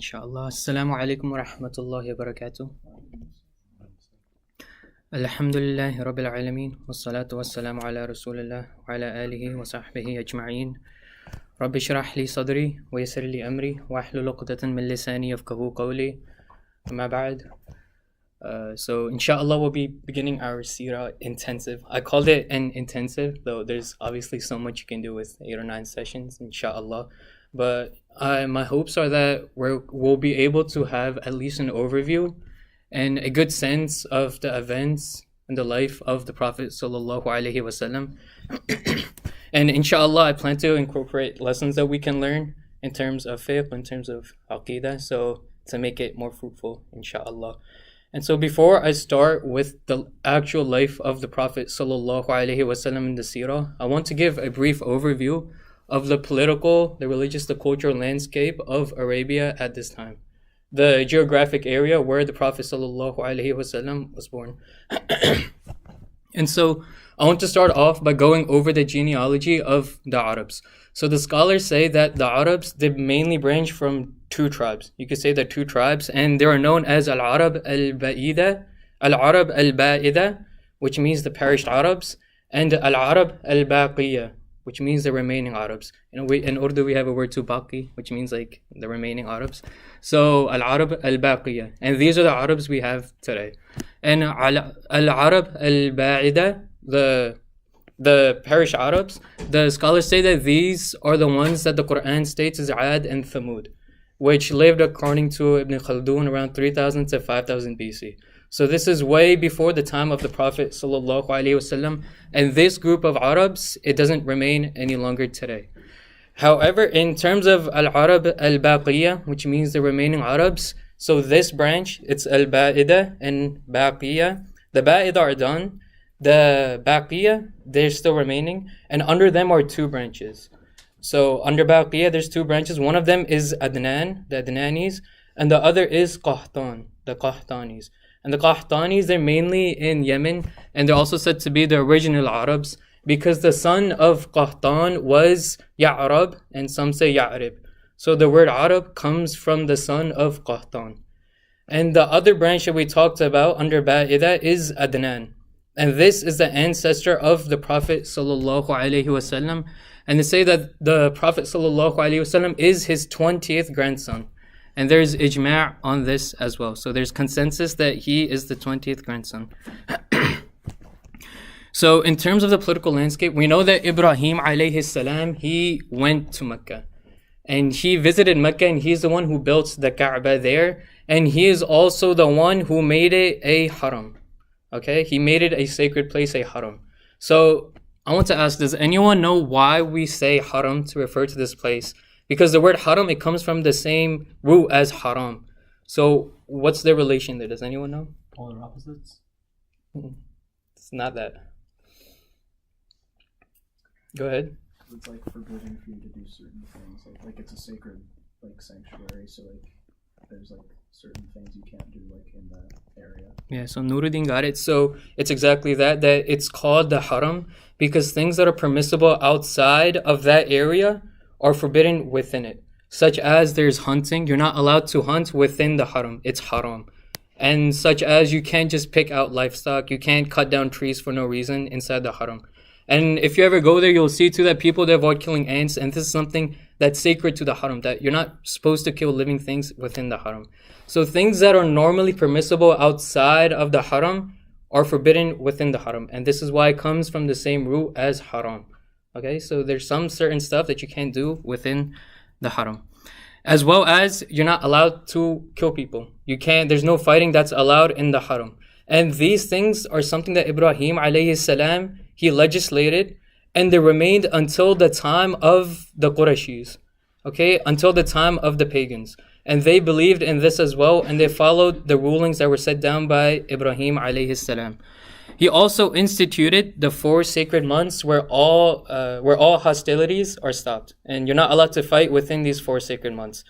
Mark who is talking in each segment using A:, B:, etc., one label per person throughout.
A: inshallah. Assalamu alaikum wa rahmatullahi wa barakatuh. Alhamdulillahi rabbil alameen. Wassalatu wassalamu ala rasulillah wa ala alihi wa sahbihi ajma'een. Rabbi shrah li sadri wa yassir li amri wa ahlul uqdatan min lisani yafqahu qawli. Amma ba'd. So inshallah we'll be beginning our Seerah intensive. I called it an intensive, though there's obviously so much you can do with 8 or 9 sessions, inshallah. But my hopes are that we'll be able to have at least an overview and a good sense of the events and the life of the Prophet sallallahu alaihi wasallam. And inshallah, I plan to incorporate lessons that we can learn in terms of fiqh, in terms of aqidah, so to make it more fruitful, inshallah. And so before I start with the actual life of the Prophet sallallahu alaihi wasallam in the seerah, I want to give a brief overview of the political, the religious, the cultural landscape of Arabia at this time, the geographic area where the Prophet sallallahu alaihi wasallam was born. And so I want to start off by going over the genealogy of the Arabs. So the scholars say that the Arabs, they mainly branch from 2 tribes. You could say the 2 tribes, and they are known as Al-Arab Al-Ba'ida, which means the perished Arabs, and Al-Arab Al-Baqiyya, which means the remaining Arabs. In Urdu we have a word to Baqi, which means like the remaining Arabs. So Al-Arab Al-Baqiyya, and these are the Arabs we have today. And Al-Arab Al-Ba'ida, the perished Arabs, the scholars say that these are the ones that the Quran states as Ad and Thamud, which lived according to Ibn Khaldun around 3000 to 5000 BC. So this is way before the time of the Prophet sallallahu alaihi wasallam, and this group of Arabs, it doesn't remain any longer today. However, in terms of Al-Arab Al-Baqiyya, which means the remaining Arabs, so this branch, it's Al-Ba'ida and Baqiyya. The Ba'ida are done. The Baqiyya, they're still remaining, and under them are 2 branches. So under Baqiyya, there's 2 branches. One of them is Adnan, the Adnanis, and the other is Qahtan, the Qahtanis. And the Qahtanis, they're mainly in Yemen, and they're also said to be the original Arabs, because the son of Qahtan was Ya'rab, and some say Ya'rib. So the word Arab comes from the son of Qahtan. And the other branch that we talked about under Ba'ida is Adnan. And this is the ancestor of the Prophet sallallahu alaihi wasallam. And they say that the Prophet sallallahu alaihi wasallam is his 20th grandson. And there's ijma' on this as well. So there's consensus that he is the 20th grandson. So in terms of the political landscape, we know that Ibrahim alayhi salam, he went to Mecca. And he visited Mecca, and he's the one who built the Kaaba there. And he is also the one who made it a haram. Okay, he made it a sacred place, a haram. So I want to ask, does anyone know why we say haram to refer to this place? Because the word haram, it comes from the same root as haram. So what's the relation there? Does anyone know?
B: Polar opposites?
A: It's not that. Go ahead.
B: It's like forbidden for you to do certain things. Like it's a sacred sanctuary, so there's certain things you can't do in that area.
A: Yeah, so Nuruddin got it. So it's exactly that it's called the haram because things that are permissible outside of that area are forbidden within it. Such as there's hunting, you're not allowed to hunt within the haram. It's haram. And such as you can't just pick out livestock, you can't cut down trees for no reason inside the haram. And if you ever go there, you'll see too that people, they avoid killing ants, and this is something that's sacred to the haram, that you're not supposed to kill living things within the haram. So things that are normally permissible outside of the haram are forbidden within the haram, and this is why it comes from the same root as haram. Okay, so there's some certain stuff that you can't do within the haram. As well as you're not allowed to kill people. There's no fighting that's allowed in the haram. And these things are something that Ibrahim alayhi salam, he legislated, and they remained until the time of the Qurayshis, okay, until the time of the pagans. And they believed in this as well, and they followed the rulings that were set down by Ibrahim alayhi salam. He also instituted the 4 sacred months where all hostilities are stopped, and you're not allowed to fight within these 4 sacred months.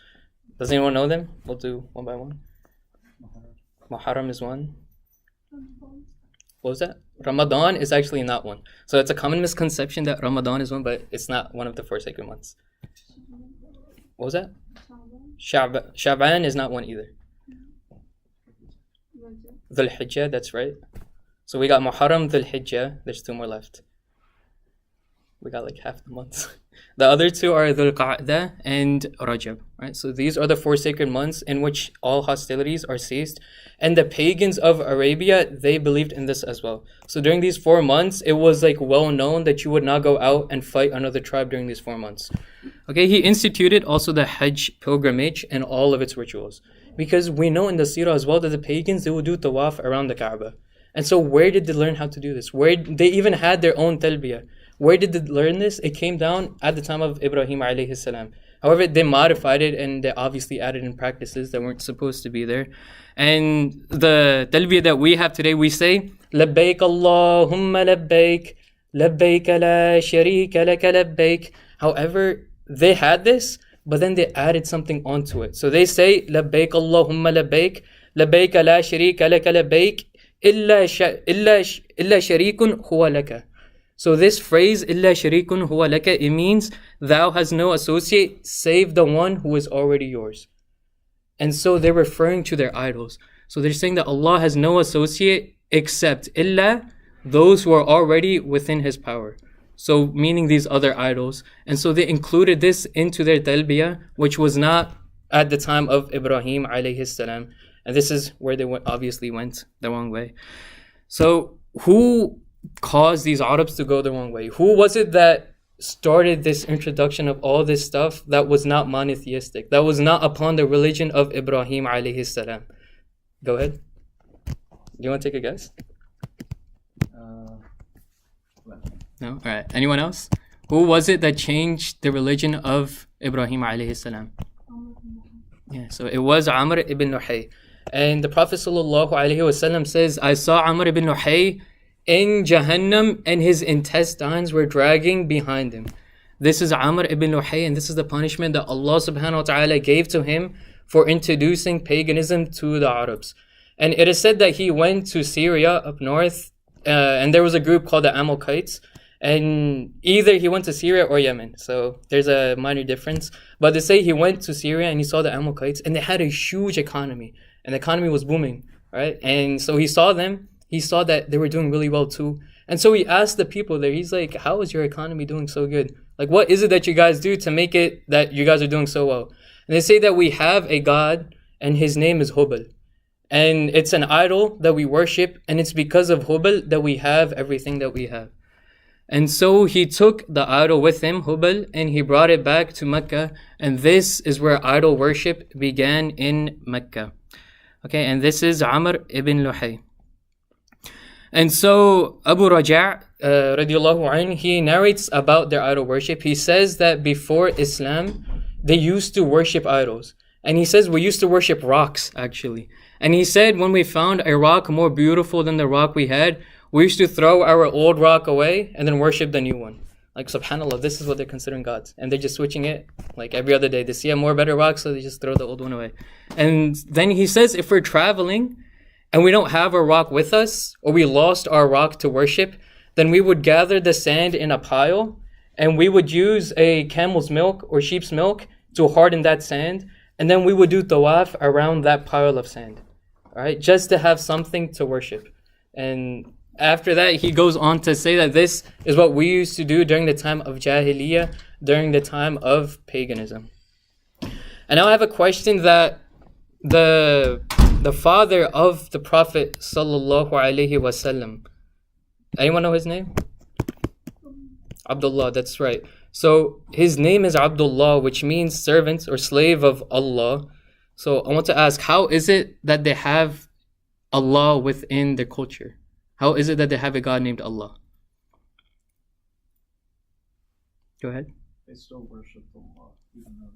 A: Does anyone know them? We'll do one by one. Muharram is one. What was that? Ramadan is actually not one. So it's a common misconception that Ramadan is one, but it's not one of the 4 sacred months. What was that? Sha'ban is not one either. Dhul Hijjah, that's right. So we got Muharram, Dhul Hijjah. There's 2 more left. We got like half the months. The other 2 are Dhul Qa'dah and Rajab. Right? So these are the 4 sacred months in which all hostilities are ceased. And the pagans of Arabia, they believed in this as well. So during these 4 months, it was like well known that you would not go out and fight another tribe during these 4 months. Okay, he instituted also the Hajj pilgrimage and all of its rituals. Because we know in the Seerah as well that the pagans, they would do tawaf around the Kaaba. And so where did they learn how to do this? Where they even had their own talbiyah. Where did they learn this? It came down at the time of Ibrahim alayhi salam. However, they modified it and they obviously added in practices that weren't supposed to be there. And the talbiyah that we have today, we say, Labbaik Allahumma labbaik, labbaik la sharika laka labbaik. However, they had this, but then they added something onto it. So they say, Labbaik Allahumma labbaik, labbaik la sharika laka labbaik, illa sharikun huwa laka. So this phrase, illa sharikun huwa laka, it means thou has no associate save the one who is already yours. And so they're referring to their idols. So they're saying that Allah has no associate except illa, those who are already within His power. So meaning these other idols. And so they included this into their talbiyah, which was not at the time of Ibrahim alayhi salam. And this is where they obviously went the wrong way. So who caused these Arabs to go the wrong way? Who was it that started this introduction of all this stuff that was not monotheistic, that was not upon the religion of Ibrahim alayhi salam? Go ahead. You want to take a guess? No? Alright. Anyone else? Who was it that changed the religion of Ibrahim alayhi salam? Yeah, so it was Amr ibn Luhay. And the Prophet sallallahu alaihi wasallam says, I saw Amr ibn Luhay in Jahannam and his intestines were dragging behind him. This is Amr ibn Luhay, and this is the punishment that Allah subhanahu wa ta'ala gave to him for introducing paganism to the Arabs. And it is said that he went to Syria up north, and there was a group called the Amalekites, and either he went to Syria or Yemen. So there's a minor difference. But they say he went to Syria and he saw the Amalekites, and they had a huge economy, and the economy was booming, right? And so he saw them. He saw that they were doing really well too. And so he asked the people there, he's like, how is your economy doing so good? Like, what is it that you guys do to make it that you guys are doing so well? And they say that we have a God and his name is Hubal. And it's an idol that we worship, and it's because of Hubal that we have everything that we have. And so he took the idol with him, Hubal, and he brought it back to Mecca. And this is where idol worship began in Mecca. Okay, and this is Amr ibn Luhay. And so Abu Raja' radiallahu anh, he narrates about their idol worship. He says that before Islam, they used to worship idols. And he says we used to worship rocks, actually. And he said when we found a rock more beautiful than the rock we had, we used to throw our old rock away and then worship the new one. Like, subhanAllah, this is what they're considering gods. And they're just switching it like every other day. They see a more better rock, so they just throw the old one away. And then he says if we're traveling and we don't have a rock with us, or we lost our rock to worship, then we would gather the sand in a pile and we would use a camel's milk or sheep's milk to harden that sand. And then we would do tawaf around that pile of sand. All right, just to have something to worship. And after that, he goes on to say that this is what we used to do during the time of Jahiliyyah, during the time of paganism. And now I have a question that the father of the Prophet sallallahu alaihi wasallam, anyone know his name? Abdullah, that's right. So his name is Abdullah, which means servant or slave of Allah. So I want to ask, how is it that they have Allah within their culture? How is it that they have a God named Allah? Go ahead.
B: They still worship Allah, even though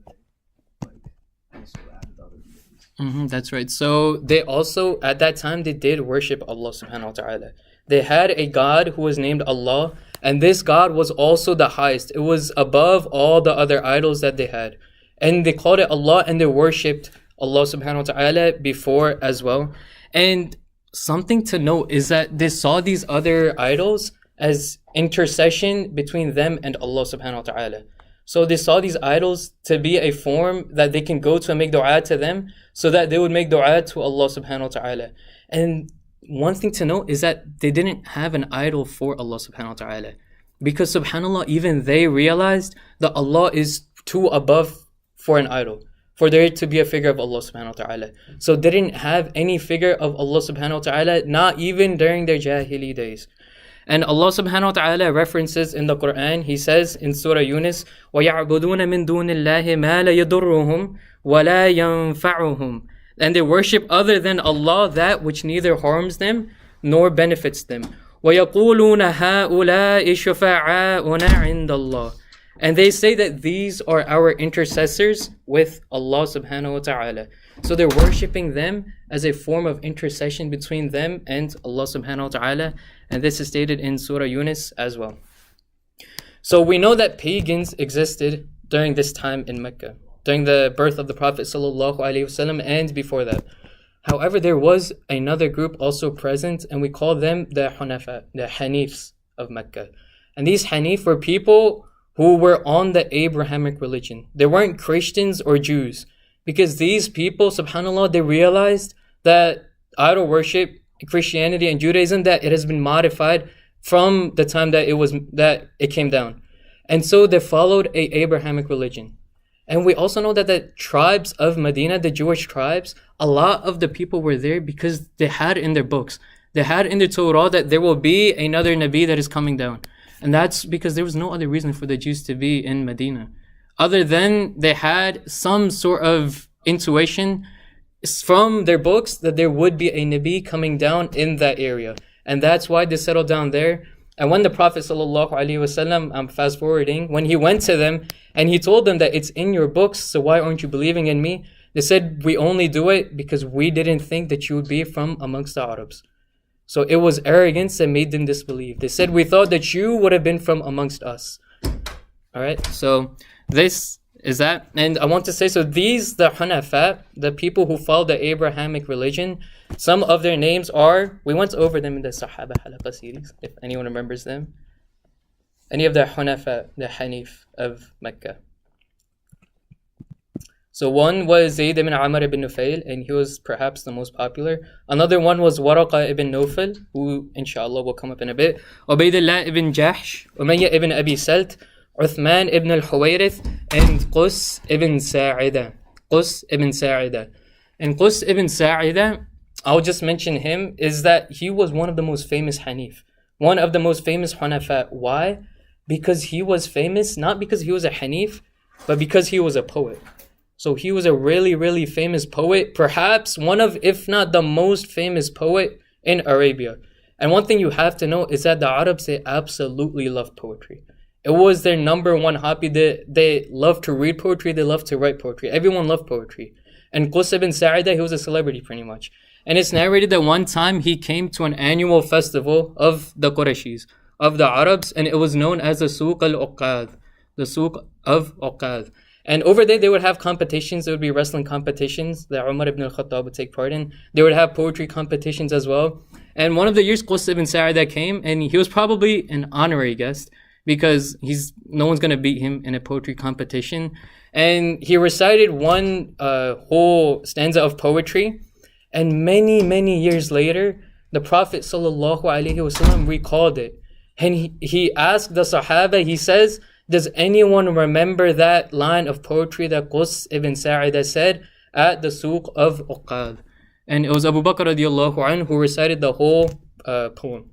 B: they also added other deities.
A: That's right. So they also, at that time, they did worship Allah subhanahu wa ta'ala. They had a God who was named Allah, and this God was also the highest. It was above all the other idols that they had. And they called it Allah, and they worshipped Allah subhanahu wa ta'ala before as well. And something to note is that they saw these other idols as intercession between them and Allah subhanahu wa ta'ala. So they saw these idols to be a form that they can go to and make dua to them, so that they would make dua to Allah subhanahu wa ta'ala. And one thing to note is that they didn't have an idol for Allah subhanahu wa ta'ala. Because subhanAllah, even they realized that Allah is too above for an idol, for there to be a figure of Allah subhanahu wa ta'ala. So they didn't have any figure of Allah subhanahu wa ta'ala, not even during their Jahili days. And Allah subhanahu wa ta'ala references in the Quran, He says in Surah Yunus, وَيَعْبُدُونَ مِن دُونِ اللَّهِ مَا لَا يَضُرُّهُمْ وَلَا يَنْفَعُهُمْ. And they worship other than Allah that which neither harms them nor benefits them. وَيَقُولُونَ هَؤُلَاءِ شُفَعَاؤُنَا عِنْدَ اللَّهِ. And they say that these are our intercessors with Allah subhanahu wa ta'ala. So they're worshipping them as a form of intercession between them and Allah subhanahu wa ta'ala. And this is stated in Surah Yunus as well. So we know that pagans existed during this time in Mecca, during the birth of the Prophet sallallahu alaihi wasallam and before that. However, there was another group also present, and we call them the Hunafa, the Hanifs of Mecca. And these Hanif were people who were on the Abrahamic religion. They weren't Christians or Jews, because these people, subhanAllah, they realized that idol worship, Christianity and Judaism, that it has been modified from the time that it came down. And so they followed a Abrahamic religion. And we also know that the tribes of Medina, the Jewish tribes, a lot of the people were there because they had in their books, they had in their Torah that there will be another Nabi that is coming down. And that's because there was no other reason for the Jews to be in Medina, other than they had some sort of intuition from their books that there would be a Nabi coming down in that area. And that's why they settled down there. And when the Prophet ﷺ, I'm fast forwarding, when he went to them and he told them that it's in your books, so why aren't you believing in me? They said, we only do it because we didn't think that you would be from amongst the Arabs. So it was arrogance that made them disbelieve. They said, we thought that you would have been from amongst us. Alright, so this is that. And I want to say, so these, the Hunafa, the people who follow the Abrahamic religion, some of their names are, we went over them in the Sahaba Halaqa series, if anyone remembers them. Any of the Hunafa, the Hanif of Mecca. So one was Zayd ibn Amr ibn Nufail, and he was perhaps the most popular. Another one was Waraqa ibn Nawfal, who inshallah will come up in a bit. Ubaydullah ibn Jahsh, Umayyah ibn Abi Salt, Uthman ibn al-Huwayrith, and Qus ibn Sa'ida. Qus ibn Sa'ida. And Qus ibn Sa'ida, I'll just mention him, is that he was one of the most famous Hanif. One of the most famous Hunafa. Why? Because he was famous, not because he was a Hanif, but because he was a poet. So he was a really, really famous poet, perhaps one of, if not the most famous poet in Arabia. And one thing you have to know is that the Arabs, they absolutely love poetry. It was their number one hobby. They love to read poetry, they love to write poetry. Everyone loved poetry. And Qus ibn Sa'ida, he was a celebrity pretty much. And it's narrated that one time he came to an annual festival of the Qurayshis, of the Arabs, and it was known as the Suq al-Uqad, the Suq of Uqad. And over there, they would have competitions. There would be wrestling competitions that Umar ibn al-Khattab would take part in. They would have poetry competitions as well. And one of the years, Qus ibn Sa'ida came, and he was probably an honorary guest because no one's going to beat him in a poetry competition. And he recited one whole stanza of poetry. And many, many years later, the Prophet ﷺ recalled it. And he asked the Sahaba, he says, does anyone remember that line of poetry that Qus ibn Sa'ida said at the Suq of Uqad? And it was Abu Bakr radiallahu anhu who recited the whole poem.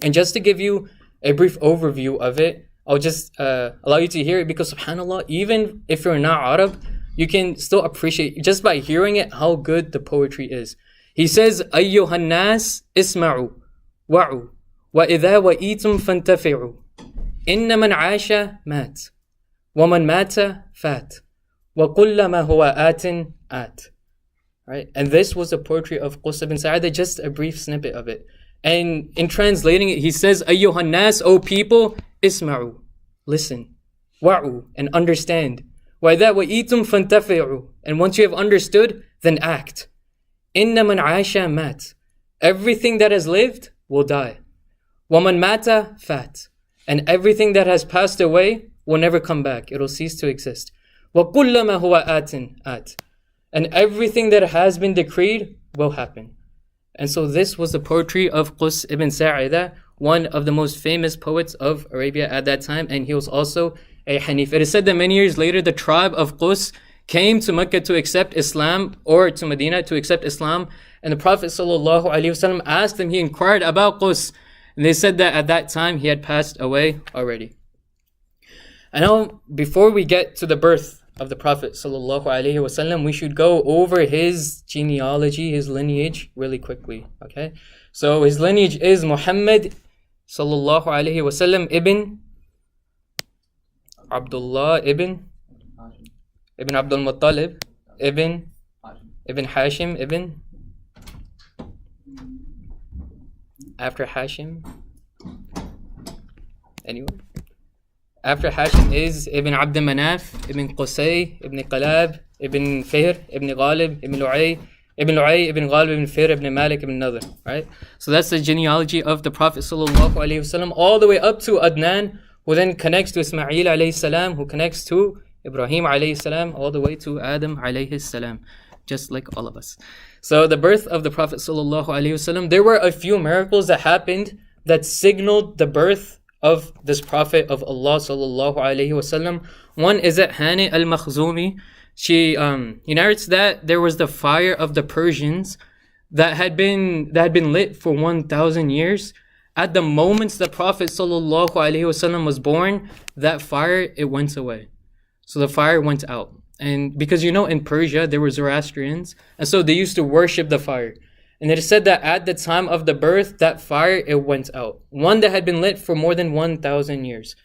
A: And just to give you a brief overview of it, I'll just allow you to hear it because subhanAllah, even if you're not Arab, you can still appreciate just by hearing it how good the poetry is. He says, أَيُّهَا النَّاسِ اسْمَعُوا وَعُوا وَإِذَا وَإِيتُمْ فَانْتَفِعُوا إِنَّ مَنْ عَاشَ مَاتَ وَمَنْ مَاتَ فَاتَ وَكُلَّ مَا هُوَ آتٍ آتٍ. Right? And this was the poetry of Qus ibn Sa'ida, just a brief snippet of it. And in translating it, he says, أَيُّهَا النَّاسِ, O people, اسْمَعُوا, listen, وَعُوا, and understand. وَإِذَا وَإِيتُمْ فَانْتَفِعُوا, and once you have understood, then act. إِنَّ مَنْ عَاشَ مَاتَ, everything that has lived will die. وَمَنْ مَاتَ فَاتَ, and everything that has passed away will never come back. It will cease to exist. وَكُلَّ مَا هُوَ آتٍ. And everything that has been decreed will happen. And so this was the poetry of Qus ibn Sa'idah, one of the most famous poets of Arabia at that time, and he was also a Hanif. It is said that many years later, the tribe of Qus came to Mecca to accept Islam, or to Medina to accept Islam, and the Prophet ﷺ asked them, he inquired about Qus, and they said that at that time he had passed away already. And now, before we get to the birth of the Prophet ﷺ, we should go over his genealogy, his lineage, really quickly. Okay, so his lineage is Muhammad ﷺ ibn Abdullah ibn Abdul Muttalib ibn Hashim ibn, after Hashim, anyone? After Hashim is Ibn Abd Manaf, Ibn Qusay, Ibn Qalab, Ibn Fihr, Ibn Ghalib, Ibn Lu'ay, Ibn Ghalib, Ibn Fihr, Ibn Malik, Ibn Nadr. Right? So that's the genealogy of the Prophet ﷺ, all the way up to Adnan, who then connects to Isma'il alayhi salam, who connects to Ibrahim alayhi salam, all the way to Adam alayhi salam, just like all of us. So the birth of the Prophet ﷺ, there were a few miracles that happened that signaled the birth of this Prophet of Allah sallallahu alaihi wasallam. One is that Hani al-Makhzumi, he narrates that there was the fire of the Persians that had been lit for 1,000 years. At the moments the Prophet sallallahu alaihi wasallam was born, that fire, it went away. So the fire went out. And because in Persia there were Zoroastrians, and so they used to worship the fire. And it is said that at the time of the birth, that fire, it went out. One that had been lit for more than 1,000 years.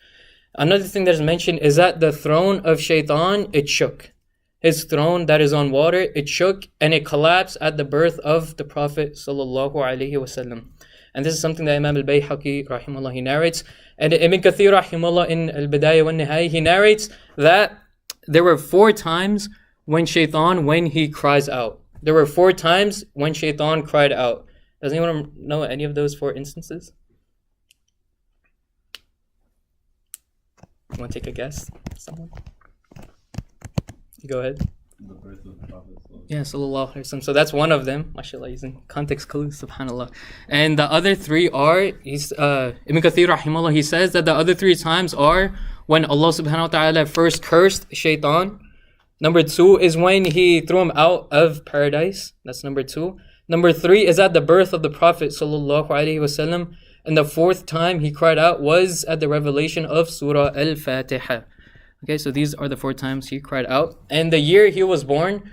A: Another thing that is mentioned is that the throne of Shaitan, it shook. His throne that is on water, it shook and it collapsed at the birth of the Prophet sallallahu alaihi wasallam. And this is something that Imam al-Bayhaqi rahimahullah, he narrates. And Ibn Kathir rahimahullah in al-Bidayah wa Nihaya, he narrates that there were 4 times when Shaitan, when he cries out. There were 4 times when Shaitan cried out. Does anyone know any of those 4 instances? You want to take a guess? Someone? You go ahead.
C: The birth of the Prophet.
A: Yeah, sallallahu alaihi wasallam. So that's one of them. MashaAllah, using context clues, subhanAllah. And the other 3 are, Ibn Kathir rahimahullah, he says that the other 3 times are when Allah subhanahu wa ta'ala first cursed Shaitan. Number 2 is when he threw him out of paradise. That's number 2. Number 3 is at the birth of the Prophet sallallahu alaihi wasallam. And the 4th time he cried out was at the revelation of Surah Al-Fatiha. Okay, so these are the 4 times he cried out. And the year he was born,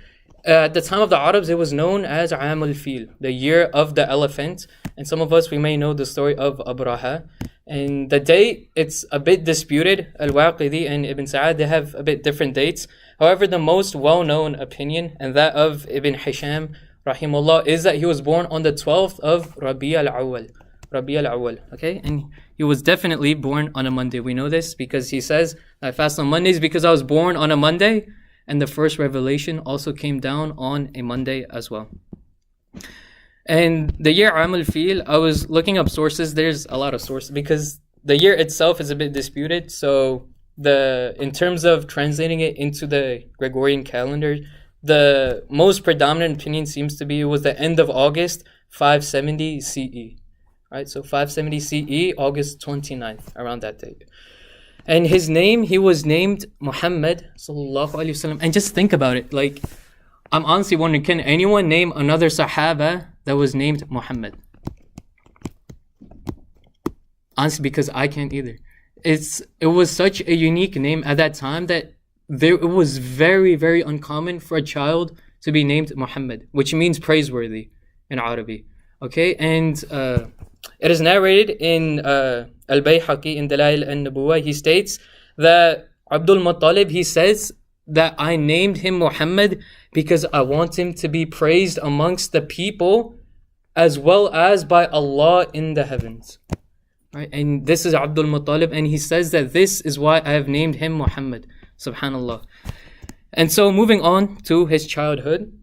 A: at the time of the Arabs, it was known as Amul Fil, the year of the elephant. And some of us, we may know the story of Abraha. And the date, it's a bit disputed. Al-Waqidi and Ibn Sa'ad, they have a bit different dates. However, the most well-known opinion, and that of Ibn Hisham, rahimahullah, is that he was born on the 12th of Rabi al-Awwal. Okay? And he was definitely born on a Monday. We know this because he says, I fast on Mondays because I was born on a Monday. And the first revelation also came down on a Monday as well. And the year Amul Fil, I was looking up sources. There's a lot of sources because the year itself is a bit disputed. So in terms of translating it into the Gregorian calendar, the most predominant opinion seems to be it was the end of August 570 CE. Right? So 570 CE, August 29th, around that date. And his name, he was named Muhammad sallallahu alaihi wasallam. And just think about it. Like, I'm honestly wondering, can anyone name another Sahaba that was named Muhammad? Honestly, because I can't either. It was such a unique name at that time that it was very, very uncommon for a child to be named Muhammad, which means praiseworthy in Arabic. Okay, and it is narrated in Al-Bayhaqi in Dalail al-Nubuwah. He states that Abdul Muttalib, he says that I named him Muhammad because I want him to be praised amongst the people as well as by Allah in the heavens. Right? And this is Abdul Muttalib, and he says that this is why I have named him Muhammad. Subhanallah. And so moving on to his childhood,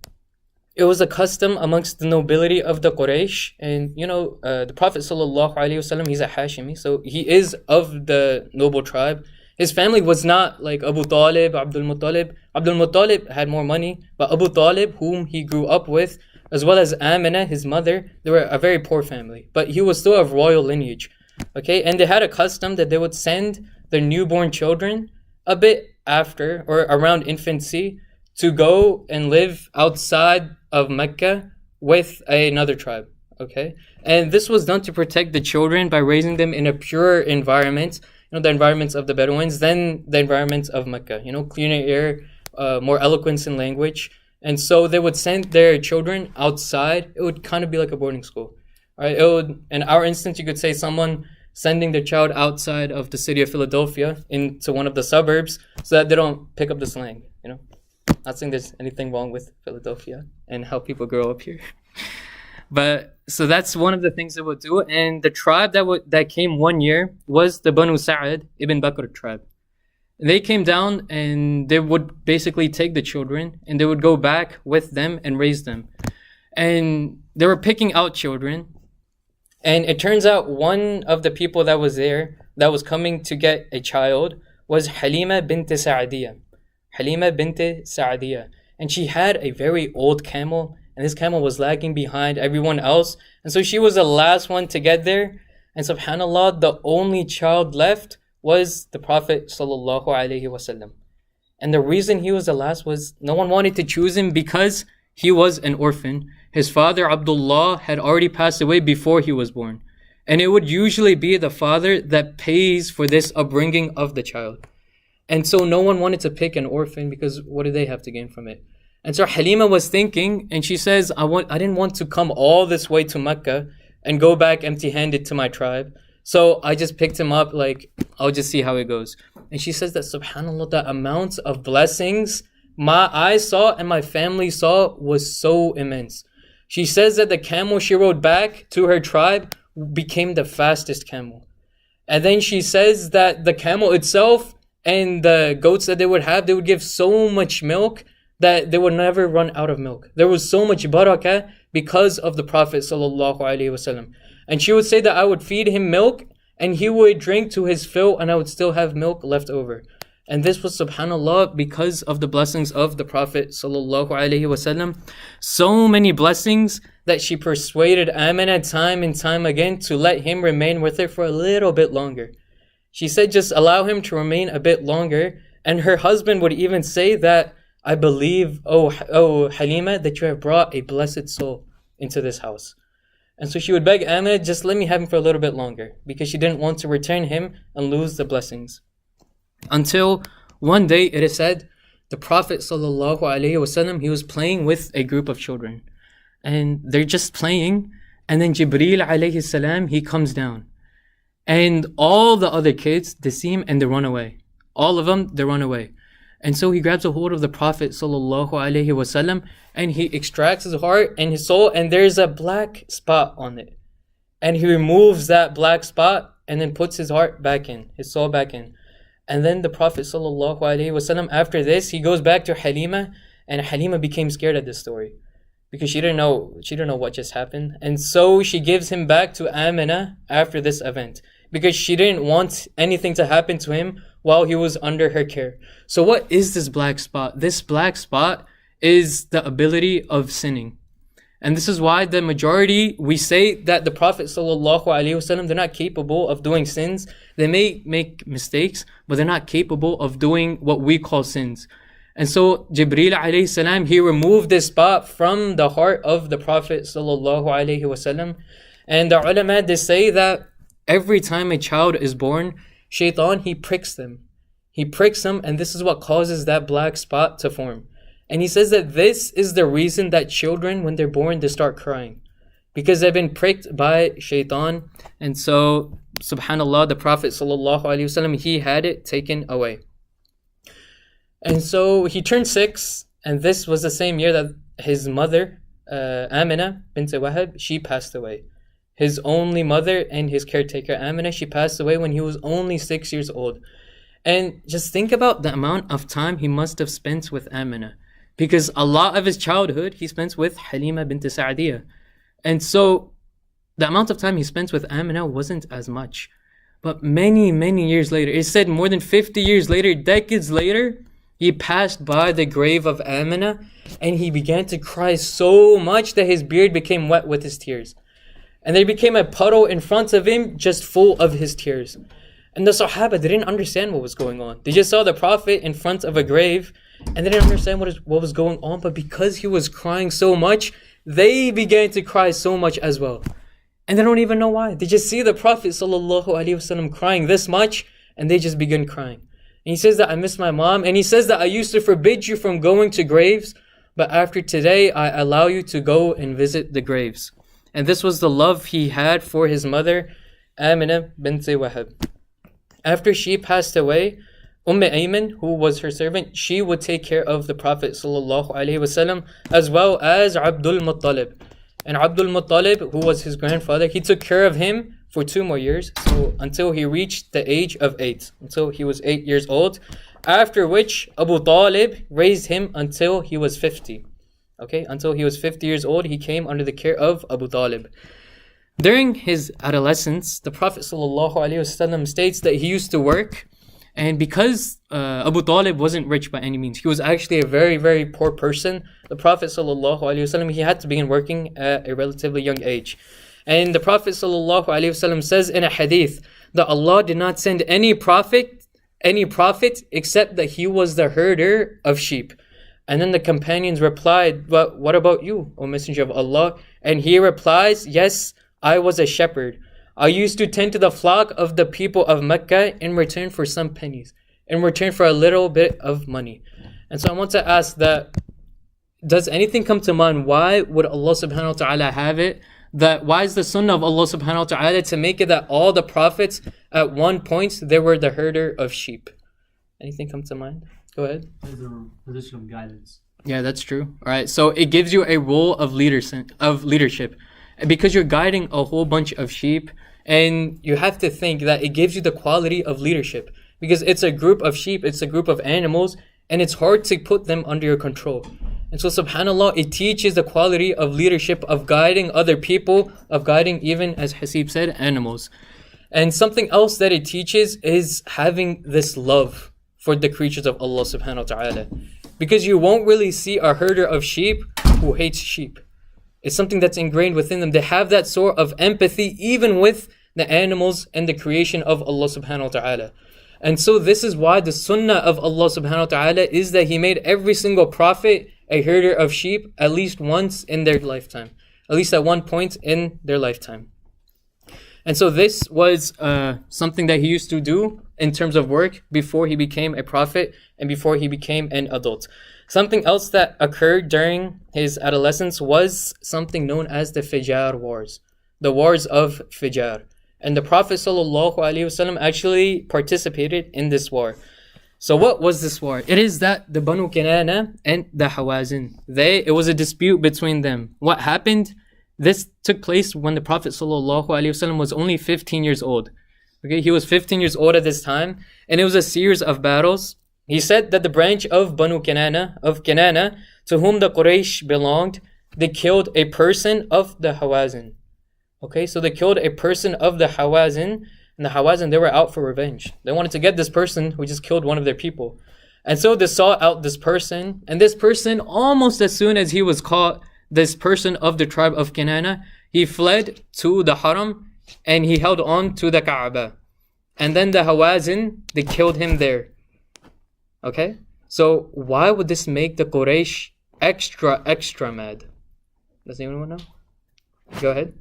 A: it was a custom amongst the nobility of the Quraysh. And the Prophet sallallahu alaihi wasallam, he's a Hashimi, so he is of the noble tribe. His family was not like Abu Talib, Abdul Muttalib. Abdul Muttalib had more money, but Abu Talib, whom he grew up with, as well as Amina, his mother, they were a very poor family. But he was still of royal lineage. Okay, and they had a custom that they would send their newborn children a bit after or around infancy to go and live outside of Mecca with another tribe. Okay, and this was done to protect the children by raising them in a pure environment, the environments of the Bedouins, than the environments of Mecca. Cleaner air, more eloquence in language, and so they would send their children outside. It would kind of be like a boarding school, right? It would, in our instance, you could say someone sending their child outside of the city of Philadelphia into one of the suburbs so that they don't pick up the slang. Not saying there's anything wrong with Philadelphia and how people grow up here. But so that's one of the things they would do. And the tribe that came one year was the Banu Sa'ad ibn Bakr tribe. They came down and they would basically take the children and they would go back with them and raise them. And they were picking out children. And it turns out one of the people that was there, that was coming to get a child, was Halima bint Sa'adiyah. Halima bint Sa'adiyah. And she had a very old camel, and this camel was lagging behind everyone else. And so she was the last one to get there. And subhanAllah, the only child left was the Prophet sallallahu alaihi wasallam. And the reason he was the last was no one wanted to choose him because he was an orphan. His father Abdullah had already passed away before he was born. And it would usually be the father that pays for this upbringing of the child. And so no one wanted to pick an orphan because what do they have to gain from it? And so Halima was thinking, and she says, I didn't want to come all this way to Mecca and go back empty-handed to my tribe. So I just picked him up, like, I'll just see how it goes. And she says that, subhanAllah, the amount of blessings my eyes saw and my family saw was so immense. She says that the camel she rode back to her tribe became the fastest camel. And then she says that the camel itself and the goats that they would give so much milk that they would never run out of milk. There was so much barakah because of the Prophet sallallahu alaihi wasallam. And she would say that I would feed him milk and he would drink to his fill and I would still have milk left over. And this was, subhanAllah, because of the blessings of the Prophet sallallahu alaihi wasallam. So many blessings that she persuaded Amina time and time again to let him remain with her for a little bit longer. She said, just allow him to remain a bit longer. And her husband would even say that, I believe, oh Halima, that you have brought a blessed soul into this house. And so she would beg Amina, just let me have him for a little bit longer, because she didn't want to return him and lose the blessings. Until one day, it is said, the Prophet sallallahu alaihi wasallam, he was playing with a group of children. And they're just playing, and then Jibreel alayhi salam, he comes down. And all the other kids, they see him and they run away. All of them, they run away. And so he grabs a hold of the Prophet sallallahu alaihi wasallam and he extracts his heart and his soul, and there's a black spot on it. And he removes that black spot and then puts his heart back in, his soul back in. And then the Prophet sallallahu alaihi wasallam, after this, he goes back to Halima, and Halima became scared at this story because she didn't know what just happened. And so she gives him back to Amina after this event, because she didn't want anything to happen to him while he was under her care. So what is this black spot? This black spot is the ability of sinning. And this is why the majority, we say that the Prophet ﷺ, they're not capable of doing sins. They may make mistakes, but they're not capable of doing what we call sins. And so Jibreel alayhi salam, he removed this spot from the heart of the Prophet ﷺ. And the ulama, they say that every time a child is born, Shaitan, he pricks them. He pricks them, and this is what causes that black spot to form. And he says that this is the reason that children, when they're born, they start crying, because they've been pricked by Shaitan. And so, subhanAllah, the Prophet ﷺ, he had it taken away. And so he turned 6, and this was the same year that his mother, Amina bint Wahab, she passed away. His only mother and his caretaker, Amina, she passed away when he was only 6 years old. And just think about the amount of time he must have spent with Amina, because a lot of his childhood he spent with Halima bint Sa'adiyah. And so the amount of time he spent with Amina wasn't as much. But many, many years later, it said more than 50 years later, decades later, he passed by the grave of Amina and he began to cry so much that his beard became wet with his tears. And there became a puddle in front of him just full of his tears. And the Sahaba didn't understand what was going on. They just saw the Prophet in front of a grave and they didn't understand what was going on. But because he was crying so much, they began to cry so much as well. And they don't even know why. They just see the Prophet ﷺ crying this much and they just begin crying. And he says that I miss my mom. And he says that I used to forbid you from going to graves. But after today, I allow you to go and visit the graves. And this was the love he had for his mother, Amina bint Wahab. After she passed away, Ayman, who was her servant, she would take care of the Prophet ﷺ as well as Abdul Muttalib. And Abdul Muttalib, who was his grandfather, he took care of him for 2 more years, so until he reached the age of 8, until he was 8 years old, after which Abu Talib raised him until he was 50. Okay, until he was 50 years old, he came under the care of Abu Talib. During his adolescence, the Prophet ﷺ states that he used to work, and because Abu Talib wasn't rich by any means, he was actually a very, very poor person. The Prophet ﷺ, he had to begin working at a relatively young age. And the Prophet ﷺ says in a hadith that Allah did not send any prophet except that he was the herder of sheep. And then the companions replied, "But what about you, O Messenger of Allah?" And he replies, "Yes, I was a shepherd. I used to tend to the flock of the people of Mecca in return for some pennies, in return for a little bit of money." And so I want to ask that, does anything come to mind? Why would Allah subhanahu wa ta'ala have it? Why is the sunnah of Allah subhanahu wa ta'ala to make it that all the prophets at one point they were the herder of sheep? Anything come to mind? Go ahead.
C: As a position of guidance.
A: Yeah, that's true. All right, so it gives you a role of leadership, because you're guiding a whole bunch of sheep, and you have to think that it gives you the quality of leadership, because it's a group of sheep, it's a group of animals, and it's hard to put them under your control. And so subhanAllah, it teaches the quality of leadership, of guiding other people, of guiding even, as Hasib said, animals. And something else that it teaches is having this love for the creatures of Allah subhanahu wa ta'ala. Because you won't really see a herder of sheep who hates sheep. It's something that's ingrained within them. They have that sort of empathy even with the animals and the creation of Allah subhanahu wa ta'ala. And so this is why the sunnah of Allah subhanahu wa ta'ala is that He made every single prophet a herder of sheep at least once in their lifetime. At least at one point in their lifetime. And so this was something that he used to do in terms of work before he became a prophet and before he became an adult. Something else that occurred during his adolescence was something known as the Fijar Wars. The Wars of Fijar. And the Prophet ﷺ actually participated in this war. So what was this war? It is that the Banu Kinana and the Hawazin, it was a dispute between them. What happened? This took place when the Prophet ﷺ was only 15 years old. Okay, he was 15 years old at this time, and it was a series of battles. He said that the branch of Banu Kinana, to whom the Quraysh belonged, they killed a person of the Hawazin. Okay, so they killed a person of the Hawazin, and the Hawazin, they were out for revenge. They wanted to get this person who just killed one of their people. And so they sought out this person, and this person, almost as soon as he was caught, this person of the tribe of Kinana, he fled to the Haram and he held on to the Kaaba. And then the Hawazin, they killed him there. Okay? So why would this make the Quraysh extra mad? Does anyone know? Go ahead.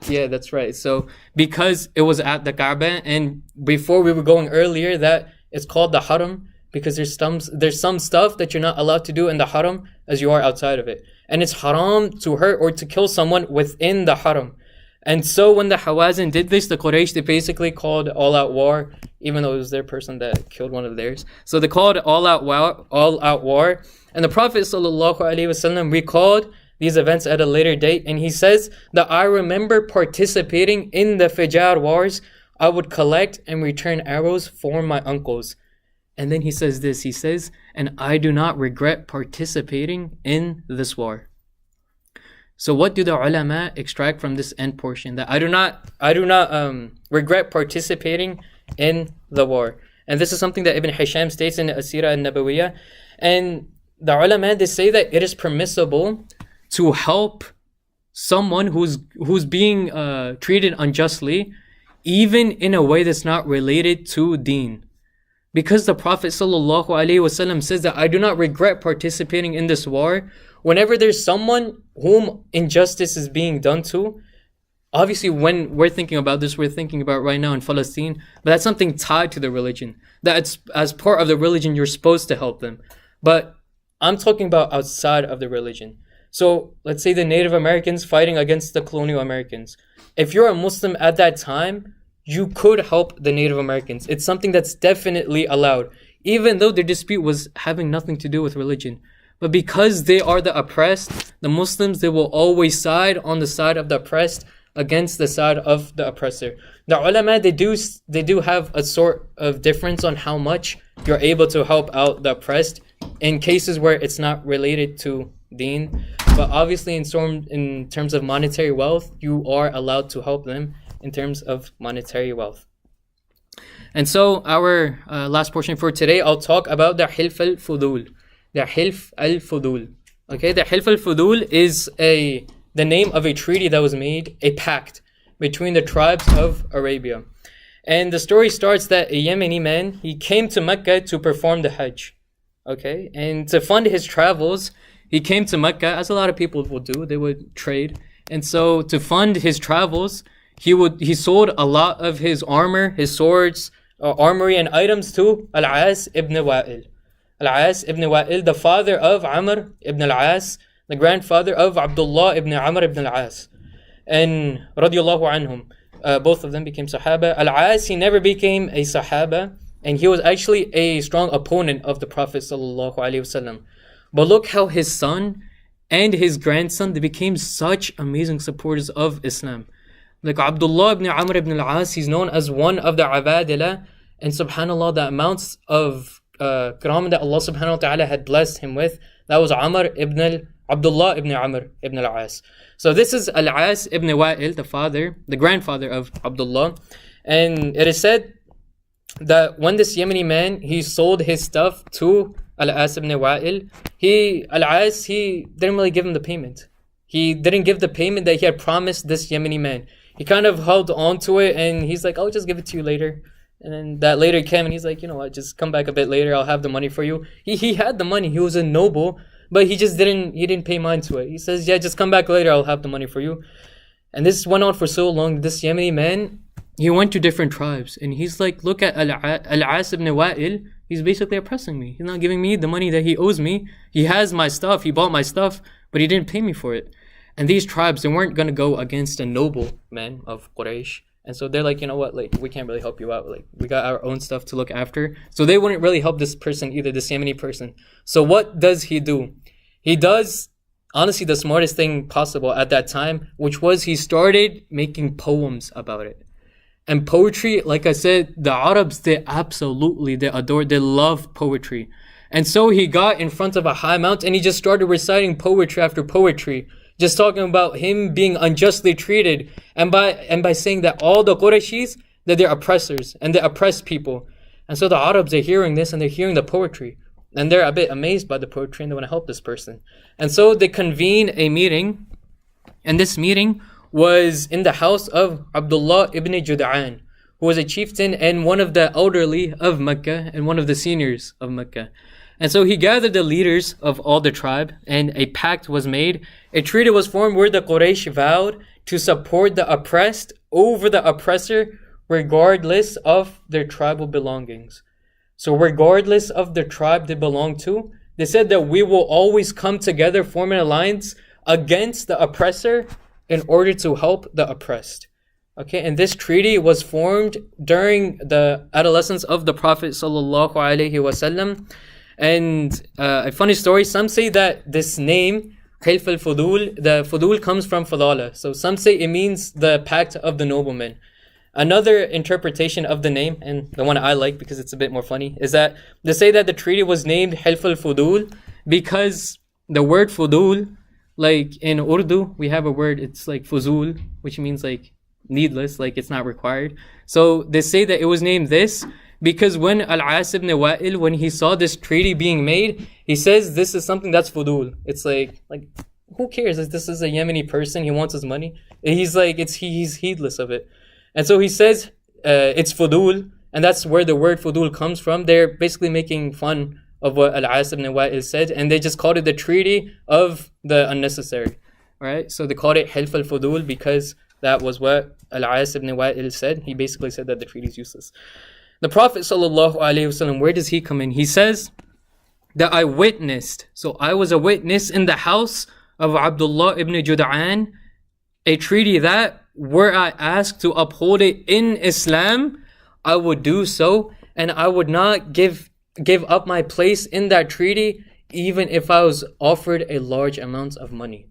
A: Yeah, that's right. So because it was at the Kaaba, and before we were going earlier that it's called the Haram because there's some stuff that you're not allowed to do in the Haram as you are outside of it. And it's haram to hurt or to kill someone within the Haram. And so when the Hawazin did this, the Quraysh, they basically called all-out war, even though it was their person that killed one of theirs. So they called all-out war. And the Prophet ﷺ recalled these events at a later date. And he says that I remember participating in the Fijar wars. I would collect and return arrows for my uncles. And then he says this, he says, and I do not regret participating in this war. So what do the ulama extract from this end portion? That I do not regret participating in the war. And this is something that Ibn Hisham states in the Seerah al-Nabawiyah. And the ulama, they say that it is permissible to help someone who's being treated unjustly, even in a way that's not related to deen. Because the Prophet ﷺ says that I do not regret participating in this war. Whenever there's someone whom injustice is being done to, obviously when we're thinking about this, we're thinking about right now in Palestine, but that's something tied to the religion. That's as part of the religion, you're supposed to help them. But I'm talking about outside of the religion. So let's say the Native Americans fighting against the colonial Americans. If you're a Muslim at that time, you could help the Native Americans. It's something that's definitely allowed, even though their dispute was having nothing to do with religion. But because they are the oppressed, the Muslims, they will always side on the side of the oppressed against the side of the oppressor. The ulama, they do have a sort of difference on how much you're able to help out the oppressed in cases where it's not related to deen. But obviously in terms of monetary wealth, you are allowed to help them in terms of monetary wealth. And so our last portion for today, I'll talk about the Hilf al-Fudul. The Hilf al-Fudul. Okay, the Hilf al-Fudul is the name of a treaty that was made, a pact between the tribes of Arabia. And the story starts that a Yemeni man, he came to Mecca to perform the Hajj. Okay, and to fund his travels, he came to Mecca, as a lot of people would do, they would trade. And so to fund his travels, he sold a lot of his armor, his swords, armory and items to Al-As ibn Wa'il. Al-As ibn Wa'il, the father of Amr ibn Al-As, the grandfather of Abdullah ibn Amr ibn Al-As. And radiyallahu anhum, both of them became Sahaba. Al-As, he never became a Sahaba, and he was actually a strong opponent of the Prophet sallallahu alaihi wasallam. But look how his son and his grandson, they became such amazing supporters of Islam. Like Abdullah ibn Amr ibn al-As, he's known as one of the Abadila, and subhanAllah, the amounts of karam that Allah subhanahu wa ta'ala had blessed him with, that was Abdullah ibn Amr ibn al-As. So this is Al-As ibn Wa'il, the grandfather of Abdullah. And it is said that when this Yemeni man, he sold his stuff to Al-As ibn Wa'il, Al-As, he didn't really give him the payment. He didn't give the payment that he had promised this Yemeni man. He kind of held on to it, and he's like, I'll just give it to you later. And then that later came, and he's like, you know what, just come back a bit later, I'll have the money for you. He had the money, he was a noble, but he didn't pay mind to it. He says, yeah, just come back later, I'll have the money for you. And this went on for so long. This Yemeni man, he went to different tribes, and he's like, look at Al-As ibn Wa'il, he's basically oppressing me. He's not giving me the money that he owes me. He has my stuff, he bought my stuff, but he didn't pay me for it. And these tribes, they weren't going to go against a noble man of Quraysh. And so they're like, you know what, like, we can't really help you out. Like, we got our own stuff to look after. So they wouldn't really help this person either, this Yemeni person. So what does he do? He does, honestly, the smartest thing possible at that time, which was he started making poems about it. And poetry, like I said, the Arabs, they adore, they love poetry. And so he got in front of a high mountain and he just started reciting poetry after poetry, just talking about him being unjustly treated, and by saying that all the Qurayshis, that they're oppressors and they oppress people. And so the Arabs are hearing this and they're hearing the poetry, and they're a bit amazed by the poetry and they want to help this person. And so they convene a meeting, and this meeting was in the house of Abdullah ibn Jud'an, who was a chieftain and one of the elderly of Mecca and one of the seniors of Mecca. And so he gathered the leaders of all the tribe, and a pact was made. A treaty was formed where the Quraysh vowed to support the oppressed over the oppressor, regardless of their tribal belongings. So regardless of the tribe they belong to, they said that we will always come together, form an alliance against the oppressor in order to help the oppressed. Okay, and this treaty was formed during the adolescence of the Prophet sallallahu alaihi wasallam. And a funny story, some say that this name, Hilf al-Fudul, the Fudul comes from Fadala. So some say it means the pact of the noblemen. Another interpretation of the name, and the one I like because it's a bit more funny, is that they say that the treaty was named Hilf al-Fudul because the word Fudul like in Urdu, we have a word, it's like fuzul, which means like needless, like it's not required. So they say that it was named this because when Al-As ibn Wa'il, when he saw this treaty being made, he says this is something that's fudul. It's like who cares? This is a Yemeni person, he wants his money. He's like, he's heedless of it. And so he says it's fudul, and that's where the word fudul comes from. They're basically making fun of what Al-As ibn Wa'il said, and they just called it the treaty of the unnecessary. Right? So they called it Hilf al-Fudul because that was what Al-As ibn Wa'il said. He basically said that the treaty is useless. The Prophet ﷺ, where does he come in? He says that I witnessed, so I was a witness in the house of Abdullah ibn Jud'an, a treaty that were I asked to uphold it in Islam, I would do so, and I would not give up my place in that treaty even if I was offered a large amount of money.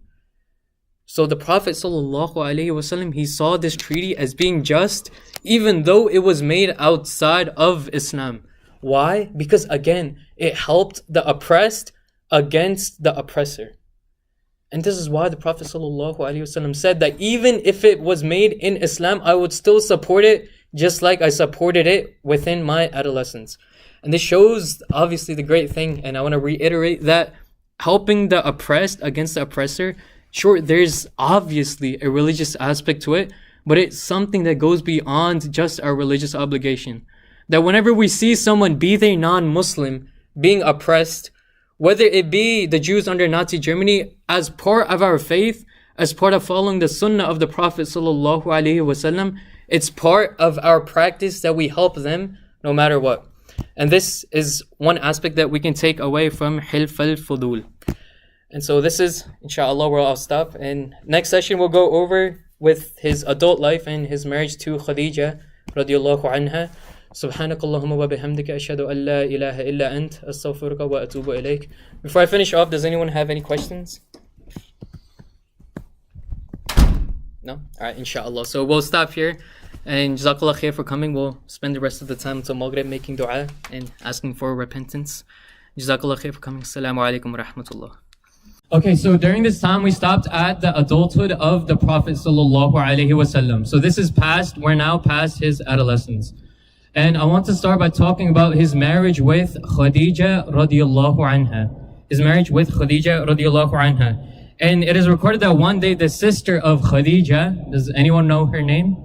A: So the Prophet ﷺ, he saw this treaty as being just even though it was made outside of Islam. Why? Because again, it helped the oppressed against the oppressor. And this is why the Prophet ﷺ said that even if it was made in Islam, I would still support it just like I supported it within my adolescence. And this shows obviously the great thing, and I want to reiterate that helping the oppressed against the oppressor, sure, there's obviously a religious aspect to it, but it's something that goes beyond just our religious obligation. That whenever we see someone, be they non-Muslim, being oppressed, whether it be the Jews under Nazi Germany, as part of our faith, as part of following the sunnah of the Prophet ﷺ, it's part of our practice that we help them no matter what. And this is one aspect that we can take away from Hilf al-Fudul. And so this is, inshallah, where I'll stop. And next session we'll go over with his adult life and his marriage to Khadija radiallahu anha. سبحانك اللهم وبحمدك أشهد أن لا إله إلا أنت أستغفرك وأتوب إليك. Before I finish off, does anyone have any questions? No? Alright, inshallah. So we'll stop here. And Jazakallah khair for coming. We'll spend the rest of the time until Maghrib making dua and asking for repentance. Jazakallah khair for coming. Assalamu alaikum wa rahmatullah. Okay, so during this time we stopped at the adulthood of the Prophet sallallahu alaihi wasallam. So this is past, we're now past his adolescence. And I want to start by talking about his marriage with Khadija radiallahu anha. His marriage with Khadija radiallahu anha. And it is recorded that one day the sister of Khadija, does anyone know her name?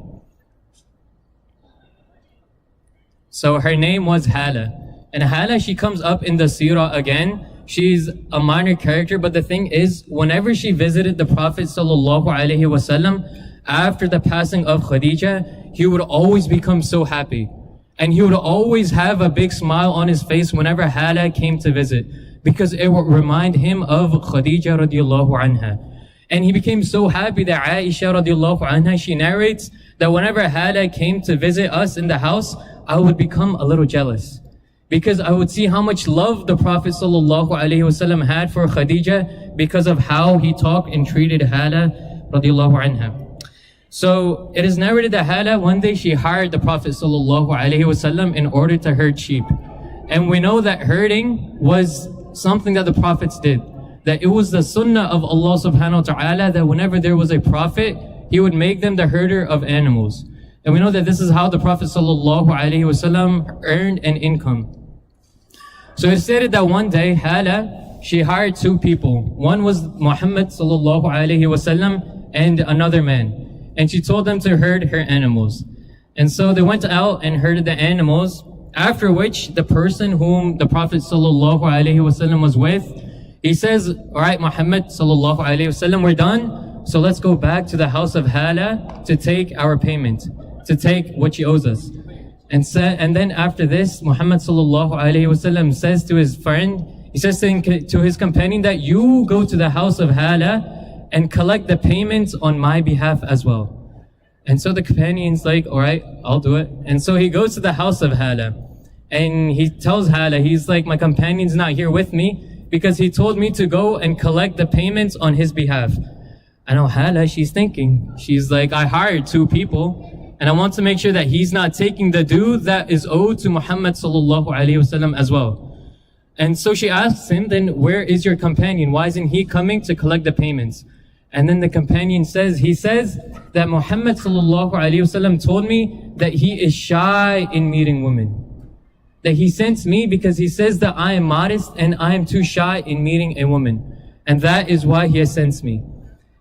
A: So her name was Hala. And Hala, she comes up in the Seerah again. She's a minor character, but the thing is, whenever she visited the Prophet sallallahu alaihi wasallam after the passing of Khadija, he would always become so happy. And he would always have a big smile on his face whenever Hala came to visit, because it would remind him of Khadija radiallahu anha. And he became so happy that Aisha radiallahu anha, she narrates that whenever Hala came to visit us in the house, I would become a little jealous, because I would see how much love the Prophet sallallahu alaihi wasallam had for Khadija because of how he talked and treated Hala radiallahu anha. So it is narrated that Hala, one day she hired the Prophet sallallahu alaihi wasallam in order to herd sheep. And we know that herding was something that the prophets did. That it was the sunnah of Allah subhanahu wa ta'ala that whenever there was a prophet, he would make them the herder of animals. And we know that this is how the Prophet sallallahu alaihi wasallam earned an income. So it stated that one day Hala, she hired two people. One was Muhammad sallallahu alaihi wasallam and another man. And she told them to herd her animals. And so they went out and herded the animals, after which the person whom the Prophet sallallahu alaihi wasallam was with, he says, all right, Muhammad sallallahu alaihi wasallam, we're done. So let's go back to the house of Hala to take our payment, to take what she owes us. And then after this, Muhammad sallallahu alaihi wasallam says to his friend, he says to his companion that you go to the house of Hala and collect the payments on my behalf as well. And so the companion's like, all right, I'll do it. And so he goes to the house of Hala and he tells Hala, he's like, my companion's not here with me because he told me to go and collect the payments on his behalf. I know Hala, she's thinking, she's like, I hired two people and I want to make sure that he's not taking the due that is owed to Muhammad sallallahu alaihi wasallam as well. And so she asks him, then where is your companion? Why isn't he coming to collect the payments? And then the companion says, he says that Muhammad sallallahu alaihi wasallam told me that he is shy in meeting women. That he sent me because he says that I am modest and I am too shy in meeting a woman. And that is why he has sent me.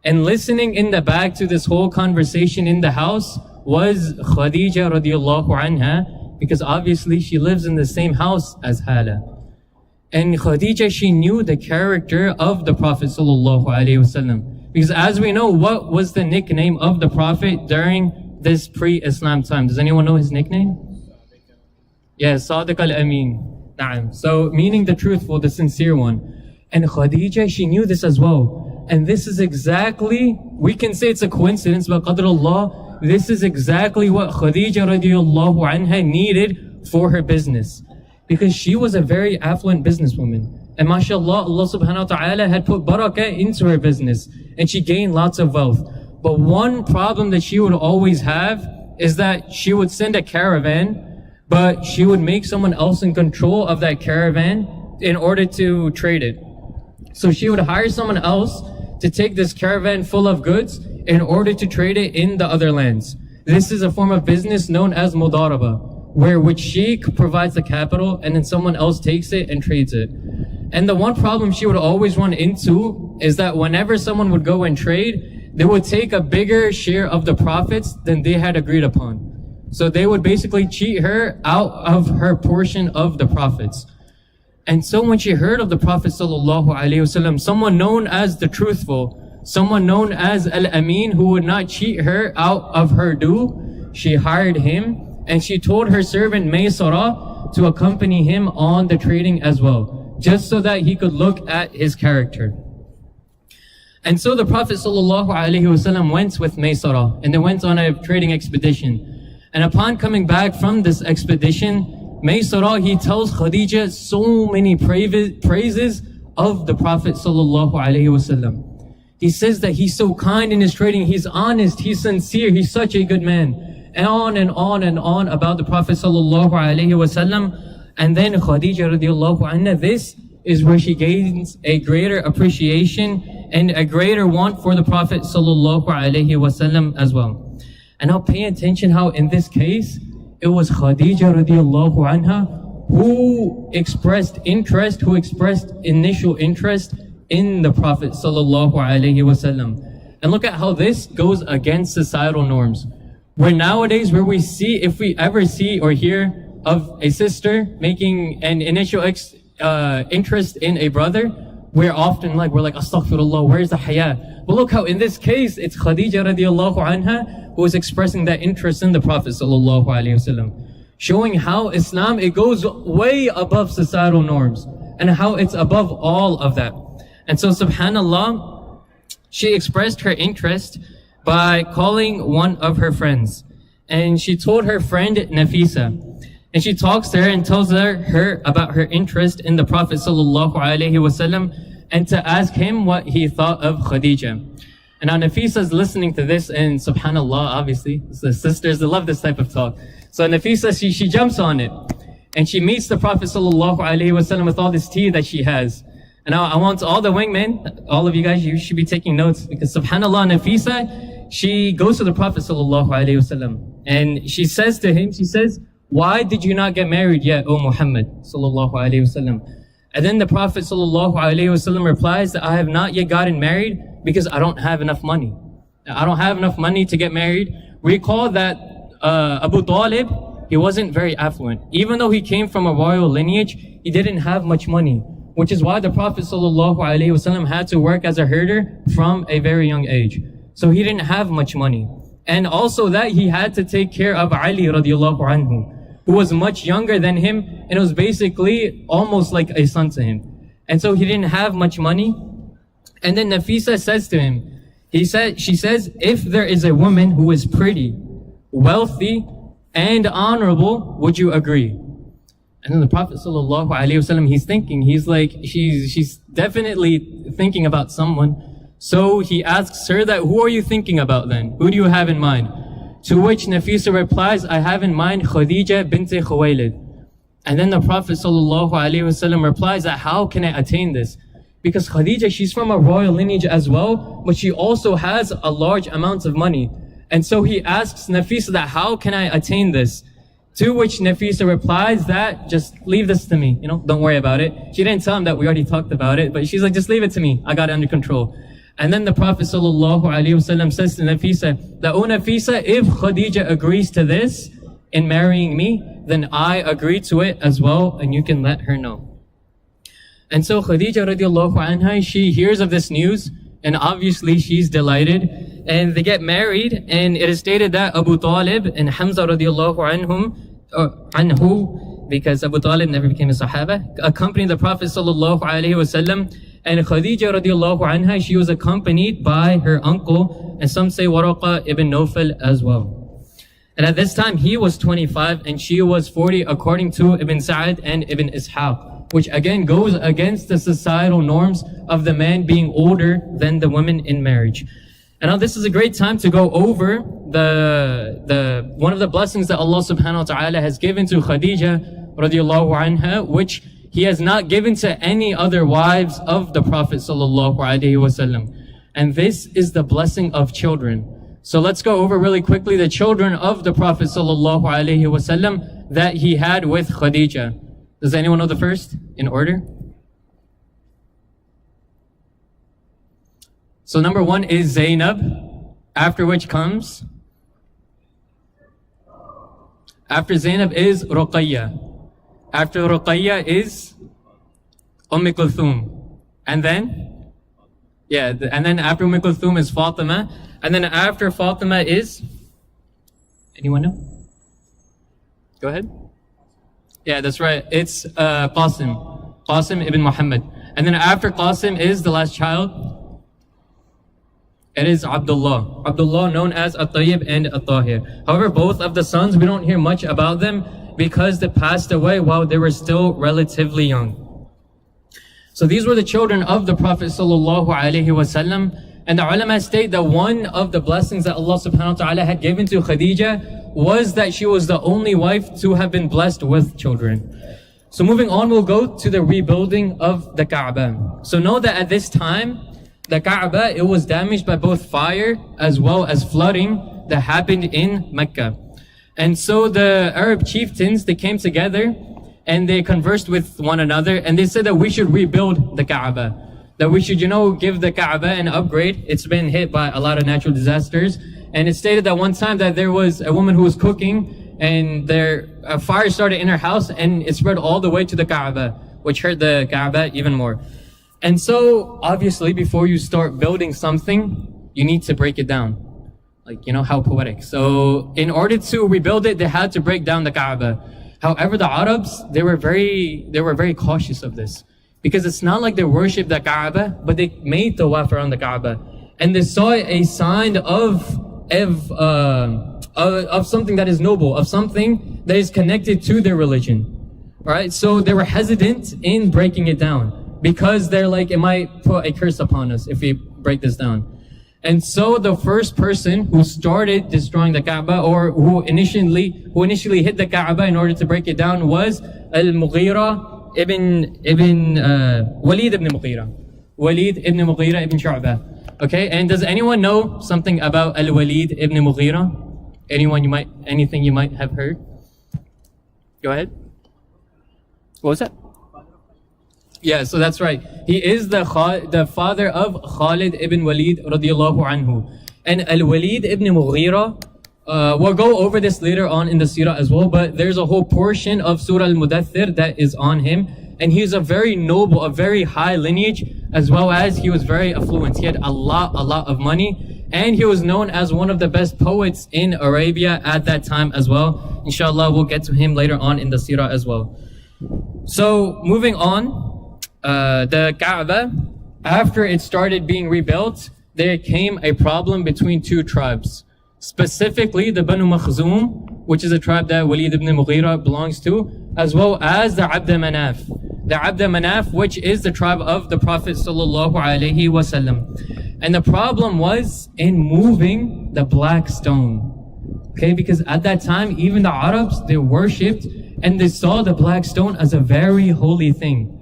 A: And listening in the back to this whole conversation in the house was Khadija radiallahu anha, because obviously she lives in the same house as Hala. And Khadija, she knew the character of the Prophet sallallahu alaihi wasallam. Because as we know, what was the nickname of the Prophet during this pre-Islam time? Does anyone know his nickname? Yeah, Sadiq al-Amin. Na'am. So meaning the truthful, the sincere one. And Khadija, she knew this as well. And this is exactly, we can say it's a coincidence, but Qadr Allah, this is exactly what Khadija radiallahu anha needed for her business. Because she was a very affluent businesswoman. And mashallah, Allah subhanahu wa ta'ala had put barakah into her business. And she gained lots of wealth. But one problem that she would always have is that she would send a caravan, but she would make someone else in control of that caravan in order to trade it. So she would hire someone else to take this caravan full of goods in order to trade it in the other lands. This is a form of business known as mudaraba, where which she provides the capital and then someone else takes it and trades it. And the one problem she would always run into is that whenever someone would go and trade, they would take a bigger share of the profits than they had agreed upon. So they would basically cheat her out of her portion of the profits. And so when she heard of the Prophet sallallahu alaihi wasallam, someone known as the truthful, someone known as Al-Amin, who would not cheat her out of her due, she hired him and she told her servant Maysara to accompany him on the trading as well, just so that he could look at his character. And so the Prophet sallallahu alaihi wasallam went with Maysara and they went on a trading expedition. And upon coming back from this expedition, Maysara, he tells Khadija so many praises of the Prophet sallallahu alaihi wasallam. He says that he's so kind in his trading, he's honest, he's sincere, he's such a good man. And on and on and on about the Prophet sallallahu alaihi wasallam. And then Khadija radiallahu anha, this is where she gains a greater appreciation and a greater want for the Prophet sallallahu alaihi wasallam as well. And now pay attention how in this case, it was Khadija radiallahu anha who expressed interest, who expressed initial interest in the Prophet sallallahu alaihi wasallam. And look at how this goes against societal norms. Where nowadays, where we see, if we ever see or hear of a sister making an initial interest in a brother, we're often like, astaghfirullah, where's the haya? But look how in this case, it's Khadija radiallahu anha who is expressing that interest in the Prophet sallallahu alaihi wasallam, showing how Islam, it goes way above societal norms and how it's above all of that. And so subhanallah, she expressed her interest by calling one of her friends. And she told her friend Nafisa, and she talks to her and tells her about her interest in the Prophet sallallahu alaihi wasallam and to ask him what he thought of Khadija. And now Nafisa is listening to this, and subhanallah, obviously, the sisters, they love this type of talk. So Nafisa, she jumps on it. And she meets the Prophet sallallahu alaihi wasallam with all this tea that she has. And now I want all the wingmen, all of you guys, you should be taking notes, because subhanallah, Nafisa, she goes to the Prophet sallallahu alaihi wasallam. And she says to him, she says, why did you not get married yet, O Muhammad sallallahu alaihi wasallam? And then the Prophet sallallahu alaihi wasallam replies that I have not yet gotten married because I don't have enough money. I don't have enough money to get married. Recall that Abu Talib, he wasn't very affluent. Even though he came from a royal lineage, he didn't have much money, which is why the Prophet sallallahu alaihi wasallam had to work as a herder from a very young age. So he didn't have much money. And also that he had to take care of Ali radiallahu anhu, who was much younger than him, and it was basically almost like a son to him. And so he didn't have much money. And then Nafisa says to him, she says, if there is a woman who is pretty, wealthy, and honorable, would you agree? And then the Prophet sallallahu alaihi wasallam, he's thinking, he's like, she's definitely thinking about someone. So he asks her that, who are you thinking about then? Who do you have in mind? To which Nafisa replies, I have in mind Khadija bint Khuwaylid. And then the Prophet ﷺ replies that how can I attain this? Because Khadija, she's from a royal lineage as well, but she also has a large amount of money. And so he asks Nafisa that how can I attain this? To which Nafisa replies that just leave this to me, don't worry about it. She didn't tell him that we already talked about it, but she's like, just leave it to me. I got it under control. And then the Prophet ﷺ says to Nafisa that, oh Nafisa, if Khadija agrees to this in marrying me, then I agree to it as well, and you can let her know. And so Khadija radiallahu anha, she hears of this news, and obviously she's delighted, and they get married, and it is stated that Abu Talib and Hamza radiallahu anhu, because Abu Talib never became a Sahaba, accompanied the Prophet sallallahu alaihi wasallam, and Khadija radiallahu anha, she was accompanied by her uncle, and some say Waraqa ibn Nawfal as well. And at this time, he was 25 and she was 40, according to Ibn Sa'd and Ibn Ishaq, which again goes against the societal norms of the man being older than the woman in marriage. And now this is a great time to go over one of the blessings that Allah subhanahu wa ta'ala has given to Khadija radiallahu anha, which He has not given to any other wives of the Prophet sallallahu alaihi wasallam. And this is the blessing of children. So let's go over really quickly the children of the Prophet sallallahu alaihi wasallam that he had with Khadija. Does anyone know the first in order? So number one is Zaynab, after which comes, after Zaynab is Ruqayya. After Ruqayya is Kulthum. And then, and then after Kulthum is Fatima. And then after Fatima is, anyone know? Go ahead. Yeah, that's right. It's Qasim ibn Muhammad. And then after Qasim is the last child. It is Abdullah. Abdullah, known as At-Tayyib and At-Tahir. However, both of the sons, we don't hear much about them because they passed away while they were still relatively young. So these were the children of the Prophet sallallahu alaihi wasallam. And the ulama state that one of the blessings that Allah subhanahu wa ta'ala had given to Khadija was that she was the only wife to have been blessed with children. So moving on, we'll go to the rebuilding of the Kaaba. So know that at this time, the Kaaba, it was damaged by both fire as well as flooding that happened in Mecca. And so the Arab chieftains, they came together and they conversed with one another and they said that we should rebuild the Kaaba. That we should, give the Kaaba an upgrade. It's been hit by a lot of natural disasters. And it stated that one time that there was a woman who was cooking and a fire started in her house and it spread all the way to the Kaaba, which hurt the Kaaba even more. And so, obviously, before you start building something, you need to break it down. How poetic. So, in order to rebuild it, they had to break down the Kaaba. However, the Arabs, they were very cautious of this. Because it's not like they worship the Kaaba, but they made tawaf around the Kaaba. And they saw a sign of something that is noble, of something that is connected to their religion. Alright, so they were hesitant in breaking it down. Because they're like, it might put a curse upon us if we break this down. And so the first person who started destroying the Kaaba, or who initially hit the Kaaba in order to break it down, was Al-Mughira Walid ibn Mughira. Walid ibn Mughira ibn Shu'bah. Okay, and does anyone know something about Al-Walid ibn Mughira? Anything you might have heard? Go ahead. What was that? Yeah, so that's right. He is the father of Khalid ibn Walid radiyallahu anhu. And Al-Walid ibn Mughira, we'll go over this later on in the Seerah as well, but there's a whole portion of Surah Al-Mudaththir that is on him. And he's a very noble, a very high lineage, as well as he was very affluent. He had a lot of money. And he was known as one of the best poets in Arabia at that time as well. Inshallah, we'll get to him later on in the Seerah as well. So, moving on. The Kaaba, after it started being rebuilt, there came a problem between two tribes. Specifically, the Banu Makhzum, which is a tribe that Walid ibn Mughira belongs to, as well as the Abd Manaf. The Abd Manaf, which is the tribe of the Prophet sallallahu alaihi wasallam. And the problem was in moving the black stone. Okay, because at that time, even the Arabs, they worshipped and they saw the black stone as a very holy thing,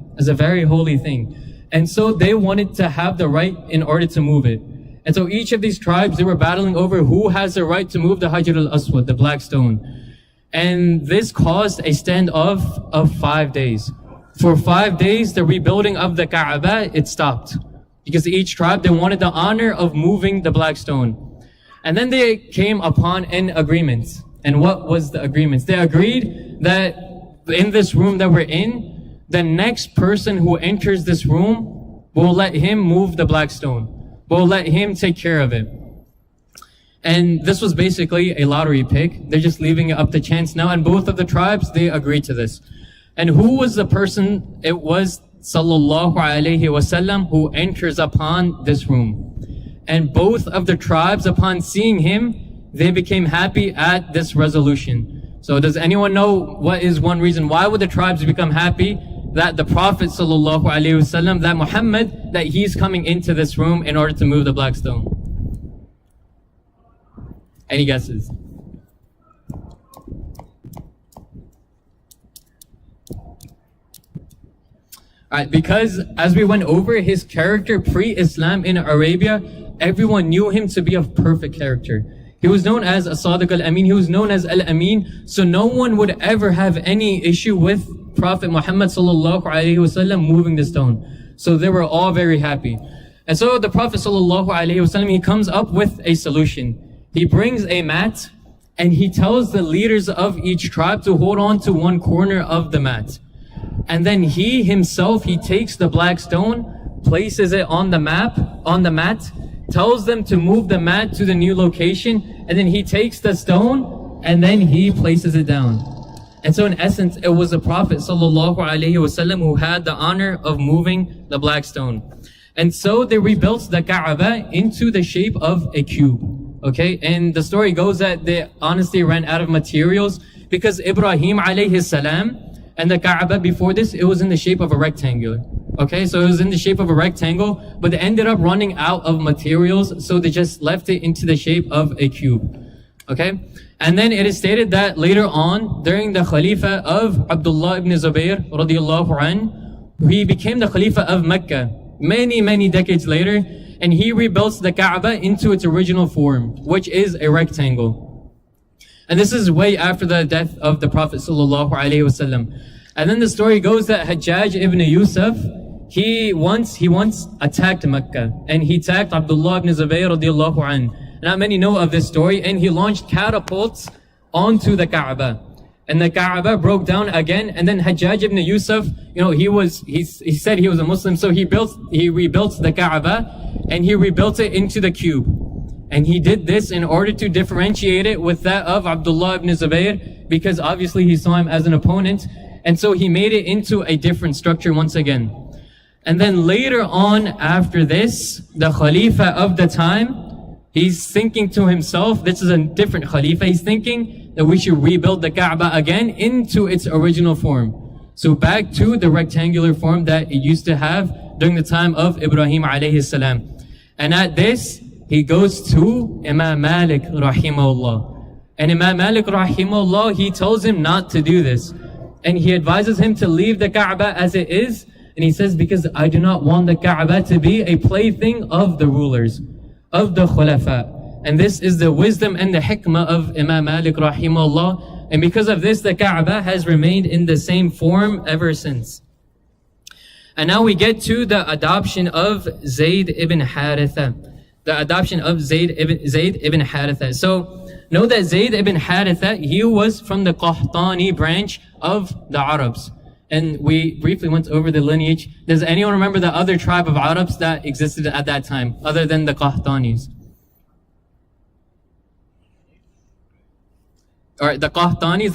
A: And so they wanted to have the right in order to move it. And so each of these tribes, they were battling over who has the right to move the Hajar al-Aswad, the black stone. And this caused a standoff of 5 days. For 5 days, the rebuilding of the Kaaba, it stopped. Because each tribe, they wanted the honor of moving the black stone. And then they came upon an agreement. And what was the agreement? They agreed that in this room that we're in, the next person who enters this room, will let him move the black stone. We'll let him take care of it. And this was basically a lottery pick. They're just leaving it up to chance now. And both of the tribes, they agreed to this. And who was the person? It was Sallallahu Alaihi Wasallam who enters upon this room. And both of the tribes, upon seeing him, they became happy at this resolution. So does anyone know what is one reason? Why would the tribes become happy that the Prophet Sallallahu Alaihi Wasallam, that Muhammad, that he's coming into this room in order to move the black stone? Any guesses? Alright, because as we went over his character pre-Islam in Arabia, everyone knew him to be of perfect character. He was known as As-Sadiq al-Amin, he was known as Al-Amin, so no one would ever have any issue with Prophet Muhammad sallallahu alaihi wasallam moving the stone. So they were all very happy. And so the Prophet sallallahu alaihi wasallam, he comes up with a solution. He brings a mat and he tells the leaders of each tribe to hold on to one corner of the mat. And then he himself, he takes the black stone, places it on the mat, tells them to move the mat to the new location, and then he takes the stone and then he places it down. And so in essence, it was the Prophet sallallahu alaihi wasallam who had the honor of moving the black stone. And so they rebuilt the Kaaba into the shape of a cube. Okay, and the story goes that they honestly ran out of materials because Ibrahim alayhi salam and the Kaaba before this, it was in the shape of a rectangle. Okay, so it was in the shape of a rectangle, but they ended up running out of materials, so they just left it into the shape of a cube. Okay, and then it is stated that later on, during the Khalifa of Abdullah ibn Zubayr radiallahu an, he became the Khalifa of Mecca many decades later, and he rebuilt the Kaaba into its original form, which is a rectangle. And this is way after the death of the Prophet sallallahu alaihi wasallam. And then the story goes that Hajjaj ibn Yusuf, he once attacked Mecca, and he attacked Abdullah ibn Zubayr radiallahu an. Not many know of this story, and he launched catapults onto the Kaaba. And the Kaaba broke down again, and then Hajjaj ibn Yusuf, he said he was a Muslim, so he rebuilt the Kaaba, and he rebuilt it into the cube. And he did this in order to differentiate it with that of Abdullah ibn Zubayr, because obviously he saw him as an opponent, and so he made it into a different structure once again. And then later on after this, the Khalifa of the time, he's thinking to himself, this is a different Khalifa, he's thinking that we should rebuild the Kaaba again into its original form. So back to the rectangular form that it used to have during the time of Ibrahim alayhi salam. And at this, he goes to Imam Malik rahimahullah. And Imam Malik rahimahullah, he tells him not to do this. And he advises him to leave the Kaaba as it is. And he says, because I do not want the Kaaba to be a plaything of the rulers, of the Khulafa. And this is the wisdom and the hikmah of Imam Malik rahimahullah. And because of this, the Kaaba has remained in the same form ever since. And now we get to the adoption of Zayd ibn Haritha. The adoption of Zayd ibn Haritha. So know that Zayd ibn Haritha, he was from the Qahtani branch of the Arabs. And we briefly went over the lineage. Does anyone remember the other tribe of Arabs that existed at that time, other than the Qahtanis? Alright, the Qahtanis,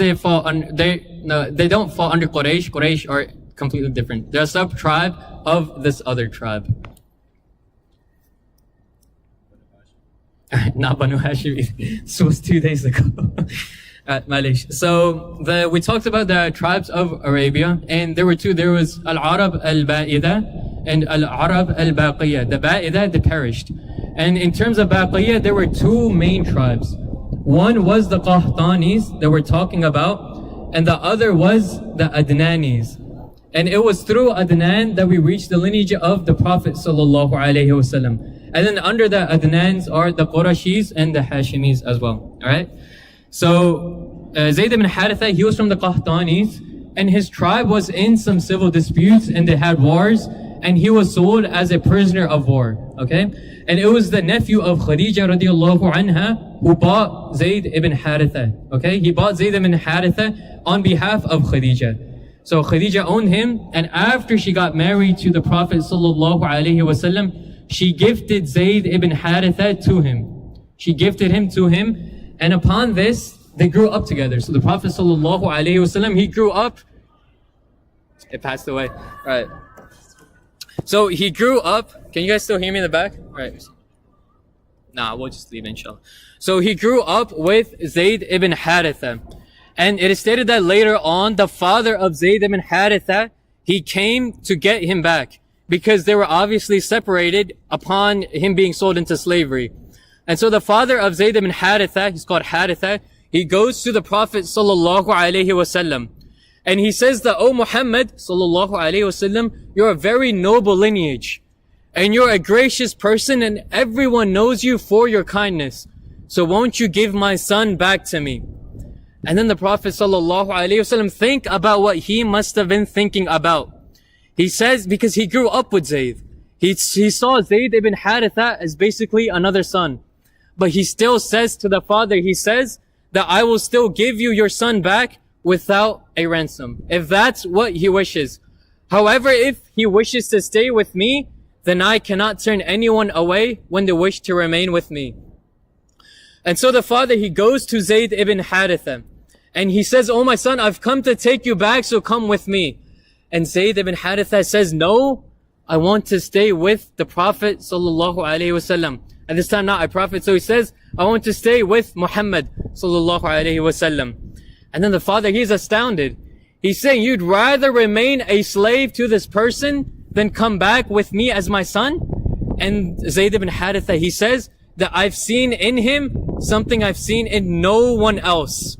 A: they don't fall under Quraysh. Quraysh are completely different. They're a sub-tribe of this other tribe. Not Banu Hashim. This was 2 days ago. Malish. So we talked about the tribes of Arabia, and there were two. There was Al-Arab Al-Ba'ida and Al-Arab Al-Baqiyya. The Ba'ida, they perished. And in terms of Baqiyya, there were two main tribes. One was the Qahtanis that we're talking about, and the other was the Adnanis. And it was through Adnan that we reached the lineage of the Prophet sallallahu alaihi wasallam. And then under the Adnans are the Qurashis and the Hashimis as well. Alright? So Zayd ibn Haritha, he was from the Qahtanis, and his tribe was in some civil disputes and they had wars, and he was sold as a prisoner of war. Okay? And it was the nephew of Khadija radiallahu anha who bought Zayd ibn Haritha. Okay? He bought Zayd ibn Haritha on behalf of Khadija. So Khadija owned him, and after she got married to the Prophet sallallahu alaihi wasallam, she gifted Zayd ibn Haritha to him. She gifted him to him, and upon this, they grew up together. So the Prophet sallallahu alaihi wasallam, he grew up. It passed away. Right. So he grew up. Can you guys still hear me in the back? Right. Nah, we'll just leave inshallah. So he grew up with Zayd ibn Haritha. And it is stated that later on, the father of Zayd ibn Haritha, he came to get him back because they were obviously separated upon him being sold into slavery. And so the father of Zayd ibn Haritha, he's called Haritha, he goes to the Prophet sallallahu alaihi wasallam, and he says that, "O Muhammad sallallahu alaihi wasallam, you're a very noble lineage, and you're a gracious person, and everyone knows you for your kindness. So won't you give my son back to me?" And then the Prophet sallallahu alaihi wasallam, think about what he must have been thinking about. He says, because he grew up with Zayd, he saw Zayd ibn Haritha as basically another son. But he still says to the father, he says that I will still give you your son back without a ransom, if that's what he wishes. However, if he wishes to stay with me, then I cannot turn anyone away when they wish to remain with me. And so the father, he goes to Zayd ibn Haritha, and he says, "Oh my son, I've come to take you back, so come with me." And Zayd ibn Haritha says, "No, I want to stay with the Prophet sallallahu alaihi wasallam." At this time, not a prophet. So he says, "I want to stay with Muhammad sallallahu alaihi wasallam." And then the father, he's astounded. He's saying, "You'd rather remain a slave to this person than come back with me as my son?" And Zayd ibn Haritha, he says that I've seen in him something I've seen in no one else.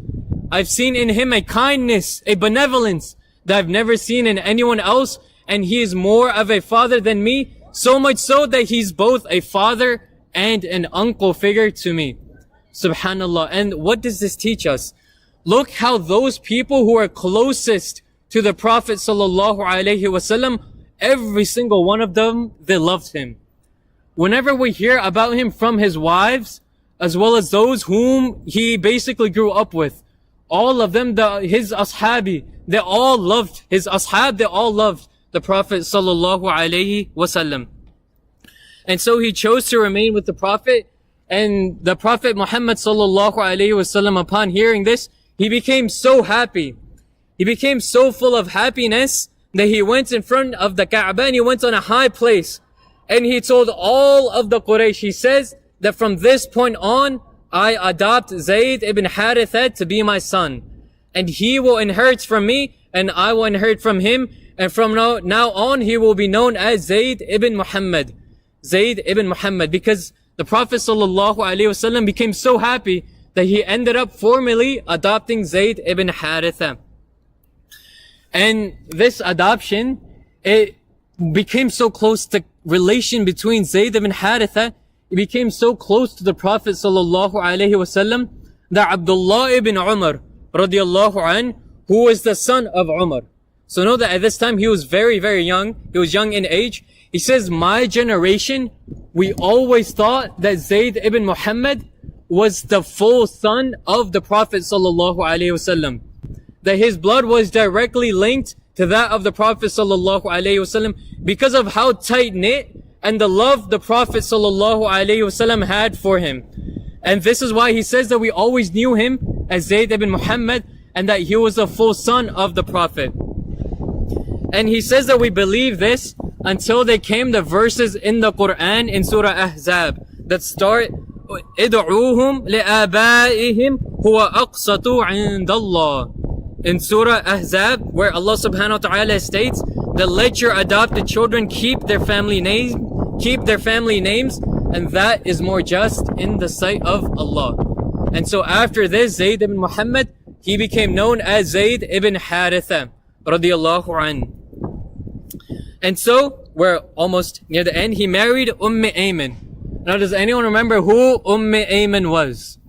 A: I've seen in him a kindness, a benevolence that I've never seen in anyone else, and he is more of a father than me, so much so that he's both a father and an uncle figure to me. Subhanallah. And what does this teach us? Look how those people who are closest to the Prophet sallallahu alaihi wasallam, every single one of them, they loved him. Whenever we hear about him from his wives, as well as those whom he basically grew up with, all of them, his ashabi, they all loved his ashab, they all loved the Prophet sallallahu alaihi wasallam. And so he chose to remain with the Prophet, and the Prophet Muhammad sallallahu alaihi wasallam, upon hearing this, he became so happy. He became so full of happiness that he went in front of the Kaaba and he went on a high place. And he told all of the Quraysh, he says that from this point on, I adopt Zayd ibn Haritha to be my son. And he will inherit from me, and I will inherit from him. And from now on, he will be known as Zayd ibn Muhammad. Zayd ibn Muhammad. Because the Prophet sallallahu alaihi wasallam became so happy that he ended up formally adopting Zayd ibn Haritha. And this adoption, it became so close, the relation between Zayd ibn Haritha, it became so close to the Prophet sallallahu alaihi wasallam that Abdullah ibn Umar radiallahu an, who was the son of Umar. So know that at this time he was very, very young. He was young in age. He says, my generation, we always thought that Zayd ibn Muhammad was the full son of the Prophet sallallahu alaihi wasallam. That his blood was directly linked to that of the Prophet sallallahu alaihi wasallam because of how tight-knit and the love the Prophet sallallahu alaihi wasallam had for him. And this is why he says that we always knew him as Zayd ibn Muhammad, and that he was the full son of the Prophet. And he says that we believe this until they came the verses in the Quran in Surah Ahzab that start, "Id'uuhum li'abaihim huwa aqsatu 'inda Allah." In Surah Ahzab, where Allah subhanahu wa ta'ala states that let your adopted children keep their family names, and that is more just in the sight of Allah. And so after this, Zayd ibn Muhammad, he became known as Zayd ibn Haritha radiyallahu an. And so, we're almost near the end. He married Ayman. Now, does anyone remember who Ayman was?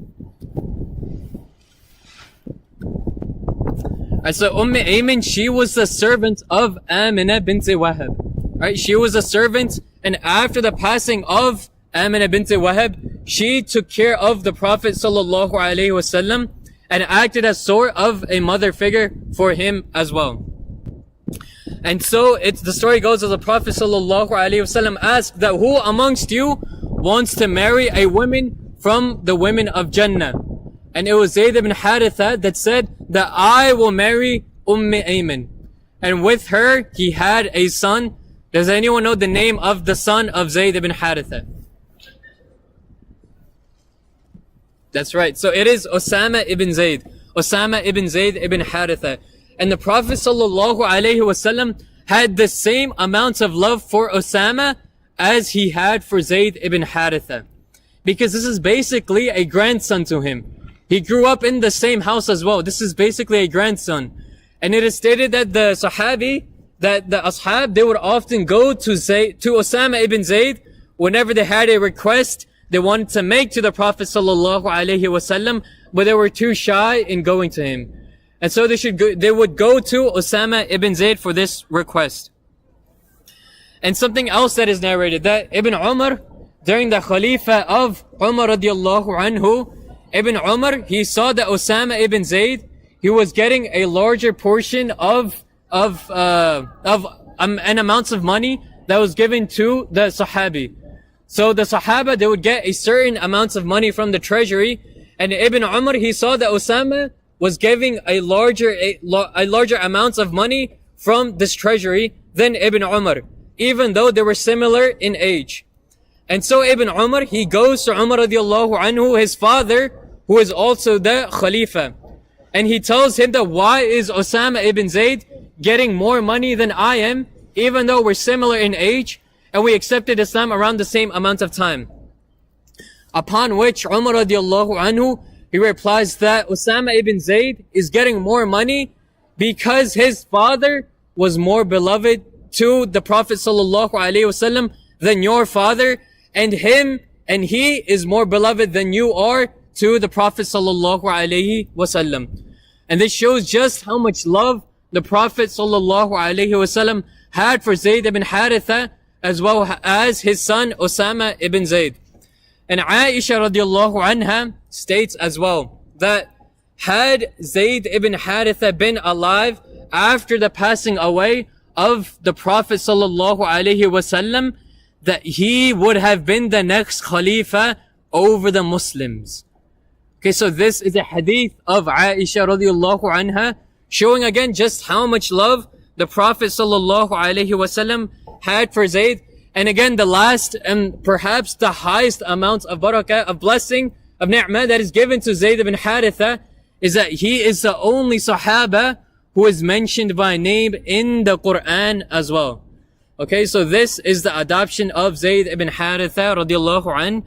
A: Alright, so Ayman, she was the servant of Amina bint Wahab. Right, she was a servant, and after the passing of Amina bint Wahab, she took care of the Prophet sallallahu alaihi wasallam and acted as sort of a mother figure for him as well. And so the story goes as the Prophet sallallahu alaihi wasallam asked that who amongst you wants to marry a woman from the women of Jannah? And it was Zayd ibn Haritha that said that I will marry Ayman. And with her, he had a son. Does anyone know the name of the son of Zayd ibn Haritha? That's right. So it is Osama ibn Zayd. Osama ibn Zayd ibn Haritha. And the Prophet sallallahu alaihi wasallam had the same amounts of love for Osama as he had for Zayd ibn Haritha. Because this is basically a grandson to him. He grew up in the same house as well. This is basically a grandson. And it is stated that the Sahabi, that the Ashab, they would often go to Osama ibn Zayd whenever they had a request they wanted to make to the Prophet sallallahu alaihi wasallam, but they were too shy in going to him. And so they would go to Osama ibn Zayd for this request. And something else that is narrated, that Ibn Umar, during the Khalifa of Umar radiyallahu anhu, Ibn Umar, he saw that Osama ibn Zayd, he was getting a larger portion of an amounts of money that was given to the Sahabi. So the Sahaba, they would get a certain amounts of money from the treasury, and Ibn Umar, he saw that Osama was giving a larger amounts of money from this treasury than Ibn Umar, even though they were similar in age. And so Ibn Umar, he goes to Umar radiallahu anhu, his father, who is also the Khalifa. And he tells him that why is Osama ibn Zayd getting more money than I am, even though we're similar in age, and we accepted Islam around the same amount of time. Upon which Umar radiallahu anhu, he replies that Osama ibn Zayd is getting more money because his father was more beloved to the Prophet sallallahu alaihi wasallam than your father, and he is more beloved than you are to the Prophet sallallahu alaihi wasallam. And this shows just how much love the Prophet sallallahu alaihi wasallam had for Zayd ibn Haritha, as well as his son Osama ibn Zayd. And Aisha radiallahu anha states as well that had Zayd ibn Haritha been alive after the passing away of the Prophet sallallahu alaihi wasallam, that he would have been the next Khalifa over the Muslims. Okay, so this is a hadith of Aisha radiallahu anha, showing again just how much love the Prophet sallallahu alaihi wasallam had for Zayd. And again, the last and perhaps the highest amount of barakah, of blessing, of ni'mah that is given to Zayd ibn Haritha is that he is the only Sahaba who is mentioned by name in the Quran as well. Okay, so this is the adoption of Zayd ibn Haritha radiallahu an.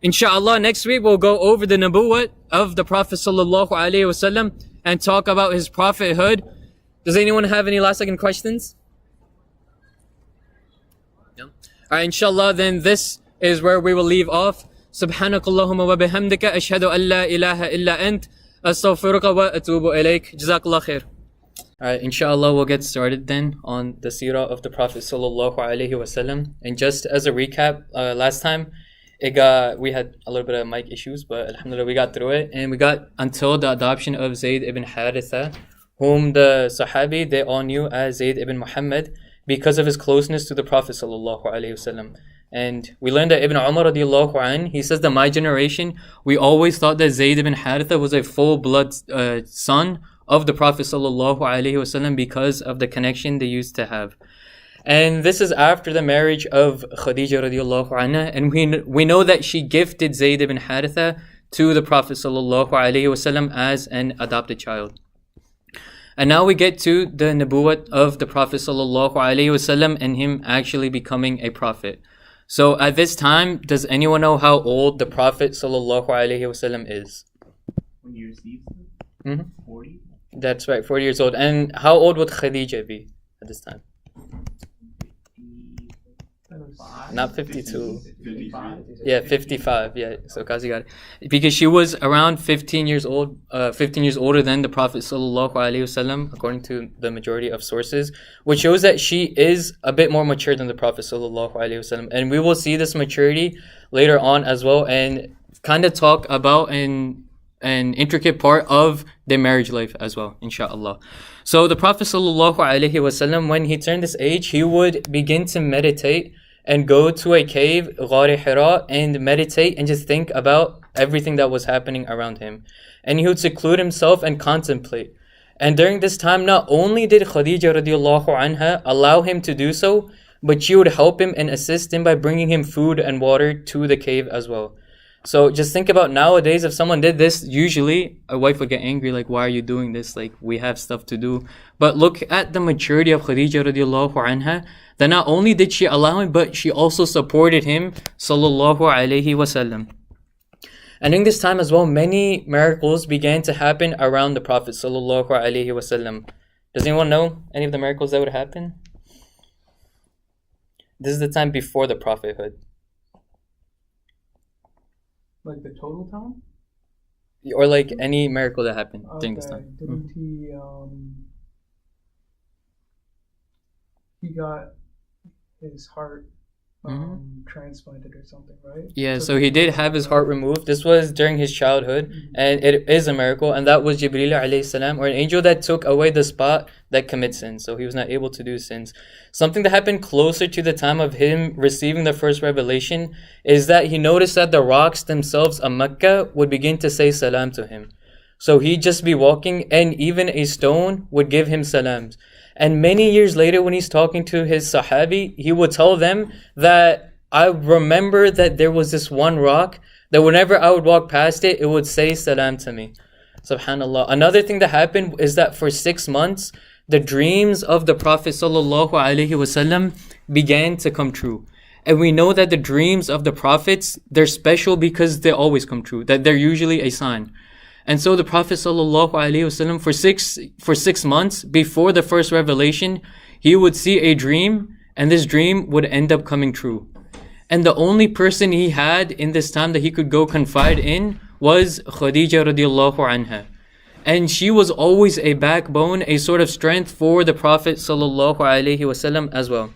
A: Inshallah, next week we'll go over the Nabuwwat of the Prophet sallallahu alaihi wasallam and talk about his prophethood. Does anyone have any last second questions? No? Alright, inshallah, then this is where we will leave off. Subhanakallahumma wa bihamdika ashhadu an la ilaha illa ant astaghfiruka wa atubu ilayk. Jazakallah khair. Alright, inshallah, we'll get started then on the Seerah of the Prophet sallallahu alaihi wasallam. And just as a recap, last time we had a little bit of mic issues, but alhamdulillah we got through it, and we got until the adoption of Zayd ibn Haritha, whom the Sahabi, they all knew as Zayd ibn Muhammad because of his closeness to the Prophet sallallahu alaihi wasallam. And we learned that Ibn Umar radiallahu anh, he says that my generation, we always thought that Zayd ibn Haritha was a full-blood son of the Prophet sallallahu alaihi wasallam because of the connection they used to have. And this is after the marriage of Khadija radiallahu anha, and we know that she gifted Zayd ibn Haritha to the Prophet sallallahu alaihi wasallam as an adopted child. And now we get to the Nabuwwat of the Prophet sallallahu alaihi wasallam and him actually becoming a prophet. So at this time, does anyone know how old the Prophet sallallahu alaihi wasallam is?
B: When he received it?
C: 40?
A: That's right, 40 years old. And how old would Khadija be at this time? Not 52.
C: 55?
A: Yeah, 55. Yeah, so Qazi got it. Because she was around 15 years old, 15 years older than the Prophet sallallahu alaihi wasallam, according to the majority of sources, which shows that she is a bit more mature than the Prophet sallallahu alaihi wasallam. And we will see this maturity later on as well, and kind of talk about an intricate part of their marriage life as well, inshallah. So the Prophet sallallahu alaihi wasallam, when he turned this age, he would begin to meditate and go to a cave, Ghar Hira, and meditate and just think about everything that was happening around him. And he would seclude himself and contemplate. And during this time, not only did Khadija radiallahu anha allow him to do so, but she would help him and assist him by bringing him food and water to the cave as well. So just think about nowadays, if someone did this, usually a wife would get angry, like, why are you doing this? Like, we have stuff to do. But look at the maturity of Khadija radiallahu anha, that not only did she allow him, but she also supported him, sallallahu alayhi wasallam. And in this time as well, many miracles began to happen around the Prophet sallallahu alayhi wasallam. Does anyone know any of the miracles that would happen? This is the time before the Prophethood.
B: Like the total time?
A: Or like any miracle that happened during this time.
B: Didn't he got his heart transplanted or something, right?
A: Yeah, so he did have his heart removed. This was during his childhood, and it is a miracle, and that was Jibreel alayhi salam, or an angel that took away the spot that commits sins, so he was not able to do sins. Something that happened closer to the time of him receiving the first revelation is that he noticed that the rocks themselves of Mecca would begin to say salam to him. So he'd just be walking, and even a stone would give him salams. And many years later, when he's talking to his Sahabi, he would tell them that I remember that there was this one rock that whenever I would walk past it, it would say salam to me. Subhanallah. Another thing that happened is that for 6 months, the dreams of the Prophet ﷺ began to come true. And we know that the dreams of the Prophets, they're special because they always come true, that they're usually a sign. And so the Prophet ﷺ for 6 months before the first revelation, he would see a dream, and this dream would end up coming true. And the only person he had in this time that he could go confide in was Khadija radiallahu anha. And she was always a backbone, a sort of strength for the Prophet ﷺ as well.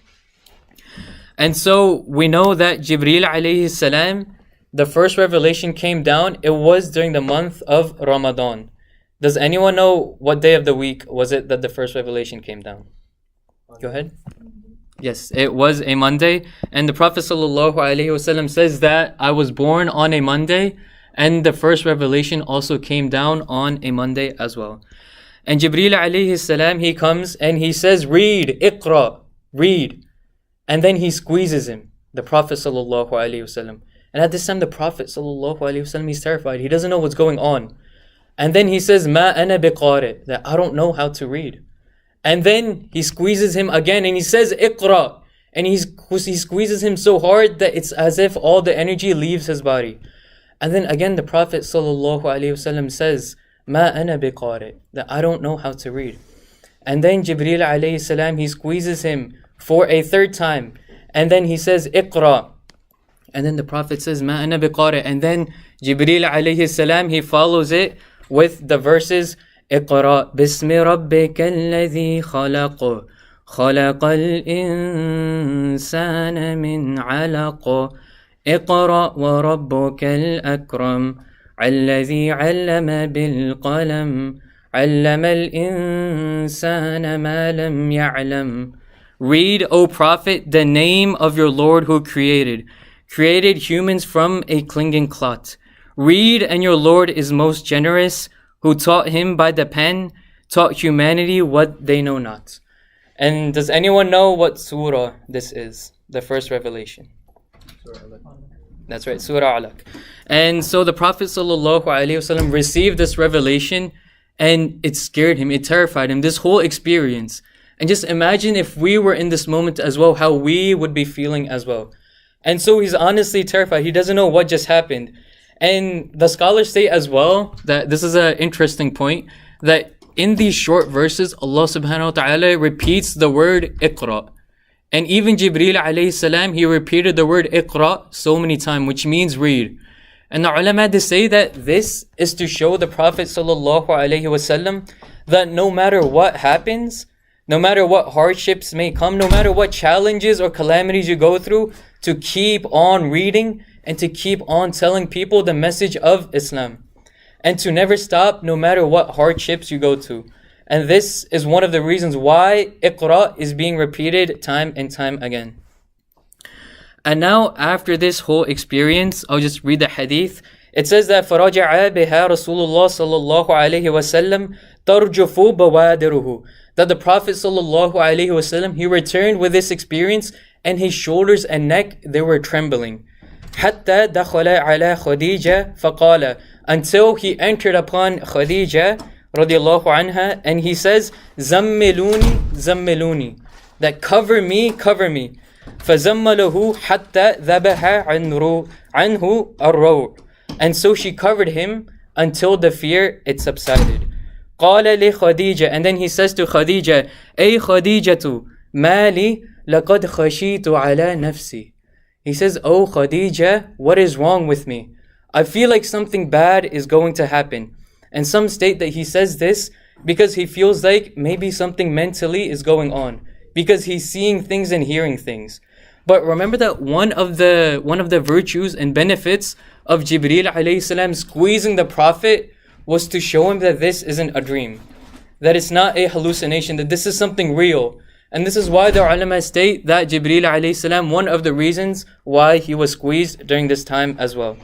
A: And so we know that Jibreel alayhi salam, the first revelation came down, it was during the month of Ramadan. Does anyone know what day of the week was it that the first revelation came down? Go ahead. Yes, it was a Monday. And the Prophet ﷺ says that I was born on a Monday, and the first revelation also came down on a Monday as well. And Jibreel alayhi salam, he comes and he says, read, Iqra, read. And then he squeezes him, the Prophet ﷺ. And at this time, the Prophet ﷺ, he's terrified. He doesn't know what's going on. And then he says, Ma ana biqari, that I don't know how to read. And then he squeezes him again and he says, Iqra. And he squeezes him so hard that it's as if all the energy leaves his body. And then again, the Prophet ﷺ says, Ma ana biqari, that I don't know how to read. And then Jibreel alayhi salam, he squeezes him for a third time. And then he says, Iqra. And then the Prophet says, Ma ana biqari. And then Jibreel alayhi salam, he follows it with the verses, Iqra bismi rabbika alladhi khalaq. خلق الإنسان من علق اقرأ وربك الأكرم الذي علم بالقلم علم الإنسان ما لم يعلم. Read, O Prophet, the name of your Lord who created humans from a clinging clot. Read, and your Lord is most generous, who taught him by the pen, taught humanity what they know not. And does anyone know what surah this is? The first revelation. That's right, Surah Alaq. And so the Prophet ﷺ received this revelation, and it scared him, it terrified him, this whole experience. And just imagine if we were in this moment as well, how we would be feeling as well. And so he's honestly terrified. He doesn't know what just happened. And the scholars say as well that this is an interesting point, that in these short verses, Allah subhanahu wa ta'ala repeats the word Iqra. And even Jibreel alayhi salam, he repeated the word Iqra so many times, which means read. And the ulama, they say that this is to show the Prophet sallallahu alaihi wasallam that no matter what happens, no matter what hardships may come, no matter what challenges or calamities you go through, to keep on reading and to keep on telling people the message of Islam. And to never stop no matter what hardships you go to. And this is one of the reasons why Iqra is being repeated time and time again. And now after this whole experience, I'll just read the hadith. It says that فَرَجَعَ بِهَا رَسُولُ اللَّهِ صَلَّى اللَّهُ عَلَيْهِ وَسَلَّمْ تَرْجُفُ بَوَادِرُهُ. That the Prophet sallallahu alaihi wasallam, he returned with this experience and his shoulders and neck, they were trembling. حَتَّى دَخَلَ عَلَى خَدِيجَةَ فَقَالَ. Until he entered upon Khadija radiallahu anha, and he says, زَمِّلُونِي زَمِّلُونِي. That cover me, cover me. فَزَمَّلَهُ حَتَّى ذَبَحَ عَنْهُ الرَّوْعُ. And so she covered him until the fear, it subsided. قال لخديجة. And then he says to Khadija, أي خديجة ما لي لقد خشيت على نفسي. He says, oh Khadija, what is wrong with me? I feel like something bad is going to happen. And some state that he says this because he feels like maybe something mentally is going on, because he's seeing things and hearing things. But remember that one of the virtues and benefits of Jibreel alayhi salam squeezing the Prophet was to show him that this isn't a dream, that it's not a hallucination, that this is something real. And this is why the ulama state that Jibreel alayhi salam, one of the reasons why he was squeezed during this time as well.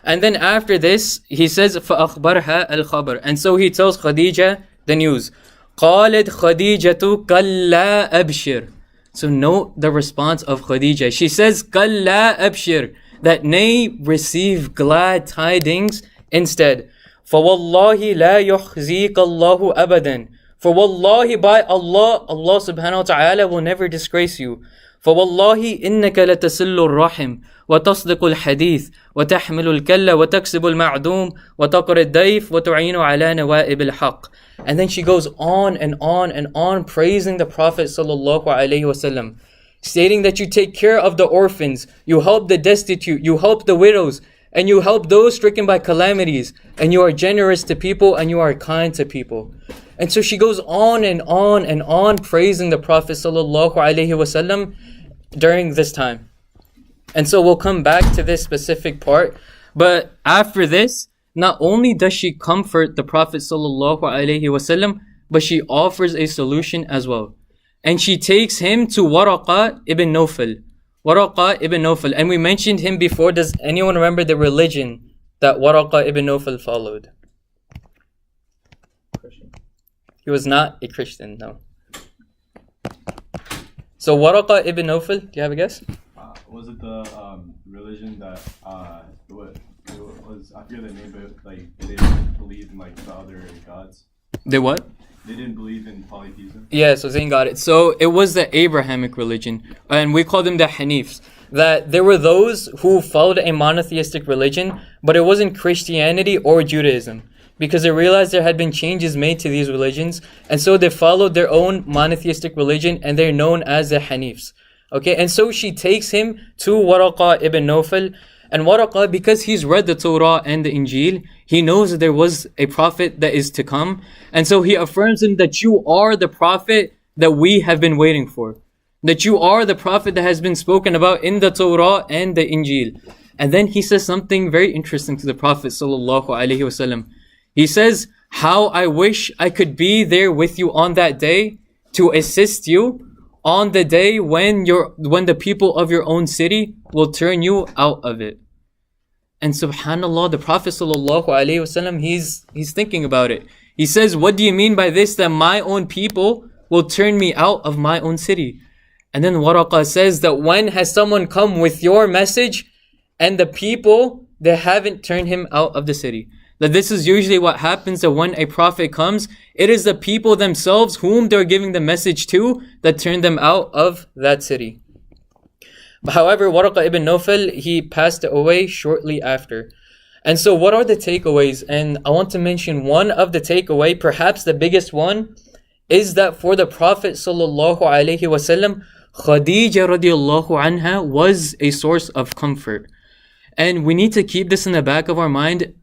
A: And then after this, he says, فَأَخْبَرْهَا الْخَبَرِ. And so he tells Khadija the news. قَالَتْ خَدِيجَةُ كَلَّا أَبْشِرْ. So note the response of Khadija. She says, كَلَّا أَبْشِرْ. That nay, receive glad tidings instead. فَوَاللَّهِ لَا يُخْزِيكَ اللَّهُ أَبَدًا. For wallahi, by Allah, Allah subhanahu wa ta'ala will never disgrace you. فوالله إنك لتسل الرحم وتصدق الحديث وتحمل الكلة وتكسب المعدوم وتقر الضيف وتعين على نوائب الحق. And then she goes on and on and on praising the Prophet sallallahu alaihi wasallam, stating that you take care of the orphans, you help the destitute, you help the widows, and you help those stricken by calamities, and you are generous to people and you are kind to people. And so she goes on and on and on praising the Prophet sallallahu alaihi wasallam during this time. And so we'll come back to this specific part. But after this, not only does she comfort the Prophet sallallahu alaihi wasallam, but she offers a solution as well. And she takes him to Waraqa ibn Nawfal. Waraqa ibn Nawfal. And we mentioned him before. Does anyone remember the religion that Waraqa ibn Nawfal followed? He was not a Christian, no. So Waraqa ibn Nawfal, do you have a guess?
D: Was it the religion that it was, I forget the name, but like they didn't believe in like the other gods?
A: They what?
D: They didn't believe in polytheism.
A: Yeah, so Zayn got it. So it was the Abrahamic religion, and we call them the Hanifs. That there were those who followed a monotheistic religion, but it wasn't Christianity or Judaism, because they realized there had been changes made to these religions, and so they followed their own monotheistic religion, and they're known as the Hanifs. Okay, and so she takes him to Waraqa ibn Nawfal, and Waraqa, because he's read the Torah and the Injil, he knows that there was a prophet that is to come, and so he affirms him that you are the prophet that we have been waiting for, that you are the prophet that has been spoken about in the Torah and the Injil. And then he says something very interesting to the Prophet sallallahu alaihi wasallam. He says, how I wish I could be there with you on that day to assist you on the day when the people of your own city will turn you out of it. And subhanallah, the Prophet sallallahu alaihi wasallam, he's thinking about it. He says, what do you mean by this, that my own people will turn me out of my own city? And then Waraqa says that when has someone come with your message and the people, they haven't turned him out of the city? That this is usually what happens, that when a prophet comes, it is the people themselves whom they're giving the message to that turn them out of that city. However, Waraqa ibn Nawfal, he passed away shortly after. And so what are the takeaways? And I want to mention one of the takeaway, perhaps the biggest one, is that for the Prophet sallallahu alaihi wasallam, Khadija radiallahu anha was a source of comfort. And we need to keep this in the back of our mind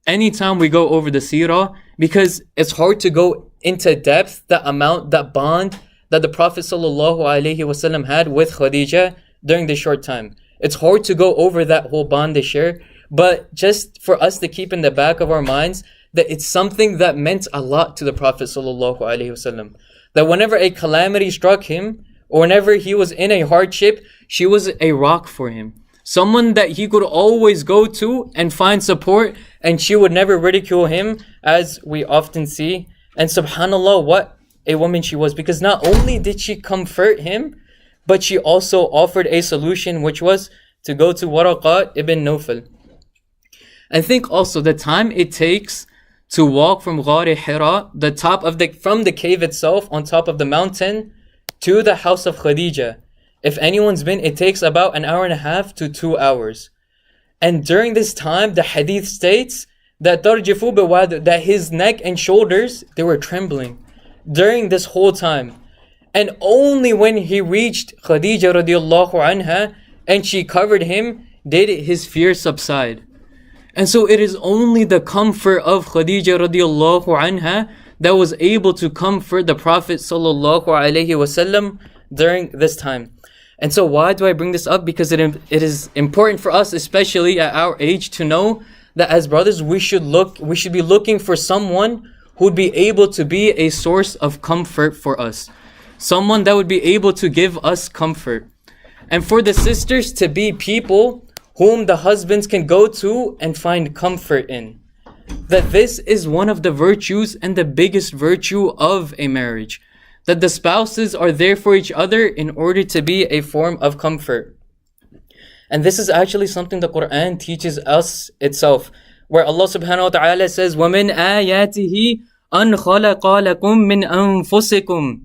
A: anytime we go over the seerah, because it's hard to go into depth the amount, that bond that the Prophet sallallahu alaihi wasallam had with Khadija during this short time. It's hard to go over that whole bond they share, but just for us to keep in the back of our minds that it's something that meant a lot to the Prophet sallallahu alaihi wasallam. That whenever a calamity struck him, or whenever he was in a hardship, she was a rock for him. Someone that he could always go to and find support, and she would never ridicule him, as we often see. And subhanAllah, what a woman she was, because not only did she comfort him, but she also offered a solution, which was to go to Waraqa ibn Nawfal. I think also the time it takes to walk from Ghar Hira, from the cave itself, on top of the mountain, to the house of Khadija. If anyone's been, it takes about 1.5 to 2 hours. And during this time, the hadith states that that his neck and shoulders, they were trembling during this whole time. And only when he reached Khadija radiallahu anha and she covered him, did his fear subside. And so it is only the comfort of Khadija radiallahu anha that was able to comfort the Prophet sallallahu alaihi wasallam during this time. And so why do I bring this up? Because it is important for us, especially at our age, to know that as brothers, we should be looking for someone who would be able to be a source of comfort for us. Someone that would be able to give us comfort. And for the sisters to be people whom the husbands can go to and find comfort in. That this is one of the virtues and the biggest virtue of a marriage. That the spouses are there for each other in order to be a form of comfort. And this is actually something the Quran teaches us itself, where Allah subhanahu wa ta'ala says, وَمِنْ آيَاتِهِ أَنْ خَلَقَ لَكُم مِّنْ أَنفُسِكُمْ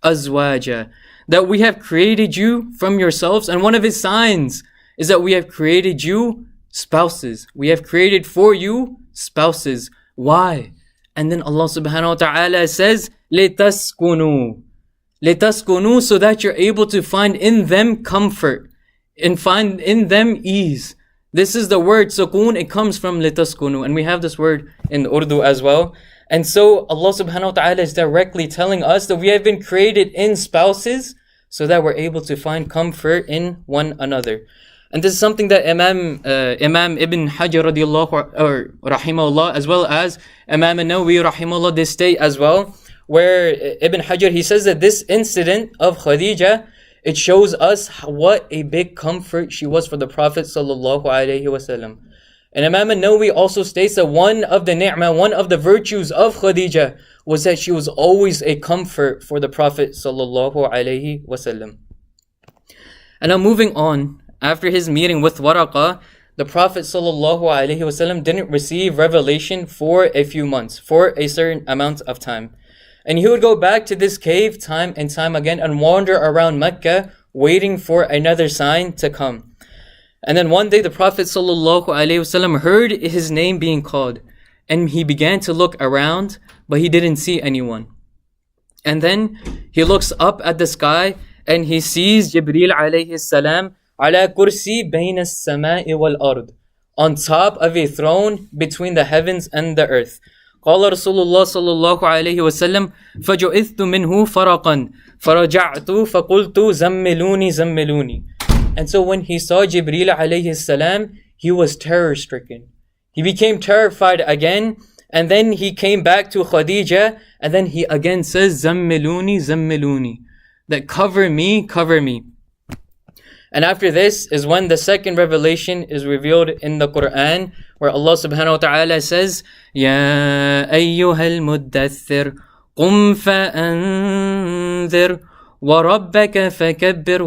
A: أَزْوَاجًا. That we have created you from yourselves, and one of His signs is that we have created you spouses. We have created for you spouses. Why? And then Allah subhanahu wa ta'ala says, لِتَسْكُنُوا. لِتَسْكُنُوا, so that you're able to find in them comfort and find in them ease. This is the word sukoon, it comes from لِتَسْكُنُوا, and we have this word in Urdu as well. And so Allah subhanahu wa ta'ala is directly telling us that we have been created in spouses so that we're able to find comfort in one another. And this is something that Imam Ibn Hajar rahimahullah, as well as Imam Nawawi rahimahullah, they state as well, where Ibn Hajar, he says that this incident of Khadija, it shows us what a big comfort she was for the Prophet sallallahu alaihi wasallam. And Imam Nawawi also states that one of the ni'mah, one of the virtues of Khadija was that she was always a comfort for the Prophet sallallahu alaihi wasallam. And now moving on, after his meeting with Waraqa, the Prophet ﷺ didn't receive revelation for a few months, for a certain amount of time. And he would go back to this cave time and time again and wander around Mecca, waiting for another sign to come. And then one day the Prophet ﷺ heard his name being called, and he began to look around, but he didn't see anyone. And then he looks up at the sky and he sees Jibreel alayhi salam ala kursi bayna as-sama'i wal ard, on top of a throne between the heavens and the earth. قال رسول الله صلى الله عليه وسلم فجئت منه فرقا فرجعت فقلت زملوني زملوني. And so when he saw Jibreel alayhi salam, he was terror stricken. He became terrified again, and then he came back to Khadija, and then he again says زملوني زملوني, that cover me, cover me. And after this is when the second revelation is revealed in the Quran, where Allah subhanahu wa ta'ala says, يَا أَيُّهَا الْمُدَّثِّرُ قُمْ فَأَنذِرْ وَرَبَّكَ فَكَبِّرْ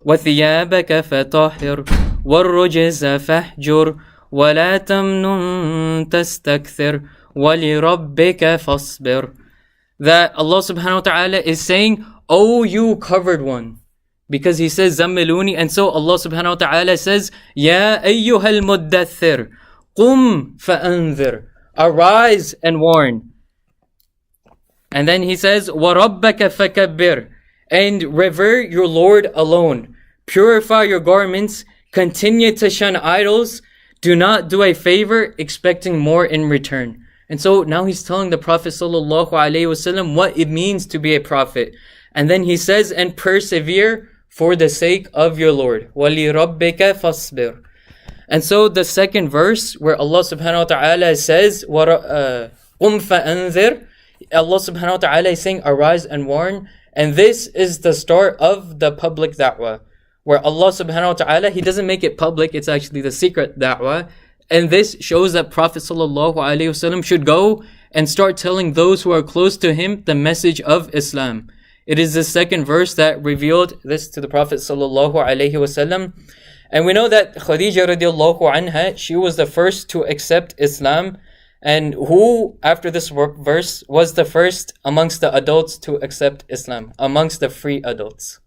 A: وَثِيَابَكَ فَطَهِّرْ وَالرُّجْزَ فَاهْجُرْ وَلَا تَمْنُنْ تَسْتَكْثِرْ وَلِرَبِّكَ فَاصْبِرْ. That Allah subhanahu wa ta'ala is saying, O you covered one, because he says zammiluni, and so Allah subhanahu wa ta'ala says Ya ayyuhal muddathir qum fa'anzir, arise and warn. And then he says وَرَبَّكَ فَكَبِّرْ, and revere your Lord alone, purify your garments, continue to shun idols, do not do a favor expecting more in return. And so now he's telling the Prophet sallallahu alaihi wasallam what it means to be a prophet. And then he says, and persevere for the sake of your Lord. وَلِرَبِّكَ فَاصْبِرْ. And so the second verse where Allah subhanahu wa ta'ala says قُمْ فَأَنذِرْ, Allah subhanahu wa ta'ala is saying arise and warn. And this is the start of the public da'wah, where Allah subhanahu wa ta'ala, He doesn't make it public, it's actually the secret da'wah. And this shows that Prophet sallallahu alaihi wasallam should go and start telling those who are close to him the message of Islam. It is the second verse that revealed this to the Prophet sallallahu alaihi wasallam. And we know that Khadija radiallahu anha, she was the first to accept Islam. And who, after this verse, was the first amongst the adults to accept Islam, amongst the free adults?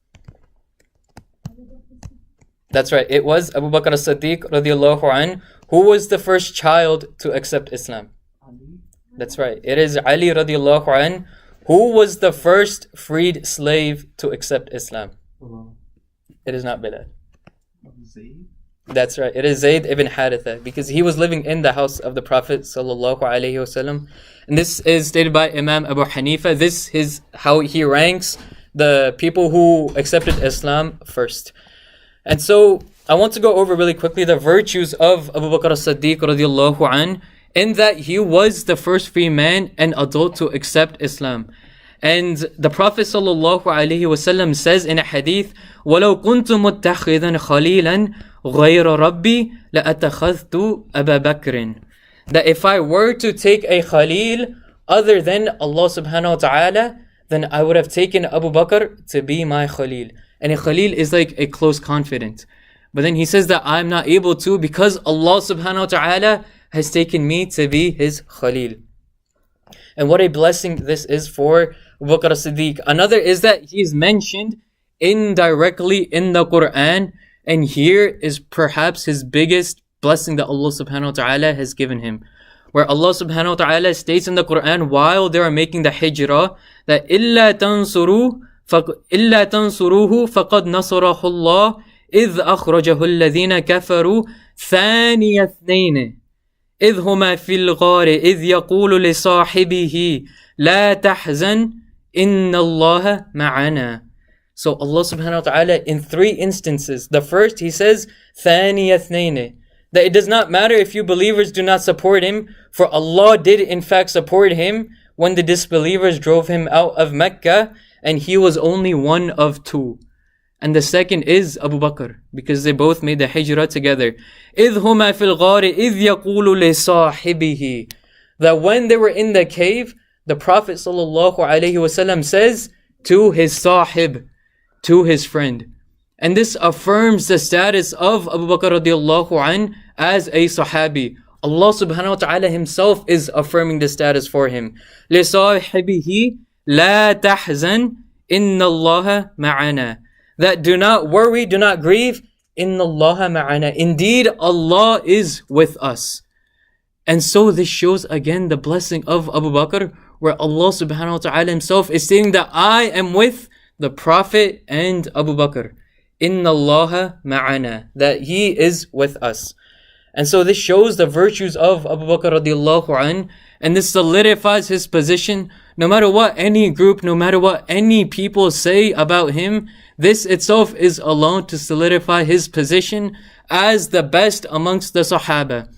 A: That's right, it was Abu Bakr as-Siddiq radiallahu anhu, who was the first child to accept Islam. That's right, it is Ali radiallahu anhu, who was the first freed slave to accept Islam. It is not Bilal.
C: Zayd?
A: That's right, it is Zayd ibn Haritha, because he was living in the house of the Prophet sallallahu alaihi wasallam. And this is stated by Imam Abu Hanifa. This is how he ranks the people who accepted Islam first. And so I want to go over really quickly the virtues of Abu Bakr as-Siddiq radiallahu anhu, in that he was the first free man and adult to accept Islam. And the Prophet sallallahu alaihi wasallam says in a hadith, وَلَوْ كُنْتُ مُتَّخِذًا خَلِيلًا غَيْرَ رَبِّي لَأَتَخَذْتُ أَبَا بَكْرٍ, that if I were to take a Khalil other than Allah subhanahu wa ta'ala, then I would have taken Abu Bakr to be my Khalil. And a Khalil is like a close confidant. But then he says that I'm not able to because Allah subhanahu wa ta'ala has taken me to be his Khalil. And what a blessing this is for Abu Bakr as-Siddiq. Another is that he is mentioned indirectly in the Quran, and here is perhaps his biggest blessing that Allah subhanahu wa ta'ala has given him. Where Allah subhanahu wa ta'ala states in the Quran while they are making the Hijrah that إِلَّا تَنْصُرُوهُ فَقَدْ نَصَرَهُ اللَّهُ إِذْ أَخْرَجَهُ الَّذِينَ كَفَرُوا ثَانِيَ اثْنَيْنِ إِذْ هُمَا فِي الْغَارِ إِذْ يَقُولُ لِصَاحِبِهِ لَا تَحْزَنْ إِنَّ اللَّهَ مَعَنَا. So Allah subhanahu wa ta'ala in three instances. The first he says ثَانِيَ اثْنَيْنِ, that it does not matter if you believers do not support him, for Allah did in fact support him when the disbelievers drove him out of Mecca, and he was only one of two. And the second is Abu Bakr, because they both made the Hijrah together. إِذْ هُمَا فِي الْغَارِ إِذْ يَقُولُ لِصَاحِبِهِ, that when they were in the cave, the Prophet ﷺ says to his sahib, to his friend. And this affirms the status of Abu Bakr radiallahu anh as a Sahabi. Allah subhanahu wa ta'ala himself is affirming the status for him. لِصَاحِبِهِ لَا تَحْزَنْ إِنَّ اللَّهَ مَعَنَا, that do not worry, do not grieve, إِنَّ اللَّهَ مَعَنَا, indeed Allah is with us. And so this shows again the blessing of Abu Bakr, where Allah subhanahu wa ta'ala himself is saying that I am with the Prophet and Abu Bakr. Inna Allah ma'ana, that he is with us. And so this shows the virtues of Abu Bakr radiallahu anh, and this solidifies his position. No matter what any group, no matter what any people say about him, this itself is alone to solidify his position as the best amongst the Sahaba.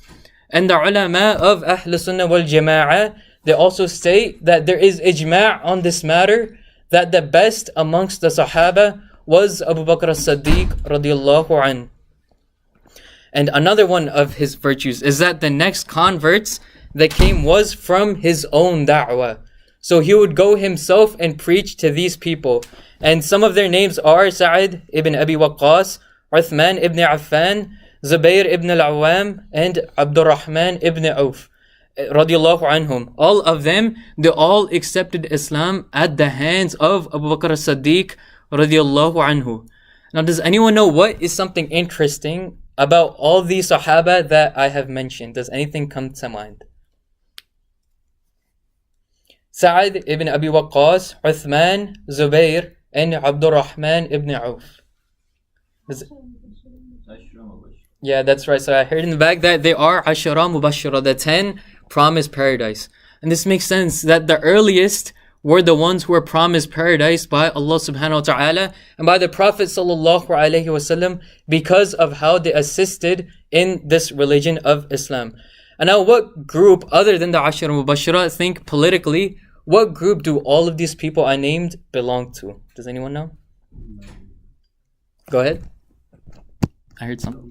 A: And the ulama of Ahl Sunnah wal Jama'ah, they also state that there is ijma' on this matter, that the best amongst the Sahaba was Abu Bakr as-Siddiq radiallahu anh. And another one of his virtues is that the next converts that came was from his own da'wah. So he would go himself and preach to these people. And some of their names are Sa'id ibn Abi Waqqas, Uthman ibn Affan, Zubayr ibn al-Awwam, and Abdurrahman ibn Auf radiallahu anhum. All of them, they all accepted Islam at the hands of Abu Bakr as-Siddiq radiallahu anhu. Now, does anyone know what is something interesting about all these Sahaba that I have mentioned? Does anything come to mind? Sa'ad ibn Abi Waqqas, Uthman, Zubair, and Abdurrahman ibn Auf. Yeah, that's right. So I heard in the back that they are Ashara Mubashara, the 10 promised paradise. And this makes sense that the earliest were the ones who were promised paradise by Allah subhanahu wa ta'ala and by the Prophet sallallahu alaihi wasallam because of how they assisted in this religion of Islam. And now what group other than the Ashara Mubashara, think politically, what group do all of these people I named belong to? Does anyone know? Go ahead. I heard some.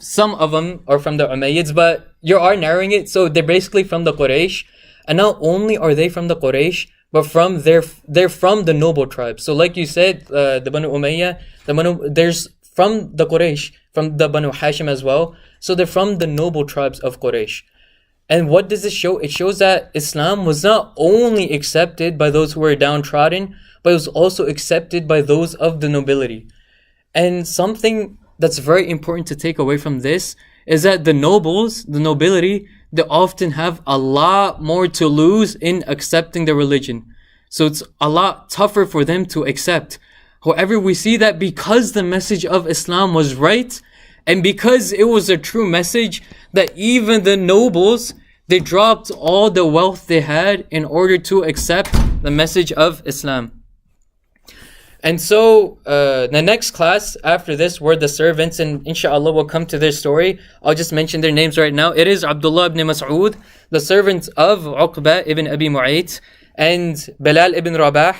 A: Some of them are from the Umayyads, but you are narrowing it, so they're basically from the Quraysh. And not only are they from the Quraysh, but they're from the noble tribes. So like you said, the Banu Umayyah, there's from the Quraysh, from the Banu Hashim as well. So they're from the noble tribes of Quraysh. And what does this show? It shows that Islam was not only accepted by those who were downtrodden, but it was also accepted by those of the nobility. And something that's very important to take away from this is that the nobles, the nobility, they often have a lot more to lose in accepting the religion. So it's a lot tougher for them to accept. However, we see that because the message of Islam was right, and because it was a true message, that even the nobles, they dropped all the wealth they had in order to accept the message of Islam. And so the next class after this were the servants, and inshallah we'll come to their story. I'll just mention their names right now. It is Abdullah ibn Mas'ud, the servants of Uqba ibn Abi Mu'ayt, and Bilal ibn Rabah,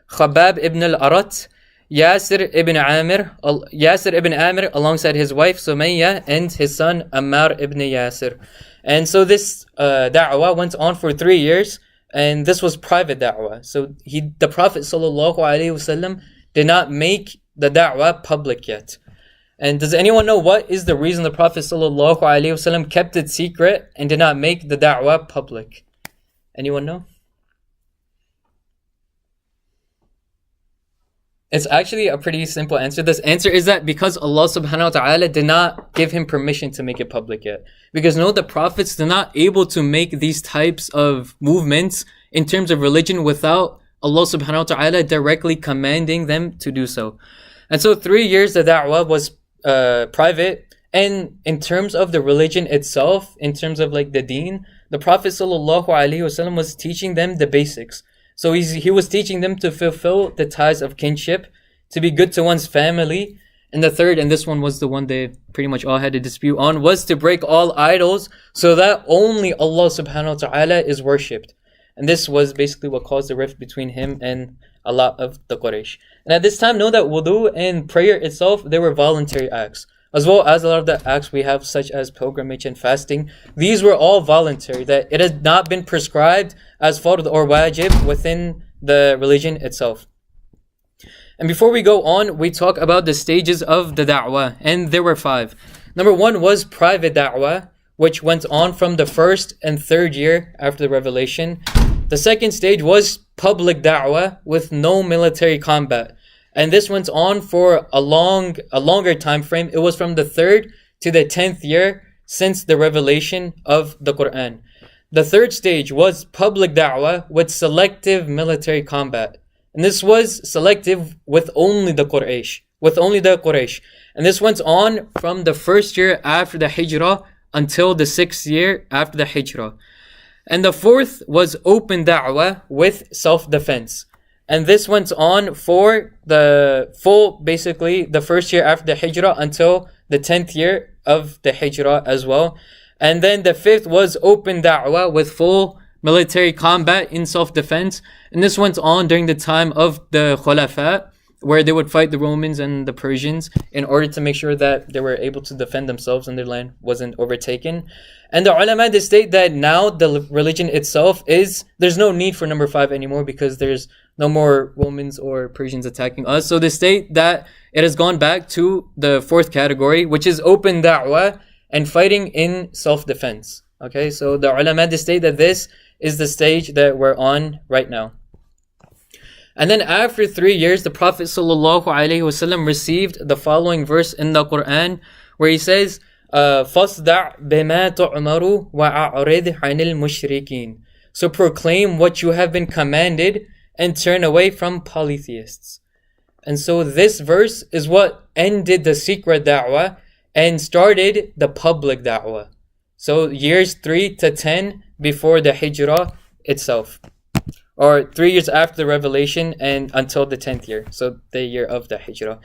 A: Khabbab ibn al-Arat, Yasir ibn Amir alongside his wife Sumayya and his son Ammar ibn Yasir. And so this da'wah went on for 3 years, and this was private da'wah. So the Prophet sallallahu alaihi wasallam did not make the da'wah public yet. And does anyone know what is the reason the Prophet sallallahu alaihi wasallam kept it secret and did not make the da'wah public? Anyone know? It's actually a pretty simple answer. This answer is that because Allah subhanahu wa ta'ala did not give him permission to make it public yet. Because no, the prophets are not able to make these types of movements in terms of religion without Allah subhanahu wa ta'ala directly commanding them to do so. And so 3 years the da'wah was private. And in terms of the religion itself, in terms of like the deen, the Prophet sallallahu alaihi wasallam was teaching them the basics. So he was teaching them to fulfill the ties of kinship, to be good to one's family. And the third, and this one was the one they pretty much all had a dispute on, was to break all idols so that only Allah subhanahu wa ta'ala is worshipped. And this was basically what caused the rift between him and a lot of the Quraysh. And at this time, know that wudu and prayer itself, they were voluntary acts. As well as a lot of the acts we have, such as pilgrimage and fasting. These were all voluntary, that it had not been prescribed as fard or wajib within the religion itself. And before we go on, we talk about the stages of the da'wah, and there were 5. Number 1 was private da'wah, which went on from the 1st and 3rd year after the revelation. The second stage was public da'wah with no military combat. And this went on for a longer time frame. It was from the 3rd to the 10th year since the revelation of the Quran. The 3rd stage was public da'wah with selective military combat. And this was selective with only the Quraysh. And this went on from the 1st year after the Hijrah until the 6th year after the Hijrah. And the 4th was open da'wah with self-defense. And this went on for the full, basically, the 1st year after the Hijrah until the 10th year of the Hijrah as well. And then the 5th was open da'wah with full military combat in self-defense. And this went on during the time of the Khulafa, where they would fight the Romans and the Persians in order to make sure that they were able to defend themselves and their land wasn't overtaken. And the ulama, they state that now the religion itself there's no need for number 5 anymore because there's no more Romans or Persians attacking us. So they state that it has gone back to the 4th category, which is open da'wah and fighting in self-defense. Okay, so the ulama, they state that this is the stage that we're on right now. And then after 3 years, the Prophet ﷺ received the following verse in the Quran, where he says, فَاصْدَعْ بِمَا تُعْمَرُ وَأَعْرِضْ عَنِ الْمُشْرِكِينَ. So proclaim what you have been commanded and turn away from polytheists. And so this verse is what ended the secret da'wah and started the public da'wah. So years 3 to 10 before the Hijrah itself, or 3 years after the revelation and until the 10th year, so the year of the Hijrah.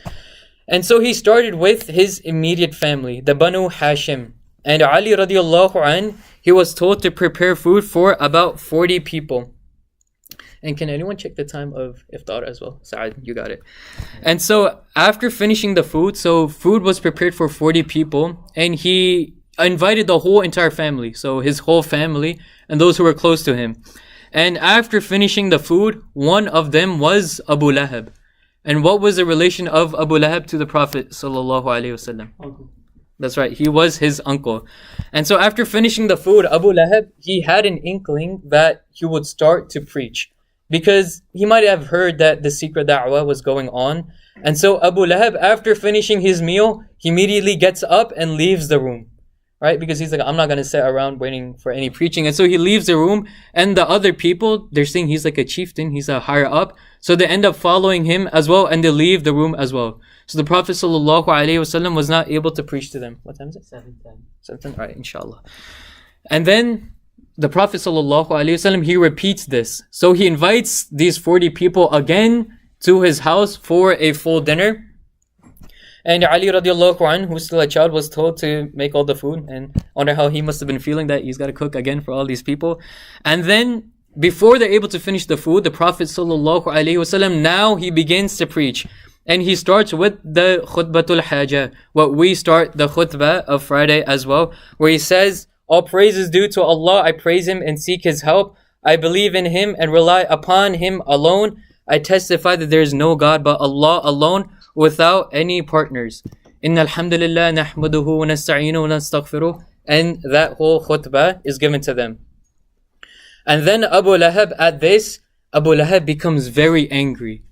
A: And so he started with his immediate family, the Banu Hashim. And Ali radiallahu anh, he was told to prepare food for about 40 people. And can anyone check the time of iftar as well? Saad, you got it. And so after finishing the food, so food was prepared for 40 people, and he invited the whole entire family, so his whole family and those who were close to him. And after finishing the food, one of them was Abu Lahab. And what was the relation of Abu Lahab to the Prophet sallallahu alaihi wasallam?
C: Uncle.
A: That's right, he was his uncle. And so after finishing the food, Abu Lahab, he had an inkling that he would start to preach, because he might have heard that the secret da'wah was going on. And so Abu Lahab, after finishing his meal, he immediately gets up and leaves the room. Right? Because he's like, I'm not going to sit around waiting for any preaching. And so he leaves the room, and the other people, they're saying he's like a chieftain, he's a higher up. So they end up following him as well, and they leave the room as well. So the Prophet ﷺ was not able to preach to them. What time is it?
C: 7:10.
A: 7:10? Alright, inshallah. And then the Prophet ﷺ, he repeats this. So he invites these 40 people again to his house for a full dinner. And Ali radiallahu anhu, who's still a child, was told to make all the food. And I wonder how he must have been feeling that he's got to cook again for all these people. And then before they're able to finish the food, the Prophet ﷺ, now he begins to preach. And he starts with the khutbatul hajah, what we start the khutbah of Friday as well, where he says, all praise is due to Allah, I praise Him and seek His help. I believe in Him and rely upon Him alone. I testify that there is no God but Allah alone, without any partners. Inna alhamdulillah nahmaduhu wa nasta'inu wa nastaghfiruh. And that whole khutbah is given to them. And then Abu Lahab, at this, Abu Lahab becomes very angry.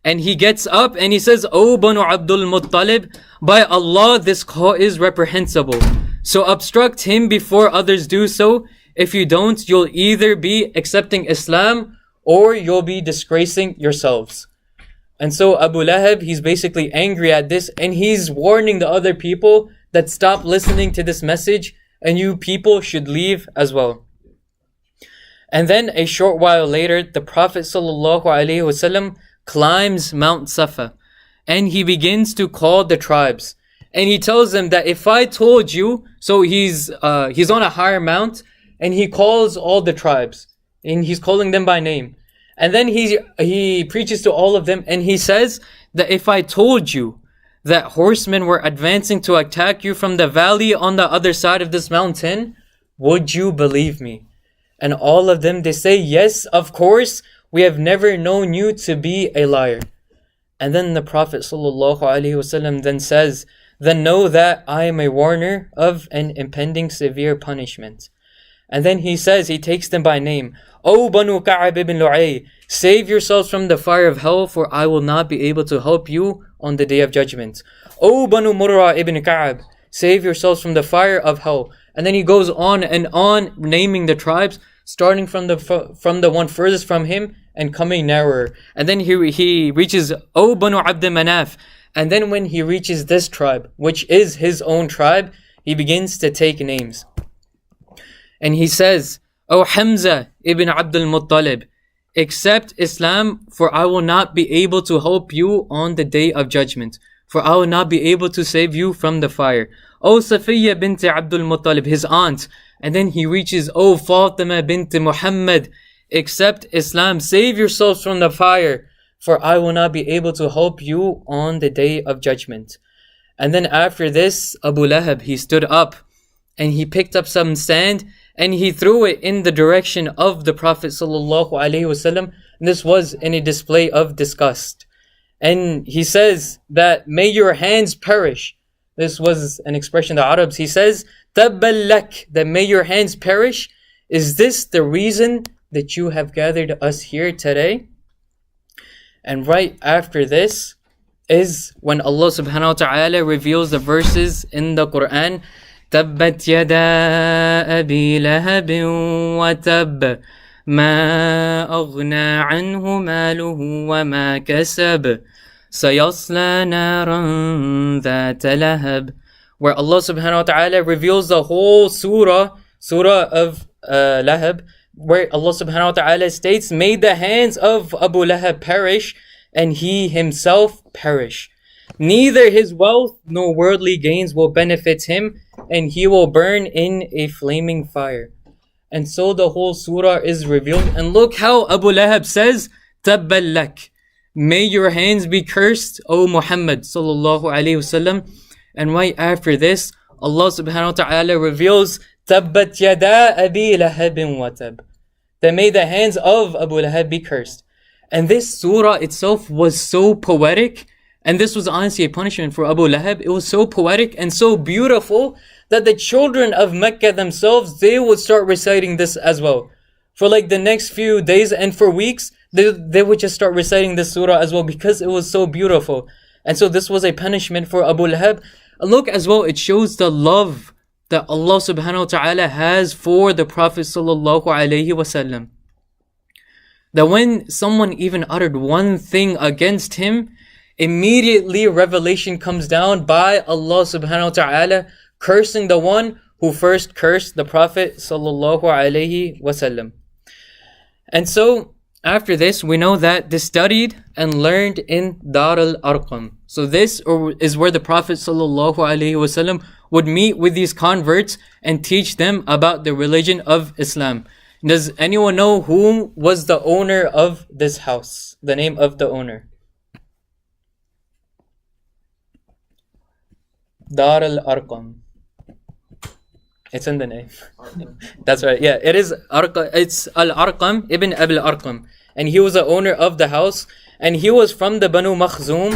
A: And he gets up and he says, O Banu Abdul Muttalib, by Allah this call is reprehensible. So obstruct him before others do so. If you don't, you'll either be accepting Islam or you'll be disgracing yourselves. And so Abu Lahab, he's basically angry at this, and he's warning the other people that stop listening to this message, and you people should leave as well. And then a short while later, the Prophet ﷺ climbs Mount Safa, and he begins to call the tribes. And he tells them that if I told you, so he's on a higher mount, and he calls all the tribes, and he's calling them by name. And then he preaches to all of them, and he says that if I told you that horsemen were advancing to attack you from the valley on the other side of this mountain, would you believe me? And all of them, they say, yes, of course, we have never known you to be a liar. And then the Prophet ﷺ then says, then know that I am a warner of an impending severe punishment. And then he says, he takes them by name. O Banu Ka'ab ibn Lu'ay, save yourselves from the fire of hell, for I will not be able to help you on the day of judgment. O Banu Murra ibn Ka'ab, save yourselves from the fire of hell. And then he goes on and on naming the tribes, starting from the one furthest from him and coming narrower. And then he reaches O Banu Abd Manaf. And then when he reaches this tribe, which is his own tribe, he begins to take names. And he says, O Hamza ibn Abdul Muttalib, accept Islam, for I will not be able to help you on the day of judgment, for I will not be able to save you from the fire. O Safiya bint Abdul Muttalib, his aunt. And then he reaches, O Fatima bint Muhammad, accept Islam, save yourselves from the fire, for I will not be able to help you on the day of judgment. And then after this, Abu Lahab, he stood up and he picked up some sand and he threw it in the direction of the Prophet ﷺ. And this was in a display of disgust. And he says that, may your hands perish. This was an expression of the Arabs. He says, Tabbal lak, that may your hands perish. Is this the reason that you have gathered us here today? And right after this is when Allah subhanahu wa ta'ala reveals the verses in the Quran. تبت يدا أبي لهب وتب ما أغنى عنه ماله وما كسب سيصلى نارا ذات لهب, where Allah subhanahu wa ta'ala reveals the whole surah of Lahab, where Allah subhanahu wa ta'ala states, may the hands of Abu Lahab perish and he himself perish. Neither his wealth nor worldly gains will benefit him, and he will burn in a flaming fire. And so the whole surah is revealed. And look how Abu Lahab says, Tabbal lak, may your hands be cursed, O Muhammad sallallahu alayhi wasallam. And right after this, Allah subhanahu wa ta'ala reveals, Tabbat yada abi lahabin wa tab, that may the hands of Abu Lahab be cursed. And this surah itself was so poetic, and this was honestly a punishment for Abu Lahab. It was so poetic and so beautiful that the children of Mecca themselves, they would start reciting this as well. For like the next few days and for weeks, they would just start reciting this surah as well because it was so beautiful. And so this was a punishment for Abu Lahab. Look as well, it shows the love that Allah subhanahu wa ta'ala has for the Prophet sallallahu alayhi wasallam. That when someone even uttered one thing against him, immediately revelation comes down by Allah subhanahu wa ta'ala cursing the one who first cursed the Prophet sallallahu alaihi wasallam. And so after this, we know that they studied and learned in Dar al-Arqam. So this is where the Prophet sallallahu alaihi wasallam would meet with these converts and teach them about the religion of Islam. Does anyone know who was the owner of this house? The name of the owner? Dar al-Arqam. It's in the name. That's right. Yeah, it is Arqam. It's Al-Arqam ibn Abil Arqam. And he was the owner of the house. And he was from the Banu Makhzum.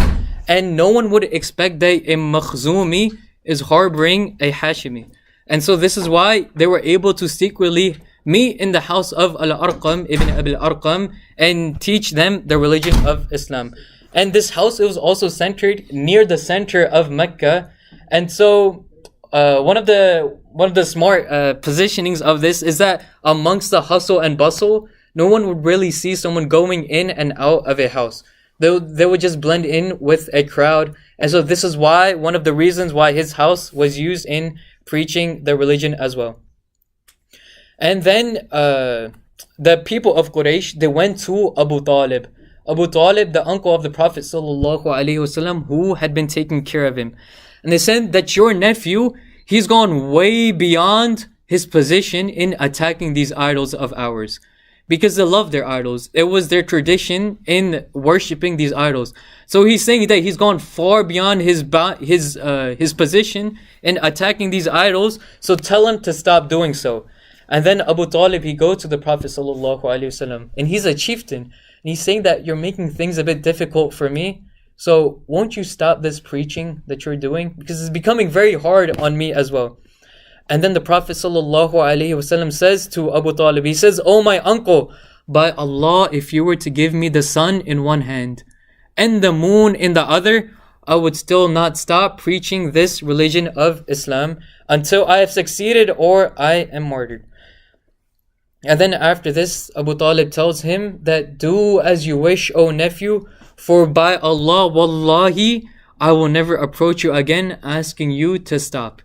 A: And no one would expect that a Makhzumi is harboring a Hashimi. And so this is why they were able to secretly meet in the house of Al-Arqam ibn Abil Arqam and teach them the religion of Islam. And this house, it was also centered near the center of Mecca. And so one of the smart positionings of this is that amongst the hustle and bustle, no one would really see someone going in and out of a house. They would just blend in with a crowd. And so this is why, one of the reasons why his house was used in preaching the religion as well. And then the people of Quraysh, they went to Abu Talib. Abu Talib, the uncle of the Prophet sallallahu alaihi wasallam, who had been taking care of him. And they said that your nephew, he's gone way beyond his position in attacking these idols of ours. Because they love their idols. It was their tradition in worshipping these idols. So he's saying that he's gone far beyond his position in attacking these idols. So tell him to stop doing so. And then Abu Talib, he goes to the Prophet sallallahu alaihi wasallam, and he's a chieftain. And he's saying that you're making things a bit difficult for me. So won't you stop this preaching that you're doing? Because it's becoming very hard on me as well. And then the Prophet ﷺ says to Abu Talib, he says, "Oh my uncle, by Allah, if you were to give me the sun in one hand and the moon in the other, I would still not stop preaching this religion of Islam until I have succeeded or I am martyred." And then after this, Abu Talib tells him that, "Do as you wish, O nephew, for by Allah, wallahi, I will never approach you again asking you to stop."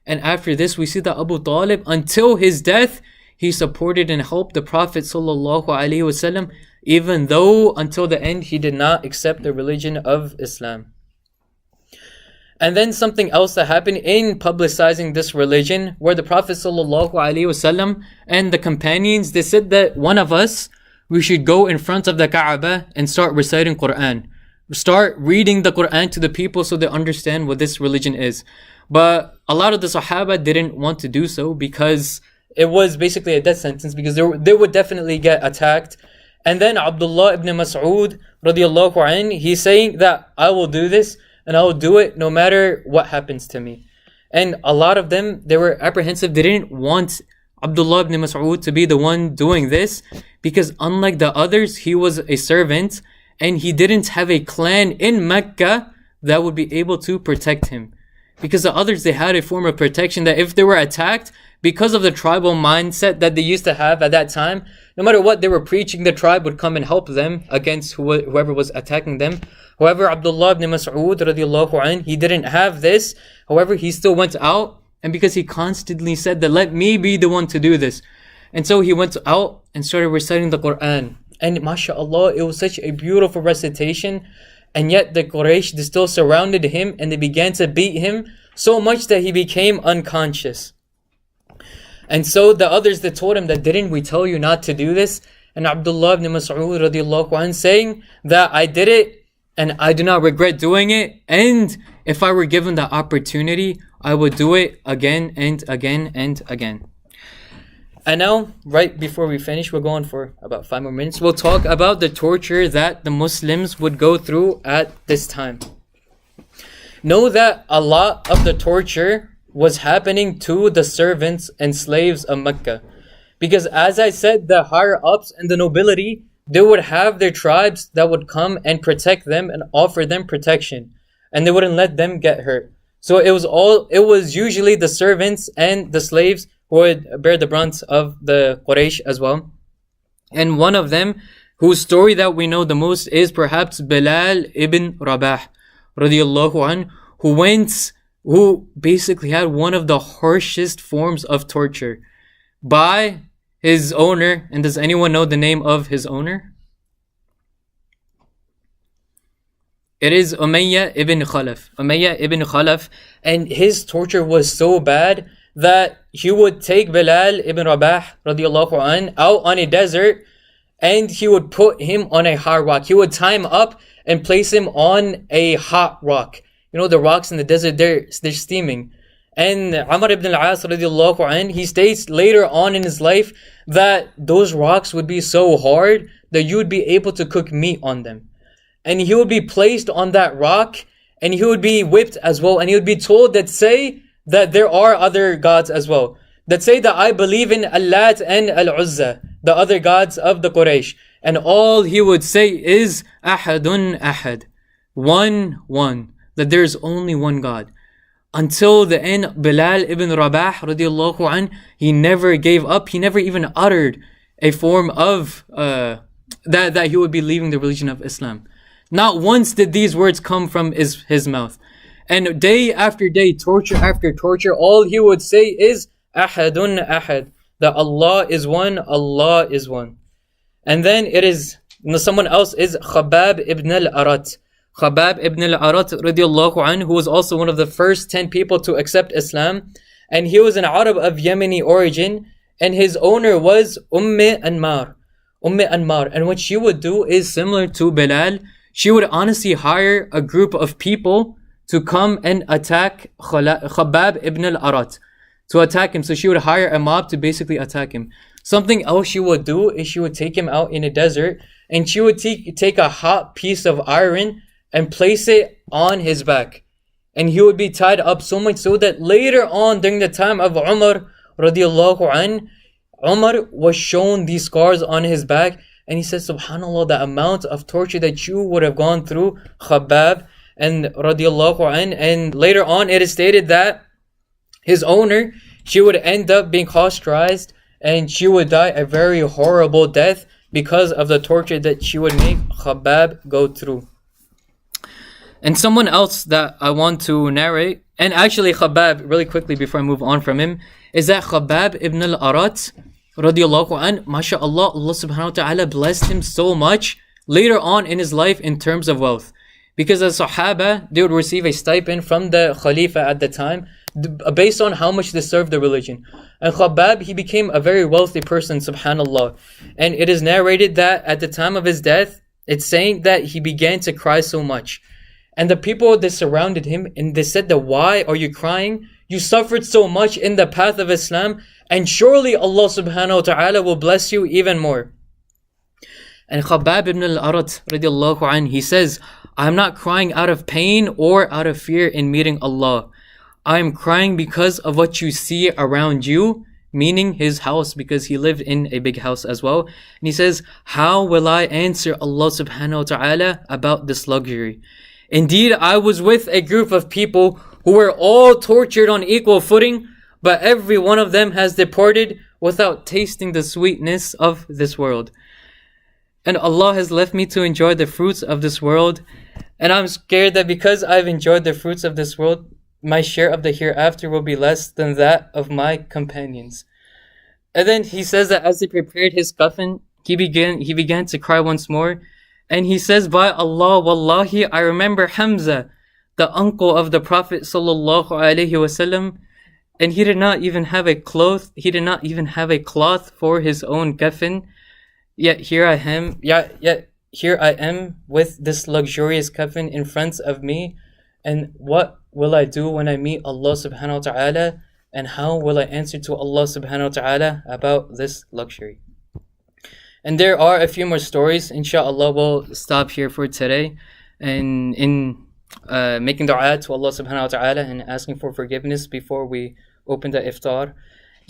A: And after this, we see that Abu Talib, until his death, he supported and helped the Prophet ﷺ, even though until the end he did not accept the religion of Islam. And then something else that happened in publicizing this religion, where the Prophet ﷺ and the companions, they said that one of us, we should go in front of the Kaaba and start reciting Quran. Start reading the Quran to the people so they understand what this religion is. But a lot of the Sahaba didn't want to do so because it was basically a death sentence, because they would definitely get attacked. And then Abdullah ibn Mas'ud radiallahu anh, he's saying that I will do this and I will do it no matter what happens to me. And a lot of them, they were apprehensive. They didn't want Abdullah ibn Mas'ud to be the one doing this, because unlike the others, he was a servant and he didn't have a clan in Mecca that would be able to protect him. Because the others, they had a form of protection that if they were attacked, because of the tribal mindset that they used to have at that time, no matter what they were preaching, the tribe would come and help them against whoever was attacking them. However, Abdullah ibn Mas'ud radiallahu anh, he didn't have this. However, he still went out, and because he constantly said that, let me be the one to do this. And so he went out and started reciting the Quran. And mashallah, it was such a beautiful recitation. And yet the Quraysh, they still surrounded him and they began to beat him so much that he became unconscious. And so the others, they told him that, didn't we tell you not to do this? And Abdullah ibn Mas'ud radiallahu anh saying that I did it and I do not regret doing it. And if I were given the opportunity, I would do it again and again and again. And now, right before we finish, we're going for about 5 more minutes. We'll talk about the torture that the Muslims would go through at this time. Know that a lot of the torture was happening to the servants and slaves of Mecca. Because as I said, the higher ups and the nobility, they would have their tribes that would come and protect them and offer them protection. And they wouldn't let them get hurt. So it was usually the servants and the slaves who would bear the brunt of the Quraysh as well. And one of them, whose story that we know the most, is perhaps Bilal ibn Rabah radiallahu anh, who basically had one of the harshest forms of torture by his owner. And does anyone know the name of his owner? It is Umayyah ibn Khalaf. Umayyah ibn Khalaf. And his torture was so bad that he would take Bilal ibn Rabah radiallahu anh out on a desert, and he would put him on a hard rock. He would tie him up and place him on a hot rock. You know, the rocks in the desert, they're steaming. And Amr ibn al-As radiallahu anh, he states later on in his life that those rocks would be so hard that you would be able to cook meat on them. And he would be placed on that rock, and he would be whipped as well, and he would be told that, say that there are other gods as well. That say that I believe in Allat and Al-Uzza, the other gods of the Quraysh. And all he would say is Ahadun Ahad. One. That there is only one God. Until the end, Bilal ibn Rabah radiallahu anh, he never gave up. He never even uttered a form of that he would be leaving the religion of Islam. Not once did these words come from his mouth. And day after day, torture after torture, all he would say is Ahadun Ahad, that Allah is one, Allah is one. And then it is, someone else is Khabbab ibn al-Arat. Khabbab ibn al-Arat radiallahu anhu, who was also one of the first 10 people to accept Islam. And he was an Arab of Yemeni origin, and his owner was Anmar. Anmar. And what she would do is similar to Bilal. She would honestly hire a group of people to come and attack Khabbab ibn al-Arat, to attack him. So she would hire a mob to basically attack him. Something else she would do is she would take him out in a desert, and she would take a hot piece of iron and place it on his back. And he would be tied up so much so that later on, during the time of Umar radiallahu anh, Umar was shown these scars on his back, and he said, subhanallah, the amount of torture that you would have gone through, Khabbab and radiallahu anh. And later on it is stated that his owner, she would end up being ostracized, and she would die a very horrible death because of the torture that she would make Khabbab go through. And someone else that I want to narrate, and actually Khabbab, really quickly before I move on from him, is that Khabbab ibn al-Arat radiallahu an, mashallah, Allah subhanahu wa ta'ala blessed him so much later on in his life in terms of wealth. Because as Sahaba, they would receive a stipend from the Khalifa at the time based on how much they served the religion. And Khabbab, he became a very wealthy person, subhanallah. And it is narrated that at the time of his death, it's saying that he began to cry so much. And the people that surrounded him, and they said that, why are you crying? You suffered so much in the path of Islam, and surely Allah subhanahu wa ta'ala will bless you even more. And Khabbab ibn al-Arat radiallahu anh, he says, I'm not crying out of pain or out of fear in meeting Allah. I am crying because of what you see around you, meaning his house, because he lived in a big house as well. And he says, how will I answer Allah subhanahu wa ta'ala about this luxury? Indeed, I was with a group of people who were all tortured on equal footing, but every one of them has departed without tasting the sweetness of this world. And Allah has left me to enjoy the fruits of this world. And I'm scared that because I've enjoyed the fruits of this world, my share of the hereafter will be less than that of my companions. And then he says that as he prepared his coffin, he began to cry once more. And he says, by Allah, wallahi, I remember Hamza, the uncle of the Prophet sallallahu alaihi wasallam, and he did not even have a cloth. He did not even have a cloth for his own coffin. Yet here I am with this luxurious coffin in front of me. And what will I do when I meet Allah subhanahu wa ta'ala? And how will I answer to Allah subhanahu wa ta'ala about this luxury? And there are a few more stories. Inshallah, we'll stop here for today. And in making dua to Allah subhanahu wa ta'ala and asking for forgiveness before we open the iftar.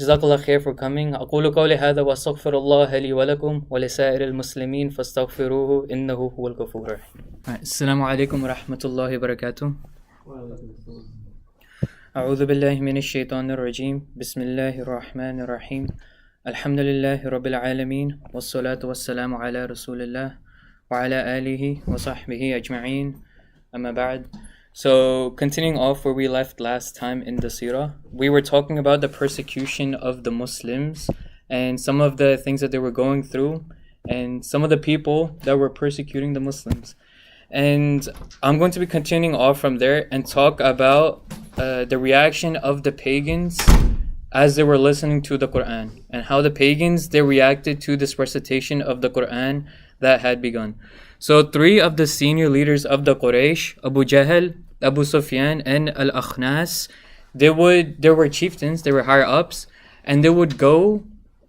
A: Jazakallah khair for coming. أقول قولي هذا وأستغفر الله لي ولكم ولسائر المسلمين فاستغفروه إنه هو الغفور الرحيم. السلام عليكم ورحمة الله وبركاته. أعوذ بالله من الشيطان الرجيم. بسم الله الرحمن الرحيم. الحمد لله رب العالمين والصلاة والسلام على رسول الله وعلى آله وصحبه أجمعين. أما بعد. So, continuing off where we left last time in the Seerah, we were talking about the persecution of the Muslims and some of the things that they were going through and some of the people that were persecuting the Muslims. And I'm going to be continuing off from there and talk about the reaction of the pagans as they were listening to the Quran and how the pagans, they reacted to this recitation of the Quran that had begun. So, three of the senior leaders of the Quraysh, Abu Jahl, Abu Sufyan, and Al-Akhnas, they were chieftains, they were higher ups, and they would go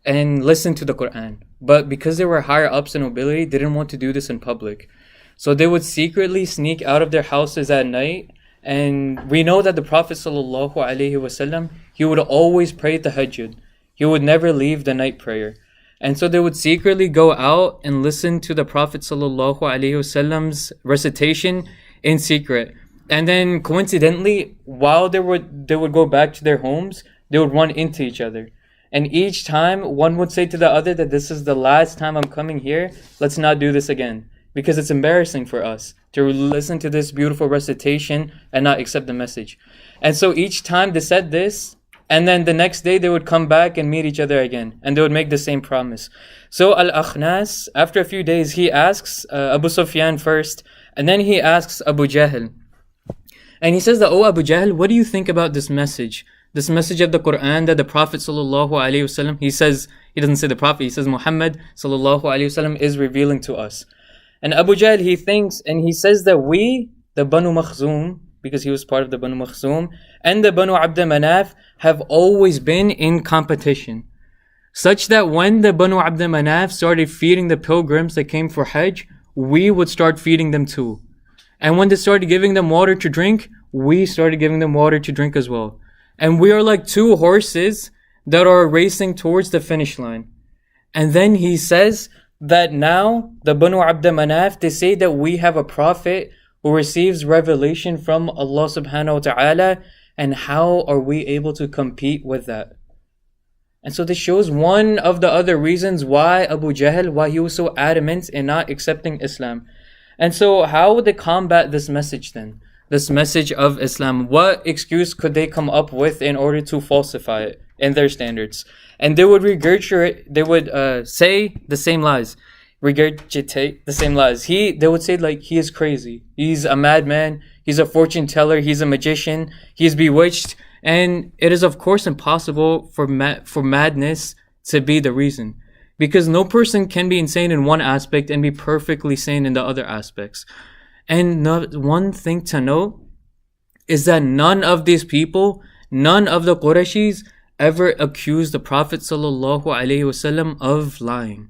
A: and listen to the Quran. But because they were higher ups in nobility, they didn't want to do this in public. So they would secretly sneak out of their houses at night. And we know that the Prophet ﷺ, he would always pray tahajjud. He would never leave the night prayer. And so they would secretly go out and listen to the Prophet ﷺ's recitation in secret. And then coincidentally, while they would go back to their homes, they would run into each other. And each time, one would say to the other that this is the last time I'm coming here, let's not do this again. Because it's embarrassing for us to listen to this beautiful recitation and not accept the message. And so each time they said this, and then the next day they would come back and meet each other again. And they would make the same promise. So Al-Akhnas, after a few days, he asks Abu Sufyan first, and then he asks Abu Jahl. And he says that, oh Abu Jahl, what do you think about this message? This message of the Quran that the Prophet ﷺ, he says, he doesn't say the Prophet, he says Muhammad ﷺ is revealing to us. And Abu Jahl, he thinks, and he says that we, the Banu Makhzum, because he was part of the Banu Makhzum, and the Banu Abd Manaf have always been in competition. Such that when the Banu Abd Manaf started feeding the pilgrims that came for Hajj, we would start feeding them too. And when they started giving them water to drink, we started giving them water to drink as well. And we are like two horses that are racing towards the finish line. And then he says that now the Banu Abd Manaf, they say that we have a prophet who receives revelation from Allah subhanahu wa ta'ala, and how are we able to compete with that? And so this shows one of the other reasons why Abu Jahl, why he was so adamant in not accepting Islam. And so how would they combat this message then? This message of Islam. What excuse could they come up with in order to falsify it in their standards? And they would regurgitate, they would say the same lies. Regurgitate the same lies. They would say like, he is crazy. He's a madman. He's a fortune teller. He's a magician. He's bewitched. And it is of course impossible for madness to be the reason. Because no person can be insane in one aspect and be perfectly sane in the other aspects. And one thing to note is that none of these people, none of the Qurayshis ever accused the Prophet ﷺ of lying.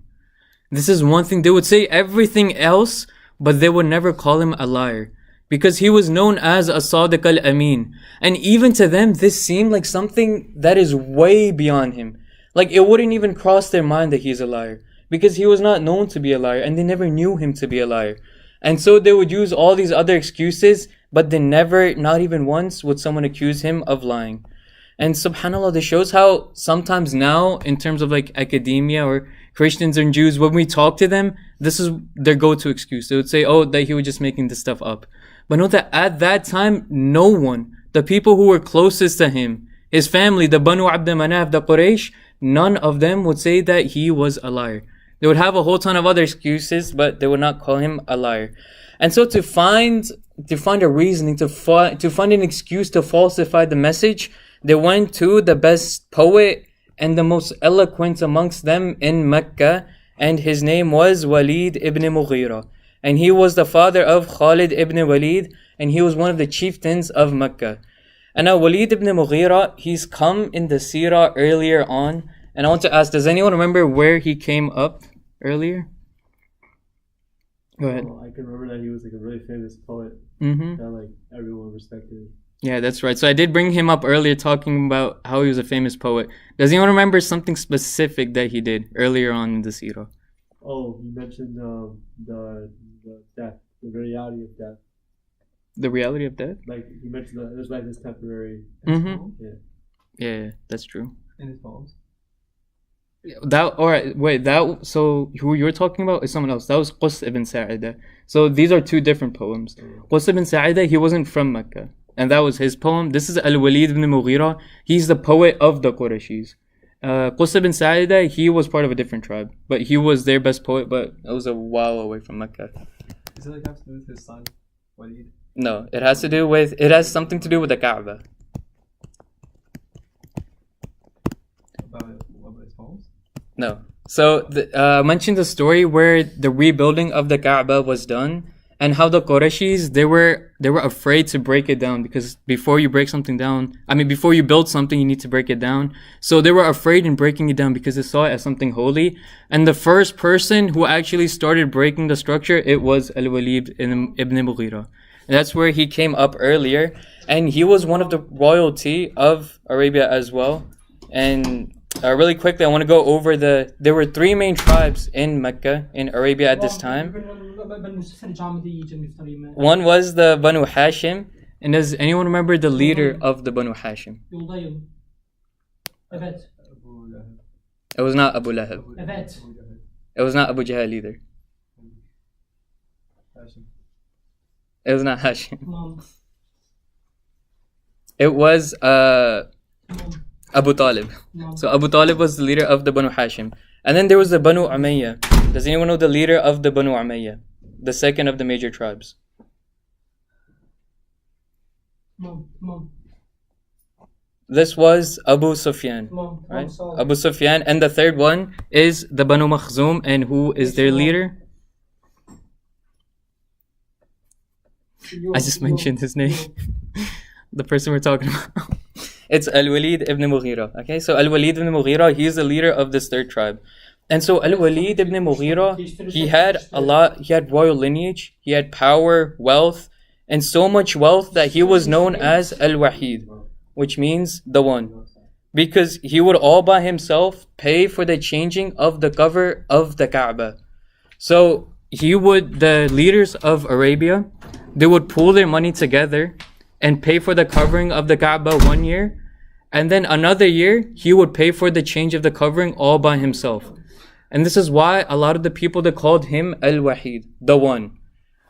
A: This is one thing. They would say everything else, but they would never call him a liar. Because he was known as a Sadiq al-Amin. And even to them, this seemed like something that is way beyond him. Like, it wouldn't even cross their mind that he's a liar, because he was not known to be a liar, and they never knew him to be a liar. And so they would use all these other excuses, but they never, not even once, would someone accuse him of lying. And subhanAllah, this shows how sometimes now, in terms of like academia or Christians and Jews, when we talk to them, this is their go-to excuse. They would say, oh, that he was just making this stuff up. But note that at that time, no one, the people who were closest to him, his family, the Banu Abd Manaf, the Quraysh, none of them would say that he was a liar. They would have a whole ton of other excuses, but they would not call him a liar. And so to find a reasoning, to find an excuse to falsify the message, they went to the best poet and the most eloquent amongst them in Mecca, and his name was Walid ibn Mughira. And he was the father of Khalid ibn Walid, and he was one of the chieftains of Mecca. And now Walid ibn Mughira, he's come in the Seerah earlier on. And I want to ask, does anyone remember where he came up earlier? Go ahead.
C: Well, I can remember that he was like a really famous poet that like everyone respected.
A: Yeah, that's right. So I did bring him up earlier talking about how he was a famous poet. Does anyone remember something specific that he did earlier on in the Seerah?
C: Oh, he mentioned the death, the reality of death.
A: The reality of death?
C: Like he mentioned that his life is temporary.
A: Yeah, that's true.
B: In his poems.
A: So who you're talking about is someone else. That was Qus ibn Sa'idah. So these are two different poems. Qus ibn Sa'idah, he wasn't from Mecca, and that was his poem. This is Al-Walid ibn Mughira. He's the poet of the Qurayshis. Qus ibn Sa'idah, he was part of a different tribe, but he was their best poet, but it was a while away from Mecca.
B: Does it like have to do with his son, Walid?
A: No, it has something to do with the Kaaba.
B: About his poems?
A: No. So I mentioned the story where the rebuilding of the Kaaba was done, and how the Qurayshis, they were afraid to break it down, because before you build something, you need to break it down. So they were afraid in breaking it down because they saw it as something holy. And the first person who actually started breaking the structure, it was Al-Walid ibn Mughira. And that's where he came up earlier, and he was one of the royalty of Arabia as well. And really quickly, I want to go over there were three main tribes in Mecca, in Arabia at this time. One was the Banu Hashim. And does anyone remember the leader of the Banu Hashim? It was not Abu Lahab. It was not Abu Jahl either. It was not Hashim. It was Abu Talib. So Abu Talib was the leader of the Banu Hashim. And then there was the Banu Umayyah. Does anyone know the leader of the Banu Umayyah? The second of the major tribes. This was Abu Sufyan. Right? Abu Sufyan. And the third one is the Banu Makhzum. And who is their leader? I just mentioned his name. The person we're talking about. It's Al-Walid ibn Mughira. Okay, so Al-Walid ibn Mughira, he is the leader of this third tribe. And so Al-Walid ibn Mughira, he had royal lineage, he had power, wealth, and so much wealth that he was known as Al-Wahid, which means the one. Because he would all by himself pay for the changing of the cover of the Kaaba. So the leaders of Arabia, they would pool their money together and pay for the covering of the Kaaba 1 year, and then another year he would pay for the change of the covering all by himself. And this is why a lot of the people, they called him Al-Wahid, the one.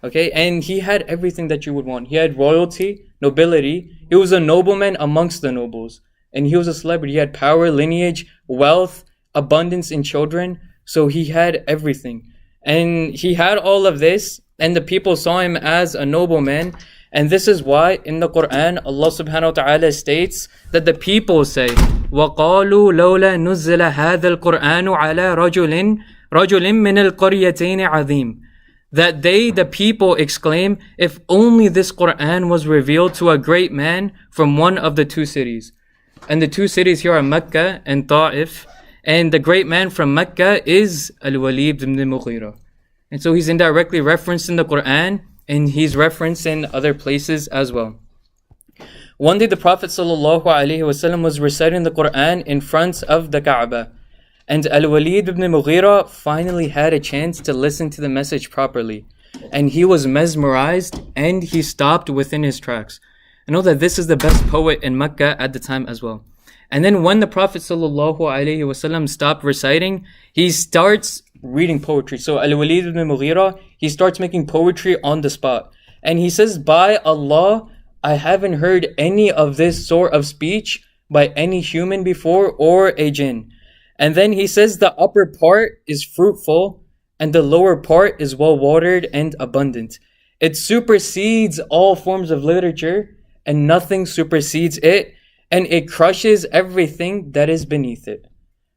A: Okay, and he had everything that you would want. He had royalty, nobility. He was a nobleman amongst the nobles, and he was a celebrity. He had power, lineage, wealth, abundance in children. So he had everything, and he had all of this, and the people saw him as a nobleman. And this is why in the Quran, Allah subhanahu wa ta'ala states that the people say, وَقَالُوا لَوْلَا نُزِّلَ هَذَا الْقُرْآنُ عَلَى رَجُلٍ مِّنَ الْقَرْيَتَيْنِ عَظِيمٍ. That they, the people, exclaim, if only this Quran was revealed to a great man from one of the two cities. And the two cities here are Mecca and Ta'if. And the great man from Mecca is Al-Walid ibn Mughira. And so he's indirectly referenced in the Quran, and he's referenced in other places as well. One day the Prophet ﷺ was reciting the Quran in front of the Kaaba. And Al-Walid ibn Mughira finally had a chance to listen to the message properly. And he was mesmerized and he stopped within his tracks. I know that this is the best poet in Mecca at the time as well. And then when the Prophet ﷺ stopped reciting, he starts reading poetry. So Al-Walid ibn Mughira, he starts making poetry on the spot. And he says, by Allah, I haven't heard any of this sort of speech by any human before or a jinn. And then he says the upper part is fruitful and the lower part is well watered and abundant. It supersedes all forms of literature and nothing supersedes it, and it crushes everything that is beneath it.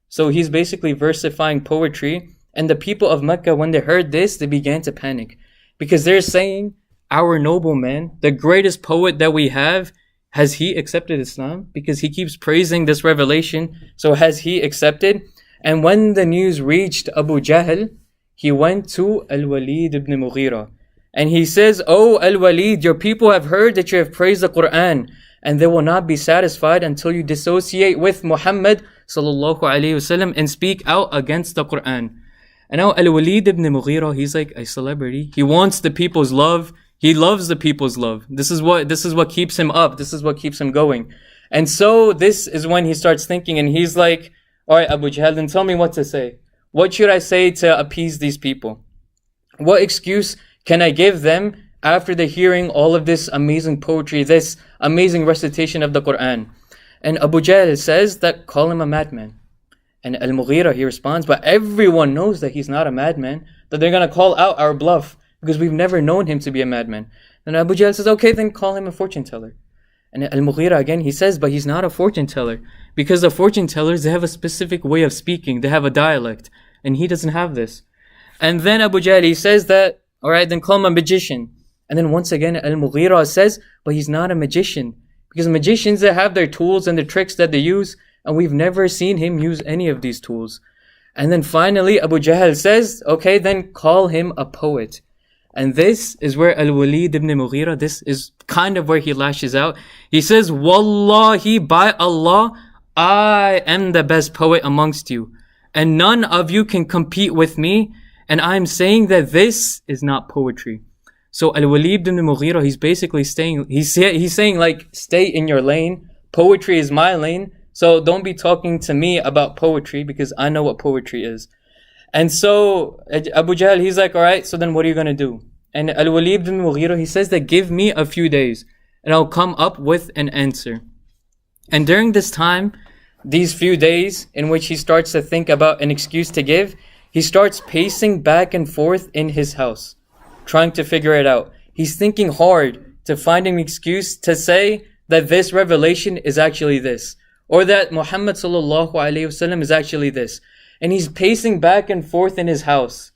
A: So he's basically versifying poetry, and the people of Mecca, when they heard this, they began to panic because they're saying, our noble man, the greatest poet that we have, has he accepted Islam? Because he keeps praising this revelation. So has he accepted? And when the news reached Abu Jahl, he went to Al-Walid ibn Mughira. And he says, "Oh Al-Walid, your people have heard that you have praised the Quran. And they will not be satisfied until you dissociate with Muhammad sallallahu alaihi wasallam and speak out against the Quran." And now Al-Walid ibn Mughira, he's like a celebrity. He wants the people's love. He loves the people's love. This is what keeps him up. This is what keeps him going. And so this is when he starts thinking, and he's like, all right, Abu Jahl, then tell me what to say. What should I say to appease these people? What excuse can I give them after they're hearing all of this amazing poetry, this amazing recitation of the Quran? And Abu Jahl says that call him a madman. And Al-Mughira, he responds, but everyone knows that he's not a madman, that they're going to call out our bluff, because we've never known him to be a madman. And Abu Jahl says, okay, then call him a fortune teller. And Al-Mughira again, he says, but he's not a fortune teller. Because the fortune tellers, they have a specific way of speaking. They have a dialect. And he doesn't have this. And then Abu Jahl, he says that, alright, then call him a magician. And then once again, Al-Mughira says, but he's not a magician. Because magicians, they have their tools and the tricks that they use. And we've never seen him use any of these tools. And then finally, Abu Jahl says, okay, then call him a poet. And this is where Al-Walid ibn Mughira, this is kind of where he lashes out. He says, Wallahi, by Allah, I am the best poet amongst you. And none of you can compete with me. And I'm saying that this is not poetry. So Al-Walid ibn Mughira, he's basically he's saying like, stay in your lane. Poetry is my lane. So don't be talking to me about poetry because I know what poetry is. And so Abu Jahl, he's like, all right, so then what are you going to do? And Al-Walid ibn Mughira, he says that give me a few days and I'll come up with an answer. And during this time, these few days in which he starts to think about an excuse to give, he starts pacing back and forth in his house, trying to figure it out. He's thinking hard to find an excuse to say that this revelation is actually this, or that Muhammad sallallahu alaihi wasallam is actually this. And he's pacing back and forth in his house.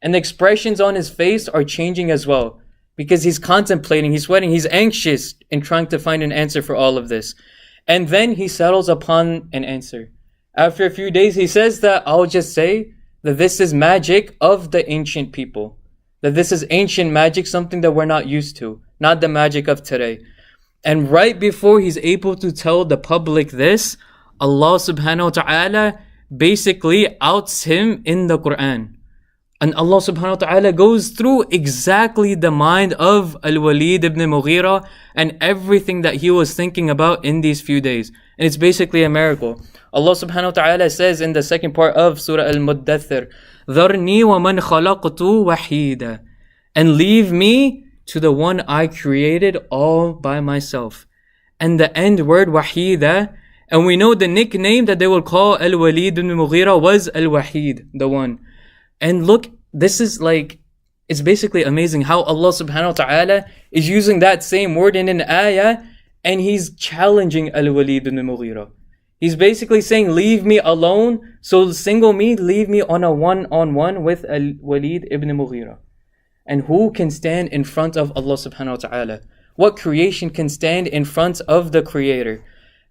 A: And the expressions on his face are changing as well. Because he's contemplating, he's sweating, he's anxious in trying to find an answer for all of this. And then he settles upon an answer. After a few days, he says that I'll just say that this is magic of the ancient people. That this is ancient magic, something that we're not used to. Not the magic of today. And right before he's able to tell the public this, Allah subhanahu wa ta'ala basically outs him in the Quran. And Allah subhanahu wa ta'ala goes through exactly the mind of Al-Walid ibn Mughira and everything that he was thinking about in these few days. And it's basically a miracle. Allah subhanahu wa ta'ala says in the second part of Surah Al-Muddathir, ذَرْنِي وَمَنْ خَلَقْتُ وَحِيدًا, and leave me to the one I created all by myself. And the end word wahida, and we know the nickname that they will call Al-Walid ibn Mughira was Al-Wahid, the one. And look, this is like, it's basically amazing how Allah subhanahu wa ta'ala is using that same word in an ayah, and he's challenging Al-Walid ibn Mughira. He's basically saying, leave me alone, so single me, leave me on a one-on-one with Al-Walid ibn Mughira. And who can stand in front of Allah subhanahu wa ta'ala? What creation can stand in front of the Creator?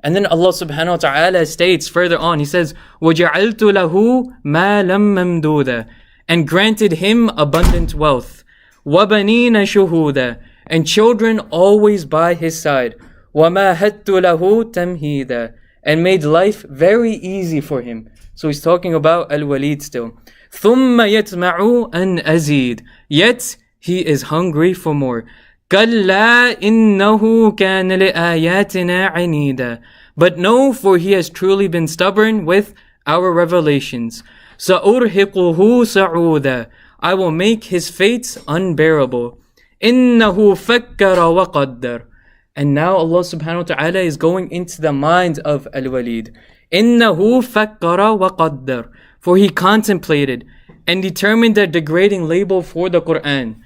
A: And then Allah subhanahu wa ta'ala states further on, He says, وَجَعَلْتُ لَهُ مَالًا مَمْدُودًا, and granted him abundant wealth. وَبَنِينَ شُهُودًا, and children always by his side. وَمَهَدْتُ لَهُ تَمْهِيدًا, and made life very easy for him. So he's talking about Al-Walid still. ثُمَّ يَطْمَعُ أَنْ أَزِيدَ, yet he is hungry for more. كَلَّا إِنَّهُ كَانَ لِآيَاتِنَا عَنِيدًا, but no, for he has truly been stubborn with our revelations. سَأُرْهِقُهُ سَعُودًا, I will make his fate unbearable. إِنَّهُ فَكَّرَ وَقَدَّرَ, and now Allah subhanahu wa ta'ala is going into the mind of Al-Walid. إِنَّهُ فَكَّرَ وَقَدَّرَ, for he contemplated and determined the degrading label for the Quran.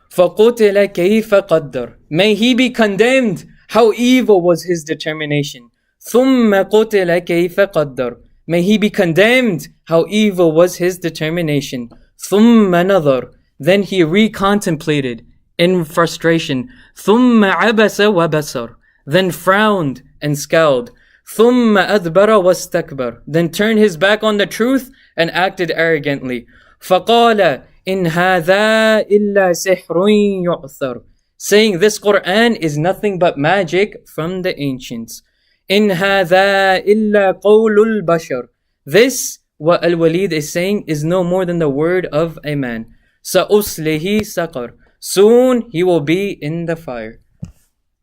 A: فَقُتِلَ كَيْفَ قَدَّرَ, may he be condemned, how evil was his determination. ثُمَّ قُتِلَ كَيْفَ قَدَّرَ, may he be condemned, how evil was his determination. ثُمَّ نَظَرَ, then he recontemplated in frustration. ثُمَّ عَبَسَ وَبَسَرَ, then frowned and scowled. ثُمَّ أَدْبَرَ وَاسْتَكْبَرَ, then turned his back on the truth and acted arrogantly. فَقَالَ إِنْ هَذَا إِلَّا سِحْرٌ يُعْثَرُ, saying this Quran is nothing but magic from the ancients. إِنْ هَذَا إِلَّا قَوْلُ الْبَشَرِ, this, what Al-Walid is saying, is no more than the word of a man. سَأُصْلِهِ سَقَرَ, soon he will be in the fire.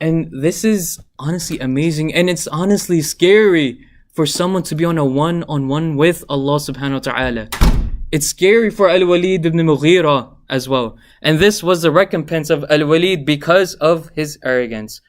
A: And this is honestly amazing, and it's honestly scary for someone to be on a one-on-one with Allah subhanahu wa ta'ala. It's scary for Al-Walid ibn Mughira as well. And this was the recompense of Al-Walid because of his arrogance.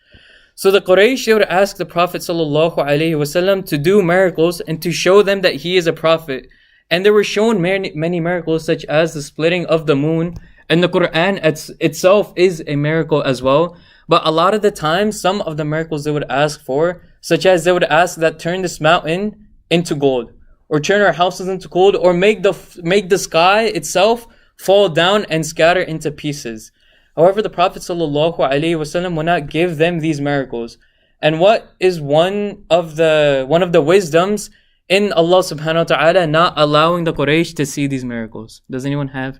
A: So the Quraysh would ask the Prophet ﷺ to do miracles and to show them that he is a prophet. And they were shown many miracles, such as the splitting of the moon. And the Quran itself is a miracle as well. But a lot of the time, some of the miracles they would ask for, such as they would ask that turn this mountain into gold, or turn our houses into gold, or make the sky itself fall down and scatter into pieces. However, the Prophet ﷺ will not give them these miracles. And what is one of the wisdoms in Allah subhanahu wa ta'ala not allowing the Quraysh to see these miracles? Does anyone have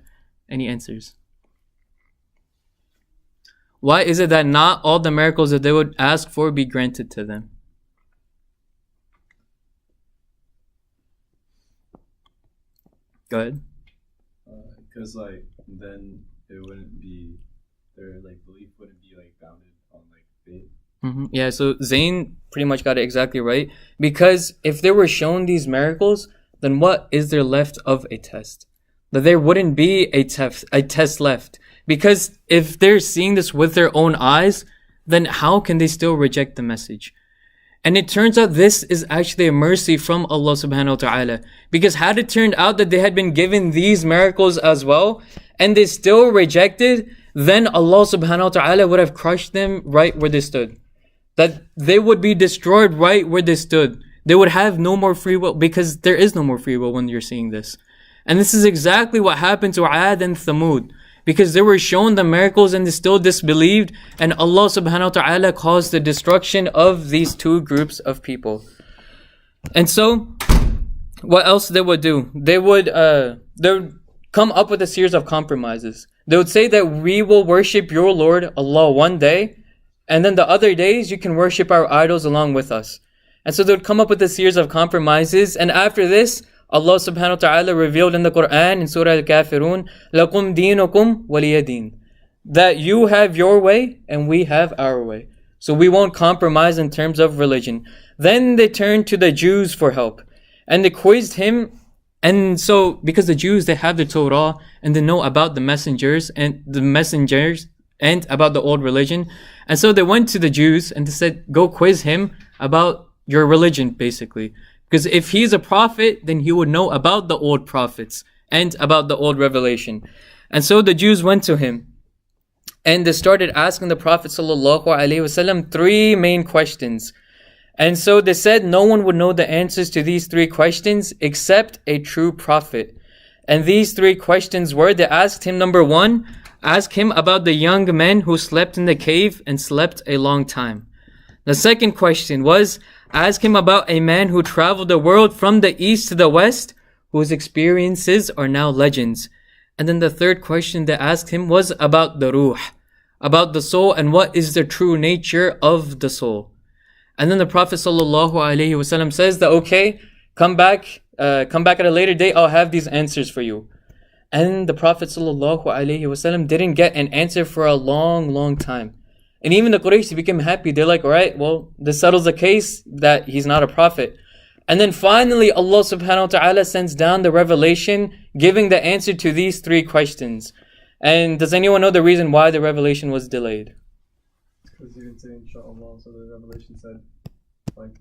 A: any answers? Why is it that not all the miracles that they would ask for be granted to them? Go ahead.
D: Because then it wouldn't be, their belief wouldn't be founded on faith.
A: Yeah, so Zayn pretty much got it exactly right. Because if they were shown these miracles, then what is there left of a test? That there wouldn't be a test left. Because if they're seeing this with their own eyes, then how can they still reject the message? And it turns out this is actually a mercy from Allah subhanahu wa ta'ala. Because had it turned out that they had been given these miracles as well, and they still rejected, then Allah subhanahu wa ta'ala would have crushed them right where they stood. That they would be destroyed right where they stood. They would have no more free will, because there is no more free will when you're seeing this. And this is exactly what happened to Ad and Thamud. Because they were shown the miracles and they still disbelieved, and Allah subhanahu wa ta'ala caused the destruction of these two groups of people. And so, what else they would do? They would come up with a series of compromises. They would say that we will worship your Lord Allah one day, and then the other days you can worship our idols along with us. And so they would come up with a series of compromises, and after this, Allah subhanahu wa ta'ala revealed in the Quran in Surah Al-Kafirun, لَكُمْ دِينُكُمْ وَلِيَ دِينِ, that you have your way and we have our way. So we won't compromise in terms of religion. Then they turned to the Jews for help. And they quizzed him. And so, because the Jews, they have the Torah and they know about the messengers and about the old religion. And so they went to the Jews and they said, go quiz him about your religion, basically. Because if he's a prophet, then he would know about the old prophets and about the old revelation. And so the Jews went to him and they started asking the Prophet ﷺ 3 main questions. And so they said no one would know the answers to these 3 questions except a true prophet. And these 3 questions were, they asked him, number 1, ask him about the young men who slept in the cave and slept a long time. The second question was, ask him about a man who traveled the world from the east to the west, whose experiences are now legends. And then the third question they asked him was about the ruh, about the soul and what is the true nature of the soul. And then the Prophet ﷺ says that, okay, come back at a later date, I'll have these answers for you. And the Prophet ﷺ didn't get an answer for a long, long time. And even the Quraysh became happy. They're like, alright, well, this settles the case that he's not a prophet. And then finally Allah subhanahu wa ta'ala sends down the revelation giving the answer to these three questions. And does anyone know the reason why the revelation was delayed?
B: Because he didn't say inshallah, so the revelation said, like,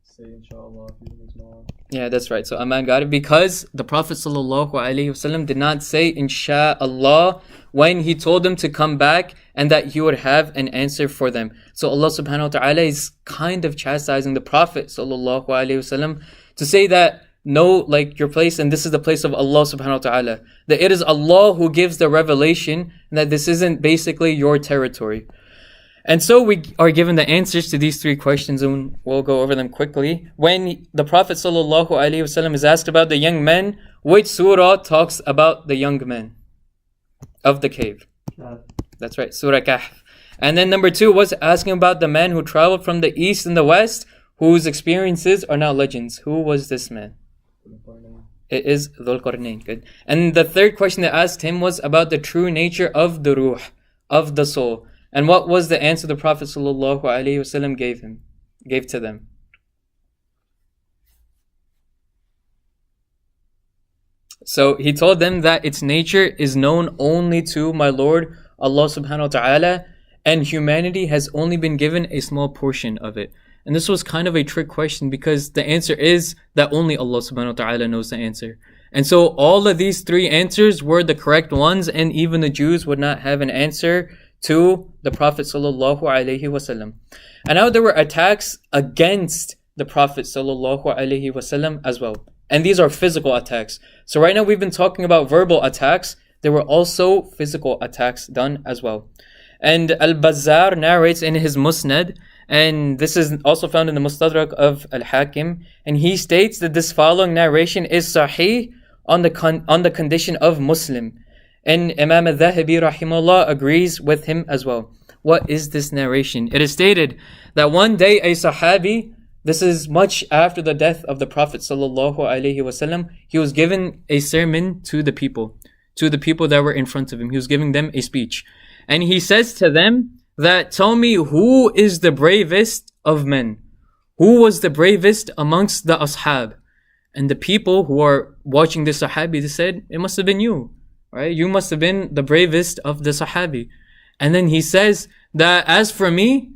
B: say inshallah if you was not.
A: Yeah, that's right. So Aman got it. Because the Prophet ﷺ did not say insha'Allah when he told them to come back and that he would have an answer for them. So Allah subhanahu wa ta'ala is kind of chastising the Prophet ﷺ to say that no, like your place and this is the place of Allah subhanahu wa ta'ala. That it is Allah who gives the revelation and that this isn't basically your territory. And so we are given the answers to these three questions and we'll go over them quickly. When the Prophet ﷺ is asked about the young men, which surah talks about the young men of the cave? That's right, Surah Kahf. And then number 2 was asking about the man who traveled from the east and the west, whose experiences are now legends. Who was this man? It is Dhul Qarnayn. Good. And the third question they asked him was about the true nature of the ruh, of the soul. And what was the answer the Prophet ﷺ gave to them? So he told them that its nature is known only to my Lord Allah subhanahu wa ta'ala, and humanity has only been given a small portion of it. And this was kind of a trick question because the answer is that only Allah subhanahu wa ta'ala knows the answer. And so all of these three answers were the correct ones, and even the Jews would not have an answer to the Prophet sallallahu alaihi wasallam. And now there were attacks against the Prophet sallallahu alaihi wasallam as well. And these are physical attacks. So right now we've been talking about verbal attacks. There were also physical attacks done as well. And Al-Bazzar narrates in his Musnad, and this is also found in the Mustadrak of Al-Hakim, and he states that this following narration is sahih on the condition of Muslim. And Imam al-Dhahabi rahimahullah agrees with him as well. What is this narration? It is stated that one day a Sahabi, this is much after the death of the Prophet sallallahu alaihi wasallam, he was given a sermon to the people that were in front of him. He was giving them a speech. And he says to them that, tell me, who is the bravest of men? Who was the bravest amongst the ashab? And the people who are watching this Sahabi, they said, it must have been you. Right? You must have been the bravest of the Sahabi. And then he says that as for me,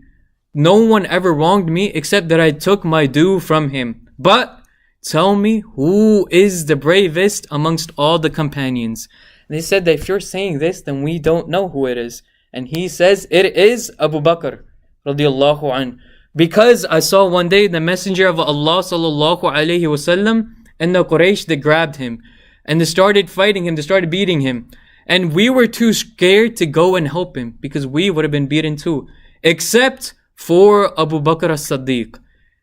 A: no one ever wronged me except that I took my due from him. But tell me, who is the bravest amongst all the companions? And they said that if you're saying this, then we don't know who it is. And he says, it is Abu Bakr radiallahu an. Because I saw one day the Messenger of Allah sallallahu alaihi wasallam and the Quraysh, they grabbed him. And they started fighting him, they started beating him. And we were too scared to go and help him because we would have been beaten too. Except for Abu Bakr as-Siddiq.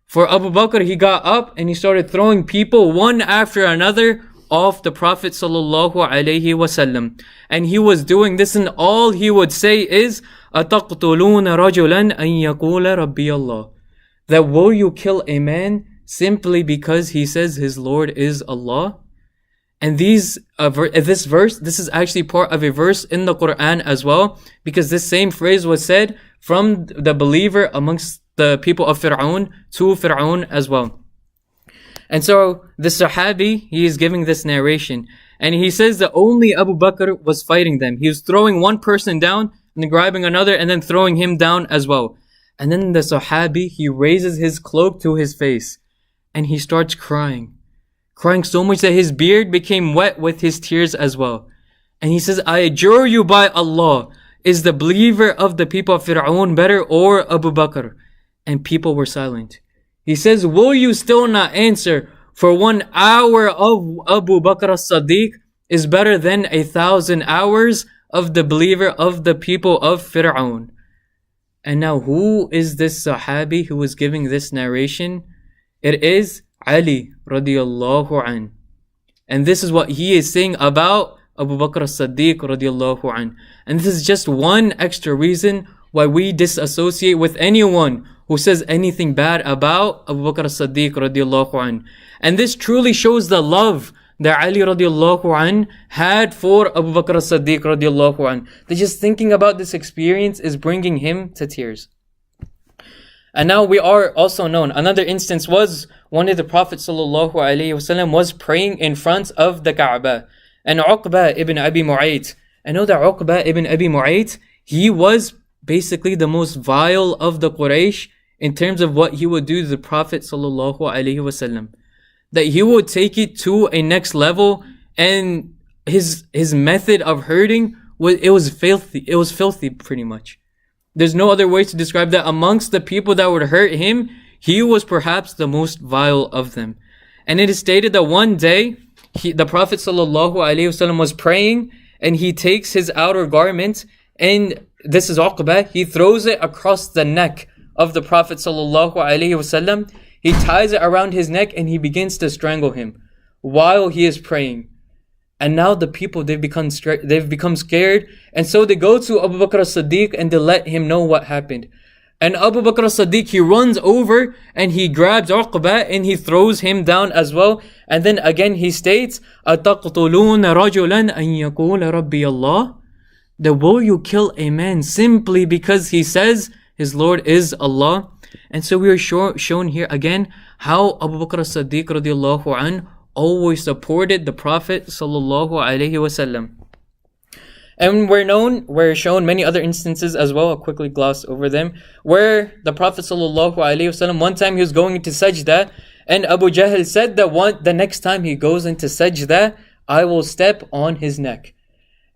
A: For Abu Bakr, he got up and he started throwing people one after another off the Prophet sallallahu alaihi wasallam. And he was doing this, and all he would say is, أَتَقْتُلُونَ رَجُلًا أَن يَقُولَ رَبِّيَ اللَّهِ. That will you kill a man simply because he says his Lord is Allah? And this verse, this is actually part of a verse in the Quran as well, because this same phrase was said from the believer amongst the people of Fir'aun to Fir'aun as well. And so the Sahabi, he is giving this narration, and he says that only Abu Bakr was fighting them. He was throwing one person down and then grabbing another and then throwing him down as well. And then the Sahabi, he raises his cloak to his face and he starts crying so much that his beard became wet with his tears as well. And he says, I adjure you by Allah, is the believer of the people of Fir'aun better or Abu Bakr? And people were silent. He says, will you still not answer? For 1 hour of Abu Bakr as-Siddiq is better than 1,000 hours of the believer of the people of Fir'aun. And now who is this Sahabi who was giving this narration? It is Ali radiallahu an. And this is what he is saying about Abu Bakr as-Siddiq radiallahu an. And this is just one extra reason why we disassociate with anyone who says anything bad about Abu Bakr as-Siddiq radiallahu an. And this truly shows the love that Ali radiallahu an had for Abu Bakr as-Siddiq radiallahu an. That just thinking about this experience is bringing him to tears. And now we are also known. Another instance was one of the Prophet sallallahu alaihi wasallam was praying in front of the Kaaba. And Uqba ibn Abi Mu'ayt. I know that Uqba ibn Abi Mu'ayt, he was basically the most vile of the Quraysh in terms of what he would do to the Prophet sallallahu alaihi wasallam. That he would take it to a next level, and his method of hurting was filthy. It was filthy pretty much. There's no other way to describe that. Amongst the people that would hurt him, he was perhaps the most vile of them. And it is stated that one day, the Prophet ﷺ was praying, and he takes his outer garment, and this is Uqba, he throws it across the neck of the Prophet ﷺ. He ties it around his neck, and he begins to strangle him while he is praying. And now the people, they've become scared. And so they go to Abu Bakr as-Siddiq and they let him know what happened. And Abu Bakr as-Siddiq, he runs over and he grabs Uqba and he throws him down as well. And then again he states, أَتَقْتُلُونَ رَجُلًا أَن يَقُولَ رَبِّيَ اللَّهِ. That will you kill a man simply because he says his Lord is Allah? And so we are shown here again how Abu Bakr as-Siddiq radiallahu anhu always supported the Prophet sallallahu alaihi wasallam. And we're shown many other instances as well. I'll quickly gloss over them, where the Prophet sallallahu alaihi wasallam, one time he was going into sajda, and Abu Jahl said that the next time he goes into sajda, I will step on his neck.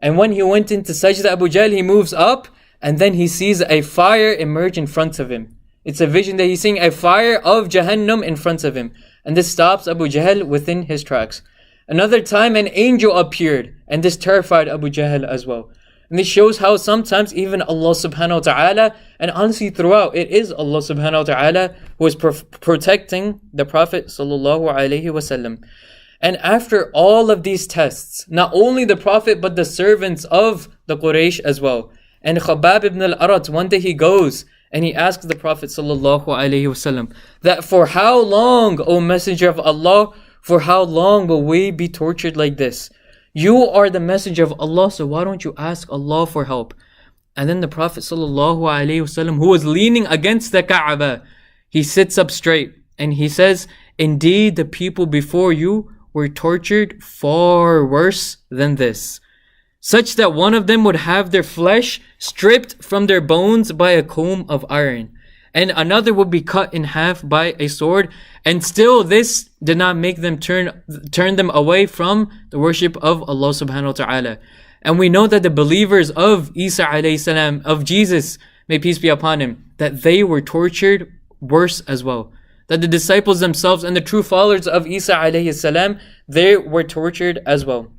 A: And when he went into sajda, Abu Jahl, he moves up, and then he sees a fire emerge in front of him. It's a vision that he's seeing a fire of Jahannam in front of him. And this stops Abu Jahl within his tracks. Another time an angel appeared, and this terrified Abu Jahl as well. And this shows how sometimes even Allah subhanahu wa ta'ala, and honestly throughout, it is Allah subhanahu wa ta'ala who is protecting the Prophet sallallahu alaihi wasallam. And after all of these tests, not only the Prophet but the servants of the Quraysh as well. And Khabbab ibn al-Arat, one day he goes and he asks the Prophet sallallahu alaihi wasallam that for how long, O Messenger of Allah, for how long will we be tortured like this? You are the Messenger of Allah, so why don't you ask Allah for help? And then the Prophet sallallahu alaihi wasallam, who was leaning against the Kaaba, he sits up straight and he says, indeed the people before you were tortured far worse than this, such that one of them would have their flesh stripped from their bones by a comb of iron, and another would be cut in half by a sword, and still this did not make them turn them away from the worship of Allah subhanahu wa ta'ala. And we know that the believers of Isa alayhi salam, of Jesus, may peace be upon him, that they were tortured worse as well. That the disciples themselves and the true followers of Isa alayhi salam, they were tortured as well.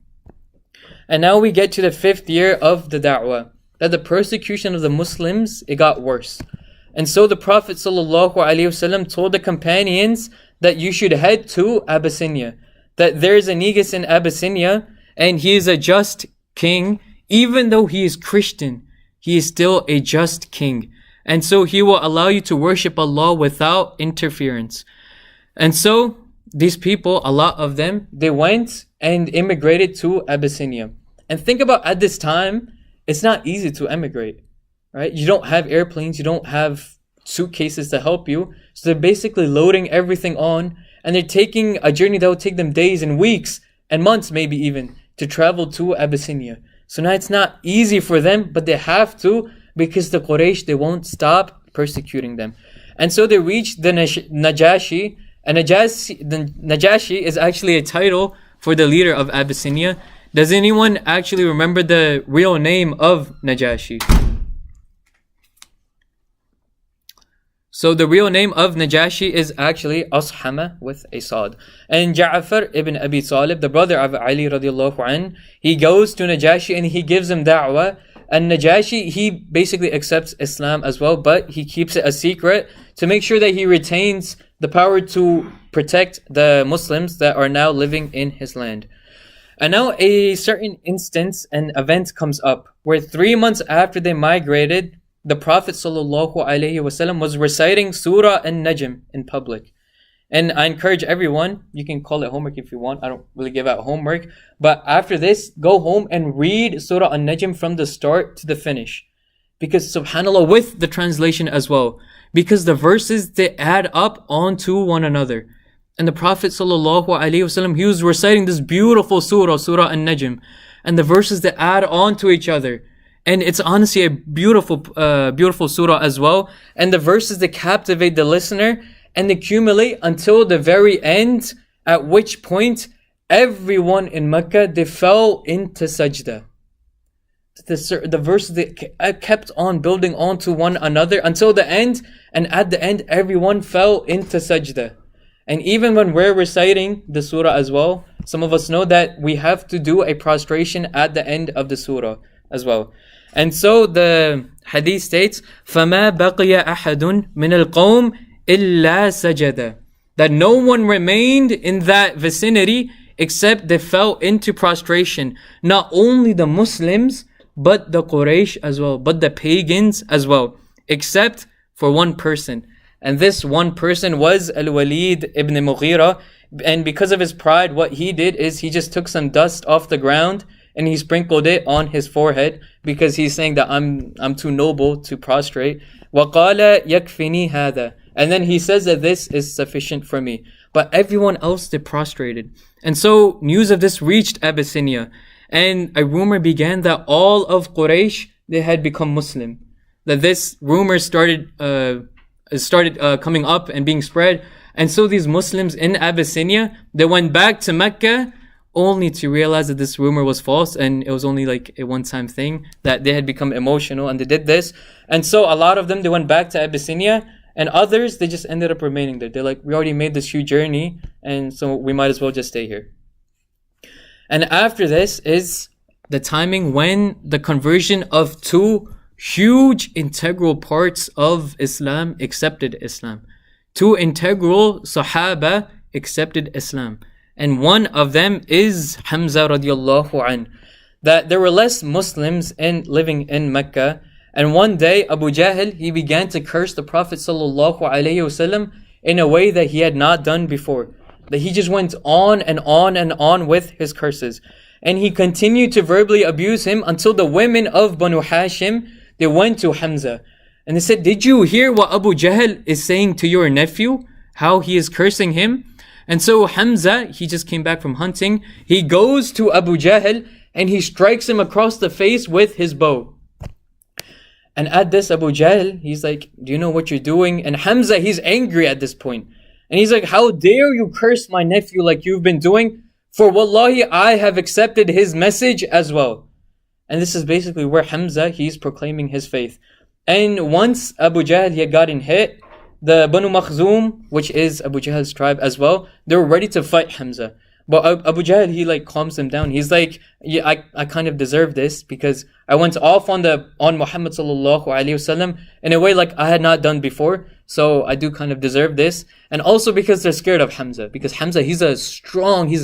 A: And now we get to the 5th year of the da'wah, that the persecution of the Muslims, it got worse. And so the Prophet ﷺ told the companions that you should head to Abyssinia, that there is a negus in Abyssinia, and he is a just king. Even though he is Christian, he is still a just king. And so he will allow you to worship Allah without interference. And so these people, a lot of them, they went and immigrated to Abyssinia. And think about, at this time, it's not easy to emigrate, right? You don't have airplanes, you don't have suitcases to help you. So they're basically loading everything on, and they're taking a journey that will take them days and weeks and months maybe even to travel to Abyssinia. So now it's not easy for them, but they have to, because the Quraysh, they won't stop persecuting them. And so they reached the Najashi, and the Najashi is actually a title for the leader of Abyssinia. Does anyone actually remember the real name of Najashi? So the real name of Najashi is actually Ashama with a Sad. And Ja'far ibn Abi Talib, the brother of Ali radiallahu anhu, he goes to Najashi and he gives him da'wah. And Najashi, he basically accepts Islam as well, but he keeps it a secret to make sure that he retains the power to protect the Muslims that are now living in his land. And now a certain instance and event comes up where 3 months after they migrated, the Prophet ﷺ was reciting Surah An-Najm in public. And I encourage everyone, you can call it homework if you want, I don't really give out homework, but after this, go home and read Surah An-Najm from the start to the finish. Because subhanAllah, with the translation as well, because the verses, they add up onto one another. And the Prophet ﷺ, he was reciting this beautiful surah, Surah An-Najm, and the verses that add on to each other. And it's honestly a beautiful surah as well. And the verses that captivate the listener and accumulate until the very end, at which point everyone in Mecca, they fell into sajda. The verses that kept on building onto one another until the end, and at the end everyone fell into sajda. And even when we're reciting the surah as well, some of us know that we have to do a prostration at the end of the surah as well. And so the hadith states, فَمَا بَقِيَ أَحَدٌ مِنَ الْقَوْمِ إِلَّا سَجَدَ, that no one remained in that vicinity except they fell into prostration. Not only the Muslims, but the Quraysh as well, but the pagans as well, except for one person. And this one person was Al-Walid ibn Mughira. And because of his pride, what he did is he just took some dust off the ground and he sprinkled it on his forehead, because he's saying that I'm too noble to prostrate. وَقَالَ يَكْفِنِي هَذَا, and then he says that this is sufficient for me. But everyone else, they prostrated. And so news of this reached Abyssinia, and a rumor began that all of Quraysh, they had become Muslim. That this rumor started coming up and being spread. And so these Muslims in Abyssinia, they went back to Mecca only to realize that this rumor was false, and it was only like a one-time thing, that they had become emotional and they did this. And so a lot of them, they went back to Abyssinia, and others, they just ended up remaining there. They're like, we already made this huge journey, and so we might as well just stay here. And after this is the timing when the conversion of two huge integral parts of Islam accepted Islam. Two integral Sahaba accepted Islam. And one of them is Hamza radiallahu an. That there were less Muslims living in Mecca. And one day Abu Jahl, he began to curse the Prophet sallallahu alaihi wasallam in a way that he had not done before. That he just went on and on and on with his curses. And he continued to verbally abuse him until the women of Banu Hashim, they went to Hamza. And they said, did you hear what Abu Jahl is saying to your nephew? How he is cursing him? And so Hamza, he just came back from hunting. He goes to Abu Jahl and he strikes him across the face with his bow. And at this, Abu Jahl, he's like, do you know what you're doing? And Hamza, he's angry at this point. And he's like, how dare you curse my nephew like you've been doing? For wallahi, I have accepted his message as well. And this is basically where Hamza, he's proclaiming his faith. And once Abu Jahl, he had gotten hit, the Banu Makhzum, which is Abu Jahl's tribe as well, they were ready to fight Hamza. But Abu Jahl, he like calms them down. He's like, yeah, I kind of deserve this because I went off on Muhammad sallallahu alaihi wasallam in a way like I had not done before. So I do kind of deserve this. And also because they're scared of Hamza. Because Hamza, he's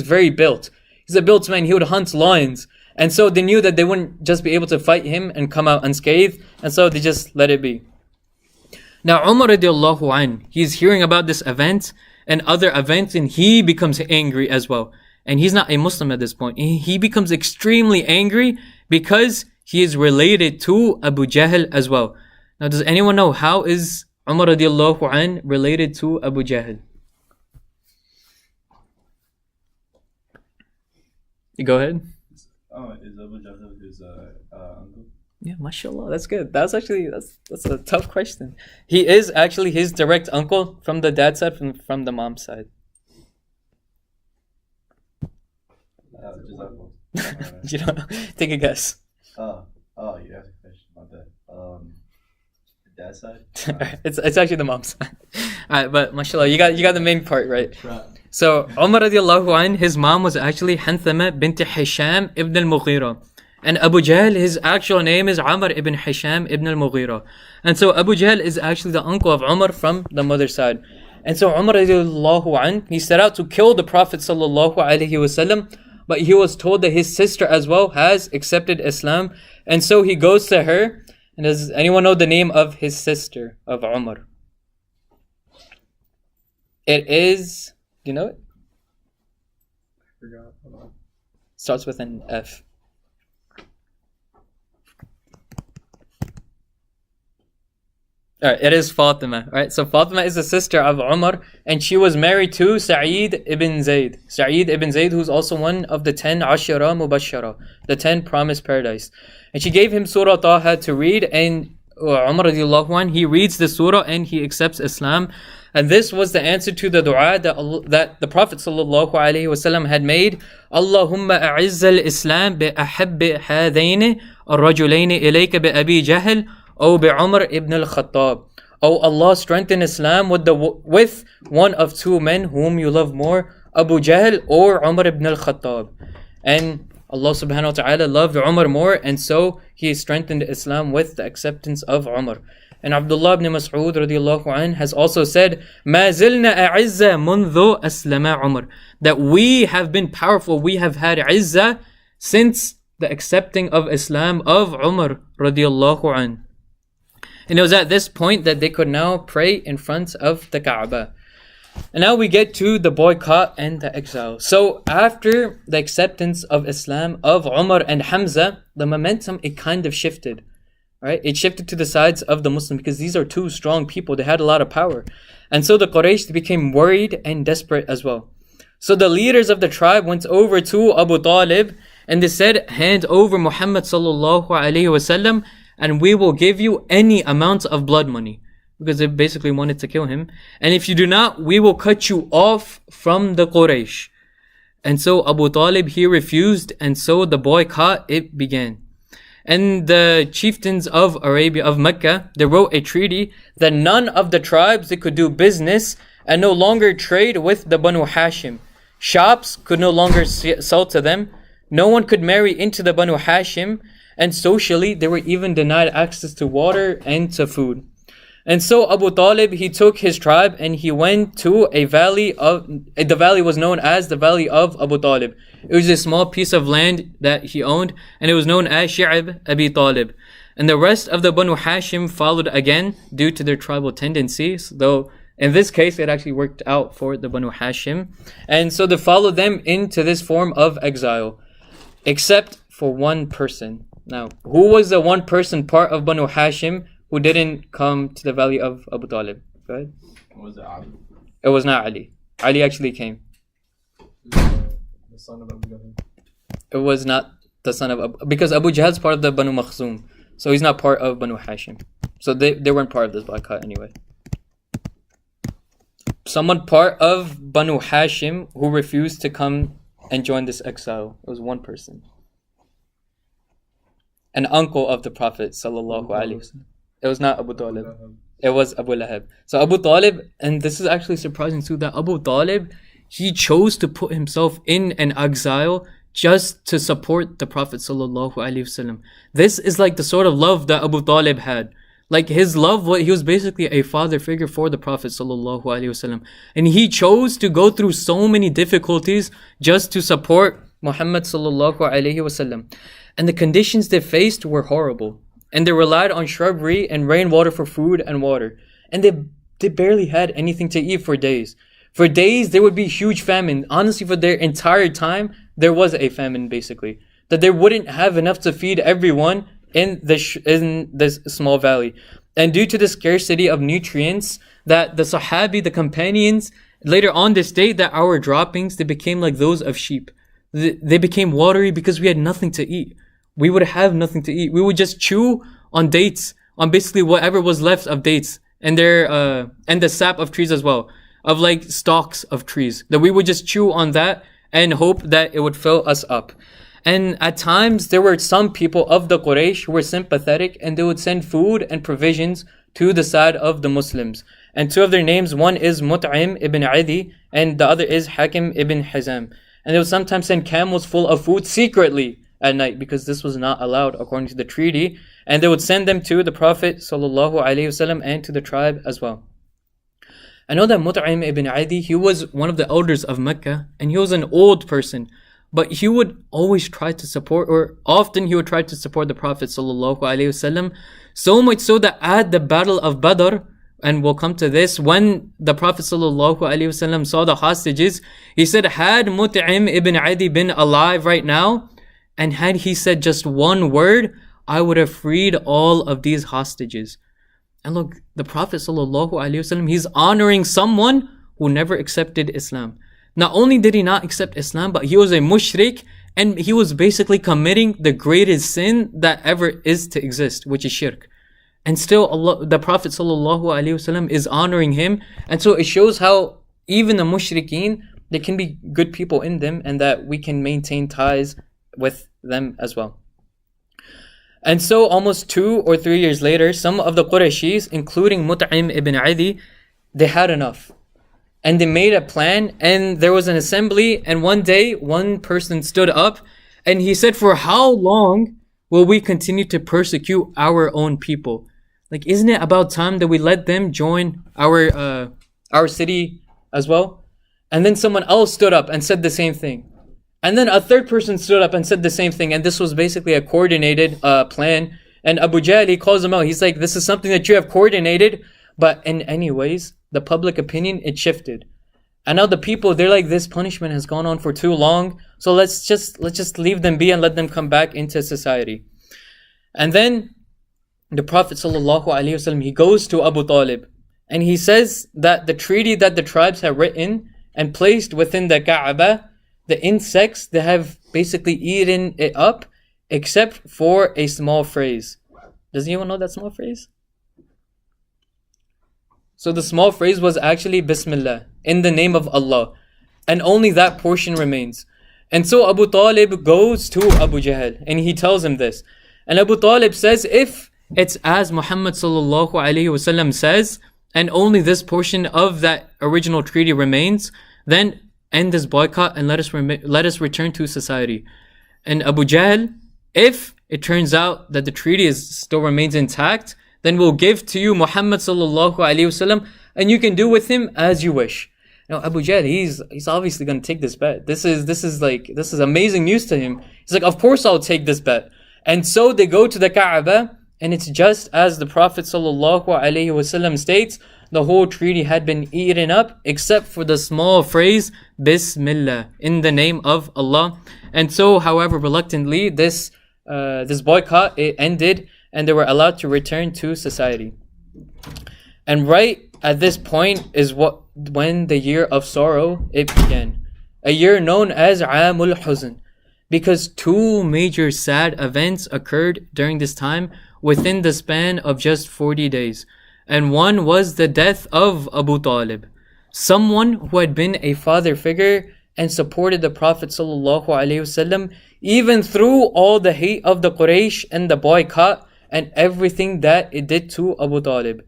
A: very built. He's a built man. He would hunt lions. And so they knew that they wouldn't just be able to fight him and come out unscathed. And so they just let it be. Now Umar radiallahu an, he's hearing about this event and other events, and he becomes angry as well. And he's not a Muslim at this point. He becomes extremely angry because he is related to Abu Jahl as well. Now does anyone know how is Umar radiallahu an related to Abu Jahl? You go ahead.
D: Oh, is Abu Jahl his uncle?
A: Yeah, mashallah, that's good. That's a tough question. He is actually his direct uncle from the dad's side, from the mom's side. You don't know? Take a guess.
D: You asked a question about that. The dad's side?
A: It's actually the mom's side. Alright, but mashallah, you got the main part right. So Umar radiallahu anh, his mom was actually Hanthama bint Hisham ibn al-Mughira. And Abu Jahl, his actual name is Amr ibn Hisham ibn al-Mughira. And so Abu Jahl is actually the uncle of Umar from the mother's side. And so Umar radiallahu anh, he set out to kill the Prophet sallallahu alaihi wasallam but he was told that his sister as well has accepted Islam. And so he goes to her. And does anyone know the name of his sister, of Umar? It is, do you know it?
B: I forgot. Hold on.
A: Starts with an F. Alright, it is Fatima. Right, so Fatima is the sister of Umar, and she was married to Sa'id ibn Zayd. Sa'id ibn Zayd, who's also one of the 10 Ashara Mubashara, the 10 promised paradise. And she gave him Surah Taha to read, and Umar radiallahu anh, he reads the surah and he accepts Islam. And this was the answer to the dua that the Prophet sallallahu alaihi wasallam had made. Allahumma a'izz al-Islam bi ahabbi hadaini ar-rajulaini ilayka bi Abi Jahl aw bi Umar ibn al-Khattab. Oh Allah, strengthen Islam with one of two men whom you love more, Abu Jahl or Umar ibn al-Khattab. And Allah subhanahu wa ta'ala loved Umar more, and so he strengthened Islam with the acceptance of Umar. And Abdullah ibn Mas'ud radiallahu anh has also said, مَا زِلْنَا أَعِزَّ مُنْذُ أَسْلَمَ عُمَرٍ, that we have been powerful, we have had izzah since the accepting of Islam of Umar radiallahu anh. And it was at this point that they could now pray in front of the Kaaba. And now we get to the boycott and the exile. So after the acceptance of Islam of Umar and Hamza, the momentum, it kind of shifted. Right? It shifted to the sides of the Muslims because these are two strong people. They had a lot of power. And so the Quraysh became worried and desperate as well. So the leaders of the tribe went over to Abu Talib and they said, hand over Muhammad sallallahu alayhi wasallam and we will give you any amount of blood money. Because they basically wanted to kill him. And if you do not, we will cut you off from the Quraysh. And so Abu Talib, he refused, and so the boycott, it began. And the chieftains of Arabia, of Mecca, they wrote a treaty that none of the tribes, they could do business and no longer trade with the Banu Hashim. Shops could no longer sell to them. No one could marry into the Banu Hashim. And socially, they were even denied access to water and to food. And so Abu Talib, he took his tribe and he went to a valley the valley was known as the Valley of Abu Talib. It was a small piece of land that he owned and it was known as Shi'ab Abi Talib. And the rest of the Banu Hashim followed again due to their tribal tendencies, though in this case it actually worked out for the Banu Hashim. And so they followed them into this form of exile, except for one person. Now, who was the one person part of Banu Hashim who didn't come to the Valley of Abu Talib? Go ahead.
D: Was it Ali?
A: It was not Ali. Ali actually came.
B: The son of Abu Jahl.
A: It was not the son of Abu, because Abu Jahl's part of the Banu Makhzum, so he's not part of Banu Hashim. So they weren't part of this boycott anyway. Someone part of Banu Hashim who refused to come and join this exile. It was one person. An uncle of the Prophet sallallahu alaihi wasallam. It was not Abu Talib. It was Abu Lahab. So Abu Talib, and this is actually surprising too, that Abu Talib, he chose to put himself in an exile just to support the Prophet sallallahu alaihi wasallam. This is like the sort of love that Abu Talib had. Like his love, he was basically a father figure for the Prophet sallallahu alaihi wasallam, and he chose to go through so many difficulties just to support Muhammad sallallahu alaihi wasallam. And the conditions they faced were horrible. And they relied on shrubbery and rainwater for food and water. And they barely had anything to eat for days. For days, there would be huge famine. Honestly, for their entire time, there was a famine basically. That they wouldn't have enough to feed everyone in this small valley. And due to the scarcity of nutrients, that the Sahabi, the companions, later on they state that our droppings, they became like those of sheep. They became watery because we had nothing to eat. We would have nothing to eat. We would just chew on dates, on basically whatever was left of dates, and and the sap of trees as well, of like stalks of trees. That we would just chew on that and hope that it would fill us up. And at times there were some people of the Quraysh who were sympathetic, and they would send food and provisions to the side of the Muslims. And two of their names, one is Mut'im ibn Adi, and the other is Hakim ibn Hizam. And they would sometimes send camels full of food secretly at night, because this was not allowed according to the treaty, and they would send them to the Prophet sallallahu alaihi wasallam and to the tribe as well. I know that Mut'im ibn Adi, he was one of the elders of Mecca, and he was an old person, but he would always try to support, or often he would try to support the Prophet sallallahu alaihi wasallam. So much so that at the Battle of Badr, and we'll come to this, when the Prophet sallallahu alaihi wasallam saw the hostages, he said, had Mut'im ibn Adi been alive right now, and had he said just one word, I would have freed all of these hostages. And look, the Prophet sallallahu alaihi wasallam, he's honoring someone who never accepted Islam. Not only did he not accept Islam, but he was a mushrik, and he was basically committing the greatest sin that ever is to exist, which is shirk. And still Allah, the Prophet sallallahu alaihi wasallam is honoring him. And so it shows how even the mushrikeen, there can be good people in them, and that we can maintain ties with them as well. And so almost 2 or 3 years later, some of the Qurayshis, including Mut'im ibn Adi, they had enough. And they made a plan, and there was an assembly, and one day, one person stood up, and he said, for how long will we continue to persecute our own people? Like, isn't it about time that we let them join our city as well? And then someone else stood up and said the same thing. And then a third person stood up and said the same thing, and this was basically a coordinated plan. And Abu Jahl, he calls him out. He's like, this is something that you have coordinated, but in any ways, the public opinion, it shifted. And now the people, they're like, this punishment has gone on for too long, so let's just leave them be and let them come back into society. And then the Prophet ﷺ, he goes to Abu Talib, and he says that the treaty that the tribes have written and placed within the Kaaba, the insects, they have basically eaten it up, except for a small phrase. Does anyone know that small phrase? So the small phrase was actually Bismillah, in the name of Allah. And only that portion remains. And so Abu Talib goes to Abu Jahl, and he tells him this. And Abu Talib says, if it's as Muhammad sallallahu alaihi wasallam says, and only this portion of that original treaty remains, then end this boycott and let us return to society. And Abu Jahl, if it turns out that the treaty still remains intact, then we'll give to you Muhammad sallallahu alaihi wasallam, and you can do with him as you wish. Now Abu Jahl, he's obviously going to take this bet. This is amazing news to him. He's like, of course I'll take this bet. And so they go to the Kaaba, and it's just as the Prophet sallallahu alaihi wasallam states. The whole treaty had been eaten up except for the small phrase Bismillah, in the name of Allah. And so, however, reluctantly, this boycott, it ended, and they were allowed to return to society. And right at this point is when the year of sorrow, it began. A year known as Amul Huzn, because 2 major sad events occurred during this time within the span of just 40 days. And one was the death of Abu Talib, someone who had been a father figure and supported the Prophet ﷺ even through all the hate of the Quraysh and the boycott and everything that it did to Abu Talib.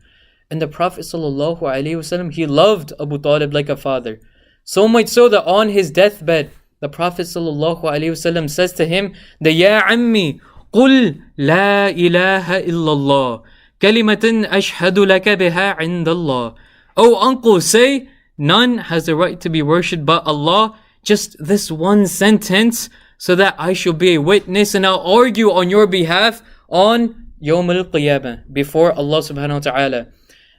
A: And the Prophet ﷺ, he loved Abu Talib like a father. So much so that on his deathbed, the Prophet ﷺ says to him, Ya Ammi, قل لا إله إلا الله كلمة أشهد لك بها عند الله. Oh uncle, say, none has the right to be worshipped but Allah. Just this one sentence, so that I shall be a witness and I'll argue on your behalf on Yawm al-Qiyamah, before Allah subhanahu wa ta'ala.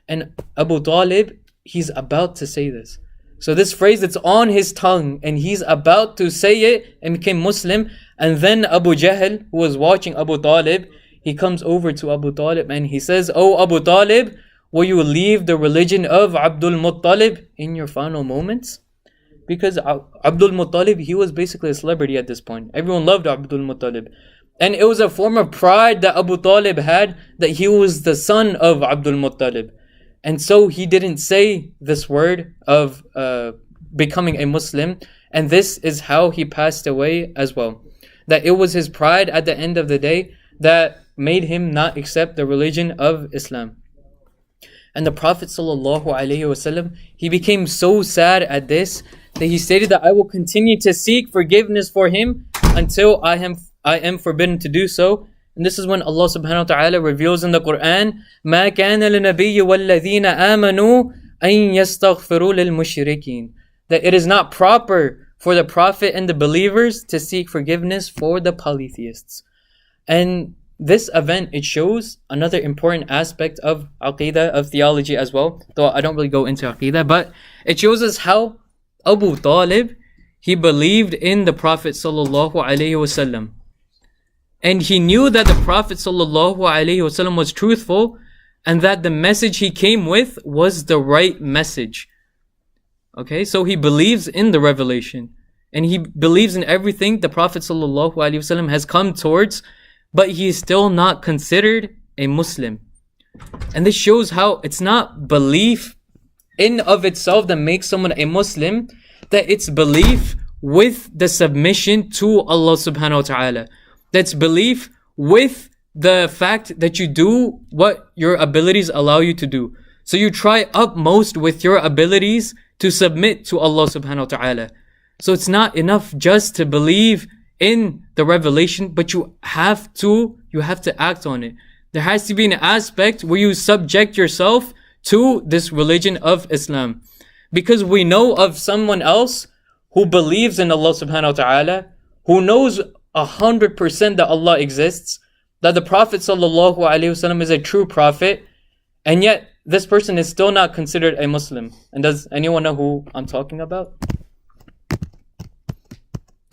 A: And Abu Talib, he's about to say this. So this phrase, it's on his tongue, and he's about to say it and became Muslim. And then Abu Jahl, who was watching Abu Talib, he comes over to Abu Talib and he says, Oh Abu Talib, will you leave the religion of Abdul Muttalib in your final moments? Because Abdul Muttalib, he was basically a celebrity at this point. Everyone loved Abdul Muttalib. And it was a form of pride that Abu Talib had, that he was the son of Abdul Muttalib. And so he didn't say this word of becoming a Muslim. And this is how he passed away as well. That it was his pride at the end of the day that made him not accept the religion of Islam. And the Prophet ﷺ, he became so sad at this that he stated that I will continue to seek forgiveness for him until I am forbidden to do so. And this is when Allah subhanahu wa ta'ala reveals in the Quran, مَا كَانَ لِنَبِيِّ وَالَّذِينَ آمَنُوا أَن يَسْتَغْفِرُوا لِلْمُشْرِكِينَ, that it is not proper for the Prophet and the believers to seek forgiveness for the polytheists. And this event, it shows another important aspect of Aqidah, of theology as well. Though I don't really go into Aqidah, but it shows us how Abu Talib, he believed in the Prophet sallallahu alaihi wasallam. And he knew that the Prophet sallallahu alaihi wasallam was truthful and that the message he came with was the right message. Okay, so he believes in the revelation and he believes in everything the Prophet sallallahu alaihi wasallam has come towards, but he is still not considered a Muslim. And this shows how it's not belief in of itself that makes someone a Muslim, that it's belief with the submission to Allah subhanahu wa ta'ala. That's belief with the fact that you do what your abilities allow you to do. So you try utmost with your abilities to submit to Allah subhanahu wa ta'ala. So it's not enough just to believe in the revelation, but you have to act on it. There has to be an aspect where you subject yourself to this religion of Islam. Because we know of someone else who believes in Allah subhanahu wa ta'ala, who knows 100% that Allah exists, that the Prophet sallallahu alaihi wasallam is a true prophet, and yet this person is still not considered a Muslim. And does anyone know who I'm talking about?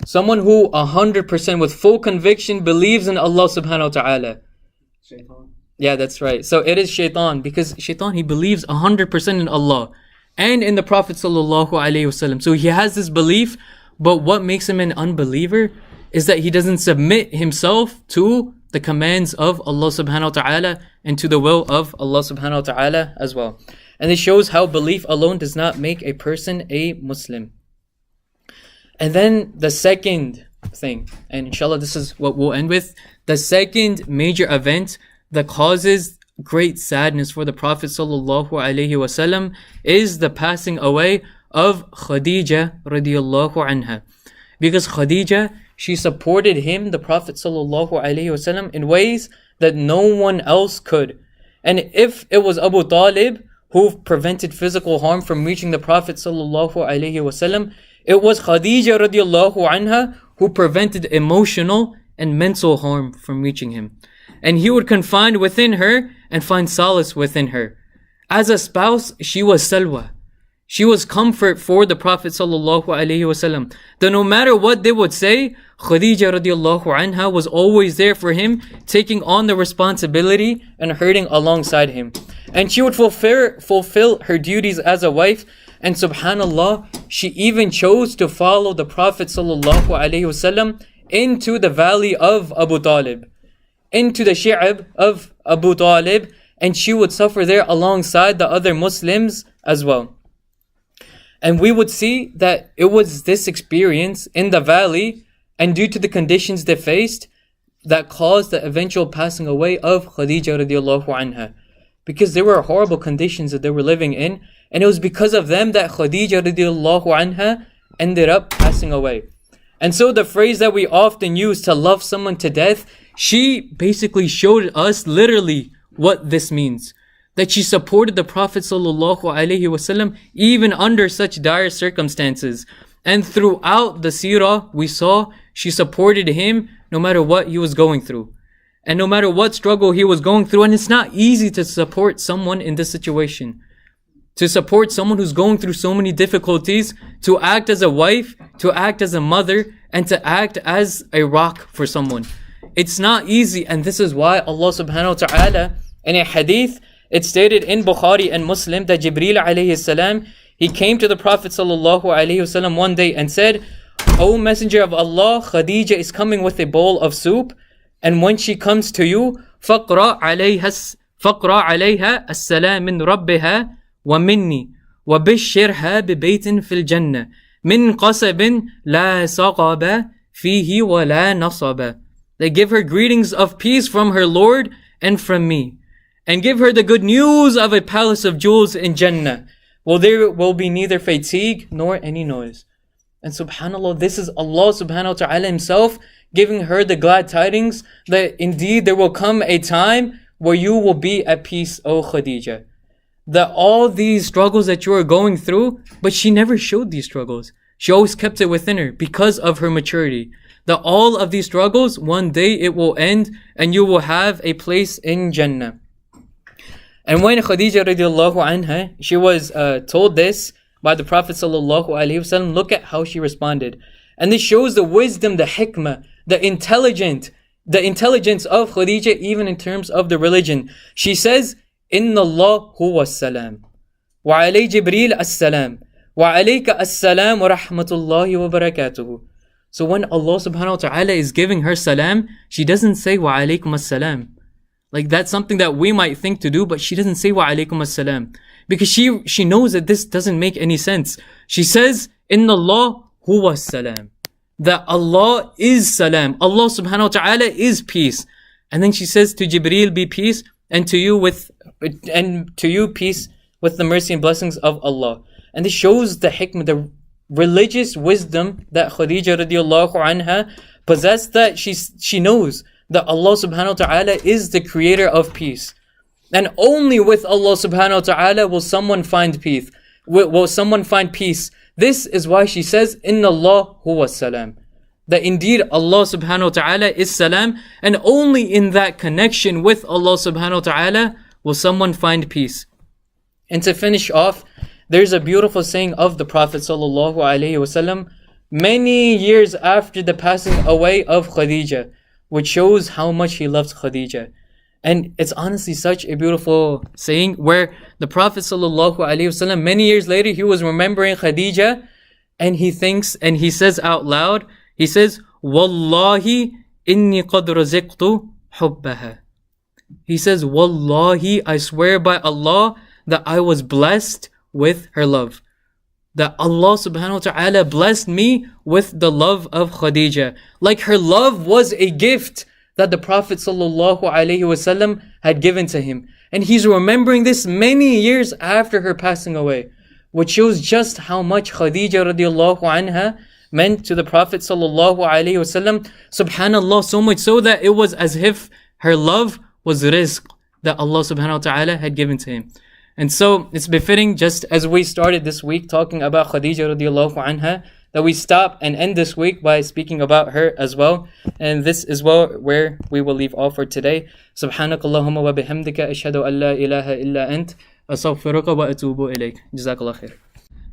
A: Someone who 100% with full conviction believes in Allah subhanahu wa ta'ala.
C: Shaitan.
A: Yeah, that's right. So it is shaitan, because shaitan, he believes 100% in Allah and in the Prophet sallallahu alaihi wasallam. So he has this belief, but what makes him an unbeliever is that he doesn't submit himself to the commands of Allah subhanahu wa ta'ala and to the will of Allah subhanahu wa ta'ala as well. And this shows how belief alone does not make a person a Muslim. And then the second thing, and inshallah this is what we'll end with, the second major event that causes great sadness for the Prophet sallallahu alaihi wasallam is the passing away of Khadija radiyallahu anha. Because Khadija, she supported him, the Prophet sallallahu alaihi wasallam, in ways that no one else could. And if it was Abu Talib who prevented physical harm from reaching the Prophet sallallahu alaihi wasallam, it was Khadija radiyallahu anha who prevented emotional and mental harm from reaching him. And he would confine within her and find solace within her. As a spouse, she was salwa. She was comfort for the Prophet sallallahu alaihi wasallam. That no matter what they would say, Khadija radiallahu anha was always there for him, taking on the responsibility and hurting alongside him. And she would fulfill her duties as a wife. And subhanallah, she even chose to follow the Prophet sallallahu alaihi wasallam into the valley of Abu Talib, into the shi'ab of Abu Talib, and she would suffer there alongside the other Muslims as well. And we would see that it was this experience in the valley and due to the conditions they faced that caused the eventual passing away of Khadija radiallahu anha. Because there were horrible conditions that they were living in, and it was because of them that Khadija radiallahu anha ended up passing away. And so the phrase that we often use, to love someone to death, she basically showed us literally what this means. That she supported the Prophet sallallahu alaihi wasallam even under such dire circumstances. And throughout the seerah, we saw she supported him no matter what he was going through. And no matter what struggle he was going through. And it's not easy to support someone in this situation. To support someone who's going through so many difficulties, to act as a wife, to act as a mother, and to act as a rock for someone. It's not easy, and this is why Allah subhanahu wa ta'ala, in a hadith, it's stated in Bukhari and Muslim that Jibreel alayhi salam, he came to the Prophet sallallahu alayhi wasallam one day and said, O Messenger of Allah, Khadija is coming with a bowl of soup, and when she comes to you, فَقْرَأْ عَلَيْهَا السَّلَامِ مِنْ رَبِّهَا وَمِنِّي وَبِشِّرْهَا بِبَيْتٍ فِي الْجَنَّةِ مِنْ قَصَبٍ لَا صَقَبَ فِيهِ وَلَا نَصَبَ. They give her greetings of peace from her Lord and from me. And give her the good news of a palace of jewels in Jannah. Well, there will be neither fatigue nor any noise. And subhanAllah, this is Allah subhanahu wa ta'ala himself giving her the glad tidings that indeed there will come a time where you will be at peace, O Khadija. That all these struggles that you are going through, but she never showed these struggles. She always kept it within her because of her maturity. That all of these struggles, one day it will end and you will have a place in Jannah. And when Khadija radiallahu anha, she was told this by the Prophet sallallahu alaihi wasallam, look at how she responded. And this shows the wisdom, the hikmah, the intelligence of Khadija even in terms of the religion. She says, Inna Allah huwa as-salam. Wa alay Jibreel as-salam. Wa alayka as-salam wa rahmatullahi wa barakatuhu. So when Allah subhanahu wa ta'ala is giving her salam, she doesn't say wa alaykum as-salam. Like that's something that we might think to do, but she doesn't say wa alaykum as-salam. Because she knows that this doesn't make any sense. She says, Inna Allah huwa as-salam. That Allah is salam. Allah subhanahu wa ta'ala is peace. And then she says to Jibreel, be peace, and to you peace with the mercy and blessings of Allah. And this shows the hikmah, the religious wisdom that Khadija radiallahu anha possessed, that she knows that Allah subhanahu wa ta'ala is the creator of peace. And only with Allah subhanahu wa ta'ala will someone find peace. Will someone find peace. This is why she says, Inna Allah huwa salam. That indeed Allah subhanahu wa ta'ala is salam, and only in that connection with Allah subhanahu wa ta'ala will someone find peace. And to finish off, there's a beautiful saying of the Prophet sallallahu alaihi wasallam many years after the passing away of Khadija, which shows how much he loved Khadija. And it's honestly such a beautiful saying where the Prophet sallallahu alaihi wasallam many years later, he was remembering Khadija, and he thinks and he says out loud, he says, Wallahi inni qad raziqtu hubbaha. He says, Wallahi, I swear by Allah that I was blessed with her love. That Allah subhanahu wa ta'ala blessed me with the love of Khadija. Like her love was a gift that the Prophet sallallahu alaihi wasallam had given to him. And he's remembering this many years after her passing away, which shows just how much Khadija radiallahu anha meant to the Prophet sallallahu alaihi wasallam. Subhanallah, so much so that it was as if her love was rizq that Allah subhanahu wa ta'ala had given to him. And so it's befitting, just as we started this week talking about Khadija radiallahu anha, that we stop and end this week by speaking about her as well. And this is where we will leave off for today. Subhanakallahumma wa bihamdika ashhadu an la ilaha illa ant astaghfiruka wa atubu ilayk. Jazakallah khair.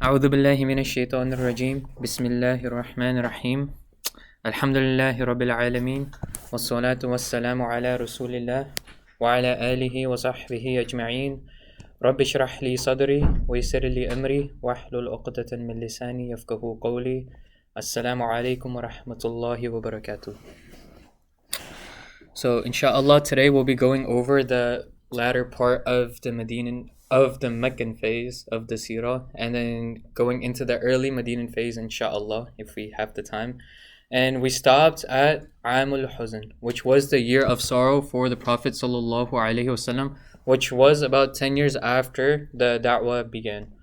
A: A'udhu billahi minash shaitanir rajim. Bismillahir rahmanir rahim. Alhamdulillahi rabbil alameen. Wassalatu wassalamu ala rasulillah wa ala alihi wa sahbihi ajma'een. رب اشرح لي صدري ويسر لي أمري واحلل عقدة من لساني يفقهوا قولي السلام عليكم ورحمة الله وبركاته. So inshallah today we'll be going over the latter part of the Meccan phase of the Seerah, and then going into the early Medinan phase inshallah if we have the time. And we stopped at Amul Huzn, which was the year of sorrow for the Prophet sallallahu alaihi wasallam, which was about 10 years after the da'wah began.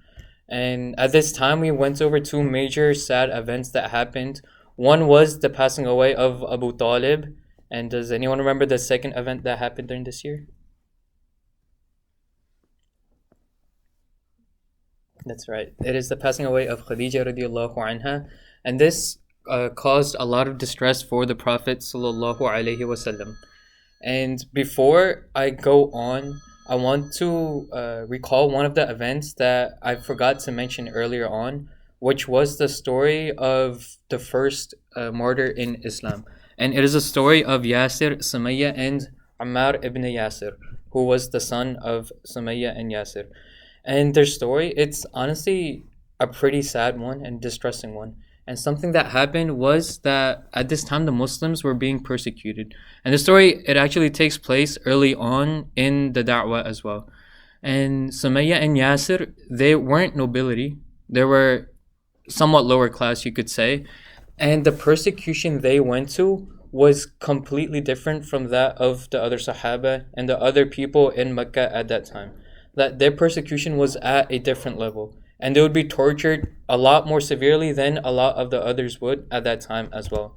A: And at this time, we went over two major sad events that happened. One was the passing away of Abu Talib. And does anyone remember the second event that happened during this year? That's right. It is the passing away of Khadija radiallahu anha. And this caused a lot of distress for the Prophet sallallahu alaihi wasallam. And before I go on, I want to recall one of the events that I forgot to mention earlier on, which was the story of the first martyr in Islam. And it is a story of Yasir, Sumayya, and Ammar ibn Yasir, who was the son of Sumayya and Yasir. And their story, it's honestly a pretty sad one and distressing one. And something that happened was that at this time the Muslims were being persecuted. And the story, it actually takes place early on in the da'wah as well. And Sumayya and Yasir, they weren't nobility. They were somewhat lower class, you could say. And the persecution they went to was completely different from that of the other Sahaba and the other people in Mecca at that time. That their persecution was at a different level. And they would be tortured a lot more severely than a lot of the others would at that time as well.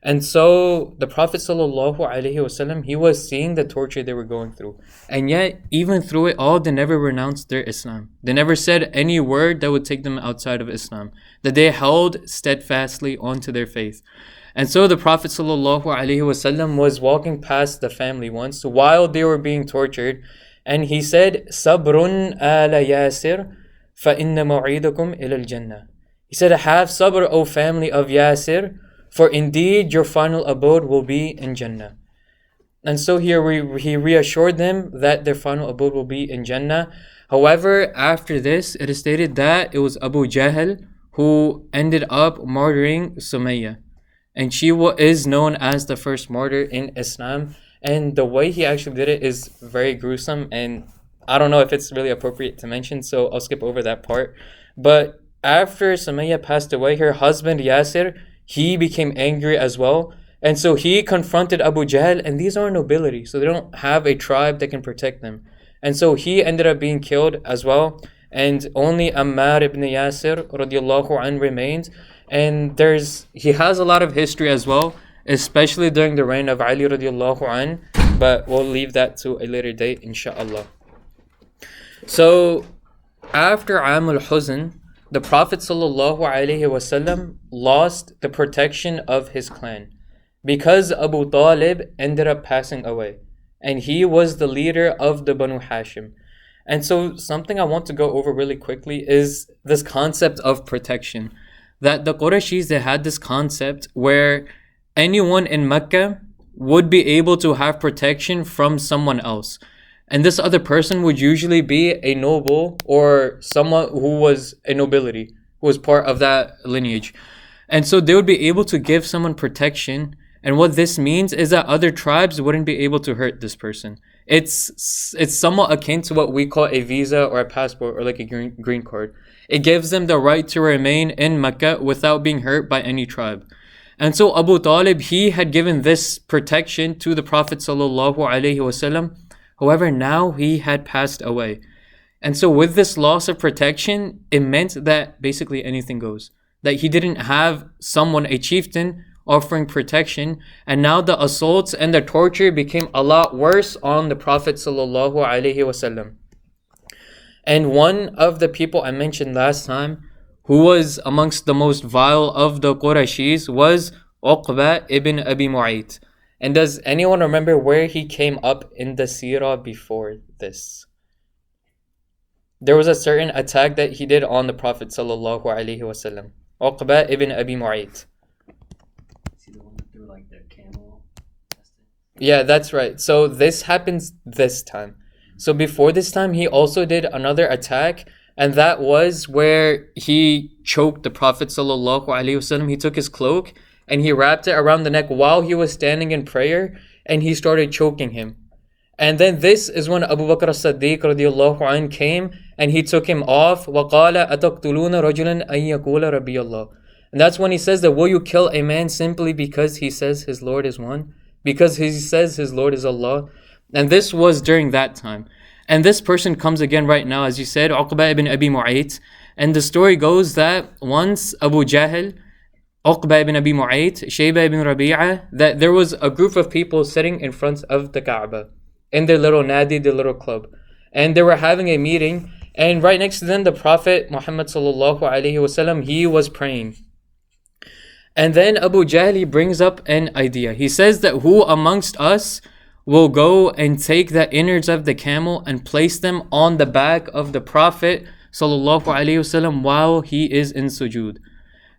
A: And so the Prophet ﷺ, he was seeing the torture they were going through. And yet, even through it all, they never renounced their Islam. They never said any word that would take them outside of Islam. That they held steadfastly onto their faith. And so the Prophet ﷺ was walking past the family once while they were being tortured. And he said, Sabrun ala Yasir, fa inna mu'idukum ila al-Jannah. He said, have sabr, O family of Yasir, for indeed your final abode will be in Jannah. And so here he reassured them that their final abode will be in Jannah. However, after this, it is stated that it was Abu Jahl who ended up martyring Sumayyah. And she is known as the first martyr in Islam. And the way he actually did it is very gruesome. And I don't know if it's really appropriate to mention, so I'll skip over that part. But after Sumayyah passed away, her husband Yasir, he became angry as well. And so he confronted Abu Jahl, and these are nobility, so they don't have a tribe that can protect them. And so he ended up being killed as well. And only Ammar ibn Yasir radiallahu anh remained. And he has a lot of history as well, especially during the reign of Ali radiallahu anh. But we'll leave that to a later date, inshallah. So after Am al-Huzn, the Prophet ﷺ lost the protection of his clan because Abu Talib ended up passing away, and he was the leader of the Banu Hashim. And so something I want to go over really quickly is this concept of protection. That the Qurayshis, they had this concept where anyone in Mecca would be able to have protection from someone else. And this other person would usually be a noble or someone who was a nobility, who was part of that lineage. And so they would be able to give someone protection. And what this means is that other tribes wouldn't be able to hurt this person. It's somewhat akin to what we call a visa or a passport or like a green card. It gives them the right to remain in Mecca without being hurt by any tribe. And so Abu Talib, he had given this protection to the Prophet ﷺ. However, now he had passed away. And so with this loss of protection, it meant that basically anything goes. That he didn't have someone, a chieftain, offering protection. And now the assaults and the torture became a lot worse on the Prophet ﷺ. And one of the people I mentioned last time, who was amongst the most vile of the Qurayshis, was Uqba ibn Abi Mu'ayt. And does anyone remember where he came up in the Seerah before this? There was a certain attack that he did on the Prophet ﷺ. Uqba ibn Abi Mu'ayt.
E: Is he the one that threw like the camel?
A: Yeah, that's right. So this happens this time. So before this time, he also did another attack. And that was where he choked the Prophet ﷺ. He took his cloak and he wrapped it around the neck while he was standing in prayer, and he started choking him. And then this is when Abu Bakr as-Siddiq radiallahu anh came and he took him off. وَقَالَ أَتَقْتُلُونَ رَجُلًا أَن يَقُولَ رَبِّيَ اللَّهُ. And that's when he says that, will you kill a man simply because he says his Lord is one? Because he says his Lord is Allah? And this was during that time. And this person comes again right now, as you said, Uqba ibn Abi Mu'ayt. And the story goes that once Abu Jahl, Uqba ibn Abi Mu'ayt, Shayba ibn Rabi'ah, that there was a group of people sitting in front of the Kaaba in their little nadi, their little club. And they were having a meeting, and right next to them, the Prophet Muhammad ﷺ, he was praying. And then Abu Jahl brings up an idea. He says that who amongst us will go and take the innards of the camel and place them on the back of the Prophet ﷺ while he is in sujood.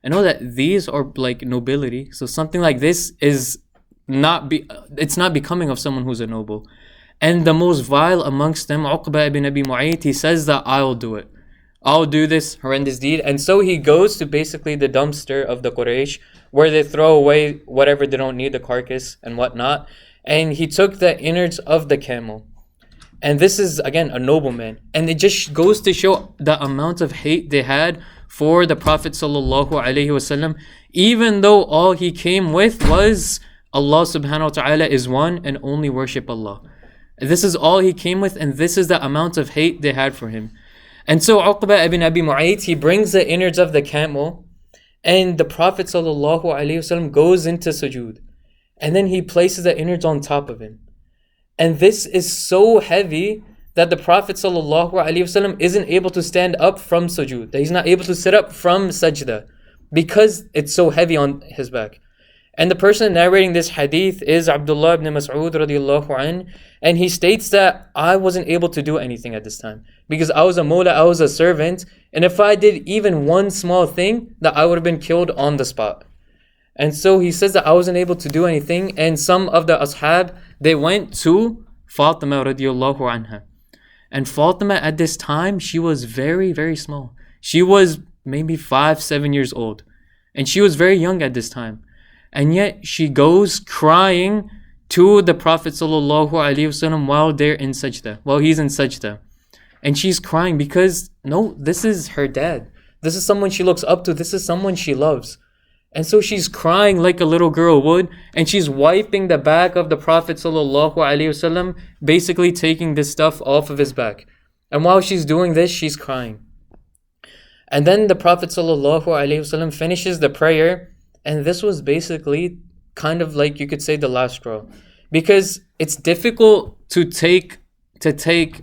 A: I know that these are like nobility, so something like this is it's not becoming of someone who's a noble. And the most vile amongst them, Uqba ibn Abi Mu'ayt, he says that I'll do it. I'll do this horrendous deed. And so he goes to basically the dumpster of the Quraysh, where they throw away whatever they don't need, the carcass and whatnot. And he took the innards of the camel. And this is, again, a nobleman. And it just goes to show the amount of hate they had for the Prophet ﷺ, even though all he came with was Allah subhanahu wa ta'ala is one and only worship Allah. This is all he came with, and this is the amount of hate they had for him. And so Uqba ibn Abi Mu'ayt, he brings the innards of the camel, And the Prophet ﷺ goes into sujood. And then he places the innards on top of him. And this is so heavy that the Prophet ﷺ isn't able to stand up from sujood. That he's not able to sit up from sajda because it's so heavy on his back. And the person narrating this hadith is Abdullah ibn Mas'ud radiallahu anh. And he states that I wasn't able to do anything at this time because I was a mawla, I was a servant. And if I did even one small thing, that I would have been killed on the spot. And so he says that I wasn't able to do anything. And some of the ashab, they went to Fatima radiallahu anha. And Fatima at this time, she was very, very small. She was maybe 5-7 years old. And she was very young at this time. And yet she goes crying to the Prophet ﷺ while they're in sajda, while he's in sajda. And she's crying because, no, this is her dad. This is someone she looks up to. This is someone she loves. And so she's crying like a little girl would. And she's wiping the back of the Prophet ﷺ, basically taking this stuff off of his back. And while she's doing this, she's crying. And then the Prophet ﷺ finishes the prayer. And this was basically kind of like, you could say, the last straw. Because it's difficult to take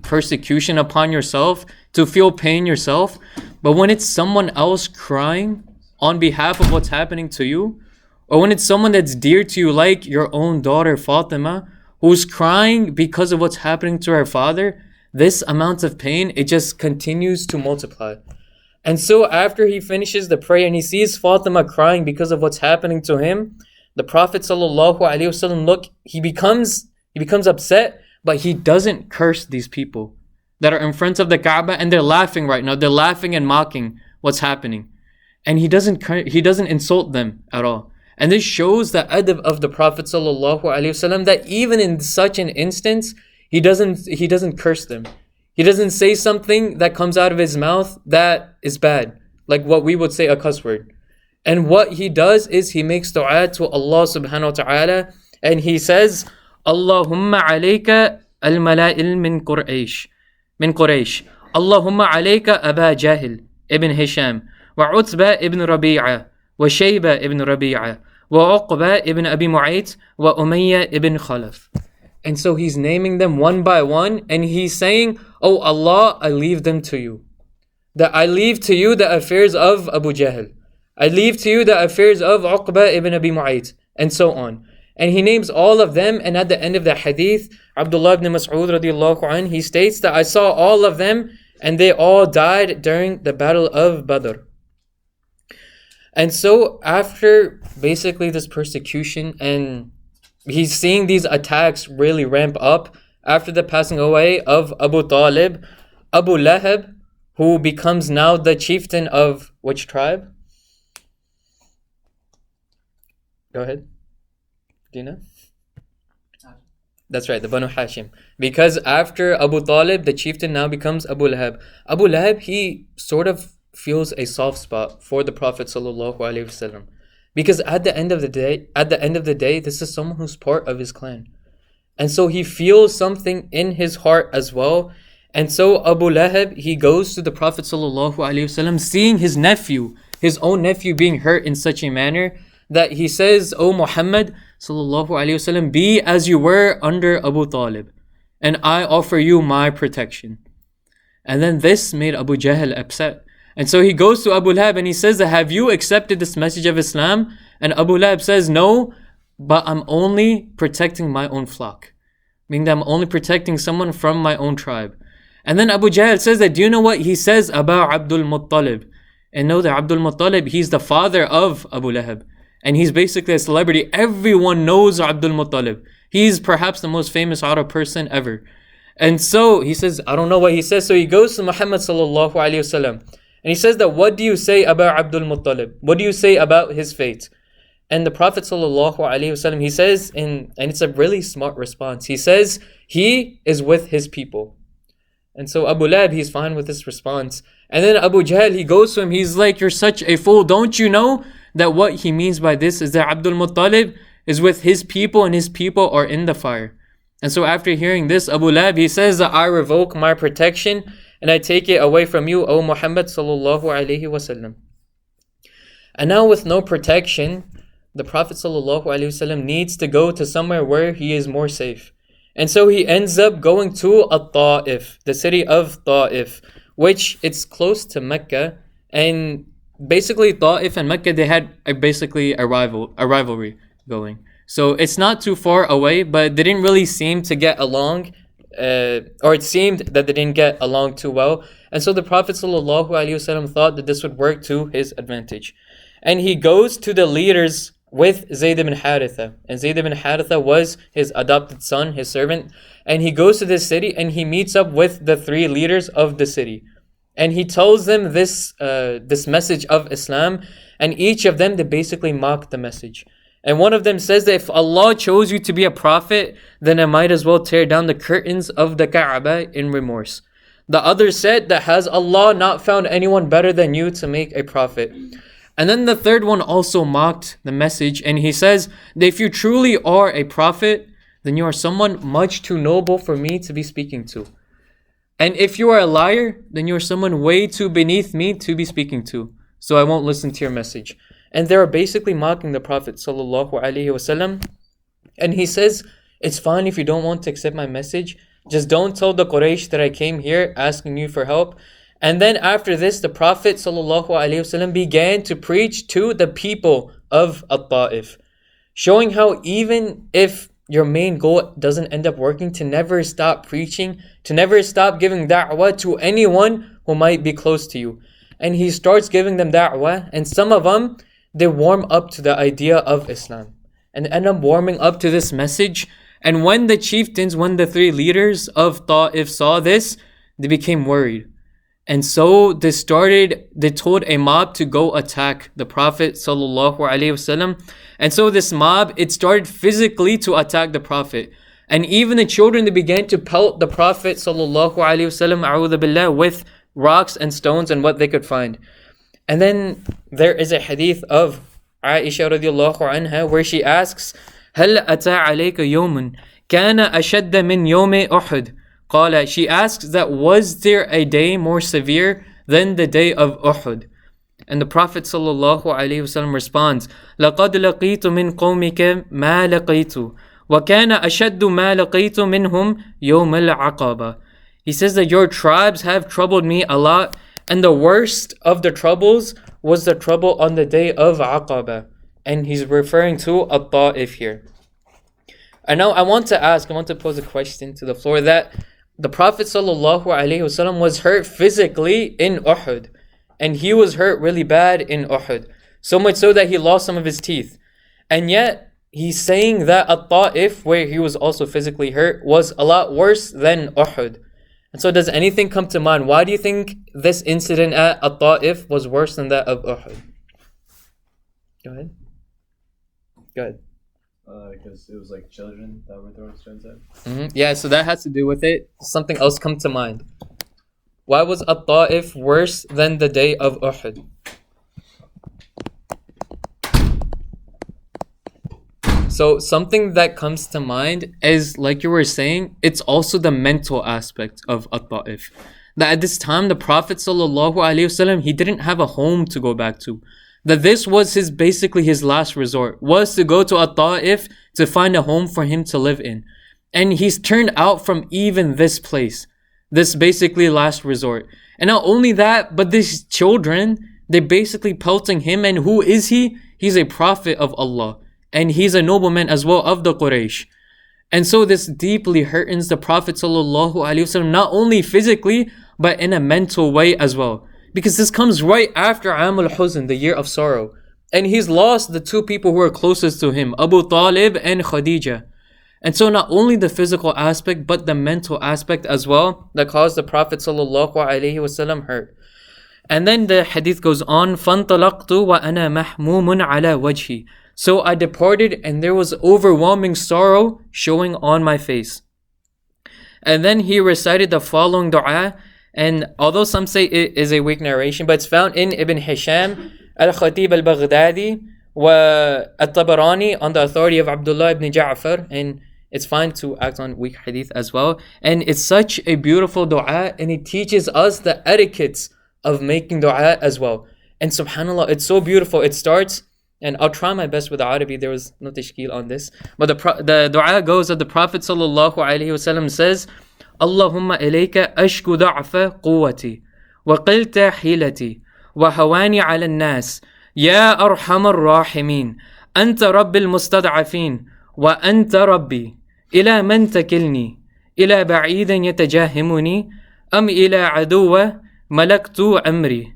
A: persecution upon yourself, to feel pain yourself. But when it's someone else crying on behalf of what's happening to you, or when it's someone that's dear to you, like your own daughter Fatima, who's crying because of what's happening to her father, this amount of pain, it just continues to multiply. And so after he finishes the prayer and he sees Fatima crying because of what's happening to him, the Prophet ﷺ, look, he becomes upset, but he doesn't curse these people that are in front of the Kaaba, and they're laughing right now. They're laughing and mocking what's happening. And he doesn't insult them at all. And this shows the adab of the Prophet ﷺ, that even in such an instance, he doesn't curse them. He doesn't say something that comes out of his mouth that is bad, like what we would say a cuss word. And what he does is he makes dua to Allah subhanahu wa ta'ala, and he says, Allahumma alayka al-mala'il min Quraysh. Allahumma alayka Aba Jahil ibn Hisham, wa Utba ibn Rabi'a, wa Shayba ibn Rabi'a, wa Uqba ibn Abi Mu'ayt, wa Umayyah ibn Khalaf. And so he's naming them one by one, and he's saying, Oh Allah, I leave them to you. That I leave to you the affairs of Abu Jahl. I leave to you the affairs of Uqba ibn Abi Mu'ayt, and so on. And he names all of them, and at the end of the hadith, Abdullah ibn Mas'ud radiallahu anh, he states that I saw all of them, and they all died during the battle of Badr. And so after basically this persecution, and he's seeing these attacks really ramp up after the passing away of Abu Talib, Abu Lahab, who becomes now the chieftain of which tribe? Go ahead. Do you know? That's right, the Banu Hashim. Because after Abu Talib, the chieftain now becomes Abu Lahab. Abu Lahab, he sort of feels a soft spot for the Prophet ﷺ. Because at the end of the day, this is someone who's part of his clan. And so he feels something in his heart as well. And so Abu Lahab, he goes to the Prophet ﷺ, seeing his nephew, his own nephew being hurt in such a manner, that he says, O Muhammad ﷺ, be as you were under Abu Talib, and I offer you my protection. And then this made Abu Jahl upset. And so he goes to Abu Lahab and he says, have you accepted this message of Islam? And Abu Lahab says, no, but I'm only protecting my own flock. Meaning that I'm only protecting someone from my own tribe. And then Abu Jahl says that, do you know what he says about Abdul Muttalib? And know that Abdul Muttalib, he's the father of Abu Lahab. And he's basically a celebrity. Everyone knows Abdul Muttalib. He's perhaps the most famous Arab person ever. And so he says, I don't know what he says. So he goes to Muhammad sallallahu alayhi wasallam. And he says that, what do you say about Abdul Muttalib? What do you say about his fate? And the Prophet sallallahu alaihi wasallam, he says, and it's a really smart response. He says, he is with his people. And so Abu Lahab, he's fine with this response. And then Abu Jahl, he goes to him, he's like, you're such a fool. Don't you know that what he means by this is that Abdul Muttalib is with his people and his people are in the fire. And so after hearing this, Abu Lahab, he says that I revoke my protection and I take it away from you, O Muhammad sallallahu alaihi wasallam. And now with no protection, the Prophet ﷺ needs to go to somewhere where he is more safe. And so he ends up going to Ta'if, the city of Ta'if, which it's close to Mecca. And basically Ta'if and Mecca, they had basically a rivalry going. So it's not too far away, but they didn't really seem to get along, or it seemed that they didn't get along too well. And so the Prophet ﷺ thought that this would work to his advantage. And he goes to the leaders with Zayd ibn Haritha. And Zayd ibn Haritha was his adopted son, his servant. And he goes to this city and he meets up with the three leaders of the city. And he tells them this message of Islam. And each of them, they basically mock the message. And one of them says that if Allah chose you to be a prophet, then I might as well tear down the curtains of the Kaaba in remorse. The other said that has Allah not found anyone better than you to make a prophet? And then the third one also mocked the message, and he says that if you truly are a prophet, then you are someone much too noble for me to be speaking to. And if you are a liar, then you are someone way too beneath me to be speaking to. So I won't listen to your message. And they're basically mocking the Prophet ﷺ. And he says, it's fine if you don't want to accept my message. Just don't tell the Quraysh that I came here asking you for help. And then after this, the Prophet ﷺ began to preach to the people of Ta'if, showing how even if your main goal doesn't end up working, to never stop preaching, to never stop giving da'wah to anyone who might be close to you. And he starts giving them da'wah, and some of them, they warm up to the idea of Islam and end up warming up to this message. And when the chieftains, when the three leaders of Ta'if saw this, they became worried. And so they told a mob to go attack the Prophet ﷺ. And so this mob, it started physically to attack the Prophet. And even the children, they began to pelt the Prophet ﷺ, a'udhu billah, with rocks and stones and what they could find. And then there is a hadith of Aisha radiallahu anha where she asks, هل أتى عليك يوم كان أشد من يوم أحد؟ She asks that was there a day more severe than the day of Uhud? And the Prophet ﷺ responds, لقد لقيت من قومك ما لقيت وكان أشد ما لقيت منهم يوم العقبة. He says that your tribes have troubled me a lot, and the worst of the troubles was the trouble on the day of Aqaba. And he's referring to Ta'if here. And now I want to pose a question to the floor, that the Prophet ﷺ was hurt physically in Uhud. And he was hurt really bad in Uhud. So much so that he lost some of his teeth. And yet, he's saying that Ta'if, where he was also physically hurt, was a lot worse than Uhud. And so does anything come to mind? Why do you think this incident at Ta'if was worse than that of Uhud? Go ahead.
D: Because it was like children that were throwing stones at.
A: Yeah, so that has to do with it. Something else come to mind. Why was Ta'if worse than the day of Uhud? So something that comes to mind is, like you were saying, it's also the mental aspect of Ta'if. That at this time, the Prophet ﷺ, he didn't have a home to go back to. That this was basically his last resort, was to go to Ta'if to find a home for him to live in. And he's turned out from even this place, this basically last resort. And not only that, but these children, they're basically pelting him. And who is he? He's a prophet of Allah. And he's a nobleman as well of the Quraysh. And so this deeply hurts the Prophet ﷺ, not only physically, but in a mental way as well. Because this comes right after Am al-Huzn, the year of sorrow. And he's lost the two people who are closest to him, Abu Talib and Khadija. And so not only the physical aspect, but the mental aspect as well, that caused the Prophet ﷺ hurt. And then the hadith goes on, فَانْطَلَقْتُ وَأَنَا مَحْمُومٌ عَلَى وَجْهِ. So I departed and there was overwhelming sorrow showing on my face. And then he recited the following dua. And although some say it is a weak narration, but it's found in Ibn Hisham, Al-Khatib al-Baghdadi, wa At-Tabarani on the authority of Abdullah ibn Ja'far. And it's fine to act on weak hadith as well. And it's such a beautiful dua, and it teaches us the etiquettes of making dua as well. And subhanAllah, it's so beautiful. It starts, and I'll try my best with the Arabi. There was no tashkil on this. But the dua goes that the Prophet sallallahu alaihi wasallam says, Allahumma ilayka ashku da'fa quwwati wa qilta hilati wa hawani ala nas ya arhamar rahimin anta rabbil mustad'afin wa anta rabbi ila man takilni ila ba'idan yatajahimuni am ila aduwa malaktu amri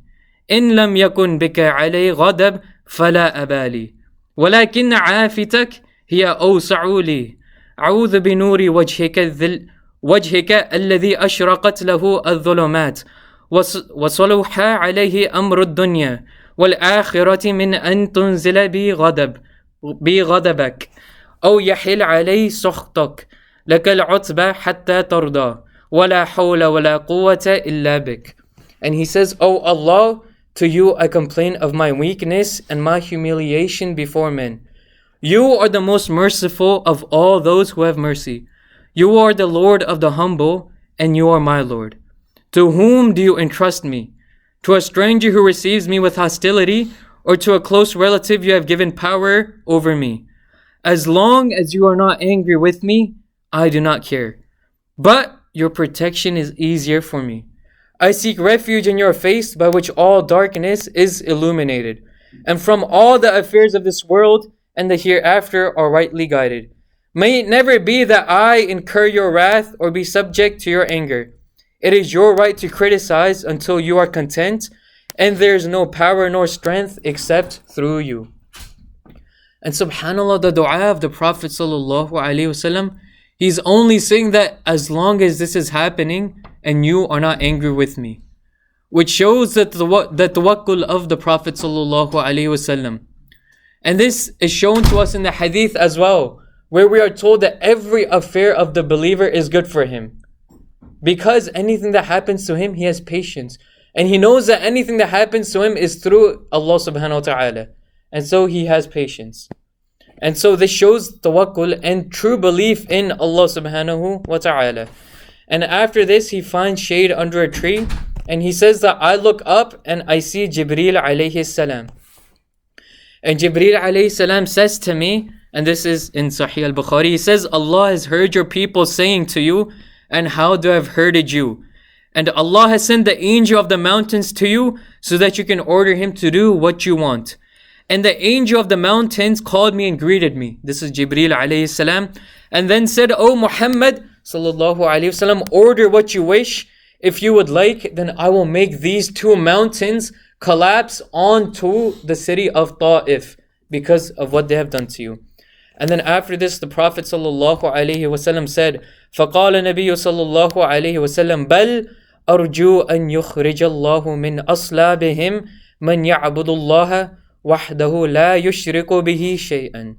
A: in lam yakun bika alay ghadab فلا أبالي ولكن عافتك هي أوسع لي أعوذ بنور وجهك الذي أشرقت له الظلمات وصلح عليه أمر الدنيا والآخرة من أن تنزل بي غضبك أو يحل علي سخطك لك العتبى حتى ترضى ولا حول ولا قوة إلا بك. And he says, Oh Allah, to you I complain of my weakness and my humiliation before men. You are the most merciful of all those who have mercy. You are the Lord of the humble, and you are my Lord. To whom do you entrust me? To a stranger who receives me with hostility, or to a close relative you have given power over me? As long as you are not angry with me, I do not care. But your protection is easier for me. I seek refuge in your face by which all darkness is illuminated, and from all the affairs of this world and the hereafter are rightly guided. May it never be that I incur your wrath or be subject to your anger. It is your right to criticize until you are content, and there is no power nor strength except through you. And subhanAllah, the dua of the Prophet sallallahu alaihi wasallam, he's only saying that as long as this is happening and you are not angry with me, which shows that the tawakkul of the Prophet sallallahu alaihi wasallam. And this is shown to us in the hadith as well, where we are told that every affair of the believer is good for him, because anything that happens to him, he has patience, and he knows that anything that happens to him is through Allah subhanahu wa ta'ala, and so he has patience. And so this shows tawakkul and true belief in Allah subhanahu wa ta'ala. And after this, he finds shade under a tree, and he says that I look up and I see Jibreel alayhi salam. And Jibreel alayhi salam says to me, and this is in Sahih al-Bukhari, he says, Allah has heard your people saying to you, and how do I have hearded you? And Allah has sent the angel of the mountains to you so that you can order him to do what you want. And the angel of the mountains called me and greeted me. This is Jibreel alayhi salam. And then said, O Muhammad sallallahu alayhi wasallam, order what you wish. If you would like, then I will make these two mountains collapse onto the city of Ta'if because of what they have done to you. And then after this, the Prophet sallallahu alayhi wasallam said, فَقَالَ النَّبِيُّ صَلَّى اللَّهُ عَلَيْهِ وَسَلَّمَ بَلْ أَرْجُو أَنْ يُخْرِجَ اللَّهُ مِنْ أَصْلَابِهِمْ مَنْ يَعْبُدُ اللَّهَ وَحْدَهُ لَا يُشْرِكُ بِهِ شَيْئًا.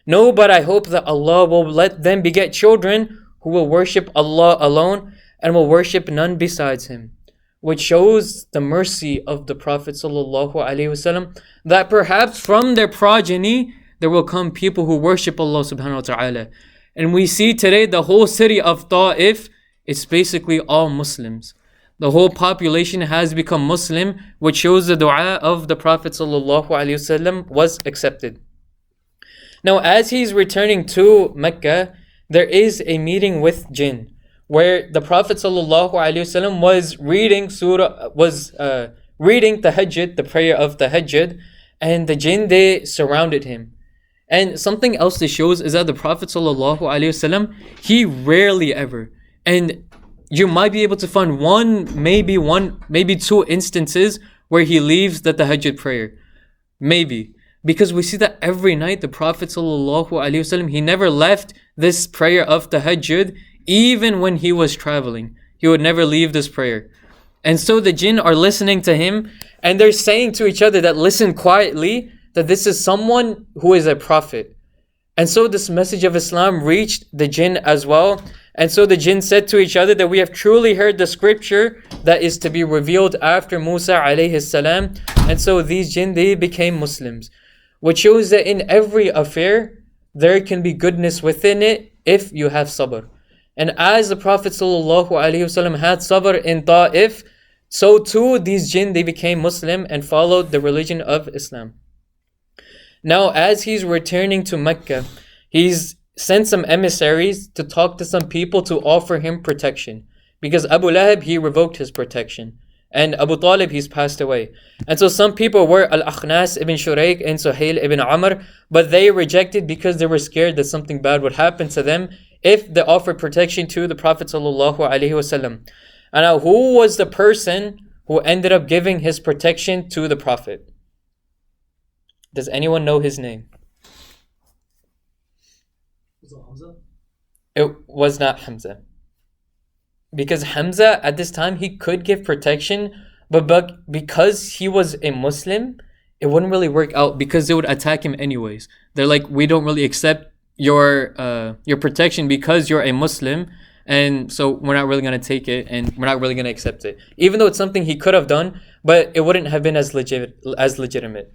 A: No, but I hope that Allah will let them beget children who will worship Allah alone and will worship none besides Him. Which shows the mercy of the Prophet sallallahu alaihi wasallam, that perhaps from their progeny there will come people who worship Allah subhanahu wa ta'ala. And we see today the whole city of Ta'if, it's basically all Muslims. The whole population has become Muslim, which shows the dua of the Prophet sallallahu alaihi wasallam was accepted. Now, as he's returning to Mecca, there is a meeting with jinn, where the Prophet sallallahu alaihi wasallam was reading reading Tahajjud, the prayer of Tahajjud, and the jinn, they surrounded him. And something else this shows is that the Prophet sallallahu alaihi wasallam, he rarely ever, and you might be able to find maybe two instances where he leaves the Tahajjud prayer. Maybe. Because we see that every night the Prophet sallallahu alaihi wasallam, he never left this prayer of Tahajjud, even when he was traveling. He would never leave this prayer. And so the jinn are listening to him, and they're saying to each other that listen quietly, that this is someone who is a prophet. And so this message of Islam reached the jinn as well. And so the jinn said to each other that we have truly heard the scripture that is to be revealed after Musa alayhi salam. And so these jinn, they became Muslims. Which shows that in every affair, there can be goodness within it if you have sabr. And as the Prophet ﷺ had sabr in Ta'if, So too these jinn, they became Muslim and followed the religion of Islam. Now as he's returning to Mecca, he's sent some emissaries to talk to some people to offer him protection. Because Abu Lahab, he revoked his protection. And Abu Talib, he's passed away. And so some people were Al-Akhnas ibn Shurayk and Suhail ibn Amr, but they rejected because they were scared that something bad would happen to them if they offered protection to the Prophet ﷺ. And now, who was the person who ended up giving his protection to the Prophet? Does anyone know his name?
E: Was it Hamza?
A: It was not Hamza. Because Hamza, at this time, he could give protection, but because he was a Muslim, it wouldn't really work out because they would attack him anyways. They're like, we don't really accept your protection because you're a Muslim, and so we're not really going to take it, and we're not really going to accept it. Even though it's something he could have done, but it wouldn't have been as legitimate.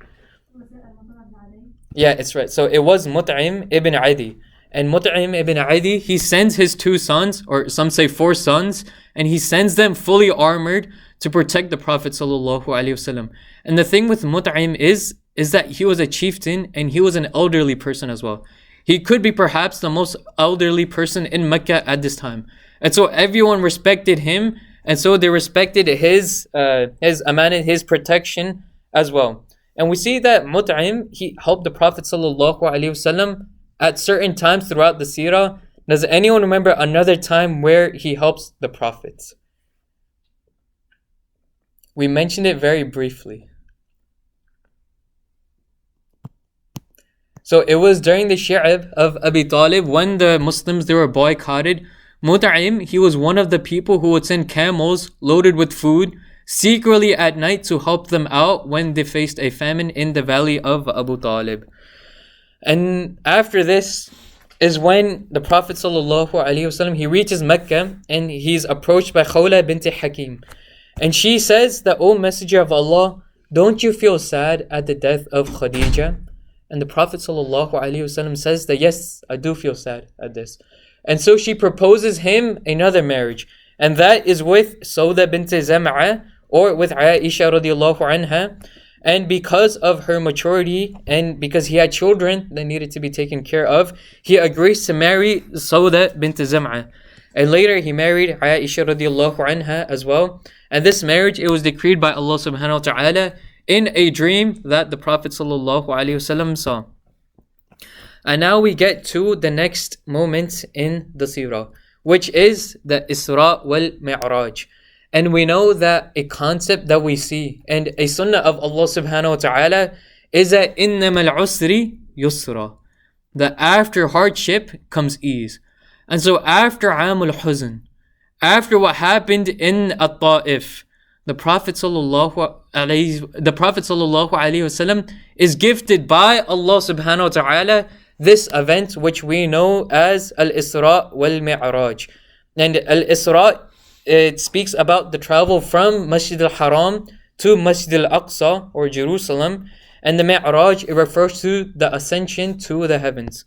A: Yeah, it's right. So it was Mut'im ibn Adi. And Mut'im ibn Adi, he sends his 2 sons, or some say 4 sons, and he sends them fully armored to protect the Prophet ﷺ. And the thing with Mut'im is that he was a chieftain and he was an elderly person as well. He could be perhaps the most elderly person in Mecca at this time. And so everyone respected him, and so they respected his amanah, his protection as well. And we see that Mut'im, he helped the Prophet ﷺ at certain times throughout the seerah. Does anyone remember another time where he helps the Prophet? We mentioned it very briefly. So it was during the Shi'ab of Abi Talib when the Muslims, they were boycotted. Mut'im, he was one of the people who would send camels loaded with food secretly at night to help them out when they faced a famine in the valley of Abu Talib. And after this is when the Prophet ﷺ, he reaches Mecca and he's approached by Khawla bint Hakim. And she says that, O Messenger of Allah, don't you feel sad at the death of Khadija? And the Prophet ﷺ says that, yes, I do feel sad at this. And so she proposes him another marriage. And that is with Sauda bint Zam'a, or with Aisha radiallahu anha. And because of her maturity and because he had children that needed to be taken care of, he agrees to marry Sauda bint Zam'a. And later he married Aisha radiallahu anha as well. And this marriage, it was decreed by Allah subhanahu wa ta'ala in a dream that the Prophet sallallahu alaihi wasallam saw. And now we get to the next moment in the seerah, which is the Isra wal Mi'raj. And we know that a concept that we see and a sunnah of Allah subhanahu wa ta'ala is that إِنَّمَا الْعُسْرِ يُسْرًا, that after hardship comes ease. And so after Amul Huzn, after what happened in At-Ta'if, the Prophet sallallahu alaihi wasallam is gifted by Allah subhanahu wa ta'ala this event which we know as Al-Isra wal Mi'raj. And Al-Isra, it speaks about the travel from Masjid al-Haram to Masjid al-Aqsa or Jerusalem, and the Mi'raj, it refers to the ascension to the heavens.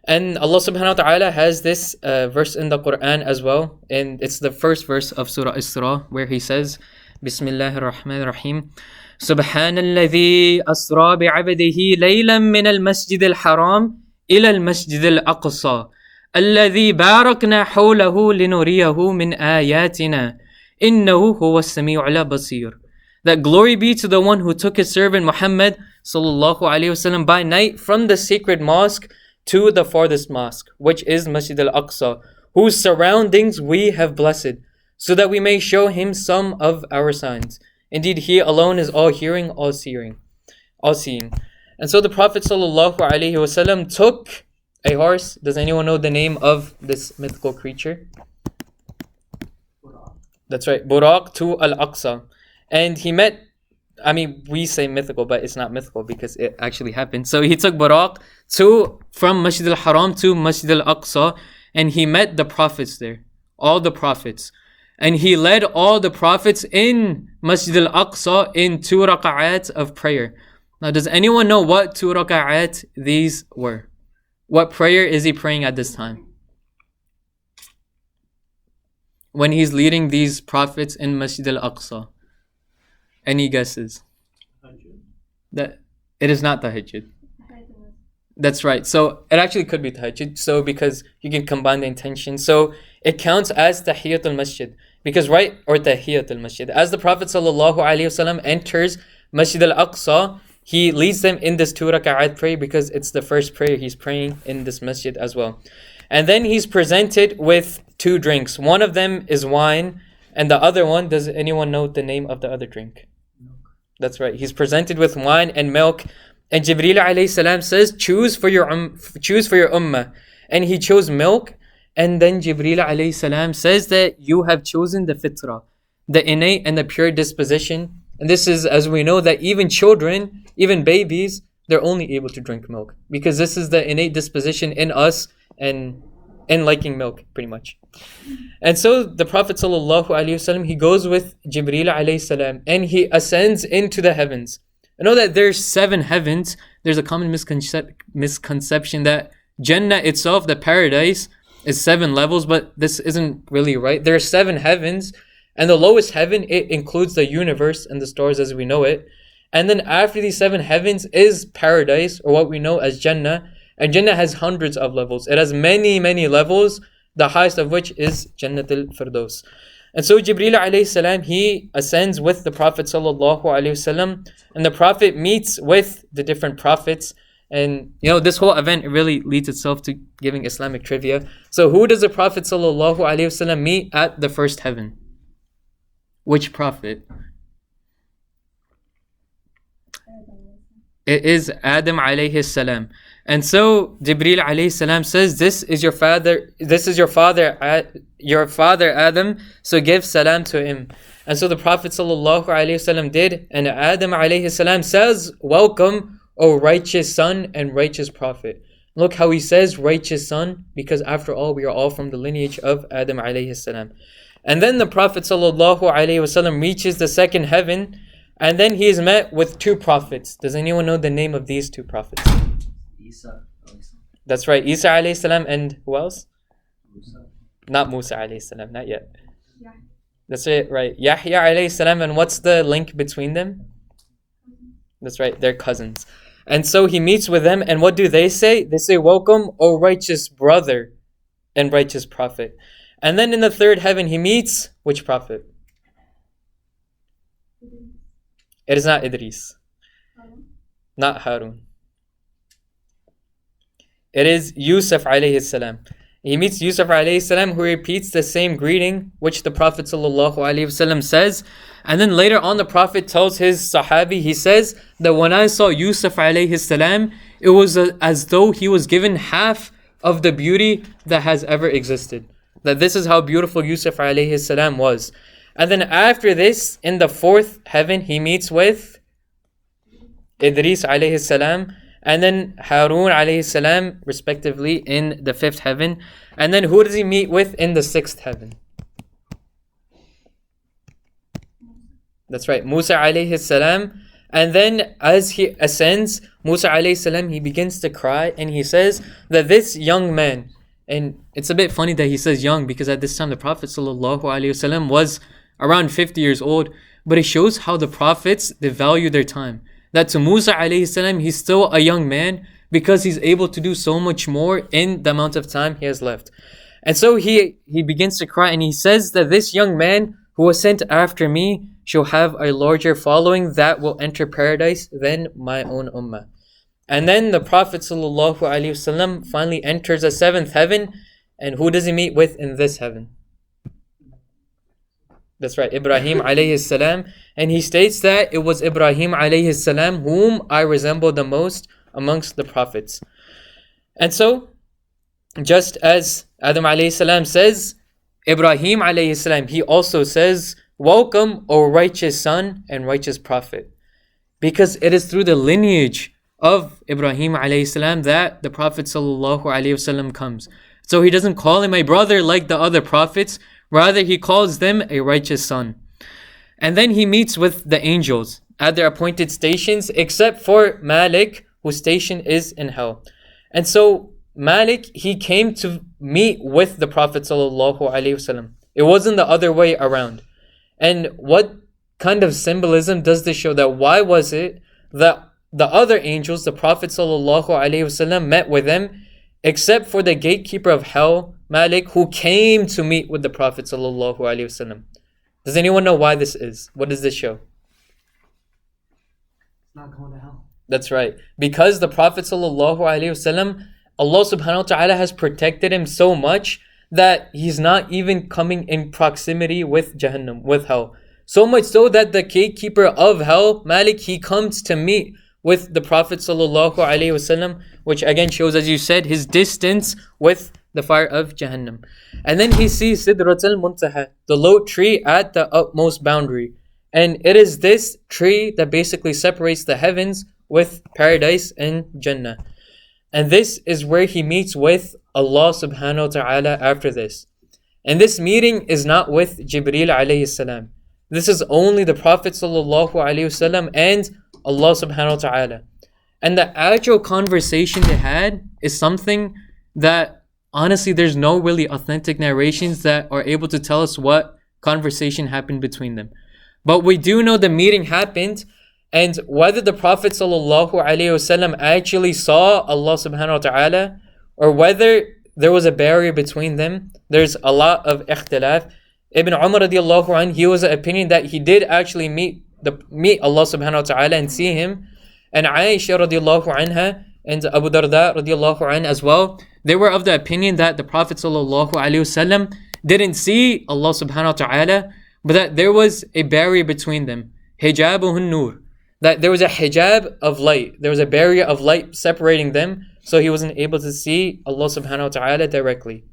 A: And Allah subhanahu wa ta'ala has this verse in the Quran as well, and it's the first verse of Surah Isra where he says, Bismillahir Rahmanir Rahim, Subhanalladhi asra bi'abdihi laylan min al-Masjid al-Haram ila al-Masjid al-Aqsa الذي باركنا حوله لنريه من آياتنا إنه هو السميع البصير. That glory be to the one who took his servant Muhammad sallallahu alaihi wasallam by night from the sacred mosque to the farthest mosque, which is Masjid al-Aqsa, whose surroundings we have blessed, so that we may show him some of our signs. Indeed, he alone is all hearing, all seeing. And so the Prophet sallallahu alaihi wasallam took a horse. Does anyone know the name of this mythical creature?
E: Buraq.
A: That's right, Buraq to Al-Aqsa. And he met, we say mythical, but it's not mythical because it actually happened. So he took Buraq from Masjid al-Haram to Masjid al-Aqsa, and he met the prophets there, all the prophets. And he led all the prophets in Masjid al-Aqsa in 2 raka'at of prayer. Now, does anyone know what 2 raka'at these were? What prayer is he praying at this time? when he's leading these prophets in Masjid al-Aqsa? Any guesses? That it is not tahajjud. That's right. So it actually could be tahajjud. So because you can combine the intention. So it counts as tahiyatul masjid. Because right, or tahiyatul masjid. As the Prophet ﷺ enters Masjid al-Aqsa, he leads them in this 2 raka'at prayer because it's the first prayer he's praying in this masjid as well. And then he's presented with 2 drinks. One of them is wine, and the other one, does anyone know the name of the other drink? That's right. He's presented with wine and milk. And Jibreel alayhi salam says, choose for your ummah. And he chose milk. And then Jibreel alayhi salam says that you have chosen the fitrah, the innate and the pure disposition. And this is, as we know, that even children, even babies, they're only able to drink milk. Because this is the innate disposition in us and liking milk, pretty much. And so the Prophet ﷺ, he goes with Jibreel alayhi salam and he ascends into the heavens. I know that there's 7 heavens. There's a common misconception that Jannah itself, the paradise, is 7 levels, but this isn't really right. There are 7 heavens, and the lowest heaven, it includes the universe and the stars as we know it. And then after these 7 heavens is paradise, or what we know as Jannah. And Jannah has hundreds of levels. It has many, many levels, the highest of which is Jannatul Firdaus. And so Jibreel alayhi salam, he ascends with the Prophet sallallahu alayhi wasallam, and the Prophet meets with the different prophets. And this whole event really leads itself to giving Islamic trivia. So who does the Prophet sallallahu alayhi wasallam meet at the first heaven? Which prophet? It is Adam alayhi salam. And so Jibreel alayhi salam says, this is your father Adam, so give salam to him. And so the Prophet sallallahu alayhi wasallam did, and Adam alayhi salam says, welcome, O righteous son and righteous prophet. Look how he says righteous son, because after all we are all from the lineage of Adam alayhi salam. And then the Prophet sallallahu alayhi wasallam reaches the second heaven, and then he is met with 2 prophets. Does anyone know the name of these 2 prophets?
E: Isa.
A: That's right, Isa alayhi salam, and who else?
E: Musa.
A: Not Musa alayhi salam, not yet. That's it, right. Yahya alayhi salam, and what's the link between them? That's right, they're cousins. And so he meets with them, and what do they say? They say, welcome, O righteous brother and righteous prophet. And then in the third heaven, he meets which prophet? It is not Idris. Not Harun. It is Yusuf alayhi salam. He meets Yusuf alayhi salam, who repeats the same greeting which the Prophet sallallahu alayhi wasallam says. And then later on the Prophet tells his Sahabi, he says that when I saw Yusuf alayhi salam, it was as though he was given half of the beauty that has ever existed. That this is how beautiful Yusuf alayhi salam was. And then after this, in the 4th heaven, he meets with Idris alayhi salam, and then Harun alayhi salam, respectively, in the 5th heaven. And then who does he meet with in the 6th heaven? That's right, Musa alayhi salam. And then as he ascends, Musa alayhi salam, he begins to cry, and he says that this young man, and it's a bit funny that he says young, because at this time the Prophet sallallahu alaihi wasallam was around 50 years old, but it shows how the prophets, they value their time. That to Musa alayhi salam, he's still a young man because he's able to do so much more in the amount of time he has left. And so he begins to cry, and he says that this young man who was sent after me shall have a larger following that will enter paradise than my own ummah. And then the Prophet ﷺ finally enters the 7th heaven, and who does he meet with in this heaven? That's right, Ibrahim alayhi salam. And he states that it was Ibrahim alayhi salam whom I resemble the most amongst the prophets. And so, just as Adam alayhi salam says, Ibrahim alayhi salam, he also says, welcome, O righteous son and righteous prophet. Because it is through the lineage of Ibrahim alayhi salam that the Prophet sallallahu alayhi wasallam comes. So he doesn't call him a brother like the other prophets, rather he calls them a righteous son. And then he meets with the angels at their appointed stations, except for Malik, whose station is in hell. And so Malik, he came to meet with the Prophet sallallahu alaihi wasallam. It wasn't the other way around. And what kind of symbolism does this show? That why was it that the other angels, the Prophet ﷺ, met with them, except for the gatekeeper of hell, Malik, who came to meet with the Prophet ﷺ? Does anyone know why this is? What does this show?
E: Not going to hell.
A: That's right. Because the Prophet ﷺ, Allah subhanahu wa ta'ala has protected him so much that he's not even coming in proximity with Jahannam, with hell. So much so that the gatekeeper of hell, Malik, he comes to meet with the Prophet ﷺ, which again shows, as you said, his distance with the fire of Jahannam. And then he sees Sidratul Muntaha, the low tree at the utmost boundary. And it is this tree that basically separates the heavens with paradise and Jannah. And this is where he meets with Allah subhanahu wa ta'ala after this. And this meeting is not with Jibreel alayhi salam. This is only the Prophet sallallahu alayhi wasallam and Allah subhanahu wa ta'ala. And the actual conversation they had is something that honestly there's no really authentic narrations that are able to tell us what conversation happened between them. But we do know the meeting happened, and whether the Prophet ﷺ actually saw Allah subhanahu wa ta'ala or whether there was a barrier between them, there's a lot of ikhtilaf. Ibn Umar radiallahu anhu, he was of the opinion that he did actually meet Allah subhanahu wa ta'ala and see him. And Aisha radiallahu anha and Abu Darda radiallahu anhu as well, they were of the opinion that the Prophet ﷺ didn't see Allah subhanahu wa ta'ala, but that there was a barrier between them. Hijabuhun nur. That there was a hijab of light. There was a barrier of light separating them, so he wasn't able to see Allah subhanahu wa ta'ala directly.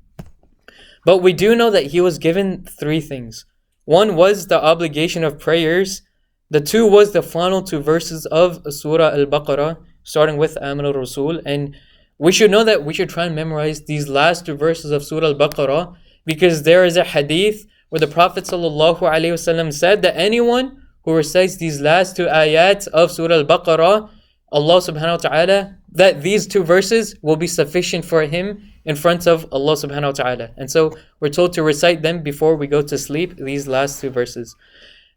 A: But we do know that he was given three things. One was the obligation of prayers. The two was the final two verses of Surah Al-Baqarah, starting with Amin al-Rasul. And we should know that we should try and memorize these last two verses of Surah Al-Baqarah, because there is a hadith where the Prophet ﷺ said that anyone who recites these last two ayat of Surah Al-Baqarah, Allah subhanahu wa ta'ala, that these two verses will be sufficient for him in front of Allah subhanahu wa ta'ala. And so we're told to recite them before we go to sleep, these last two verses.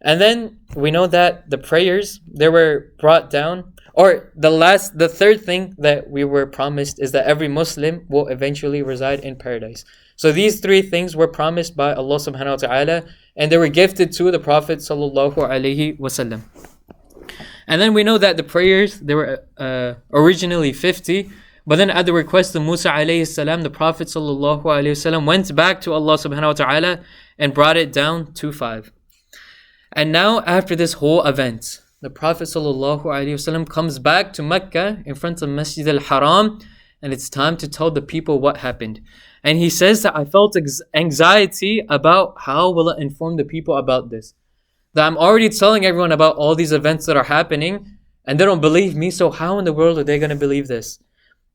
A: And then we know that the prayers, they were brought down, or the third thing that we were promised is that every Muslim will eventually reside in paradise. So these three things were promised by Allah subhanahu wa ta'ala, and they were gifted to the Prophet sallallahu alaihi wasallam. And then we know that the prayers, they were originally 50, but then at the request of Musa alayhi salam, the Prophet sallallahu alaihi wasallam went back to Allah subhanahu wa ta'ala and brought it down to 5. And now after this whole event, the Prophet ﷺ comes back to Mecca in front of Masjid al-Haram, and it's time to tell the people what happened. And he says that I felt anxiety about how will I inform the people about this. That I'm already telling everyone about all these events that are happening, and they don't believe me, so how in the world are they going to believe this?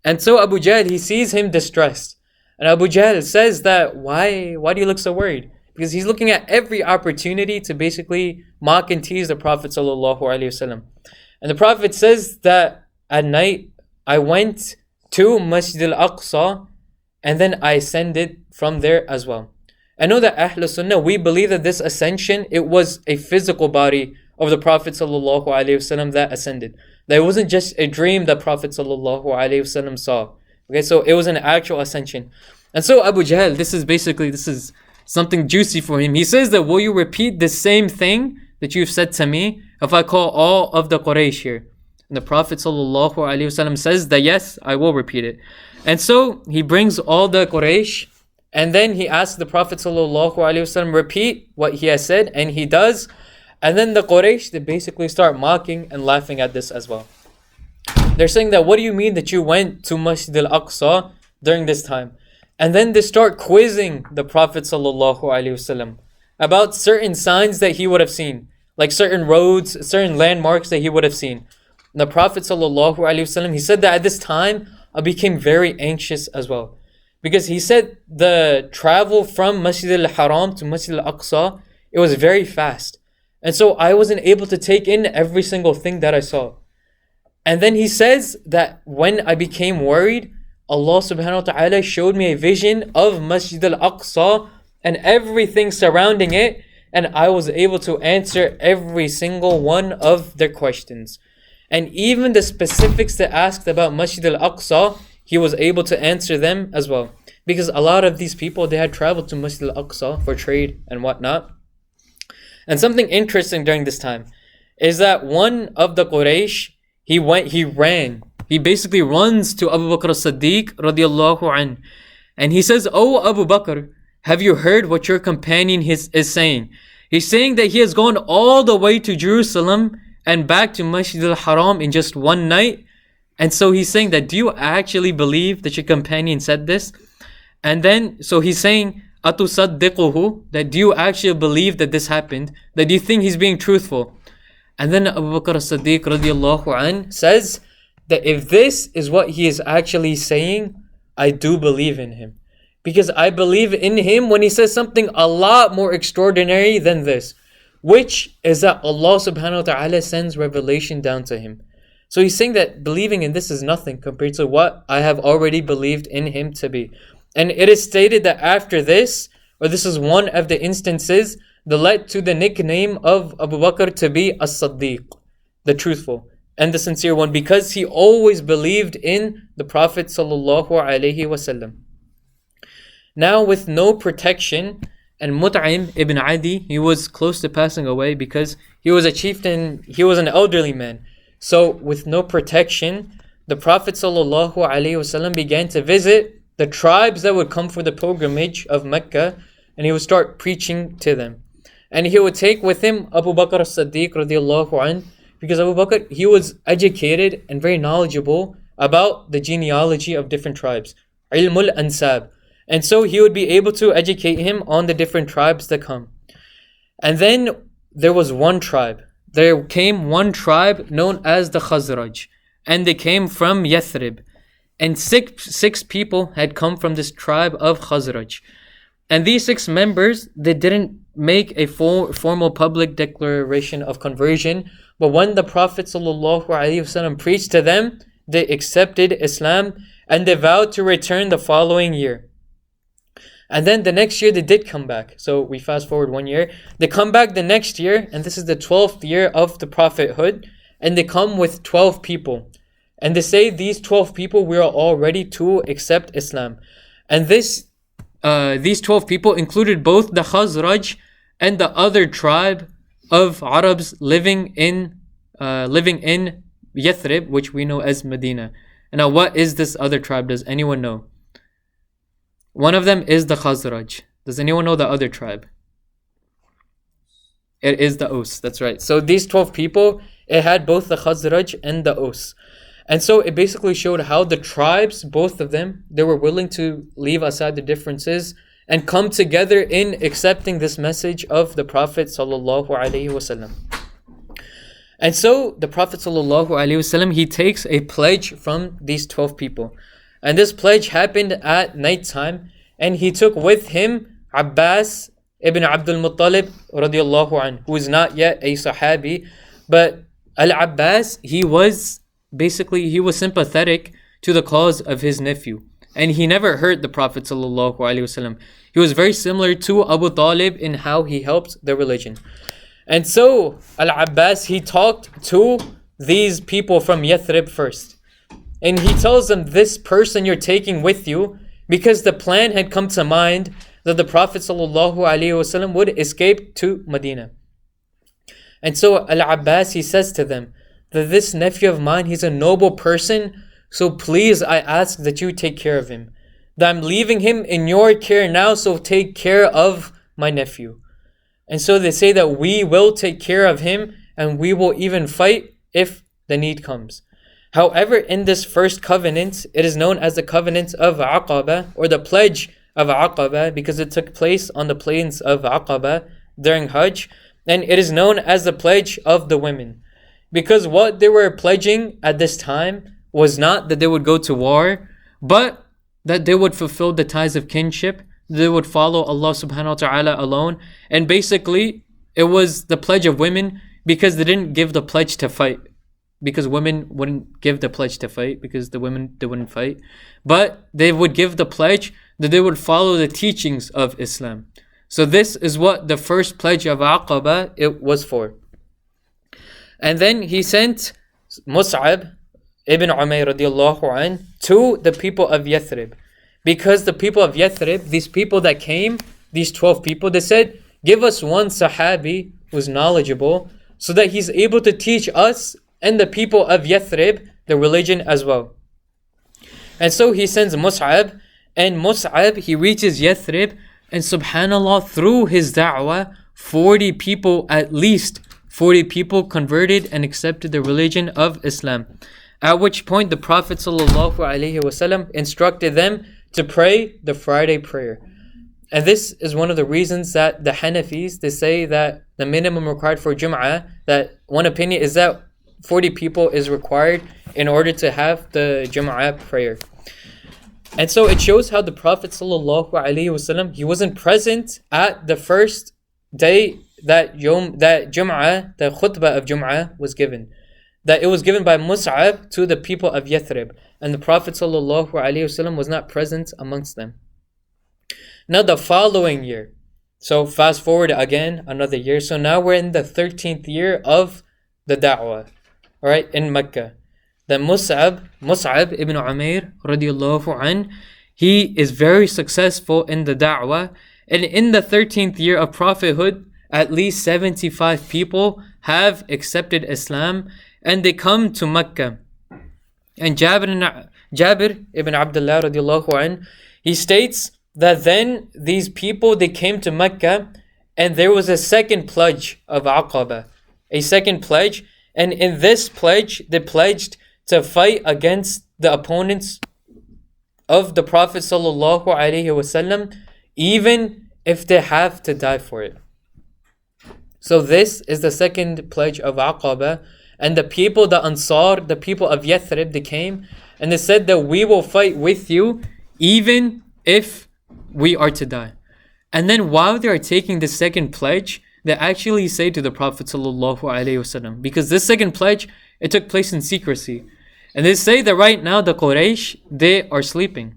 A: And so Abu Jahl, he sees him distressed. And Abu Jahl says that, why do you look so worried? Because he's looking at every opportunity to basically mock and tease the Prophet ﷺ. And the Prophet says that at night, I went to Masjid al-Aqsa and then I ascended from there as well. I know that Ahlul Sunnah, we believe that this ascension, it was a physical body of the Prophet ﷺ that ascended. That it wasn't just a dream that Prophet ﷺ saw. Okay, so it was an actual ascension. And so Abu Jahl, this is something juicy for him. He says that, will you repeat the same thing that you've said to me if I call all of the Quraysh here? And the Prophet ﷺ says that yes, I will repeat it. And so he brings all the Quraysh, and then he asks the Prophet ﷺ repeat what he has said, and he does. And then the Quraysh, they basically start mocking and laughing at this as well. They're saying that, what do you mean that you went to Masjid al-Aqsa during this time? And then they start quizzing the Prophet ﷺ about certain signs that he would have seen, like certain roads, certain landmarks that he would have seen. And the Prophet ﷺ, he said that at this time, I became very anxious as well. Because he said the travel from Masjid al-Haram to Masjid al-Aqsa, it was very fast. And so I wasn't able to take in every single thing that I saw. And then he says that when I became worried, Allah subhanahu wa ta'ala showed me a vision of Masjid al-Aqsa, and everything surrounding it, and I was able to answer every single one of their questions. And even the specifics they asked about Masjid al-Aqsa, he was able to answer them as well. Because a lot of these people, they had traveled to Masjid al-Aqsa for trade and whatnot. And something interesting during this time is that one of the Quraysh, he basically runs to Abu Bakr as-Siddiq radiallahu anh. And he says, "Oh Abu Bakr, have you heard what your companion is saying? He's saying that he has gone all the way to Jerusalem and back to Masjid al-Haram in just one night. And so he's saying that, do you actually believe that your companion said this?" And then, so he's saying, "Atusaddiquhu," that do you actually believe that this happened? That do you think he's being truthful? And then Abu Bakr as-Siddiq radiallahu anh says that if this is what he is actually saying, I do believe in him. Because I believe in him when he says something a lot more extraordinary than this, which is that Allah subhanahu wa ta'ala sends revelation down to him. So he's saying that believing in this is nothing compared to what I have already believed in him to be. And it is stated that after this, or this is one of the instances that led to the nickname of Abu Bakr to be As-Siddiq, the truthful and the sincere one, because he always believed in the Prophet sallallahu alaihi wasallam. Now with no protection, and Mut'im ibn Adi, he was close to passing away because he was a chieftain, he was an elderly man. So with no protection, the Prophet sallallahu alaihi wasallam began to visit the tribes that would come for the pilgrimage of Mecca, and he would start preaching to them. And he would take with him Abu Bakr as-Siddiq radiallahu anh, because Abu Bakr, he was educated and very knowledgeable about the genealogy of different tribes, ilmul ansab. And so he would be able to educate him on the different tribes that come. And then there was one tribe. There came one tribe known as the Khazraj, and they came from Yathrib. And six people had come from this tribe of Khazraj. And these 6 members, they didn't make a formal public declaration of conversion, but when the Prophet ﷺ preached to them, they accepted Islam and they vowed to return the following year. And then the next year they did come back. So we fast forward 1 year. They come back the next year, and this is the 12th year of the Prophethood, and they come with 12 people. And they say these 12 people, we are all ready to accept Islam. And these 12 people included both the Khazraj and the other tribe of Arabs living in Yathrib, which we know as Medina. And now what is this other tribe? Does anyone know? One of them is the Khazraj. Does anyone know the other tribe? It is the Aus. That's right. So these 12 people, it had both the Khazraj and the Aus. And so it basically showed how the tribes, both of them, they were willing to leave aside the differences and come together in accepting this message of the Prophet sallallahu alaihi wasallam. And so the Prophet sallallahu alaihi wasallam, he takes a pledge from these 12 people. And this pledge happened at night time, and he took with him Abbas ibn Abdul Muttalib radiallahu anhu, who is not yet a Sahabi, but Al-Abbas, he was sympathetic to the cause of his nephew, and he never hurt the Prophet sallallahu alaihi wasallam. He was very similar to Abu Talib in how he helped the religion. And so Al-Abbas, he talked to these people from Yathrib first, and he tells them, this person you're taking with you, because the plan had come to mind that the Prophet sallallahu alaihi wasallam would escape to Medina. And so Al-Abbas, he says to them that this nephew of mine, he's a noble person, so please I ask that you take care of him. That I'm leaving him in your care now, so take care of my nephew. And so they say that we will take care of him, and we will even fight if the need comes. However, in this first covenant, it is known as the covenant of Aqaba, or the pledge of Aqaba, because it took place on the plains of Aqaba during Hajj, and it is known as the pledge of the women. Because what they were pledging at this time was not that they would go to war, but that they would fulfill the ties of kinship, they would follow Allah subhanahu wa ta'ala alone. And basically, it was the pledge of women because they didn't give the pledge to fight. Because women wouldn't give the pledge to fight, because the women, they wouldn't fight. But they would give the pledge that they would follow the teachings of Islam. So this is what the first pledge of Aqaba it was for. And then he sent Mus'ab ibn Umayr radiallahu an to the people of Yathrib. Because the people of Yathrib, these people that came, these 12 people, they said, give us one Sahabi who's knowledgeable so that he's able to teach us and the people of Yathrib the religion as well. And so he sends Mus'ab, and Mus'ab, he reaches Yathrib, and subhanAllah, through his da'wah, 40 people, at least 40 people converted and accepted the religion of Islam. At which point the Prophet ﷺ instructed them to pray the Friday prayer. And this is one of the reasons that the Hanafis, they say that the minimum required for Jum'ah, that one opinion is that 40 people is required in order to have the Jum'ah prayer. And so it shows how the Prophet ﷺ, he wasn't present at the first day that Jum'ah, the khutbah of Jum'ah was given. That it was given by Mus'ab to the people of Yathrib. And the Prophet ﷺ was not present amongst them. Now the following year, so fast forward again another year. So now we're in the 13th year of the da'wah, right, in Mecca. Then Mus'ab ibn Umayr radiallahu an, he is very successful in the da'wah. And in the 13th year of prophethood, at least 75 people have accepted Islam and they come to Mecca. And Jabir ibn Abdullah radiallahu an, he states that then these people, they came to Mecca and there was a second pledge of Aqaba. A second pledge. And in this pledge, they pledged to fight against the opponents of the Prophet ﷺ, even if they have to die for it. So this is the second pledge of Aqaba. And the people, the Ansar, the people of Yathrib, they came and they said that we will fight with you even if we are to die. And then while they are taking the second pledge, they actually say to the Prophet ﷺ, because this second pledge, it took place in secrecy. And they say that right now the Quraysh, they are sleeping.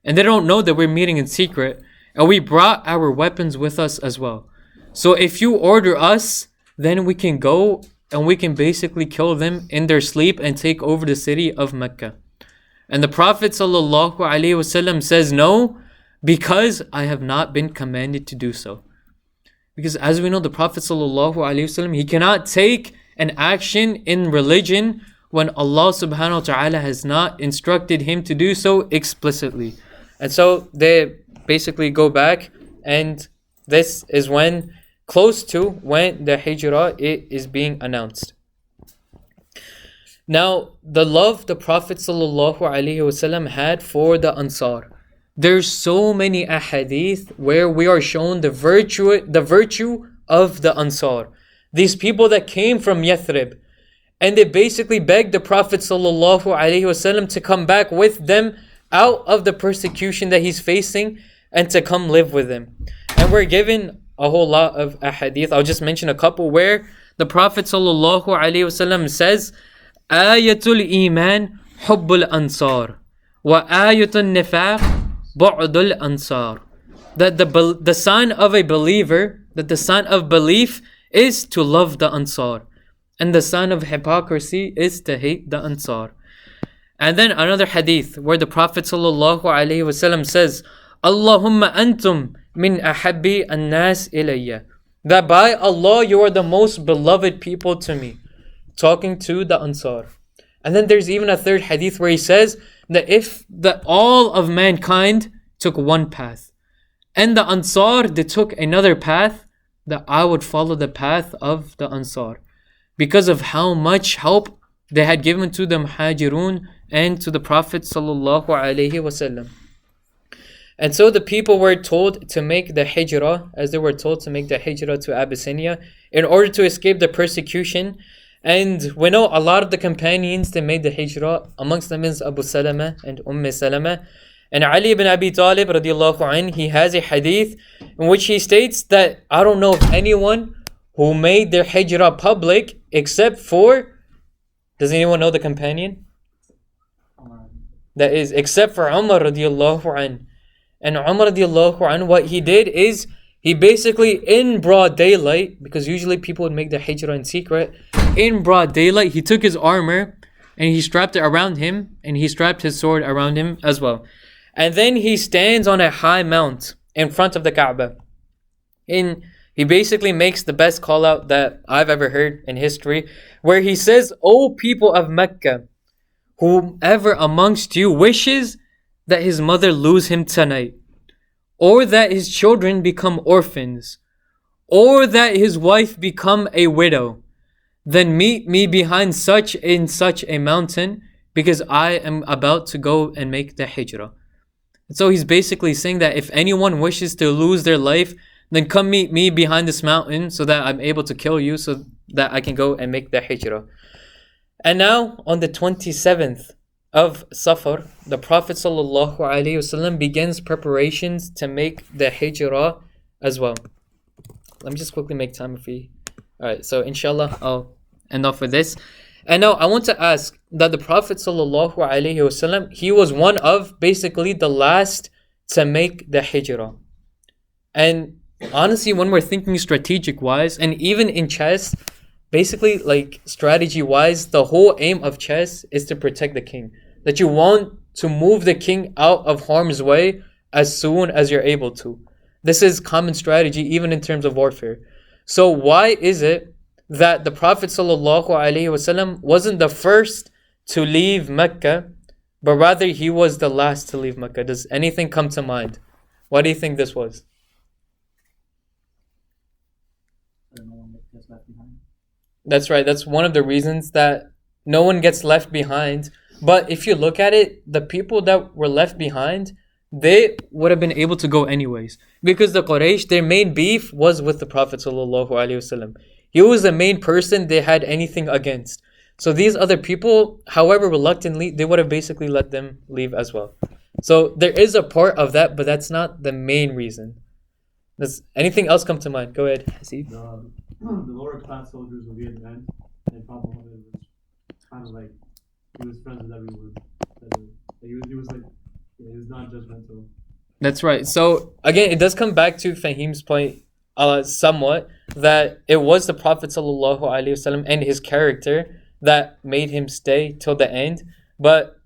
A: And they don't know that we're meeting in secret. And we brought our weapons with us as well. So if you order us, then we can go and we can basically kill them in their sleep and take over the city of Mecca. And the Prophet ﷺ says, no, because I have not been commanded to do so. Because as we know, the Prophet ﷺ, he cannot take an action in religion when Allah subhanahu wa ta'ala has not instructed him to do so explicitly. And so they basically go back, and this is when, close to when the Hijrah is being announced. Now, the love the Prophet ﷺ had for the Ansar. There's so many ahadith where we are shown the virtue of the Ansar. These people that came from Yathrib. And they basically begged the Prophet ﷺ to come back with them out of the persecution that he's facing and to come live with them. And we're given a whole lot of ahadith. I'll just mention a couple where the Prophet ﷺ says, Ayatul Iman Hubbul Ansar wa Ayatul Nifaq Bu'dul Ansar. That the sign of a believer, that the sign of belief is to love the Ansar. And the sign of hypocrisy is to hate the Ansar. And then another hadith where the Prophet ﷺ says, Allahumma antum min ahabbi an-nas ilayya. That by Allah, you are the most beloved people to me. Talking to the Ansar. And then there's even a third hadith where he says that if all of mankind took one path, and the Ansar, they took another path, that I would follow the path of the Ansar. Because of how much help they had given to the Muhajirun and to the Prophet ﷺ. And so the people were told to make the Hijrah, as they were told to make the Hijrah to Abyssinia, in order to escape the persecution. And we know a lot of the companions, they made the Hijrah. Amongst them is Abu Salama and Salama. And Ali ibn Abi Talib radiallahu anh, he has a hadith in which he states that I don't know of anyone who made their Hijrah public except for, does anyone know the companion? That is, except for Umar radiallahu anh. And Umar radiallahu anh, what he did is, He basically, in broad daylight, because usually people would make the hijrah in secret, in broad daylight, he took his armor and he strapped it around him, and he strapped his sword around him as well. And then he stands on a high mount in front of the Kaaba. He basically makes the best call out that I've ever heard in history, where he says, "O people of Mecca, whomever amongst you wishes that his mother lose him tonight, or that his children become orphans, or that his wife become a widow, then meet me behind such a mountain, because I am about to go and make the hijrah." So he's basically saying that if anyone wishes to lose their life, then come meet me behind this mountain so that I'm able to kill you, so that I can go and make the hijrah. And now on the 27th of Safar, the Prophet ﷺ begins preparations to make the hijrah as well. Let me just quickly make time for you. Alright, so inshallah I'll end off with this. And now I want to ask that the Prophet ﷺ, he was one of basically the last to make the hijrah. And honestly, when we're thinking strategic wise, and even in chess, basically like strategy wise, the whole aim of chess is to protect the king. That you want to move the king out of harm's way as soon as you're able to. This is common strategy even in terms of warfare. So why is it that the Prophet ﷺ wasn't the first to leave Mecca, but rather he was the last to leave Mecca? Does anything come to mind? Why do you think this was? That's right. That's one of the reasons that no one gets left behind. But if you look at it, the people that were left behind, they would have been able to go anyways. Because the Quraysh, their main beef was with the Prophet ﷺ. He was the main person they had anything against. So these other people, however reluctantly, they would have basically let them leave as well. So there is a part of that, but that's not the main reason. Does anything else come to mind? Go ahead, Hasib.
C: The lower class soldiers will be at the end, and Prophet Muhammad was kind of like, he was friends with everyone. He was not judgmental.
A: That's right. So again, it does come back to Fahim's point somewhat, that it was the Prophet ﷺ and his character that made him stay till the end. But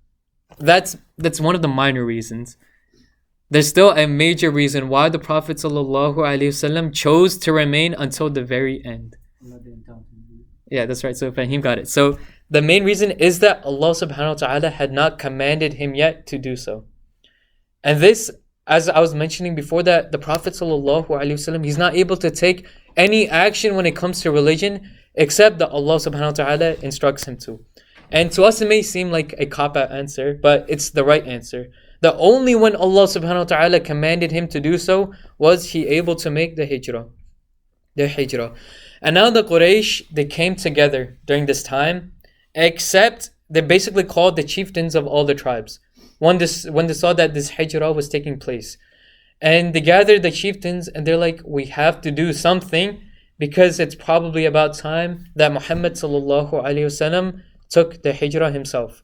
A: that's one of the minor reasons. There's still a major reason why the Prophet ﷺ chose to remain until the very end. Yeah, that's right. So Fahim got it. So the main reason is that Allah subhanahu wa ta'ala had not commanded him yet to do so. And this, as I was mentioning before, that the Prophet ﷺ, he's not able to take any action when it comes to religion except that Allah subhanahu wa ta'ala instructs him to. And to us it may seem like a cop-out answer, but it's the right answer. That only when Allah subhanahu wa ta'ala commanded him to do so was he able to make the hijrah. And now the Quraysh, they came together during this time, except they basically called the chieftains of all the tribes when they saw that this hijrah was taking place. And they gathered the chieftains and they're like, we have to do something, because it's probably about time that Muhammad sallallahu alaihi wasallam took the hijrah himself.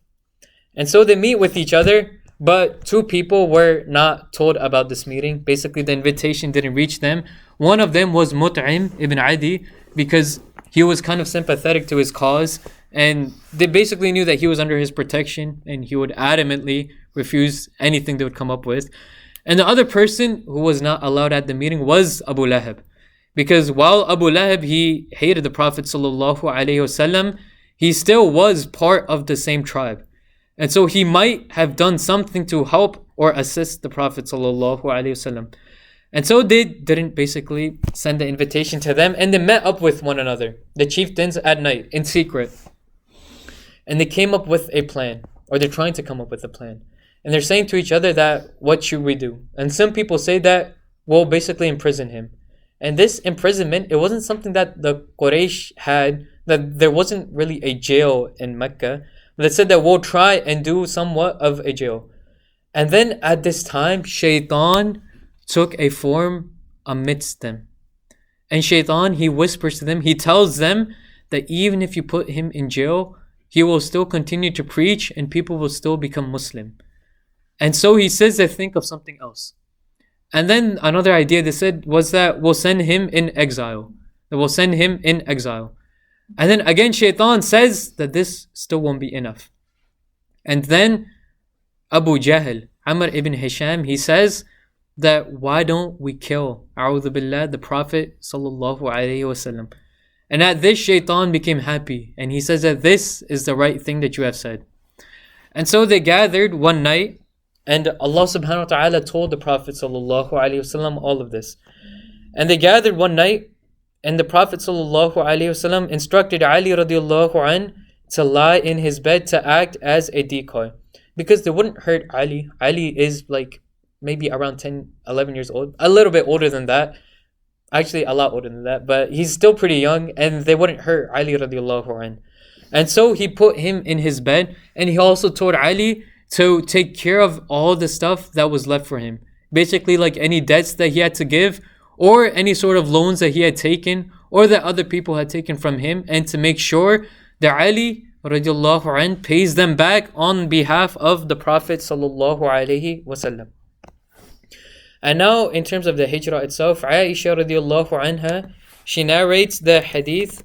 A: And so they meet with each other, but two people were not told about this meeting. Basically, the invitation didn't reach them. One of them was Mut'im ibn Adi, because he was kind of sympathetic to his cause, and they basically knew that he was under his protection and he would adamantly refuse anything they would come up with. And the other person who was not allowed at the meeting was Abu Lahab, because while Abu Lahab, he hated the Prophet ﷺ, he still was part of the same tribe. And so he might have done something to help or assist the Prophet ﷺ. And so they didn't basically send the invitation to them, and they met up with one another, the chieftains, at night in secret. And they came up with a plan, or they're trying to come up with a plan. And they're saying to each other that, what should we do? And some people say that we'll basically imprison him. And this imprisonment, it wasn't something that the Quraysh had, that there wasn't really a jail in Mecca. They said that we'll try and do somewhat of a jail. And then at this time, Shaitan took a form amidst them. And Shaitan, he whispers to them, he tells them that even if you put him in jail, he will still continue to preach and people will still become Muslim. And so he says they think of something else. And then another idea they said was that we'll send him in exile. That we'll send him in exile. And then again, Shaitan says that this still won't be enough. And then Abu Jahl, Amr ibn Hisham, he says that why don't we kill, a'udhu billah, the Prophet sallallahu alaihi wasallam. And at this, Shaitan became happy. And he says that this is the right thing that you have said. And so they gathered one night. And Allah subhanahu wa ta'ala told the Prophet sallallahu alaihi wasallam all of this. And they gathered one night, and the Prophet sallallahu alaihi wasallam instructed Ali radiallahu an to lie in his bed to act as a decoy, because they wouldn't hurt Ali. Ali is like maybe around 10, 11 years old, a little bit older than that, actually a lot older than that, but he's still pretty young, and they wouldn't hurt Ali radiallahu an. And so he put him in his bed, and he also told Ali to take care of all the stuff that was left for him. Basically like any debts that he had to give, or any sort of loans that he had taken, or that other people had taken from him, and to make sure that Ali radiallahu anh pays them back on behalf of the Prophet sallallahu alaihi wasallam. And now in terms of the Hijrah itself, Aisha radiallahu anha, she narrates the hadith,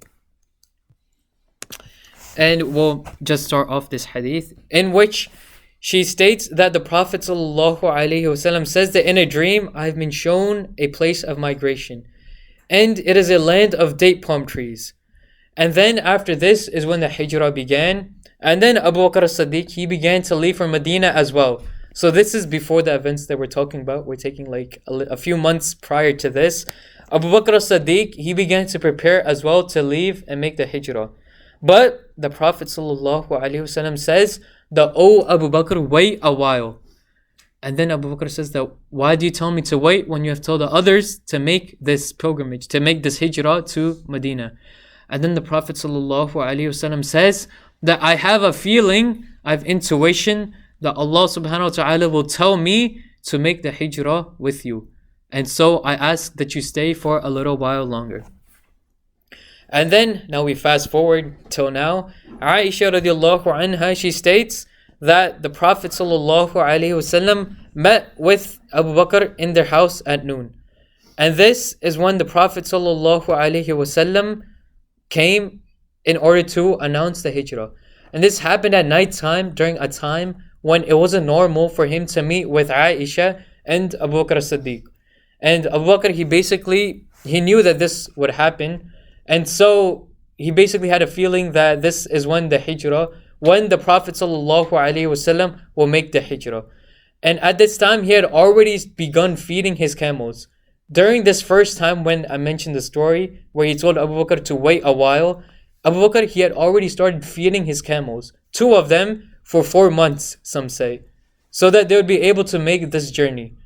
A: and we'll just start off this hadith, in which she states that the Prophet ﷺ says that in a dream, I've been shown a place of migration, and it is a land of date palm trees. And then after this is when the Hijrah began. And then Abu Bakr as-Siddiq, he began to leave for Medina as well. So this is before the events that we're talking about. We're taking like a few months prior to this. Abu Bakr as-Siddiq, he began to prepare as well to leave and make the Hijrah. But the Prophet ﷺ says that, "Oh Abu Bakr, wait a while." And then Abu Bakr says that, "Why do you tell me to wait when you have told the others to make this pilgrimage, to make this Hijrah to Medina?" And then the Prophet ﷺ says that, "I have a feeling, I have intuition that Allah subhanahu wa ta'ala will tell me to make the Hijrah with you. And so I ask that you stay for a little while longer." And then, now we fast forward till now. Aisha radiallahu anha, she states that the Prophet sallallahu alaihi wasallam met with Abu Bakr in their house at noon. And this is when the Prophet sallallahu alaihi wasallam came in order to announce the Hijrah. And this happened at night time, during a time when it wasn't normal for him to meet with Aisha and Abu Bakr as-Siddiq. And Abu Bakr, he knew that this would happen. And so he basically had a feeling that this is when the Hijrah, when the Prophet ﷺ will make the Hijrah. And at this time, he had already begun feeding his camels. During this first time when I mentioned the story, where he told Abu Bakr to wait a while, Abu Bakr, he had already started feeding his camels, 2 of them for 4 months, some say, so that they would be able to make this journey.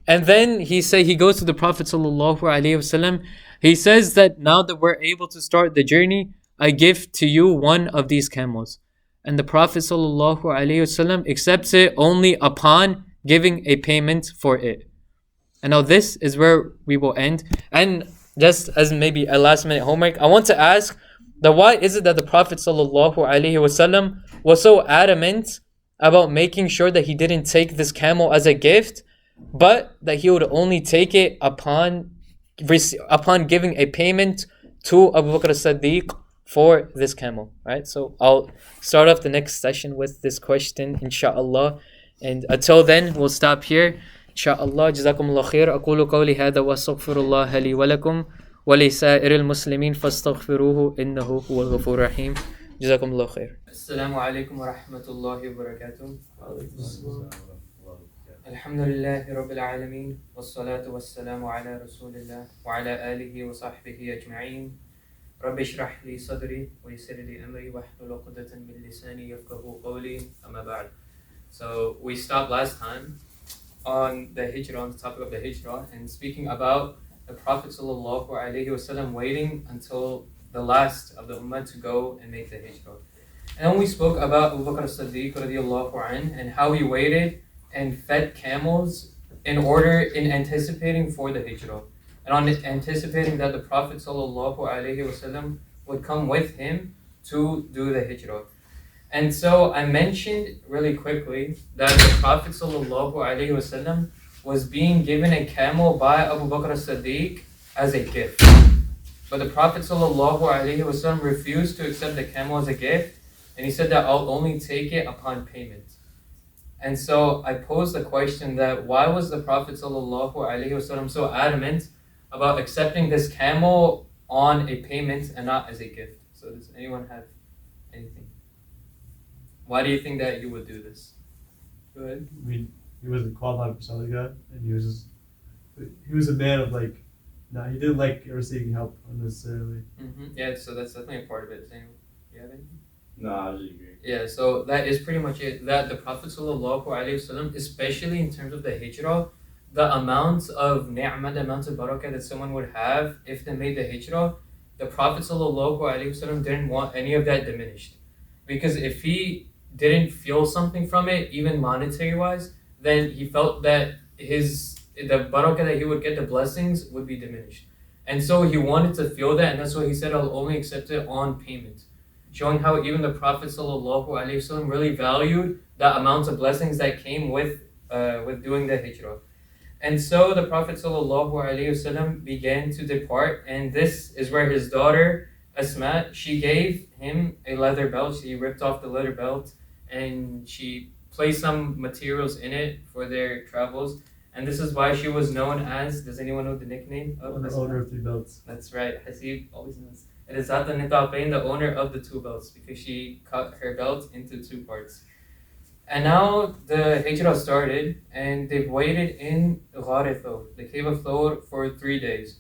A: And then he goes to the Prophet ﷺ. He says that now that we're able to start the journey, I give to you one of these camels. And the Prophet ﷺ accepts it only upon giving a payment for it. And now this is where we will end. And just as maybe a last minute homework, I want to ask that why is it that the Prophet ﷺ was so adamant about making sure that he didn't take this camel as a gift, but that he would only take it upon giving a payment to Abu Bakr as-Siddiq for this camel, right? So I'll start off the next session with this question, inshallah. And until then, we'll stop here. Inshallah, jazakumullah khair. أقول قولي هذا وأستغفر الله لي ولكم ولسائر المسلمين فاستغفروه إنه هو الغفور الرحيم. جزاكم الله خير. السلام عليكم ورحمة الله وبركاته. الحمد لله رب العالمين والصلاة والسلام على رسول الله وعلى آله وصحبه أجمعين. رب اشرح لي صدري ويسر لي أمري واحلل عقدة من لساني يفقهوا قولي أما بعد. So we stopped last time on the Hijrah, on the topic of the Hijrah, and speaking about the Prophet ﷺ waiting until the last of the Ummah to go and make the Hijrah. And then we spoke about Abu Bakr as-Siddiq radiallahu anh, and how he waited and fed camels in anticipating for the Hijrah, and on anticipating that the Prophet ﷺ would come with him to do the Hijrah. And so I mentioned really quickly that the Prophet ﷺ, was being given a camel by Abu Bakr as-Siddiq as a gift. But the Prophet ﷺ refused to accept the camel as a gift, and he said that I'll only take it upon payment. And so I posed the question that why was the Prophet ﷺ so adamant about accepting this camel on a payment and not as a gift? So does anyone have anything? Why do you think that he would do this? Go ahead.
C: I mean, he wasn't qualified for something like that, and he was a man of like, he didn't like receiving help unnecessarily.
A: Yeah, so that's definitely a part of it. Does anyone, you have anything?
D: No, I just agree.
A: Yeah, so that is pretty much it. That the Prophet ﷺ, especially in terms of the Hijrah, the amount of ni'mah, the amount of barakah that someone would have if they made the Hijrah, the Prophet ﷺ didn't want any of that diminished. Because if he didn't feel something from it, even monetary wise, then he felt that the barakah that he would get, the blessings, would be diminished. And so he wanted to feel that, and that's why he said, I'll only accept it on payment. Showing how even the Prophet ﷺ really valued the amount of blessings that came with doing the Hijrah. And so the Prophet ﷺ began to depart, and this is where his daughter Asma, she gave him a leather belt. She ripped off the leather belt and she placed some materials in it for their travels. And this is why she was known as, does anyone know the nickname of
C: The
A: Asma?
C: owner of 3 belts.
A: That's right. Hasib always knows. It is Zat al-Nitabain, the owner of the 2 belts, because she cut her belt into 2 parts. And now the Hijrah started, and they've waited in Ghar Thawr, the cave of Thawr, for 3 days.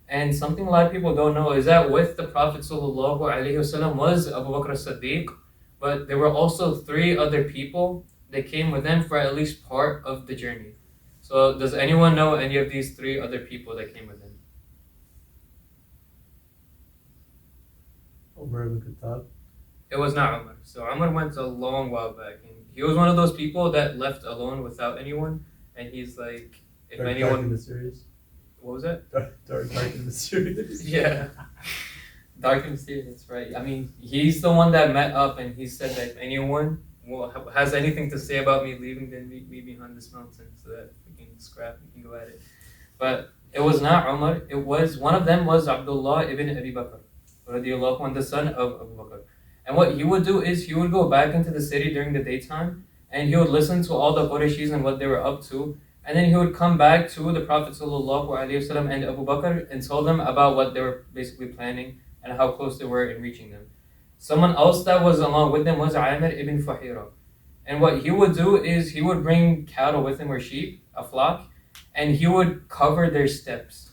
A: And something a lot of people don't know is that with the Prophet ﷺ was Abu Bakr as-Siddiq, but there were also 3 other people that came with them for at least part of the journey. So does anyone know any of these 3 other people that came with him?
C: Umar ibn Khattab.
A: It was not Umar. So Umar went a long while back, and he was one of those people that left alone without anyone. And he's like, if
C: Dark
A: anyone,
C: and mysterious.
A: what was that?
C: Dark and mysterious.
A: Yeah, dark and mysterious, right? I mean, he's the one that met up, and he said that if anyone has anything to say about me leaving, then meet me behind this mountain, so that we can scrap, we can go at it. But it was not Umar. It was one of them was Abdullah ibn Abi Bakr, radiallahu anhu, the son of Abu Bakr. And what he would do is he would go back into the city during the daytime, and he would listen to all the Qurayshis and what they were up to, and then he would come back to the Prophet ﷺ and Abu Bakr and tell them about what they were basically planning and how close they were in reaching them. Someone else that was along with them was Amir ibn Fuhayra. And what he would do is he would bring cattle with him, or sheep, a flock, and he would cover their steps.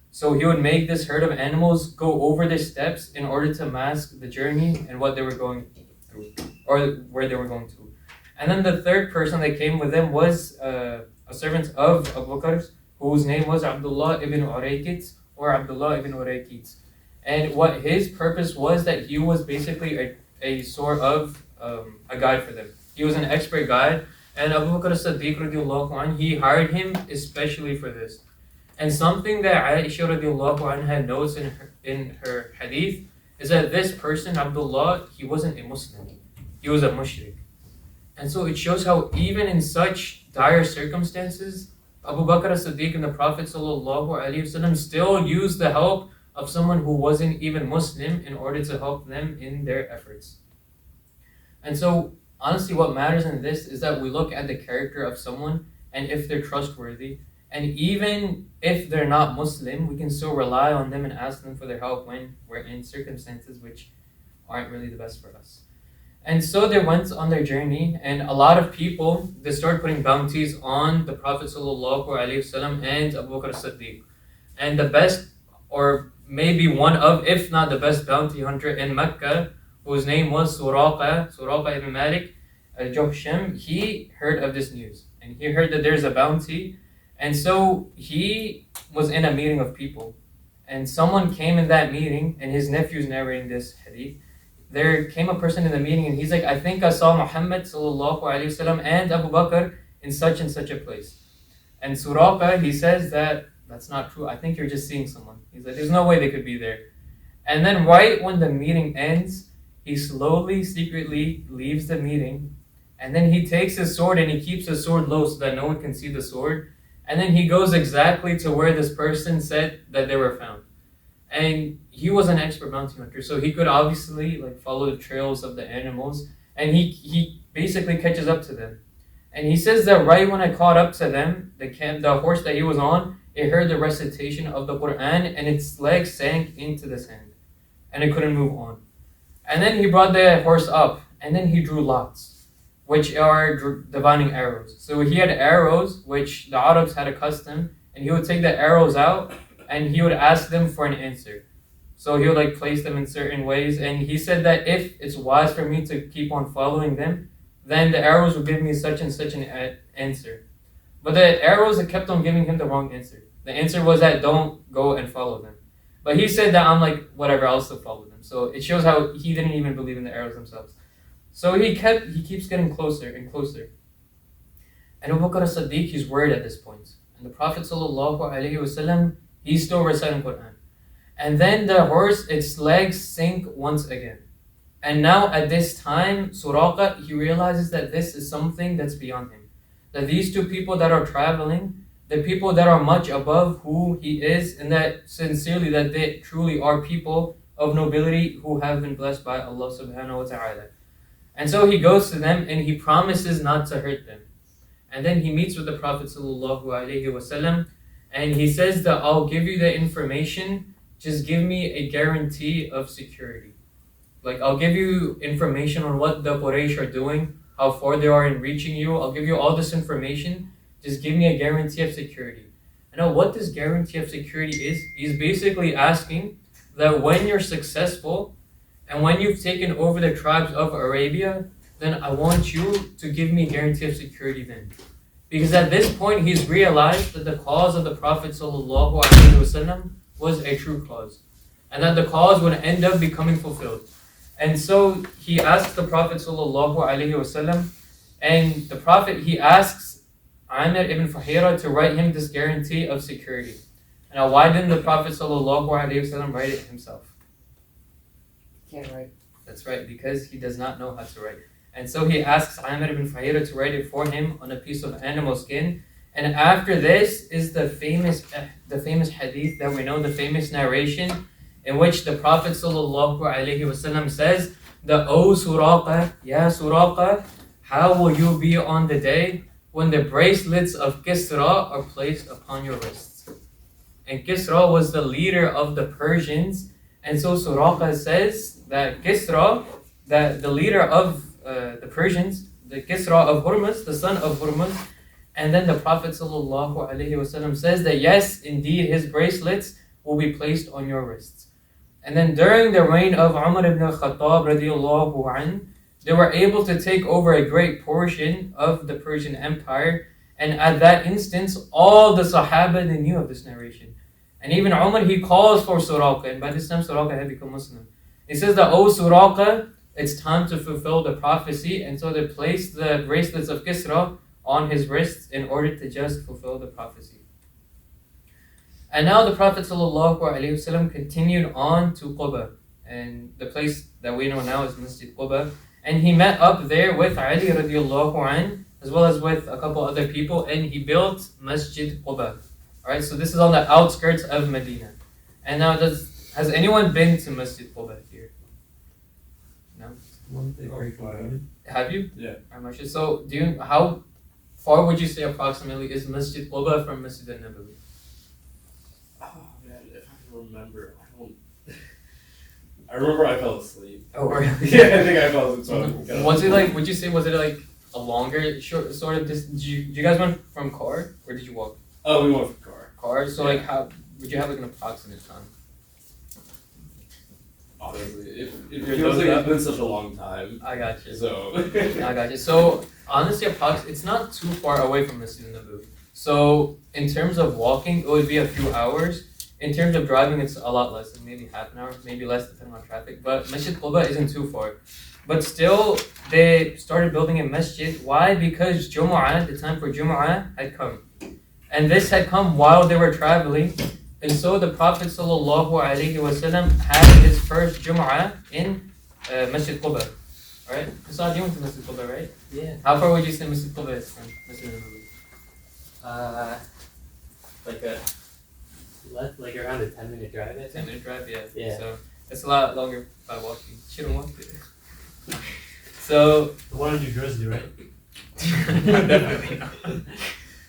A: So he would make this herd of animals go over the steps in order to mask the journey and what they were going through, or where they were going to. And then the third person that came with them was a servant of Abu Bakr's, whose name was Abdullah ibn Uraykit, or Abdullah ibn Uraykit. And what his purpose was that he was basically a sort of a guide for them. He was an expert guide, and Abu Bakr as-Siddiq radiallahu anhu, he hired him especially for this. And something that Aisha radiallahu anha notes in her hadith is that this person, Abdullah, he wasn't a Muslim. He was a mushrik. And so it shows how even in such dire circumstances, Abu Bakr as-Siddiq and the Prophet ﷺ still used the help of someone who wasn't even Muslim in order to help them in their efforts. And so honestly, what matters in this is that we look at the character of someone and if they're trustworthy. And even if they're not Muslim, we can still rely on them and ask them for their help when we're in circumstances which aren't really the best for us. And so they went on their journey, and a lot of people, they started putting bounties on the Prophet ﷺ and Abu Bakr as-Siddiq. And the best, or maybe one of, if not the best bounty hunter in Mecca, whose name was Suraqa ibn Malik al-Juhsham, he heard of this news. And he heard that there's a bounty. And so he was in a meeting of people. And someone came in that meeting, and his nephew's narrating this hadith. There came a person in the meeting, and he's like, I think I saw Muhammad ﷺ and Abu Bakr in such and such a place. And Suraqa, he says that that's not true. I think you're just seeing someone. He's like, there's no way they could be there. And then right when the meeting ends, he slowly, secretly leaves the meeting. And then he takes his sword and he keeps his sword low so that no one can see the sword. And then he goes exactly to where this person said that they were found. And he was an expert bounty hunter, so he could obviously like follow the trails of the animals, and he basically catches up to them. And he says that right when I caught up to them, the horse that he was on, it heard the recitation of the Quran, and its legs sank into the sand, and it couldn't move on. And then he brought the horse up, and then he drew lots, which are divining arrows. So he had arrows, which the Arabs had a custom, and he would take the arrows out, and he would ask them for an answer. So he would like place them in certain ways, and he said that if it's wise for me to keep on following them, then the arrows would give me such and such an answer. But the arrows had kept on giving him the wrong answer. The answer was that don't go and follow them. But he said that I'm like, whatever, I'll still follow them. So it shows how he didn't even believe in the arrows themselves. So he keeps getting closer and closer. And Abu Bakr as-Siddiq, he's worried at this point. And the Prophet ﷺ, he's still reciting Quran. And then the horse, its legs sink once again. And now at this time, Suraqa, he realizes that this is something that's beyond him. That these two people that are traveling, the people that are much above who he is, and that sincerely that they truly are people of nobility who have been blessed by Allah subhanahu wa ta'ala. And so he goes to them and he promises not to hurt them. And then he meets with the Prophet sallallahu alaihi wasallam, and he says that I'll give you the information, just give me a guarantee of security. Like, I'll give you information on what the Quraysh are doing, how far they are in reaching you. I'll give you all this information. Just give me a guarantee of security. And now what this guarantee of security is, he's basically asking that when you're successful and when you've taken over the tribes of Arabia, then I want you to give me a guarantee of security then. Because at this point, he's realized that the cause of the Prophet ﷺ was a true cause. And that the cause would end up becoming fulfilled. And so he asks the Prophet ﷺ, and the Prophet, he asks Amir ibn Fuhayra to write him this guarantee of security. Now, why didn't the Prophet ﷺ write it himself?
F: Can't write.
A: That's right, because he does not know how to write. And so he asks Amir ibn Fuhayra to write it for him on a piece of animal skin. And after this is the famous hadith that we know, the famous narration, in which the Prophet ﷺ says that, O Suraqa, Ya Suraqa, how will you be on the day when the bracelets of Kisra are placed upon your wrists? And Kisra was the leader of the Persians, and so Suraqa says that Kisra, that the leader of the Persians, the Kisra of Hormuz, the son of Hormuz, and then the Prophet ﷺ says that yes, indeed, his bracelets will be placed on your wrists. And then during the reign of Umar ibn al-Khattab radiallahu anhu, they were able to take over a great portion of the Persian Empire. And at that instance, all the Sahaba, they knew of this narration. And even Umar, he calls for Suraqa. And by this time, Suraqa had become Muslim. He says that, O Suraqa, it's time to fulfill the prophecy. And so they placed the bracelets of Kisra on his wrists in order to just fulfill the prophecy. And now the Prophet ﷺ continued on to Quba, and the place that we know now is Masjid Quba, and he met up there with Ali radiallahu anhu, as well as with a couple other people, and he built Masjid Quba. Alright, so this is on the outskirts of Medina. And now has anyone been to Masjid Quba here? No? Have you?
D: Yeah.
A: Alright, so how far would you say approximately is Masjid Quba from Masjid al-Nabawi?
F: Oh man, if I can remember, I remember I fell asleep.
A: Oh, really?
F: Yeah, I think I fell asleep. So
A: Was it like? Would you say was it like a longer, short sort of distance? Did you guys went from car or did you walk?
F: Oh, we went for car.
A: Car. So like, how would you have like an approximate time?
F: Honestly, it
A: You're
F: feels like
A: done
F: it's been such a long time.
A: I got you.
F: So
A: I got you. So honestly, it's not too far away from Masjid Nabawi. So in terms of walking, it would be a few hours. In terms of driving, it's a lot less, maybe half an hour, maybe less depending on traffic. But Masjid Quba isn't too far. But still, they started building a masjid. Why? Because Jumu'ah, the time for Jumu'ah had come. And this had come while they were traveling. And so the Prophet ﷺ had his first Jumu'ah in Masjid Quba. Alright? Hassan, you went to Masjid Quba, right?
E: Yeah.
A: How far would you say Masjid Quba is from Masjid Nabawi? like a
G: Like around a 10-minute drive, I think.
A: 10-minute drive. Yeah.
G: Yeah.
A: So it's a lot longer by walking. Shouldn't walk it. So
C: The one in New Jersey, right?
A: definitely not.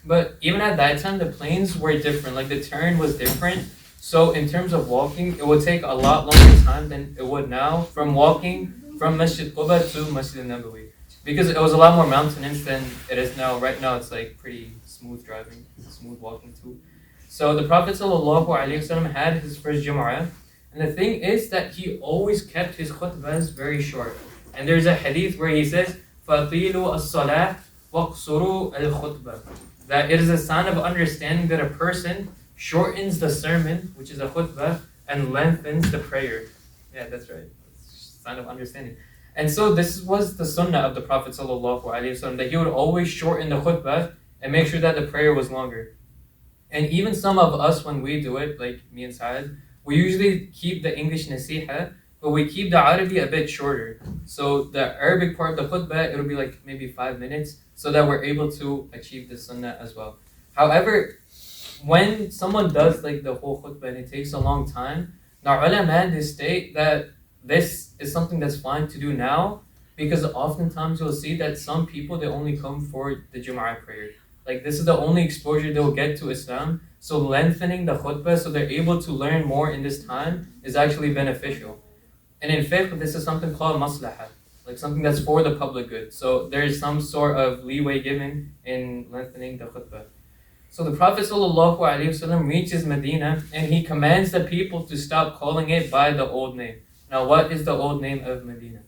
A: But even at that time, the planes were different. Like the terrain was different. So in terms of walking, it would take a lot longer time than it would now from walking from Masjid Quba to Masjid Nabawi, because it was a lot more mountainous than it is now. Right now, it's like pretty smooth driving, smooth walking too. So the Prophet ﷺ had his first Jum'ah, and the thing is that he always kept his khutbahs very short. And there's a hadith where he says, فَأَطِيلُوا الصَّلَاةِ وَاقْصُرُوا الْخُطْبَةِ, that it is a sign of understanding that a person shortens the sermon, which is a khutbah, and lengthens the prayer. Yeah, that's right. It's a sign of understanding. And so this was the sunnah of the Prophet ﷺ, that he would always shorten the khutbah and make sure that the prayer was longer. And even some of us, when we do it, like me and Saad, we usually keep the English nasiha, but we keep the Arabic a bit shorter. So the Arabic part of the khutbah, it'll be like maybe 5 minutes, so that we're able to achieve the sunnah as well. However, when someone does like the whole khutbah and it takes a long time, the ulama, they state that this is something that's fine to do now, because oftentimes you'll see that some people, they only come for the Jum'ah prayer. Like this is the only exposure they'll get to Islam. So lengthening the khutbah so they're able to learn more in this time is actually beneficial. And in fiqh, this is something called maslaha, like something that's for the public good. So there's some sort of leeway given in lengthening the khutbah. So the Prophet ﷺ reaches Medina and he commands the people to stop calling it by the old name. Now what is the old name of Medina?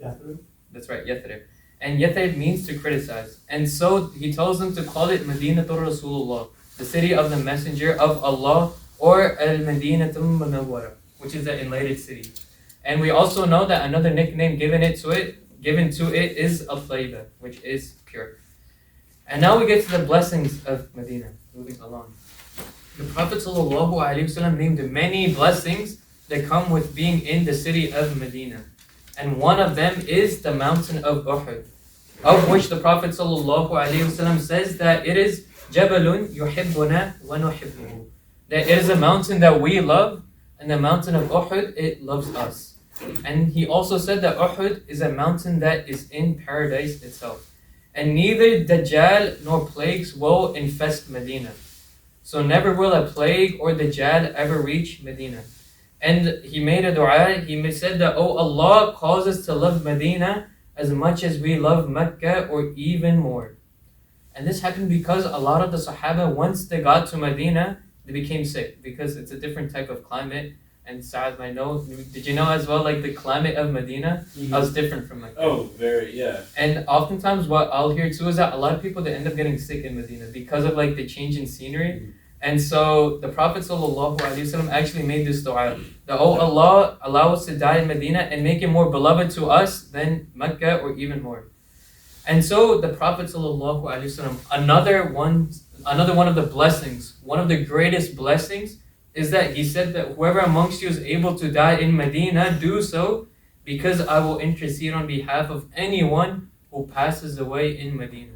C: Yathrib.
A: That's right, Yathrib. And Yathrib means to criticize. And so he tells them to call it Madinatul Rasulullah, the city of the Messenger of Allah, or Al-Madinatul Munawwara, which is the enlightened city. And we also know that another nickname given to it is Al-Tayyiba, which is pure. And now we get to the blessings of Medina. Moving along. The Prophet ﷺ named many blessings that come with being in the city of Medina. And one of them is the mountain of Uhud, of which the Prophet ﷺ says that it is Jabalun yuhibbuna wa nuhibbuhu, that it is a mountain that we love, and the mountain of Uhud, it loves us. And he also said that Uhud is a mountain that is in paradise itself. And neither Dajjal nor plagues will infest Medina. So never will a plague or Dajjal ever reach Medina. And he made a dua, he said that, oh Allah, cause us to love Medina as much as we love Mecca or even more. And this happened because a lot of the Sahaba, once they got to Medina, they became sick because it's a different type of climate. And Saad might know, did you know as well, like the climate of Medina was different from Mecca.
F: Oh, very, yeah.
A: And oftentimes what I'll hear too is that a lot of people, they end up getting sick in Medina because of like the change in scenery. And so the Prophet ﷺ actually made this dua, that, oh Allah, allow us to die in Medina and make it more beloved to us than Mecca or even more. And so the Prophet ﷺ, another one of the blessings, one of the greatest blessings, is that he said that whoever amongst you is able to die in Medina, do so, because I will intercede on behalf of anyone who passes away in Medina.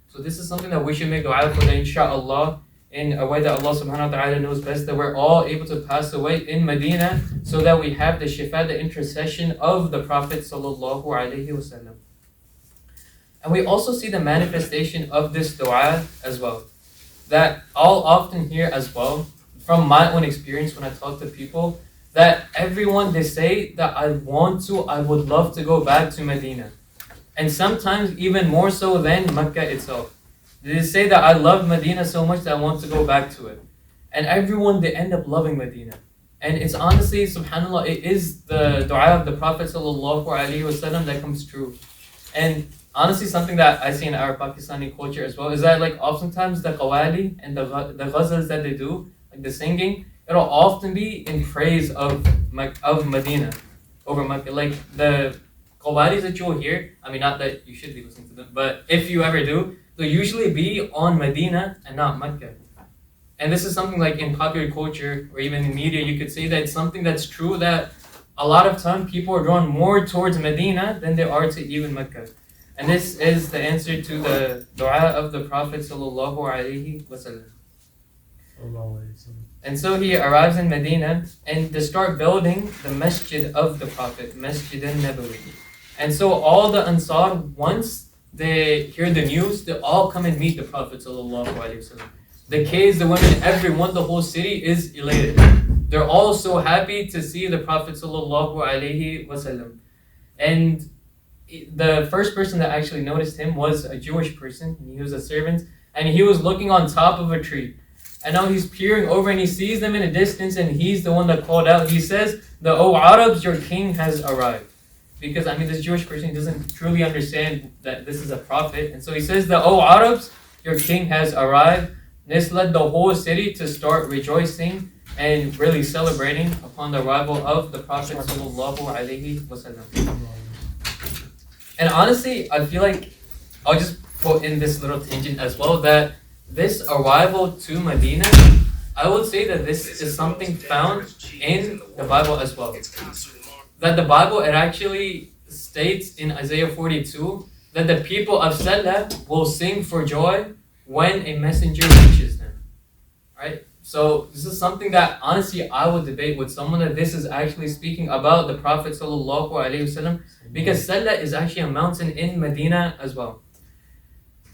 A: So this is something that we should make dua for, that inshaAllah, in a way that Allah subhanahu wa ta'ala knows best, that we're all able to pass away in Medina, so that we have the shifa, the intercession of the Prophet sallallahu alaihi wasallam. And we also see the manifestation of this dua as well, that I'll often hear as well, from my own experience when I talk to people, that everyone, they say that I would love to go back to Medina. And sometimes even more so than Mecca itself. They say that I love Medina so much that I want to go back to it. And everyone, they end up loving Medina. And it's honestly, subhanAllah, it is the dua of the Prophet ﷺ that comes true. And honestly, something that I see in our Pakistani culture as well is that, like, oftentimes the qawali and the ghazals that they do, like the singing, it'll often be in praise of Medina over Mecca. Like the qawalis that you'll hear, I mean, not that you should be listening to them, but if you ever do, they'll usually be on Medina and not Mecca. And this is something like in popular culture or even in media, you could say that it's something that's true, that a lot of time people are drawn more towards Medina than they are to even Mecca. And this is the answer to the dua of the Prophet sallallahu alaihi wasallam. And so he arrives in Medina and they start building the masjid of the Prophet, Masjid al-Nabawi. And so all the Ansar, once they hear the news, they all come and meet the Prophet sallallahu alaihi wasallam. The kids, the women, everyone, the whole city is elated. They're all so happy to see the Prophet sallallahu alaihi wasallam. And the first person that actually noticed him was a Jewish person. He was a servant, and he was looking on top of a tree. And now he's peering over and he sees them in a distance, and he's the one that called out. He says, "O Arabs, your king has arrived." Because, this Jewish person doesn't truly understand that this is a prophet. And so he says, "O Arabs, your king has arrived." This led the whole city to start rejoicing and really celebrating upon the arrival of the Prophet sallallahu alaihi wasallam. And honestly, I feel like I'll just put in this little tangent as well, that this arrival to Medina, I would say that this is something found in the Bible as well. That the Bible, it actually states in Isaiah 42 that the people of Salah will sing for joy when a messenger reaches them. Right? So this is something that honestly I would debate with someone, that this is actually speaking about the Prophet sallallahu alaihi wasallam, because Salah is actually a mountain in Medina as well.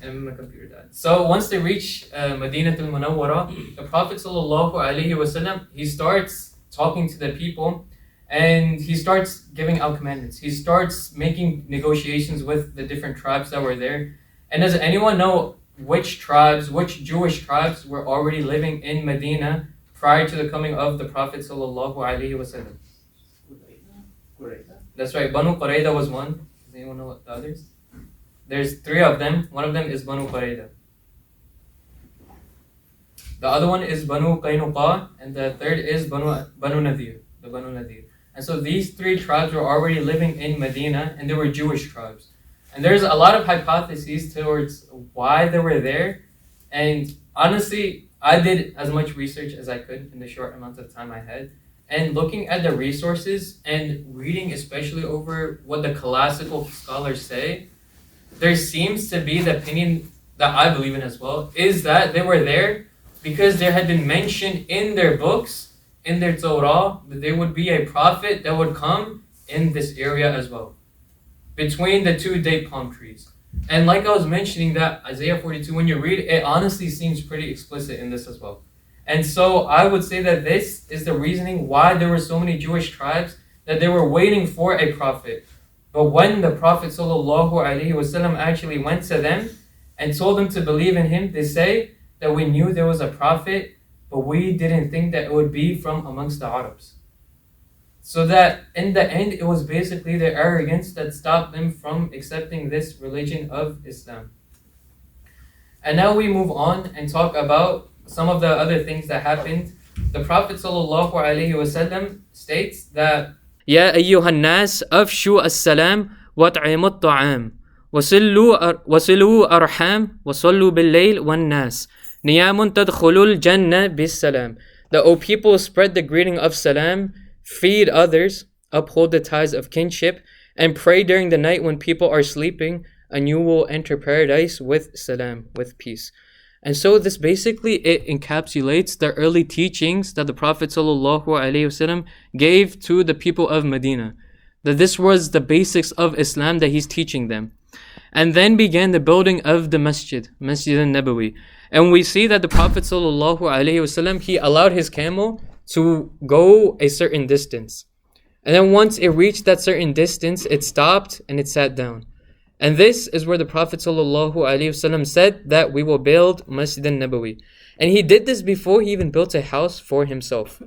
A: And my computer died. So once they reach Medina al-Munawwara, the Prophet sallallahu alaihi wasallam, he starts talking to the people and he starts giving out commandments. He starts making negotiations with the different tribes that were there. And does anyone know which Jewish tribes were already living in Medina prior to the coming of the Prophet sallallahu alaihi wasallam? That's right, Banu Qurayza was one. Does anyone know the others? There's three of them. One of them is Banu Qurayza. The other one is Banu Qaynuqa, and the third is Banu Nadir, the Banu Nadir. And so these three tribes were already living in Medina, and they were Jewish tribes. And there's a lot of hypotheses towards why they were there. And honestly, I did as much research as I could in the short amount of time I had. And looking at the resources and reading especially over what the classical scholars say, there seems to be the opinion that I believe in as well, is that they were there because there had been mentioned in their books, in their Torah, that there would be a prophet that would come in this area as well, between the two date palm trees. And like I was mentioning, that Isaiah 42, when you read it, it honestly seems pretty explicit in this as well. And so I would say that this is the reasoning why there were so many Jewish tribes, that they were waiting for a prophet. But when the Prophet ﷺ actually went to them and told them to believe in him, they say that we knew there was a prophet, but we didn't think that it would be from amongst the Arabs. So that in the end, it was basically their arrogance that stopped them from accepting this religion of Islam. And now we move on and talk about some of the other things that happened. The Prophet ﷺ states that يا أيها الناس أفشوا السلام وأطعموا الطعام وصلوا أرحام وصلوا بالليل والناس نيام تدخلوا الجنة بالسلام. That, O people, spread the greeting of salam, feed others, uphold the ties of kinship, and pray during the night when people are sleeping, and you will enter paradise with salam, with peace. And so this basically, it encapsulates the early teachings that the Prophet ﷺ gave to the people of Medina. That this was the basics of Islam that he's teaching them. And then began the building of the masjid, Masjid al-Nabawi. And we see that the Prophet ﷺ, he allowed his camel to go a certain distance. And then once it reached that certain distance, it stopped and it sat down. And this is where the Prophet ﷺ said that we will build Masjid al-Nabawi. And he did this before he even built a house for himself,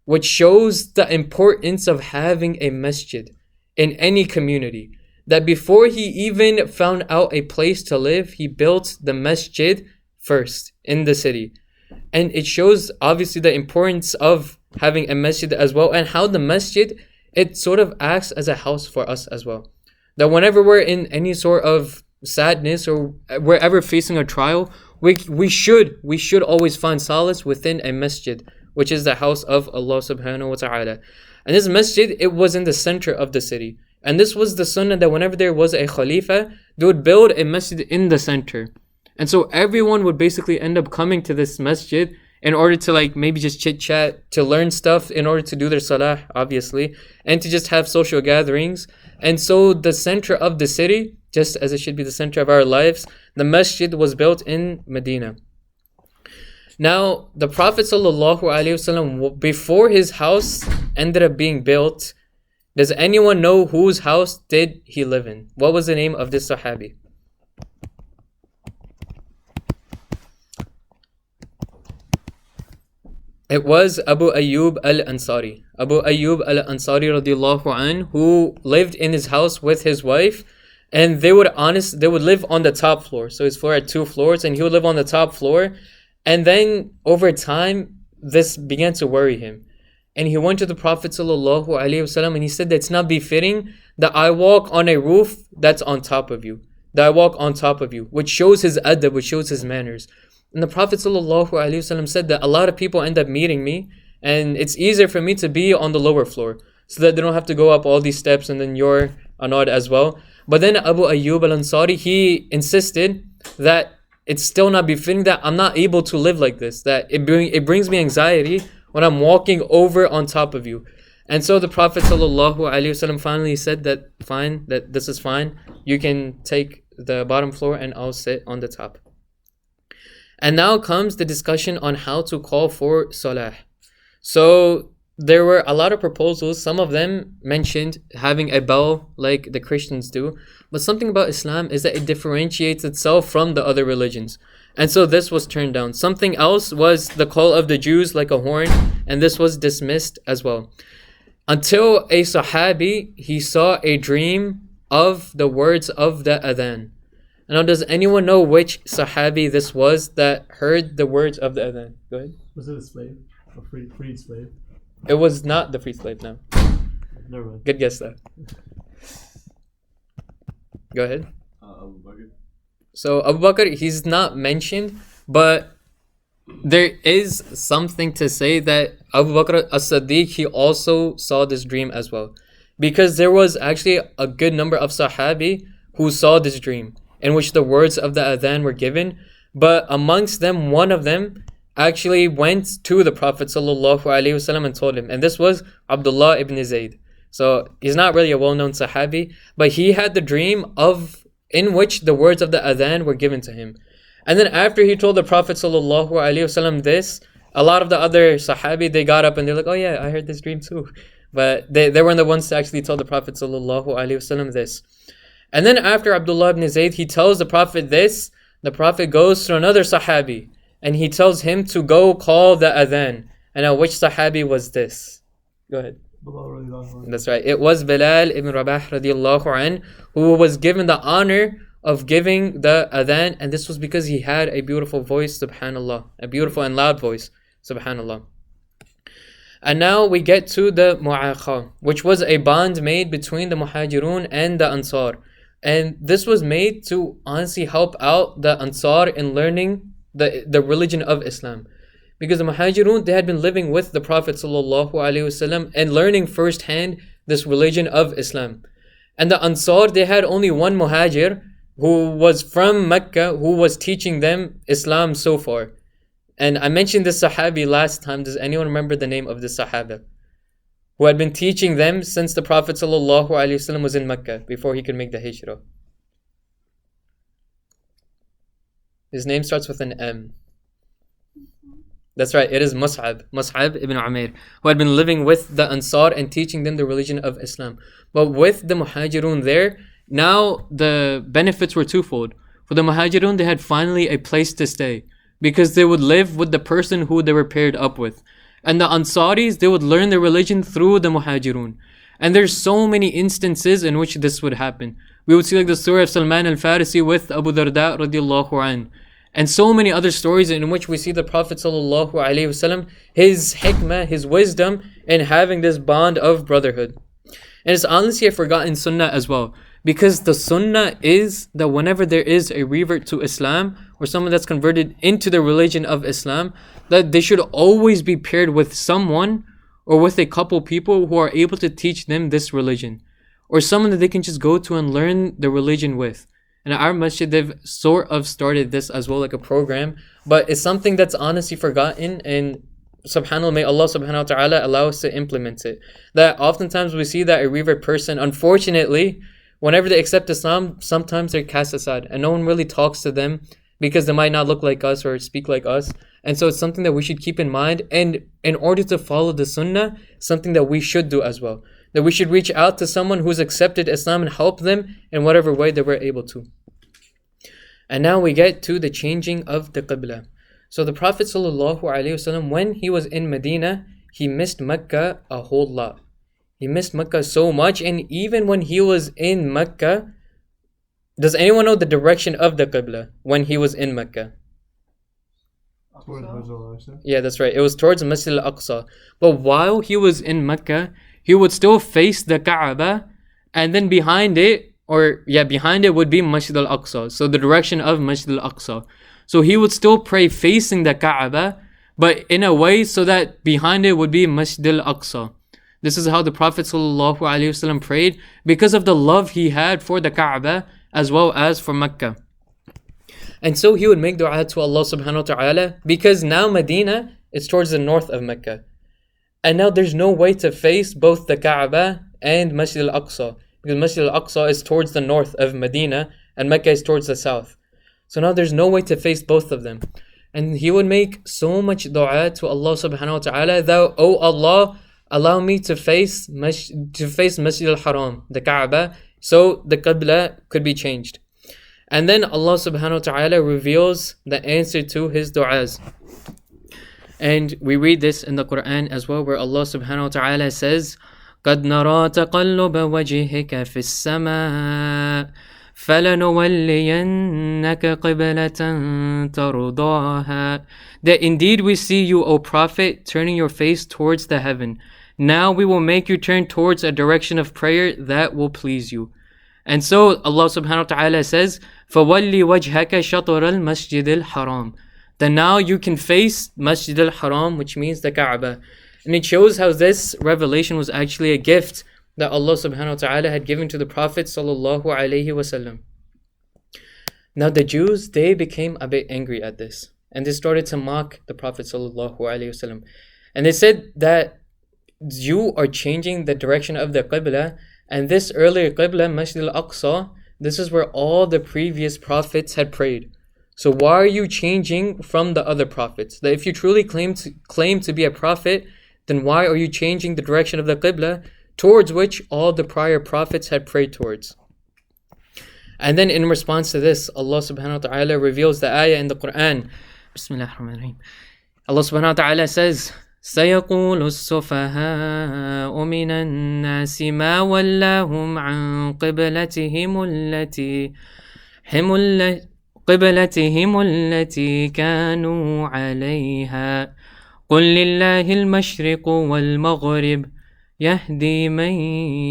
A: which shows the importance of having a masjid in any community. That before he even found out a place to live, he built the masjid first in the city. And it shows obviously the importance of having a masjid as well, and how the masjid, it sort of acts as a house for us as well. That whenever we're in any sort of sadness or we're ever facing a trial, we should always find solace within a masjid, which is the house of Allah subhanahu wa ta'ala. And this masjid, it was in the center of the city. And this was the sunnah, that whenever there was a khalifa, they would build a masjid in the center. And so everyone would basically end up coming to this masjid in order to like maybe just chit chat, to learn stuff, in order to do their salah, obviously, and to just have social gatherings. And so the center of the city, just as it should be the center of our lives, the masjid was built in Medina. Now, the Prophet ﷺ, before his house ended up being built, does anyone know whose house did he live in? What was the name of this Sahabi? It was Abu Ayyub al-Ansari. Abu Ayyub al-Ansari radiallahu anh, who lived in his house with his wife, and they would live on the top floor. So his floor had 2 floors, and he would live on the top floor. And then over time, this began to worry him. And he went to the Prophet ﷺ and he said that it's not befitting that I walk on a roof that's on top of you. That I walk on top of you, which shows his adab, which shows his manners. And the Prophet ﷺ said that a lot of people end up meeting me, and it's easier for me to be on the lower floor, so that they don't have to go up all these steps and then you're annoyed as well. But then Abu Ayyub al-Ansari, he insisted that it's still not befitting, that I'm not able to live like this, that it brings me anxiety when I'm walking over on top of you. And so the Prophet ﷺ finally said that fine, that this is fine, you can take the bottom floor and I'll sit on the top. And now comes the discussion on how to call for salah. So there were a lot of proposals. Some of them mentioned having a bell like the Christians do. But something about Islam is that it differentiates itself from the other religions. And so this was turned down. Something else was the call of the Jews like a horn, and this was dismissed as well. Until a Sahabi, he saw a dream of the words of the adhan. Now, does anyone know which Sahabi this was that heard the words of the adhan? Go ahead.
C: Was it a slave? A freed slave?
A: It was not the free slave, no.
C: Never mind.
A: Good guess though. Go ahead.
D: Abu Bakr.
A: So Abu Bakr, he's not mentioned, but there is something to say that Abu Bakr as-Siddiq, he also saw this dream as well. Because there was actually a good number of Sahabi who saw this dream, in which the words of the adhan were given. But amongst them, one of them actually went to the Prophet ﷺ and told him. And this was Abdullah ibn Zayd. So he's not really a well-known Sahabi, but he had the dream in which the words of the adhan were given to him. And then after he told the Prophet ﷺ this, a lot of the other Sahabi, they got up and they're like, oh yeah, I heard this dream too. But they weren't the ones to actually tell the Prophet ﷺ this. And then after Abdullah ibn Zayd, he tells the Prophet this, the Prophet goes to another Sahabi and he tells him to go call the adhan. And now which Sahabi was this? Go ahead. That's right. It was Bilal ibn Rabah radiallahu anh, who was given the honor of giving the adhan, and this was because he had a beautiful voice, subhanallah, a beautiful and loud voice, subhanallah. And now we get to the mu'akha, which was a bond made between the muhajirun and the ansar. And this was made to honestly help out the ansar in learning the religion of Islam. Because the muhajirun, they had been living with the Prophet ﷺ and learning firsthand this religion of Islam. And the ansar, they had only one muhajir who was from Mecca, who was teaching them Islam so far. And I mentioned this Sahabi last time. Does anyone remember the name of this Sahaba? Who had been teaching them since the Prophet ﷺ was in Mecca, before he could make the Hijrah. His name starts with an M. That's right, it is Mus'ab ibn Umair, who had been living with the Ansar and teaching them the religion of Islam. But with the Muhajirun there, now the benefits were twofold. For the Muhajirun, they had finally a place to stay, because they would live with the person who they were paired up with. And the Ansaris, they would learn their religion through the Muhajirun. And there's so many instances in which this would happen. We would see like the story of Salman al-Farisi with Abu Darda radiallahu anhu. And so many other stories in which we see the Prophet ﷺ, his hikmah, his wisdom in having this bond of brotherhood. And it's honestly a forgotten sunnah as well. Because the sunnah is that whenever there is a revert to Islam, or someone that's converted into the religion of Islam, that they should always be paired with someone or with a couple people who are able to teach them this religion. Or someone that they can just go to and learn the religion with. And our masjid, they've sort of started this as well, like a program, but it's something that's honestly forgotten, and subhanAllah, may Allah subhanahu wa ta'ala allow us to implement it. That oftentimes we see that a revert person, unfortunately, whenever they accept Islam, sometimes they're cast aside and no one really talks to them because they might not look like us or speak like us. And so it's something that we should keep in mind, and in order to follow the sunnah, something that we should do as well. That we should reach out to someone who's accepted Islam and help them in whatever way that we're able to. And now we get to the changing of the Qibla. So the Prophet ﷺ, when he was in Medina, he missed Mecca a whole lot. He missed Mecca so much, and even when he was in Mecca, does anyone know the direction of the Qibla when he was in Mecca? Yeah, that's right. It was towards Masjid al-Aqsa. But while he was in Mecca, he would still face the Kaaba, and then behind it would be Masjid al-Aqsa. So the direction of Masjid al-Aqsa. So he would still pray facing the Kaaba, but in a way so that behind it would be Masjid al-Aqsa. This is how the Prophet ﷺ prayed, because of the love he had for the Kaaba as well as for Mecca. And so he would make dua to Allah subhanahu wa ta'ala, because now Medina is towards the north of Mecca. And now there's no way to face both the Kaaba and Masjid al-Aqsa, because Masjid al-Aqsa is towards the north of Medina and Mecca is towards the south. So now there's no way to face both of them. And he would make so much dua to Allah subhanahu wa ta'ala that, oh Allah, allow me to face Masjid al-Haram, the Kaaba, so the Qibla could be changed. And then Allah subhanahu wa ta'ala reveals the answer to his du'as. And we read this in the Quran as well, where Allah subhanahu wa ta'ala says, قَدْ نَرَى تَقَلُّبَ وَجْهِكَ فِي السَّمَاءِ فَلَنُوَلِّيَنَّكَ قِبْلَةً تَرْضَاهَا. That indeed we see you, O Prophet, turning your face towards the heaven. Now we will make you turn towards a direction of prayer that will please you. And so Allah subhanahu wa ta'ala says, فَوَلِّ وَجْهَكَ شَطْرَ الْمَسْجِدِ الْحَرَامِ. That now you can face Masjid al-Haram, which means the Kaaba. And it shows how this revelation was actually a gift that Allah subhanahu wa ta'ala had given to the Prophet sallallahu alaihi wasallam. Now the Jews, they became a bit angry at this, and they started to mock the Prophet sallallahu alaihi wasallam. And they said that you are changing the direction of the Qibla, and this earlier Qibla, Masjid al-Aqsa, this is where all the previous prophets had prayed. So why are you changing from the other prophets? That if you truly claim to be a prophet, then why are you changing the direction of the Qibla towards which all the prior prophets had prayed towards? And then in response to this, Allah subhanahu wa ta'ala reveals the ayah in the Quran. Bismillah ar-Rahman ar-Rahim. Allah subhanahu wa ta'ala says, سيقول السفهاء من الناس ما ولاهم عن قبلتهم التي كانوا عليها قل لله المشرق والمغرب يهدي من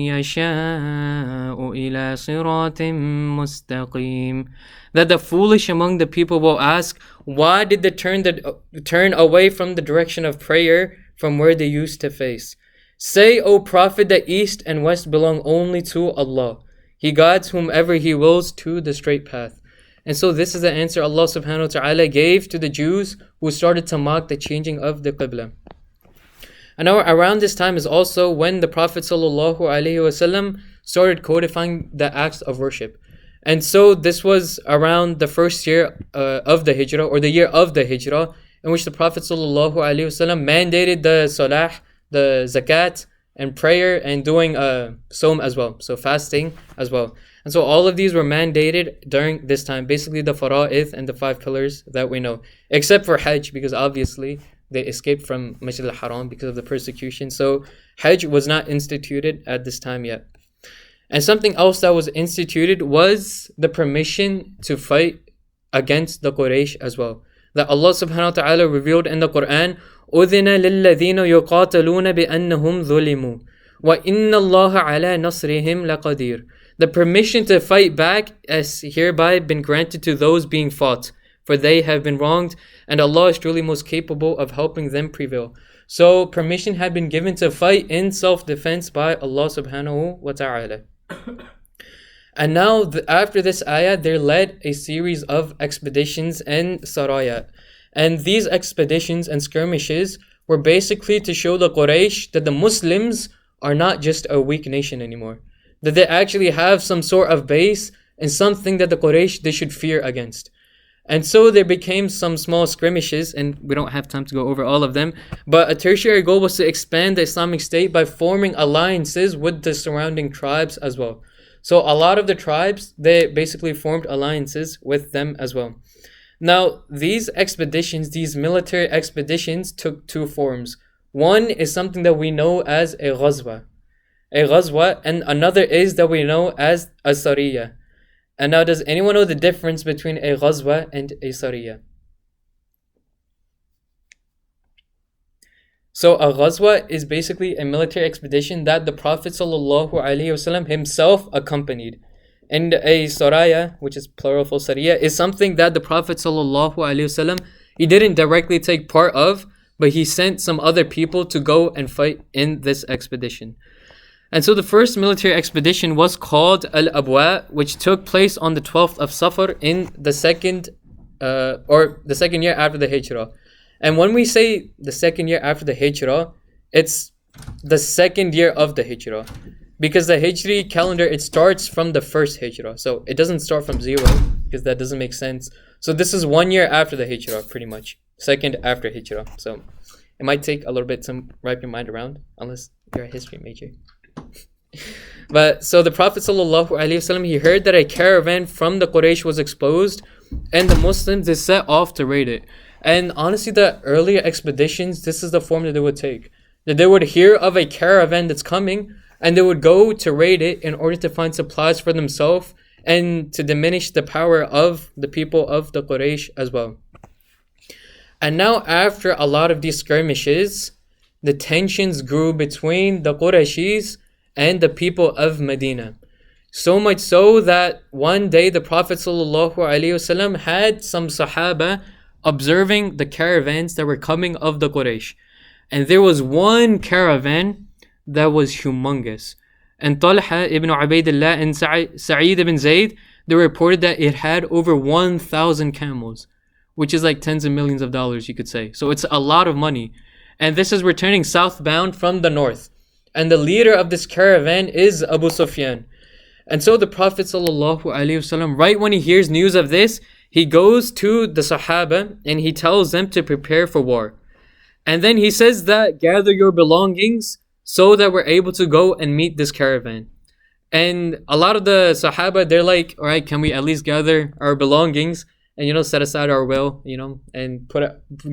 A: يشاء إلى صراط مستقيم. That the foolish among the people will ask, why did they turn away from the direction of prayer from where they used to face? Say, O Prophet, that east and west belong only to Allah. He guides whomever He wills to the straight path. And so this is the answer Allah subhanahu wa ta'ala gave to the Jews who started to mock the changing of the Qibla. And now around this time is also when the Prophet sallallahu alaihi wasallam started codifying the acts of worship. And so this was around the first year of the Hijrah, or the year of the Hijrah, in which the Prophet sallallahu alaihi wasallam mandated the salah, the zakat, and prayer, and doing sawm as well, so fasting as well. And so all of these were mandated during this time, basically the fara'id and the 5 pillars that we know, except for Hajj, because obviously they escaped from Masjid al-Haram because of the persecution. So Hajj was not instituted at this time yet. And something else that was instituted was the permission to fight against the Quraysh as well. That Allah subhanahu wa ta'ala revealed in the Quran, أُذِنَ لِلَّذِينَ يُقَاتَلُونَ بِأَنَّهُمْ ظُلِمُوا وَإِنَّ اللَّهَ عَلَى نَصْرِهِمْ لَقَدِيرٌ. The permission to fight back has hereby been granted to those being fought, for they have been wronged, and Allah is truly most capable of helping them prevail. So permission had been given to fight in self-defense by Allah subhanahu wa ta'ala. And now, after this ayah, they led a series of expeditions and saraya. And these expeditions and skirmishes were basically to show the Quraysh that the Muslims are not just a weak nation anymore. That they actually have some sort of base and something that the Quraysh, they should fear against. And so there became some small skirmishes, and we don't have time to go over all of them, but a tertiary goal was to expand the Islamic State by forming alliances with the surrounding tribes as well. So a lot of the tribes, they basically formed alliances with them as well. Now, these expeditions, these military expeditions took two forms. One is something that we know as a ghazwa, and another is that we know as a sariyah. And now, does anyone know the difference between a ghazwa and a sariyah? So a ghazwa is basically a military expedition that the Prophet ﷺ himself accompanied. And a saraya, which is plural for sariyah, is something that the Prophet ﷺ, he didn't directly take part of, but he sent some other people to go and fight in this expedition. And so the first military expedition was called Al-Abwa, which took place on the 12th of Safar in the second year after the Hijrah. And when we say the second year after the Hijrah, it's the second year of the Hijrah. Because the Hijri calendar, it starts from the first Hijrah. So it doesn't start from 0, because that doesn't make sense. So this is 1 year after the Hijrah, pretty much. Second after Hijrah. So it might take a little bit to wrap your mind around, unless you're a history major. But so the Prophet ﷺ, he heard that a caravan from the Quraysh was exposed, and the Muslims, they set off to raid it. And honestly, the earlier expeditions, this is the form that they would take. That they would hear of a caravan that's coming, and they would go to raid it in order to find supplies for themselves and to diminish the power of the people of the Quraysh as well. And now, after a lot of these skirmishes, the tensions grew between the Qurayshis and the people of Medina. So much so that one day the Prophet ﷺ had some Sahaba observing the caravans that were coming of the Quraysh. And there was one caravan that was humongous. And Talha ibn Ubaidillah and Sa'id ibn Zayd, they reported that it had over 1,000 camels, which is like tens of millions of dollars, you could say. So it's a lot of money. And this is returning southbound from the north. And the leader of this caravan is Abu Sufyan. And so the Prophet ﷺ, right when he hears news of this, he goes to the Sahaba and he tells them to prepare for war. And then he says that gather your belongings so that we're able to go and meet this caravan. And a lot of the Sahaba, they're like, all right, can we at least gather our belongings and, set aside our will, and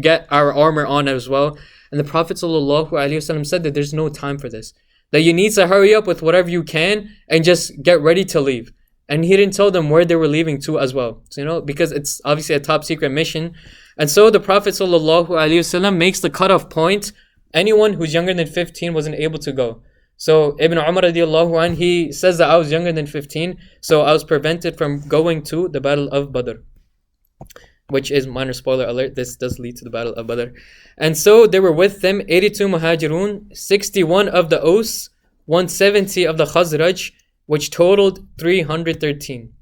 A: get our armor on as well. And the Prophet ﷺ said that there's no time for this. That you need to hurry up with whatever you can and just get ready to leave. And he didn't tell them where they were leaving to as well. So, because it's obviously a top secret mission. And so the Prophet ﷺ makes the cutoff point. Anyone who's younger than 15 wasn't able to go. So Ibn Umar radiallahu anh, he says that I was younger than 15, so I was prevented from going to the Battle of Badr. Which is, minor spoiler alert, this does lead to the Battle of Badr. And so they were with them 82 Muhajirun, 61 of the Aus, 170 of the Khazraj, which totaled 313.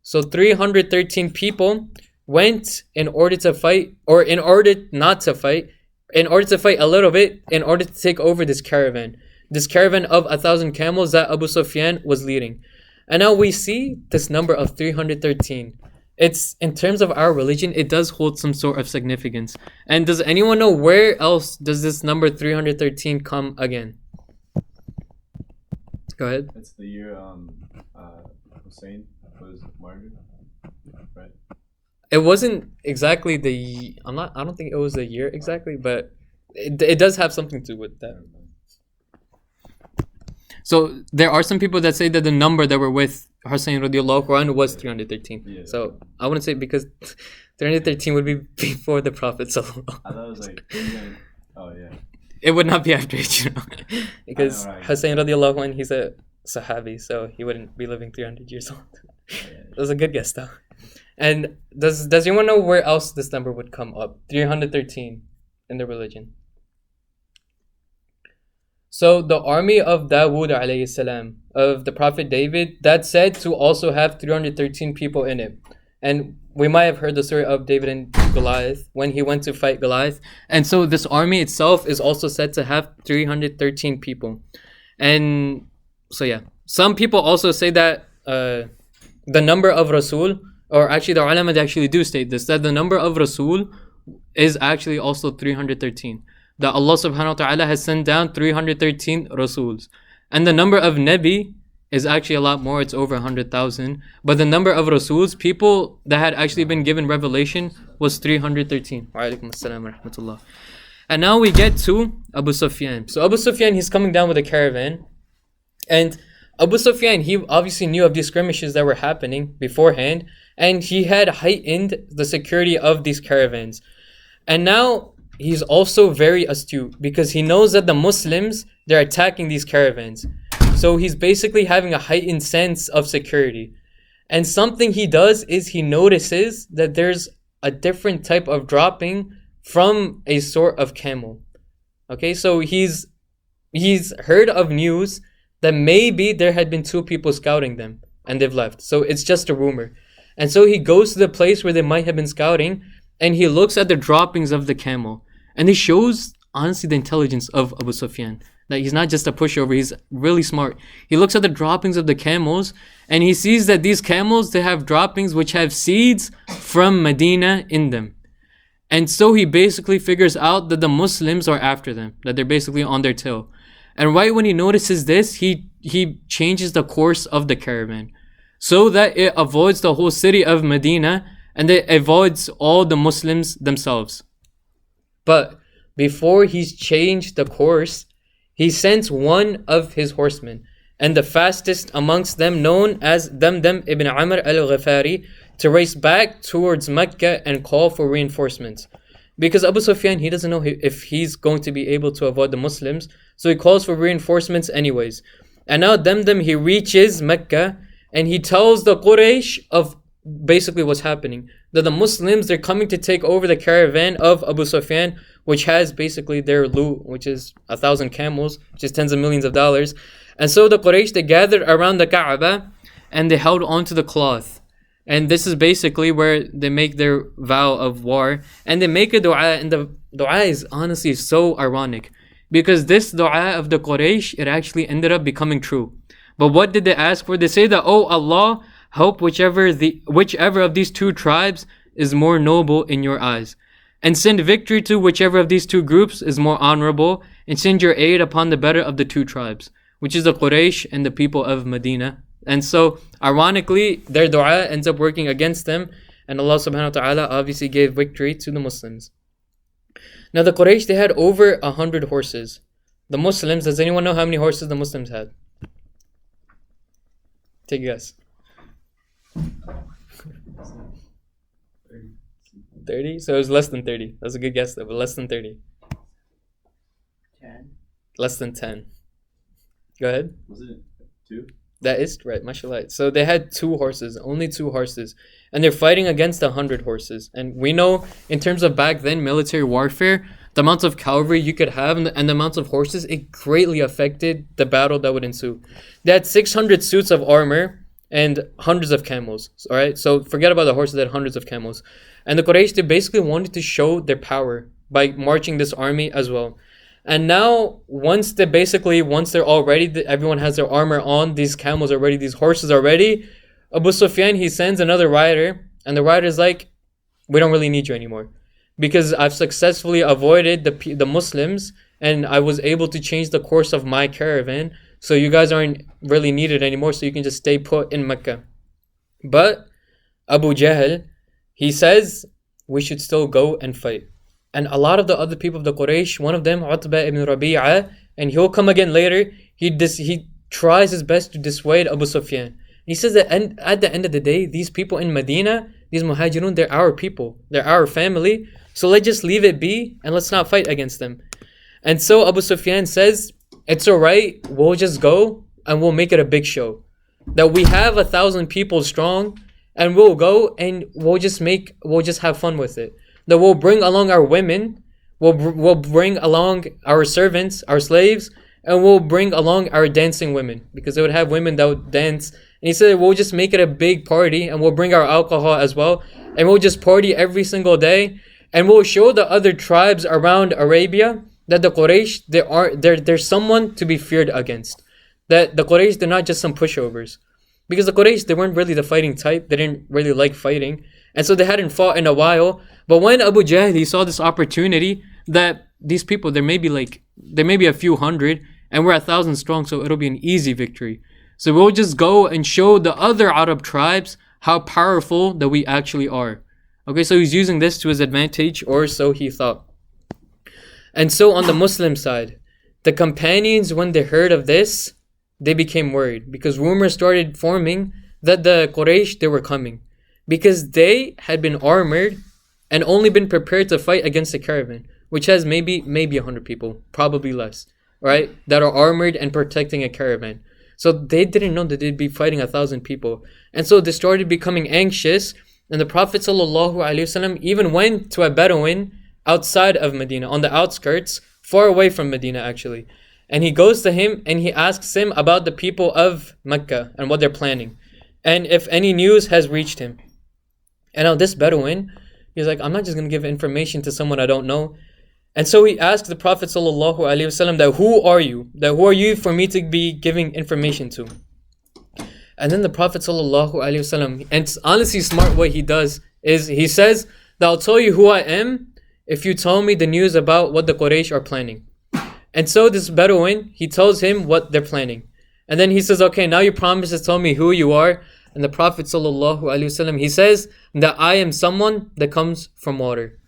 A: So 313 people went in order to fight, or in order not to fight, in order to fight a little bit, in order to take over this caravan. This caravan of 1,000 camels that Abu Sufyan was leading. And now we see this number of 313. It's, in terms of our religion, it does hold some sort of significance. And does anyone know where else does this number 313 come again? Go ahead.
D: It's the year Hussein was martyred, right?
A: It wasn't exactly I don't think it was the year exactly, but it does have something to do with that. So there are some people that say that the number that were with Hussein radiallahu anhu was 313. Yeah. So I wouldn't say, because 313 would be before the Prophet sallallahu.
D: I thought it was like, oh yeah.
A: It would not be after Hijrah. Because Hussein radiallahu anhu, he's a Sahabi, so he wouldn't be living 300 years old. That was a good guess though. And does anyone know where else this number would come up? 313 in the religion. So the army of Dawood alayhi salam, of the Prophet David that's said to also have 313 people in it. And we might have heard the story of David and Goliath when he went to fight Goliath. And so this army itself is also said to have 313 people. And so yeah, some people also say that the number of Rasul, or actually the ulama actually do state this, that the number of Rasul is actually also 313. That Allah subhanahu wa ta'ala has sent down 313 Rasuls. And the number of Nabi is actually a lot more, it's over 100,000. But the number of Rasuls, people that had actually been given revelation, was 313. Wa alaikum assalam wa rahmatullah. And now we get to Abu Sufyan. So Abu Sufyan, he's coming down with a caravan. And Abu Sufyan, he obviously knew of these skirmishes that were happening beforehand. And he had heightened the security of these caravans. And now he's also very astute because he knows that the Muslims, they're attacking these caravans. So he's basically having a heightened sense of security. And something he does is he notices that there's a different type of dropping from a sort of camel. Okay, so he's heard of news that maybe there had been two people scouting them and they've left. So it's just a rumor. And so he goes to the place where they might have been scouting and he looks at the droppings of the camel. And it shows, honestly, the intelligence of Abu Sufyan. That he's not just a pushover, he's really smart. He looks at the droppings of the camels and he sees that these camels, they have droppings which have seeds from Medina in them. And so he basically figures out that the Muslims are after them, that they're basically on their tail. And right when he notices this, he changes the course of the caravan so that it avoids the whole city of Medina and it avoids all the Muslims themselves. But before he's changed the course, he sends one of his horsemen, and the fastest amongst them, known as Damdam ibn Amr al-Ghafari, to race back towards Mecca and call for reinforcements. Because Abu Sufyan, he doesn't know if he's going to be able to avoid the Muslims, so he calls for reinforcements anyways. And now Damdam, he reaches Mecca, and he tells the Quraysh of basically what's happening. That the Muslims, they're coming to take over the caravan of Abu Sufyan, which has basically their loot, which is 1,000 camels, which is tens of millions of dollars. And so the Quraysh, they gathered around the Kaaba and they held onto the cloth. And this is basically where they make their vow of war. And they make a dua, and the dua is honestly so ironic. Because this dua of the Quraysh, it actually ended up becoming true. But what did they ask for? They say that, oh Allah, help whichever of these two tribes is more noble in your eyes. And send victory to whichever of these two groups is more honorable, and send your aid upon the better of the two tribes, which is the Quraysh and the people of Medina. And so, ironically, their dua ends up working against them, and Allah subhanahu wa ta'ala obviously gave victory to the Muslims. Now the Quraysh, they had over 100 horses. The Muslims, does anyone know how many horses the Muslims had? Take a guess. 30? So it was less than 30. That's a good guess though, but less than 30.
E: 10.
A: Less than 10. Go ahead.
D: Was it 2?
A: That is right, mashallah. So they had 2 horses, only 2 horses. And they're fighting against 100 horses. And we know, in terms of back then, military warfare, the amount of cavalry you could have and the amounts of horses, it greatly affected the battle that would ensue. They had 600 suits of armor and hundreds of camels. Alright, so forget about the horses, they had hundreds of camels. And the Quraysh, they basically wanted to show their power by marching this army as well. And now, once they're all ready, everyone has their armor on, these camels are ready, these horses are ready, Abu Sufyan, he sends another rider, and the rider is like, we don't really need you anymore. Because I've successfully avoided the Muslims, and I was able to change the course of my caravan, so you guys aren't really needed anymore, so you can just stay put in Mecca. But Abu Jahl, he says, we should still go and fight. And a lot of the other people of the Quraysh, one of them, Utbah ibn Rabi'ah, and he'll come again later, he tries his best to dissuade Abu Sufyan. He says that at the end of the day, these people in Medina, these Muhajirun, they're our people, they're our family, so let's just leave it be and let's not fight against them. And so Abu Sufyan says, it's alright, we'll just go and we'll make it a big show. That we have 1,000 people strong, and we'll go and we'll just have fun with it. That we'll bring along our women, we'll bring along our servants, our slaves, and we'll bring along our dancing women, because they would have women that would dance. And he said, we'll just make it a big party, and we'll bring our alcohol as well, and we'll just party every single day, and we'll show the other tribes around Arabia that the Quraysh, they're someone to be feared against. That the Quraysh, they're not just some pushovers. Because the Quraysh, they weren't really the fighting type. They didn't really like fighting. And so they hadn't fought in a while. But when Abu Jahl, he saw this opportunity that these people, there may be a few hundred, and we're 1,000 strong, so it'll be an easy victory. So we'll just go and show the other Arab tribes how powerful that we actually are. Okay, so he's using this to his advantage, or so he thought. And so on the Muslim side, the companions, when they heard of this, they became worried, because rumors started forming that the Quraysh, they were coming, because they had been armored and only been prepared to fight against the caravan, which has maybe 100 people, probably less, right, that are armored and protecting a caravan. So they didn't know that they'd be fighting 1,000 people. And so they started becoming anxious, and the Prophet ﷺ even went to a Bedouin outside of Medina, on the outskirts, far away from Medina actually. And he goes to him and he asks him about the people of Mecca and what they're planning, and if any news has reached him. And now this Bedouin, he's like, I'm not just going to give information to someone I don't know. And so he asked the Prophet ﷺ that who are you for me to be giving information to? And then the Prophet ﷺ, and it's honestly smart what he does, is he says that I'll tell you who I am if you tell me the news about what the Quraysh are planning. And so this Bedouin, he tells him what they're planning. And then he says, okay, now you promise to tell me who you are. And the Prophet ﷺ, he says that I am someone that comes from water.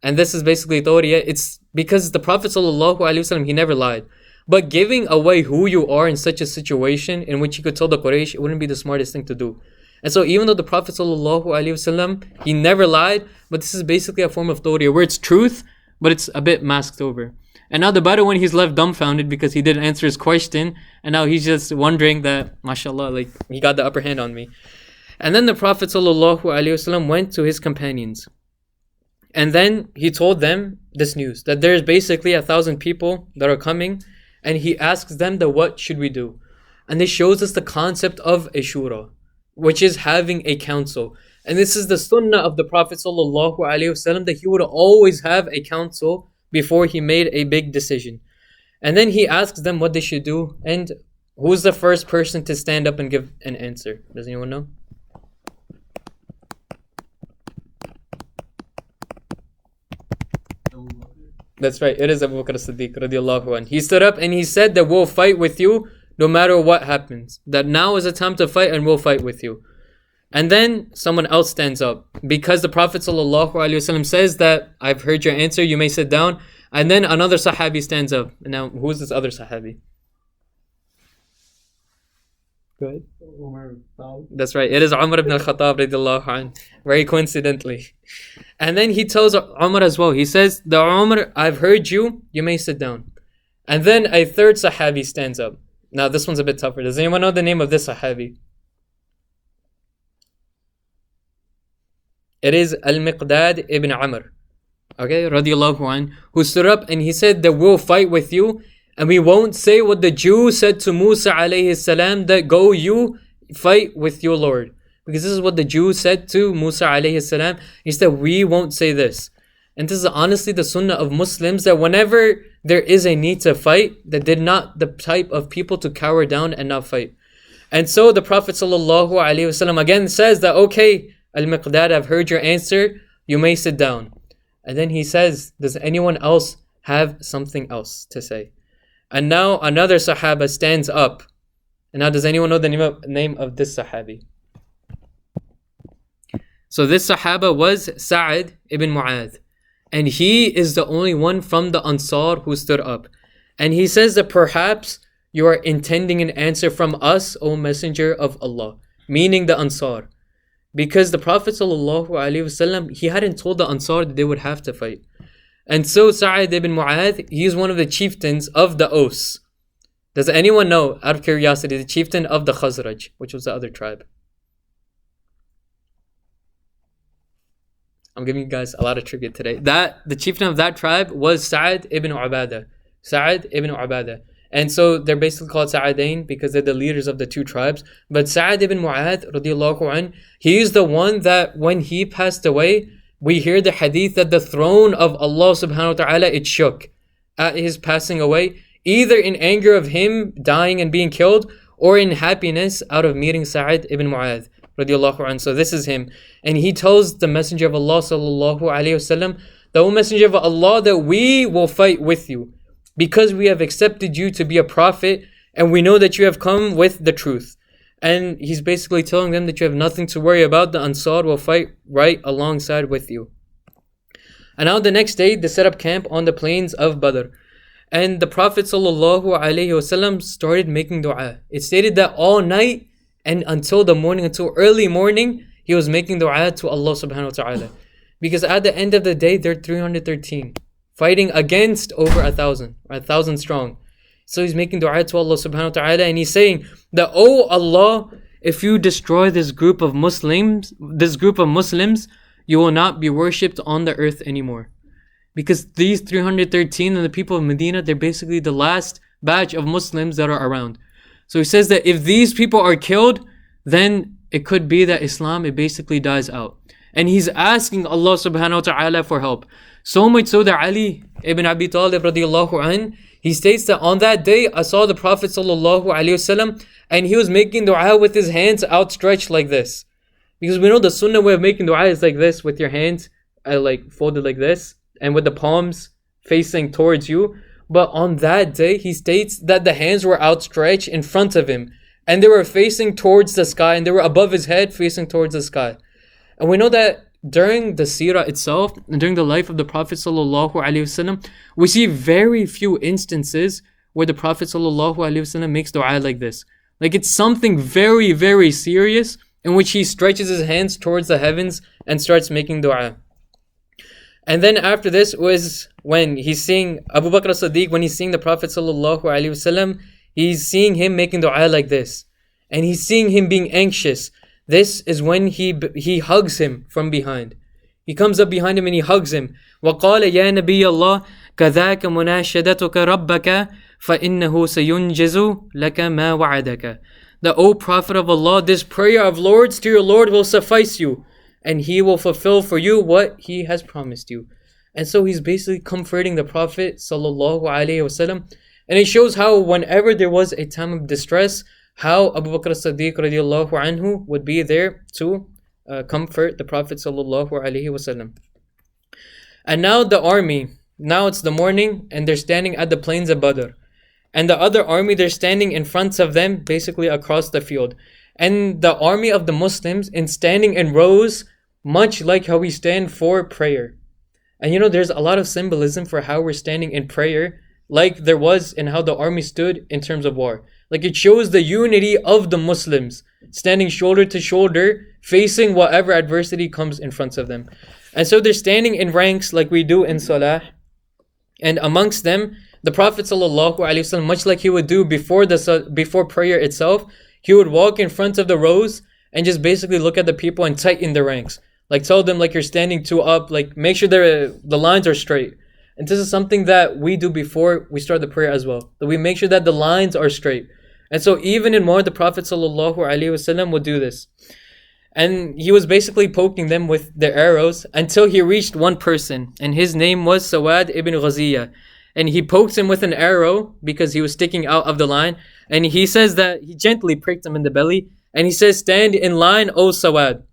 A: And this is basically Tawriya. It's because the Prophet ﷺ, he never lied. But giving away who you are in such a situation in which you could tell the Quraysh, it wouldn't be the smartest thing to do. And so even though the Prophet ﷺ, he never lied, but this is basically a form of Tawriya, where it's truth, but it's a bit masked over. And now the Bedouin, he's left dumbfounded because he didn't answer his question. And now he's just wondering that, mashallah, like, he got the upper hand on me. And then the Prophet ﷺ went to his companions. And then he told them this news, that there's basically 1,000 people that are coming. And he asks them that what should we do? And this shows us the concept of a shura, which is having a council. And this is the sunnah of the Prophet ﷺ, that he would always have a council before he made a big decision. And then he asks them what they should do, and who's the first person to stand up and give an answer? Does anyone know? That's right, it is Abu Bakr as-Siddiq radiallahu anhu. He stood up and he said that we'll fight with you no matter what happens. That now is a time to fight and we'll fight with you. And then someone else stands up, because the Prophet ﷺ says that I've heard your answer, you may sit down. And then another Sahabi stands up. And now who's this other Sahabi? Go ahead. That's right, it is Umar ibn al-Khattab radiallahu anhu, very coincidentally. And then he tells Umar as well, he says, the Umar, I've heard you, you may sit down. And then a third Sahabi stands up. Now this one's a bit tougher. Does anyone know the name of this Sahabi? It is Al-Miqdad ibn Amr, okay, radiallahu anhu, who stood up and he said that we'll fight with you, and we won't say what the Jew said to Musa alayhi salam, that go you fight with your Lord. Because this is what the Jew said to Musa alayhi salam. He said, we won't say this. And this is honestly the sunnah of Muslims, that whenever there is a need to fight, that they're not the type of people to cower down and not fight. And so the Prophet ﷺ again says that, okay, Al-Miqdad, I've heard your answer, you may sit down. And then he says, does anyone else have something else to say? And now another Sahaba stands up. And now does anyone know the name of this Sahabi? So this Sahaba was Sa'id ibn Mu'adh. And he is the only one from the Ansar who stood up. And he says that perhaps you are intending an answer from us, O Messenger of Allah. Meaning the Ansar. Because the Prophet ﷺ, he hadn't told the Ansar that they would have to fight. And so Sa'id ibn Mu'adh, he is one of the chieftains of the Aus. Does anyone know, out of curiosity, the chieftain of the Khazraj, which was the other tribe? I'm giving you guys a lot of trivia today. The chieftain of that tribe was Sa'id ibn Ubadah. Sa'id ibn Ubadah. And so they're basically called Sa'adain because they're the leaders of the two tribes. But Sa'ad ibn Mu'adh radiallahu anh, he is the one that when he passed away, we hear the hadith that the throne of Allah subhanahu wa ta'ala, it shook at his passing away, either in anger of him dying and being killed, or in happiness out of meeting Sa'ad ibn Mu'adh radiallahu anh. So this is him. And he tells the Messenger of Allah sallallahu alayhi wasallam, the O Messenger of Allah, that we will fight with you because we have accepted you to be a prophet and we know that you have come with the truth. And he's basically telling them that you have nothing to worry about. The Ansar will fight right alongside with you. And now the next day, they set up camp on the plains of Badr. And the Prophet ﷺ started making dua. It stated that all night and until the morning, until early morning, he was making dua to Allah subhanahu wa ta'ala. Because at the end of the day, they're 313, fighting against over 1,000 strong. So he's making dua to Allah subhanahu wa ta'ala, and he's saying that, oh Allah, if you destroy this group of Muslims, you will not be worshipped on the earth anymore. Because these 313 and the people of Medina, they're basically the last batch of Muslims that are around. So he says that if these people are killed, then it could be that Islam, it basically dies out. And he's asking Allah subhanahu wa ta'ala for help. So much so that Ali ibn Abi Talib radiallahu anh, he states that on that day, I saw the Prophet sallallahu alayhi wasallam, and he was making dua with his hands outstretched like this. Because we know the sunnah way of making dua is like this, with your hands like folded like this, and with the palms facing towards you. But on that day, he states that the hands were outstretched in front of him, and they were facing towards the sky, and they were above his head facing towards the sky. And we know that during the seerah itself, and during the life of the Prophet ﷺ, we see very few instances where the Prophet ﷺ makes dua like this. Like it's something very, very serious in which he stretches his hands towards the heavens and starts making dua. And then after this was when he's seeing Abu Bakr as-Siddiq, when he's seeing the Prophet ﷺ, he's seeing him making dua like this. And he's seeing him being anxious. This is when he hugs him from behind. He comes up behind him and he hugs him. وَقَالَ يَا نَبِيَّ اللَّهِ كَذَاكَ مُنَاشَدَتُكَ رَبَّكَ فَإِنَّهُ سَيُنْجِزُ لَكَ مَا وَعَدَكَ. The O Prophet of Allah, this prayer of Lords to your Lord will suffice you, and He will fulfill for you what He has promised you. And so he's basically comforting the Prophet sallallahu alaihi wasallam. And it shows how whenever there was a time of distress, how Abu Bakr as-Siddiq radiallahu anhu would be there to comfort the Prophet sallallahu alaihi wasallam. And now the army, now it's the morning and they're standing at the plains of Badr. And the other army, they're standing in front of them, basically across the field. And the army of the Muslims in standing in rows, much like how we stand for prayer. And you know, there's a lot of symbolism for how we're standing in prayer, like there was in how the army stood in terms of war. Like it shows the unity of the Muslims, standing shoulder to shoulder, facing whatever adversity comes in front of them. And so they're standing in ranks like we do in Salah. And amongst them, the Prophet ﷺ, much like he would do before prayer itself, he would walk in front of the rows and just basically look at the people and tighten the ranks. Like tell them like you're standing two up, like make sure the lines are straight. And this is something that we do before we start the prayer as well. That we make sure that the lines are straight. And so even in more, the Prophet ﷺ would do this. And he was basically poking them with their arrows until he reached one person. And his name was Sawad ibn Ghaziyah. And he pokes him with an arrow because he was sticking out of the line. And he says that he gently pricked him in the belly. And he says, "Stand in line, O Sawad."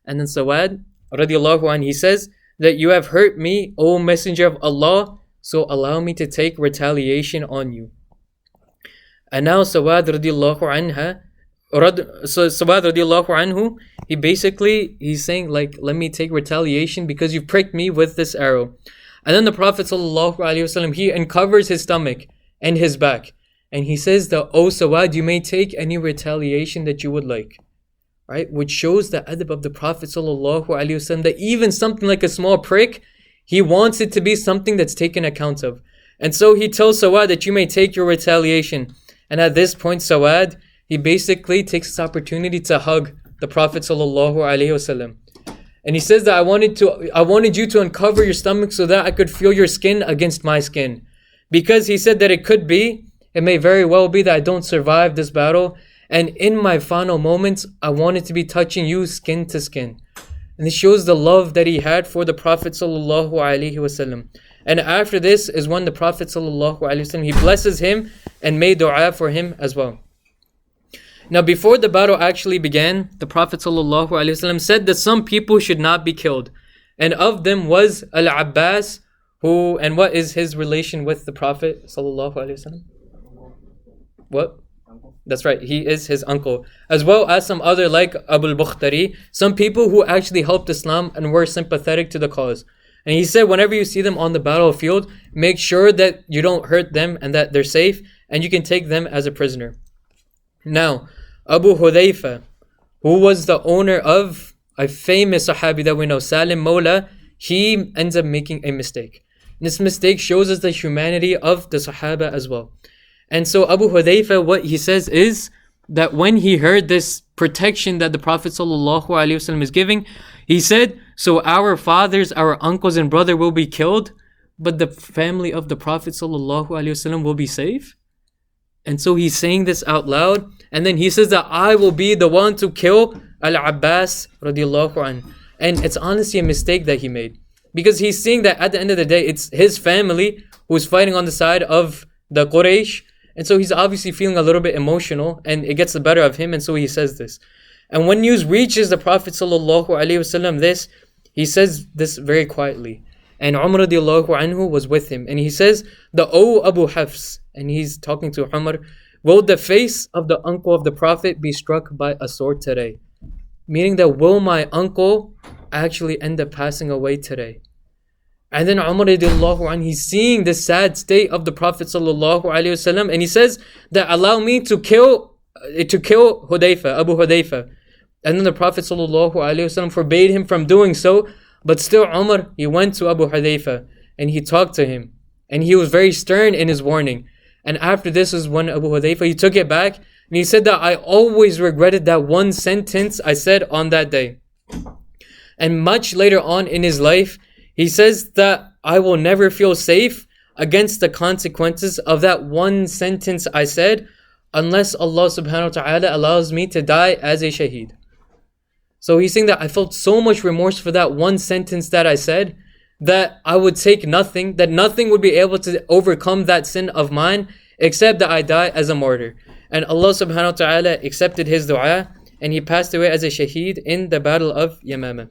A: And then Sawad, radiallahu anh, he says that you have hurt me, O Messenger of Allah, so allow me to take retaliation on you. And now Sawad radiallahu anhu, he's saying like, let me take retaliation because you pricked me with this arrow. And then the Prophet ﷺ, he uncovers his stomach and his back. And he says that, O Sawad, you may take any retaliation that you would like. Right? Which shows the adab of the Prophet ﷺ, that even something like a small prick, he wants it to be something that's taken account of. And so he tells Sawad that you may take your retaliation. And at this point, Sawad, he basically takes this opportunity to hug the Prophet ﷺ. And he says that I wanted you to uncover your stomach so that I could feel your skin against my skin. Because he said that it could be It may very well be that I don't survive this battle, and in my final moments, I wanted to be touching you skin to skin. And this shows the love that he had for the Prophet sallallahu alaihi wasallam. And after this is when the Prophet sallallahu alaihi wasallam, he blesses him and made dua for him as well. Now, before the battle actually began, the Prophet ﷺ said that some people should not be killed. And of them was Al-Abbas, who, and what is his relation with the Prophet ﷺ? What? That's right, he is his uncle. As well as some other like Abu al-Bukhtari, some people who actually helped Islam and were sympathetic to the cause. And he said, whenever you see them on the battlefield, make sure that you don't hurt them and that they're safe, and you can take them as a prisoner. Now, Abu Hudayfa, who was the owner of a famous Sahabi that we know, Salim Mawla, he ends up making a mistake. This mistake shows us the humanity of the Sahaba as well. And so Abu Hudayfa, what he says is that when he heard this protection that the Prophet ﷺ is giving, he said, so our fathers, our uncles and brother will be killed, but the family of the Prophet ﷺ will be safe? And so he's saying this out loud, and then he says that I will be the one to kill Al-Abbas radiallahu anhu. And it's honestly a mistake that he made, because he's seeing that at the end of the day, it's his family who's fighting on the side of the Quraysh, and so he's obviously feeling a little bit emotional, and it gets the better of him, and so he says this. And when news reaches the Prophet sallallahu alaihi wasallam this, he says this very quietly. And Umar radiallahu anhu was with him, and he says, O Abu Hafs, and he's talking to Umar, will the face of the uncle of the Prophet be struck by a sword today? Meaning that will my uncle actually end up passing away today? And then Umar radiallahu anhu, he's seeing the sad state of the Prophet sallallahu alaihi wasallam, and he says that allow me to kill Hudayfa, Abu Hudayfa. And then the Prophet sallallahu alaihi wasallam forbade him from doing so, but still Umar, he went to Abu Hudayfa and he talked to him, and he was very stern in his warning. And after this is when Abu Hudayfa, he took it back and he said that I always regretted that one sentence I said on that day. And much later on in his life, he says that I will never feel safe against the consequences of that one sentence I said unless Allah subhanahu wa ta'ala allows me to die as a shaheed. So he's saying that I felt so much remorse for that one sentence that I said, that I would take nothing, that nothing would be able to overcome that sin of mine except that I die as a martyr. And Allah subhanahu wa ta'ala accepted his dua, and he passed away as a shaheed in the battle of Yamama.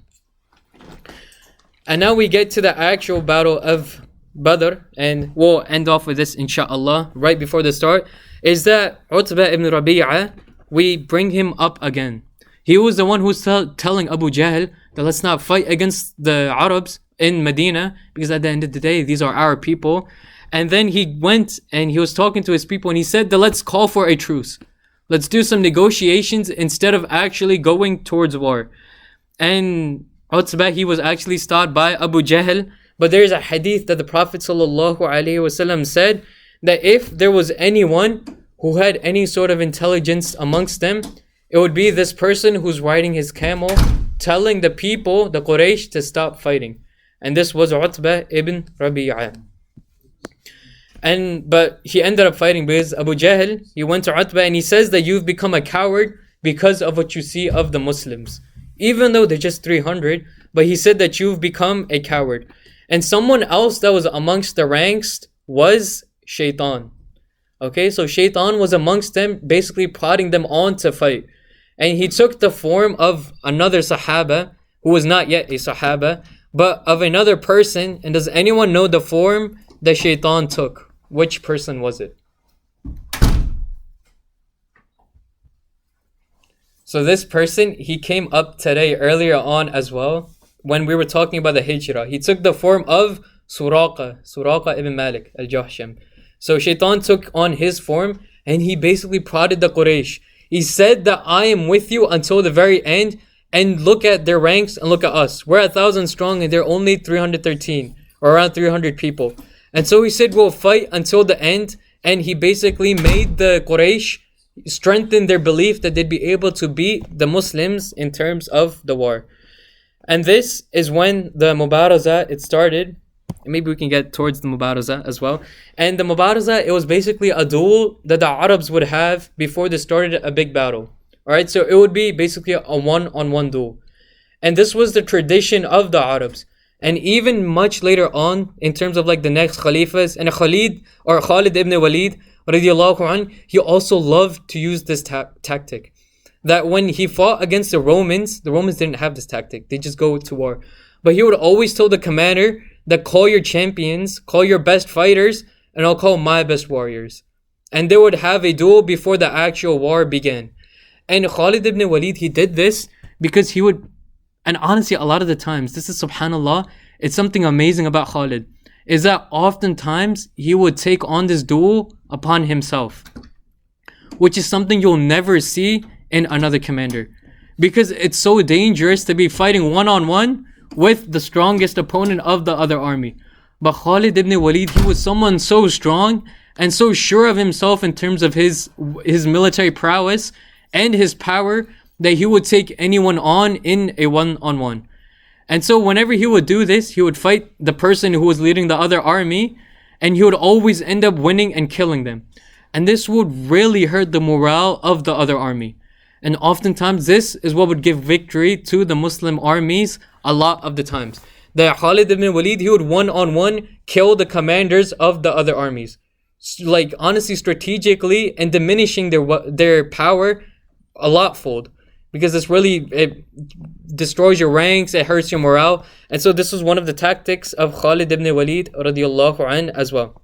A: And now we get to the actual battle of Badr, and we'll end off with this inshallah right before the start, is that Utbah ibn Rabi'ah, we bring him up again. He was the one who's telling Abu Jahl that let's not fight against the Arabs in Medina, because at the end of the day, these are our people. And then he went and he was talking to his people, and he said that let's call for a truce. Let's do some negotiations instead of actually going towards war. And Utbah, he was actually stopped by Abu Jahl. But there is a hadith that the Prophet ﷺ said that if there was anyone who had any sort of intelligence amongst them, it would be this person who's riding his camel, telling the people, the Quraysh, to stop fighting. And this was Utbah ibn Rabi'ah. But he ended up fighting because Abu Jahl, he went to Utbah and he says that you've become a coward because of what you see of the Muslims. Even though they're just 300, but he said that you've become a coward. And someone else that was amongst the ranks was Shaitan. Okay, so Shaitan was amongst them, basically prodding them on to fight. And he took the form of another Sahaba, who was not yet a Sahaba, but of another person. And does anyone know the form that Shaitan took? Which person was it? So this person, he came up today earlier on as well, when we were talking about the Hijrah. He took the form of Suraqa ibn Malik al-Jahsham. So Shaitan took on his form and he basically prodded the Quraysh. He said that I am with you until the very end, and look at their ranks and look at us. We're 1,000 strong and they're only 313 or around 300 people. And so he said we'll fight until the end, and he basically made the Quraysh strengthen their belief that they'd be able to beat the Muslims in terms of the war. And this is when the Mubaraza, it started. And maybe we can get towards the Mubaraza as well. And the Mubaraza, it was basically a duel that the Arabs would have before they started a big battle. Alright, so it would be basically a one-on-one duel. And this was the tradition of the Arabs. And even much later on, in terms of like the next Khalifas, and Khalid ibn Walid, radiallahu anh, he also loved to use this tactic. That when he fought against the Romans didn't have this tactic. They just go to war. But he would always tell the commander that call your champions, call your best fighters, and I'll call my best warriors. And they would have a duel before the actual war began. And Khalid ibn Walid, he did this because he would, and honestly, a lot of the times, this is subhanAllah, it's something amazing about Khalid, is that oftentimes he would take on this duel upon himself, which is something you'll never see in another commander. Because it's so dangerous to be fighting one-on-one with the strongest opponent of the other army. But Khalid ibn Walid, he was someone so strong and so sure of himself in terms of his military prowess and his power, that he would take anyone on in a one-on-one. And so whenever he would do this, he would fight the person who was leading the other army, and he would always end up winning and killing them. And this would really hurt the morale of the other army. And oftentimes this is what would give victory to the Muslim armies a lot of the times. That Khalid ibn Walid, he would one-on-one kill the commanders of the other armies. Like honestly, strategically, and diminishing their power a lot fold. Because it destroys your ranks, it hurts your morale. And so this was one of the tactics of Khalid ibn Walid radiallahu anh as well.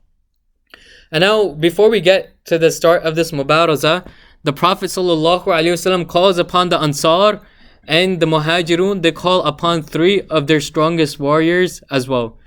A: And now, before we get to the start of this Mubaraza, the Prophet sallallahu alaihi wasallam calls upon the Ansar and the Muhajirun. They call upon 3 of their strongest warriors as well.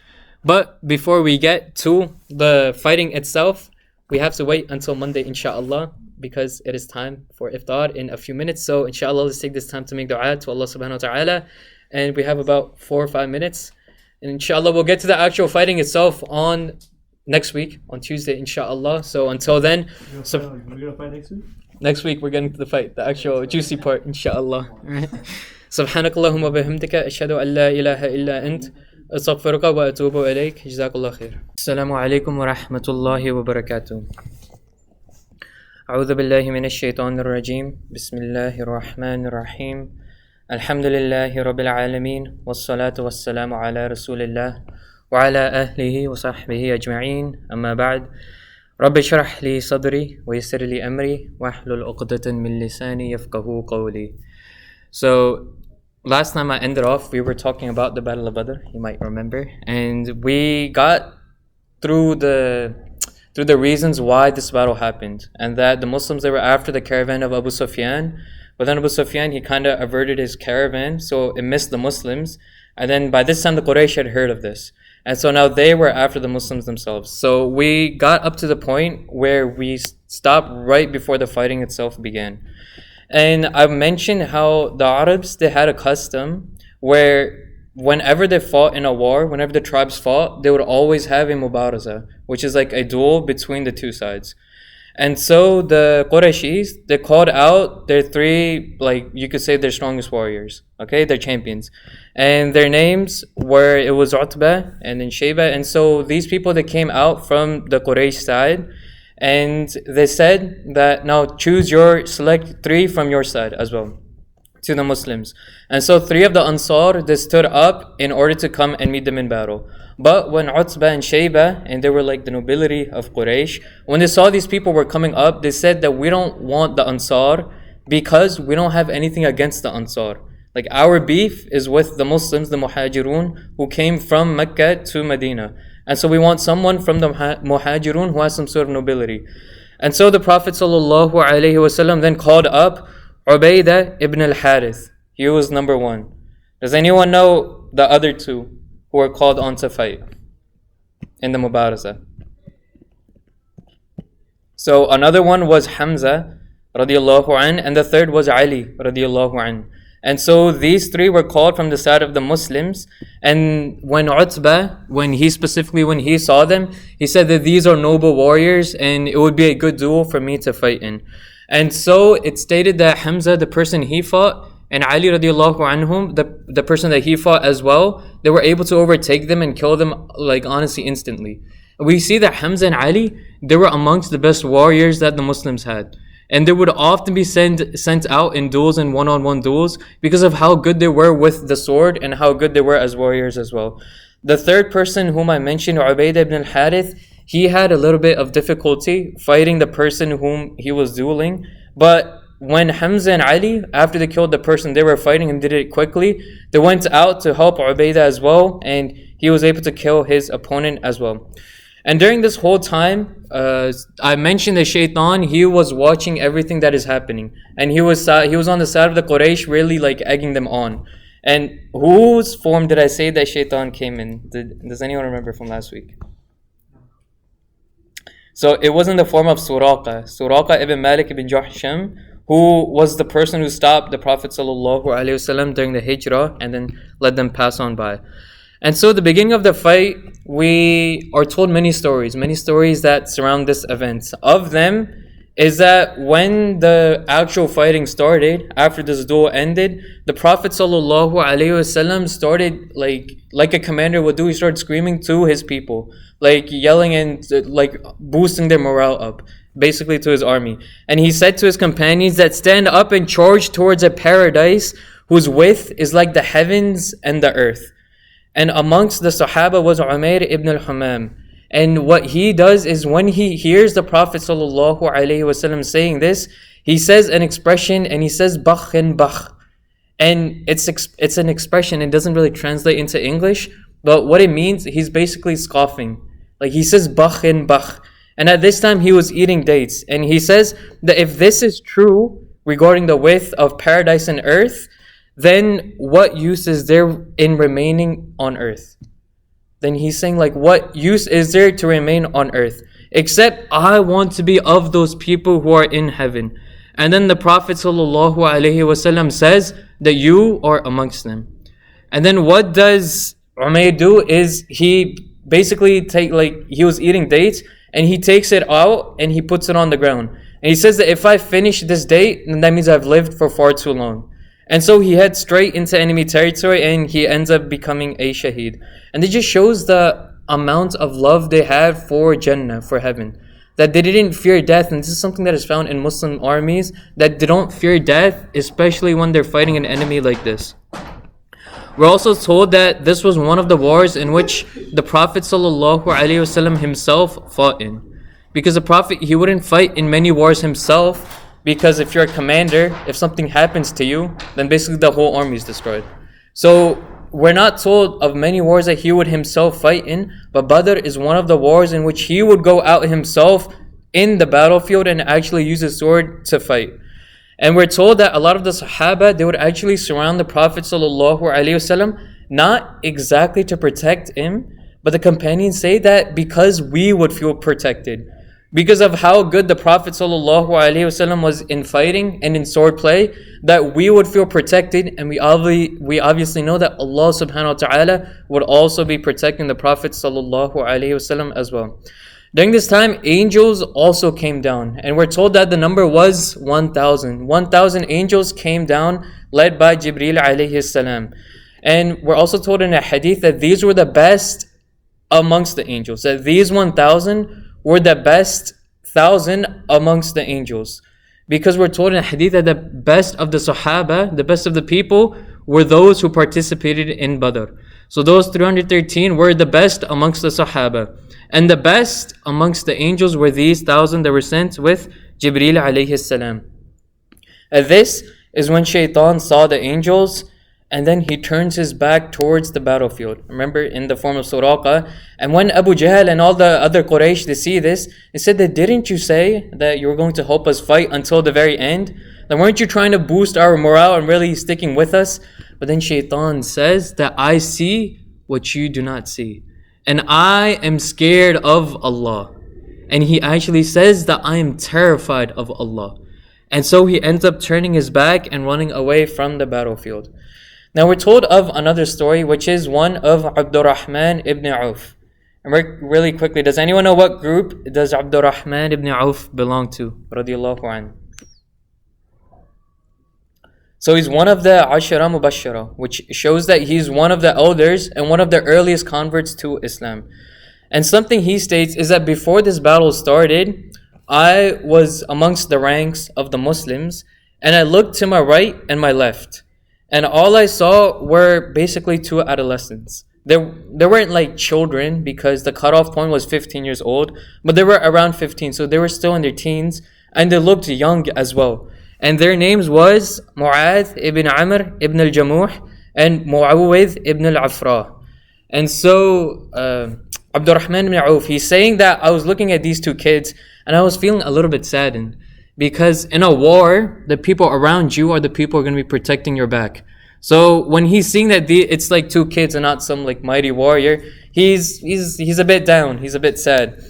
A: But before we get to the fighting itself, we have to wait until Monday, inshallah, because it is time for iftar in a few minutes. So inshallah, let's take this time to make dua to Allah subhanahu wa ta'ala. And we have about 4 or 5 minutes. And inshallah, we'll get to the actual fighting itself on next week, on Tuesday, inshallah. So until then,
C: We're gonna fight next week?
A: next week we're getting to the fight, the actual juicy part, inshallah. Right? سبحانك اللهم وبحمدك أشهد أن لا إله إلا أنت أستغفرك وأتوب إليك جزاك الله خير. السلام عليكم ورحمة الله وبركاته. أعوذ بالله من الشيطان الرجيم. بسم الله الرحمن الرحيم. الحمد لله رب العالمين والصلاة والسلام على رسول الله وعلى أهله وصحبه أجمعين. أما بعد. رب اشرح لي صدري ويسر لي أمري واحلل عقدة من لساني يفقهوا قولي. So last time I ended off, we were talking about the Battle of Badr, you might remember, and we got through the reasons why this battle happened, and that the Muslims, they were after the caravan of Abu Sufyan, but then Abu Sufyan, he kind of averted his caravan, so it missed the Muslims. And then by this time the Quraysh had heard of this, and so now they were after the Muslims themselves. So we got up to the point where we stopped right before the fighting itself began. And I've mentioned how the Arabs, they had a custom where whenever they fought in a war, whenever the tribes fought, they would always have a Mubaraza, which is like a duel between the 2 sides. And so the Qurayshis, they called out their 3, like you could say their strongest warriors, okay, their champions. And their names were, it was Utbah and then Shayba. And so these people, they came out from the Quraysh side, and they said that now select 3 from your side as well, to the Muslims. And so 3 of the Ansar, they stood up in order to come and meet them in battle. But when Utbah and Shayba, and they were like the nobility of Quraysh, when they saw these people were coming up, they said that we don't want the Ansar because we don't have anything against the Ansar. Like our beef is with the Muslims, the Muhajirun, who came from Mecca to Medina. And so we want someone from the Muhajirun who has some sort of nobility. And so the Prophet ﷺ then called up Ubaidah ibn al-Harith. He was number 1. Does anyone know the other 2 who were called on to fight in the Mubaraza? So another one was Hamza radiallahu an, and the third was Ali radiallahu an. And so these 3 were called from the side of the Muslims. And when Utbah, when he saw them, he said that these are noble warriors and it would be a good duel for me to fight in. And so it stated that Hamza, the person he fought, and Ali radiallahu anhum, the person that he fought as well, they were able to overtake them and kill them like honestly instantly. We see that Hamza and Ali, they were amongst the best warriors that the Muslims had. And they would often be sent out in duels and one-on-one duels because of how good they were with the sword and how good they were as warriors as well. The third person whom I mentioned, Ubaidah ibn al-Harith, he had a little bit of difficulty fighting the person whom he was dueling. But when Hamza and Ali, after they killed the person they were fighting and did it quickly, they went out to help Ubaidah as well, and he was able to kill his opponent as well. And during this whole time, I mentioned that Shaitan, he was watching everything that is happening, and he was on the side of the Quraysh, really like egging them on. And whose form did I say that Shaitan came in? Does anyone remember from last week? So it was in the form of Suraqa ibn Malik ibn Juhsham, who was the person who stopped the Prophet ﷺ during the Hijrah and then let them pass on by. And so the beginning of the fight, we are told many stories that surround this event. Of them is that when the actual fighting started, after this duel ended, the Prophet ﷺ started like a commander would do. He started screaming to his people, like yelling and like boosting their morale up, basically to his army. And he said to his companions that stand up and charge towards a paradise whose width is like the heavens and the earth. And amongst the Sahaba was Umair ibn al-Hammam. And what he does is when he hears the Prophet ﷺ saying this, he says an expression and he says Bakh and Bakh. And it's an expression, it doesn't really translate into English, but what it means, he's basically scoffing. Like he says Bakh and Bakh. And at this time he was eating dates. And he says that if this is true regarding the width of paradise and earth, then what use is there in remaining on earth? Then he's saying like, what use is there to remain on earth? Except I want to be of those people who are in heaven. And then the Prophet ﷺ says that you are amongst them. And then what does Umayr do is he basically he was eating dates and he takes it out and he puts it on the ground. And he says that if I finish this date, then that means I've lived for far too long. And so he heads straight into enemy territory and he ends up becoming a shaheed. And it just shows the amount of love they had for Jannah, for heaven. That they didn't fear death. And this is something that is found in Muslim armies, that they don't fear death, especially when they're fighting an enemy like this. We're also told that this was one of the wars in which the Prophet ﷺ himself fought in. Because the Prophet, he wouldn't fight in many wars himself, because if you're a commander, if something happens to you, then basically the whole army is destroyed. So we're not told of many wars that he would himself fight in, but Badr is one of the wars in which he would go out himself in the battlefield and actually use his sword to fight. And we're told that a lot of the Sahaba, they would actually surround the Prophet ﷺ, not exactly to protect him, but the companions say that because we would feel protected. Because of how good the Prophet ﷺ was in fighting and in swordplay, that we would feel protected, and we obviously know that Allah subhanahu wa ta'ala would also be protecting the Prophet ﷺ as well. During this time, angels also came down, and we're told that the number was 1,000. 1,000 angels came down, led by Jibreel alayhi salam. And we're also told in a hadith that these were the best amongst the angels, that these 1,000 were the best 1,000 amongst the angels. Because we're told in a hadith that the best of the Sahaba, the best of the people, were those who participated in Badr. So those 313 were the best amongst the Sahaba. And the best amongst the angels were these 1,000 that were sent with Jibreel alayhi salam. And this is when Shaitan saw the angels, and then he turns his back towards the battlefield. Remember, in the form of Suraqa. And when Abu Jahl and all the other Quraysh, they see this, they said that, didn't you say that you were going to help us fight until the very end? Then weren't you trying to boost our morale and really sticking with us? But then Shaitan says that I see what you do not see. And I am scared of Allah. And he actually says that I am terrified of Allah. And so he ends up turning his back and running away from the battlefield. Now we're told of another story, which is one of Abdurrahman ibn Auf. And really quickly, does anyone know what group does Abdurrahman ibn Auf belong to? Radiallahu anhu. So he's one of the Ashara Mubashara, which shows that he's one of the elders and one of the earliest converts to Islam. And something he states is that before this battle started, I was amongst the ranks of the Muslims, and I looked to my right and my left, and all I saw were basically two adolescents. They weren't like children, because the cutoff point was 15 years old, but they were around 15, so they were still in their teens, and they looked young as well. And their names was Mu'adh ibn Amr ibn al-Jamuh and Mu'awwidh ibn al-Afra. And so Abdurrahman ibn Auf, he's saying that I was looking at these two kids and I was feeling a little bit saddened, because in a war, the people around you are the people who are going to be protecting your back. So when he's seeing that it's like two kids and not some like mighty warrior, he's a bit down, he's a bit sad.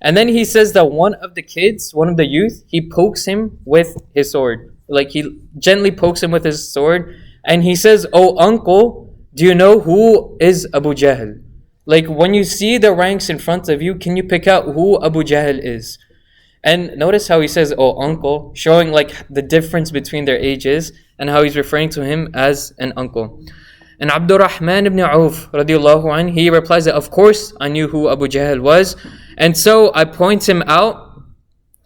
A: And then he says that one of the kids, one of the youth, he pokes him with his sword. Like he gently pokes him with his sword, and he says, "Oh uncle, do you know who is Abu Jahl? Like when you see the ranks in front of you, can you pick out who Abu Jahl is?" And notice how he says, "Oh uncle," showing like the difference between their ages and how he's referring to him as an uncle. And Abdurrahman ibn Auf radiallahu anh, he replies that, "Of course I knew who Abu Jahl was." And so I point him out,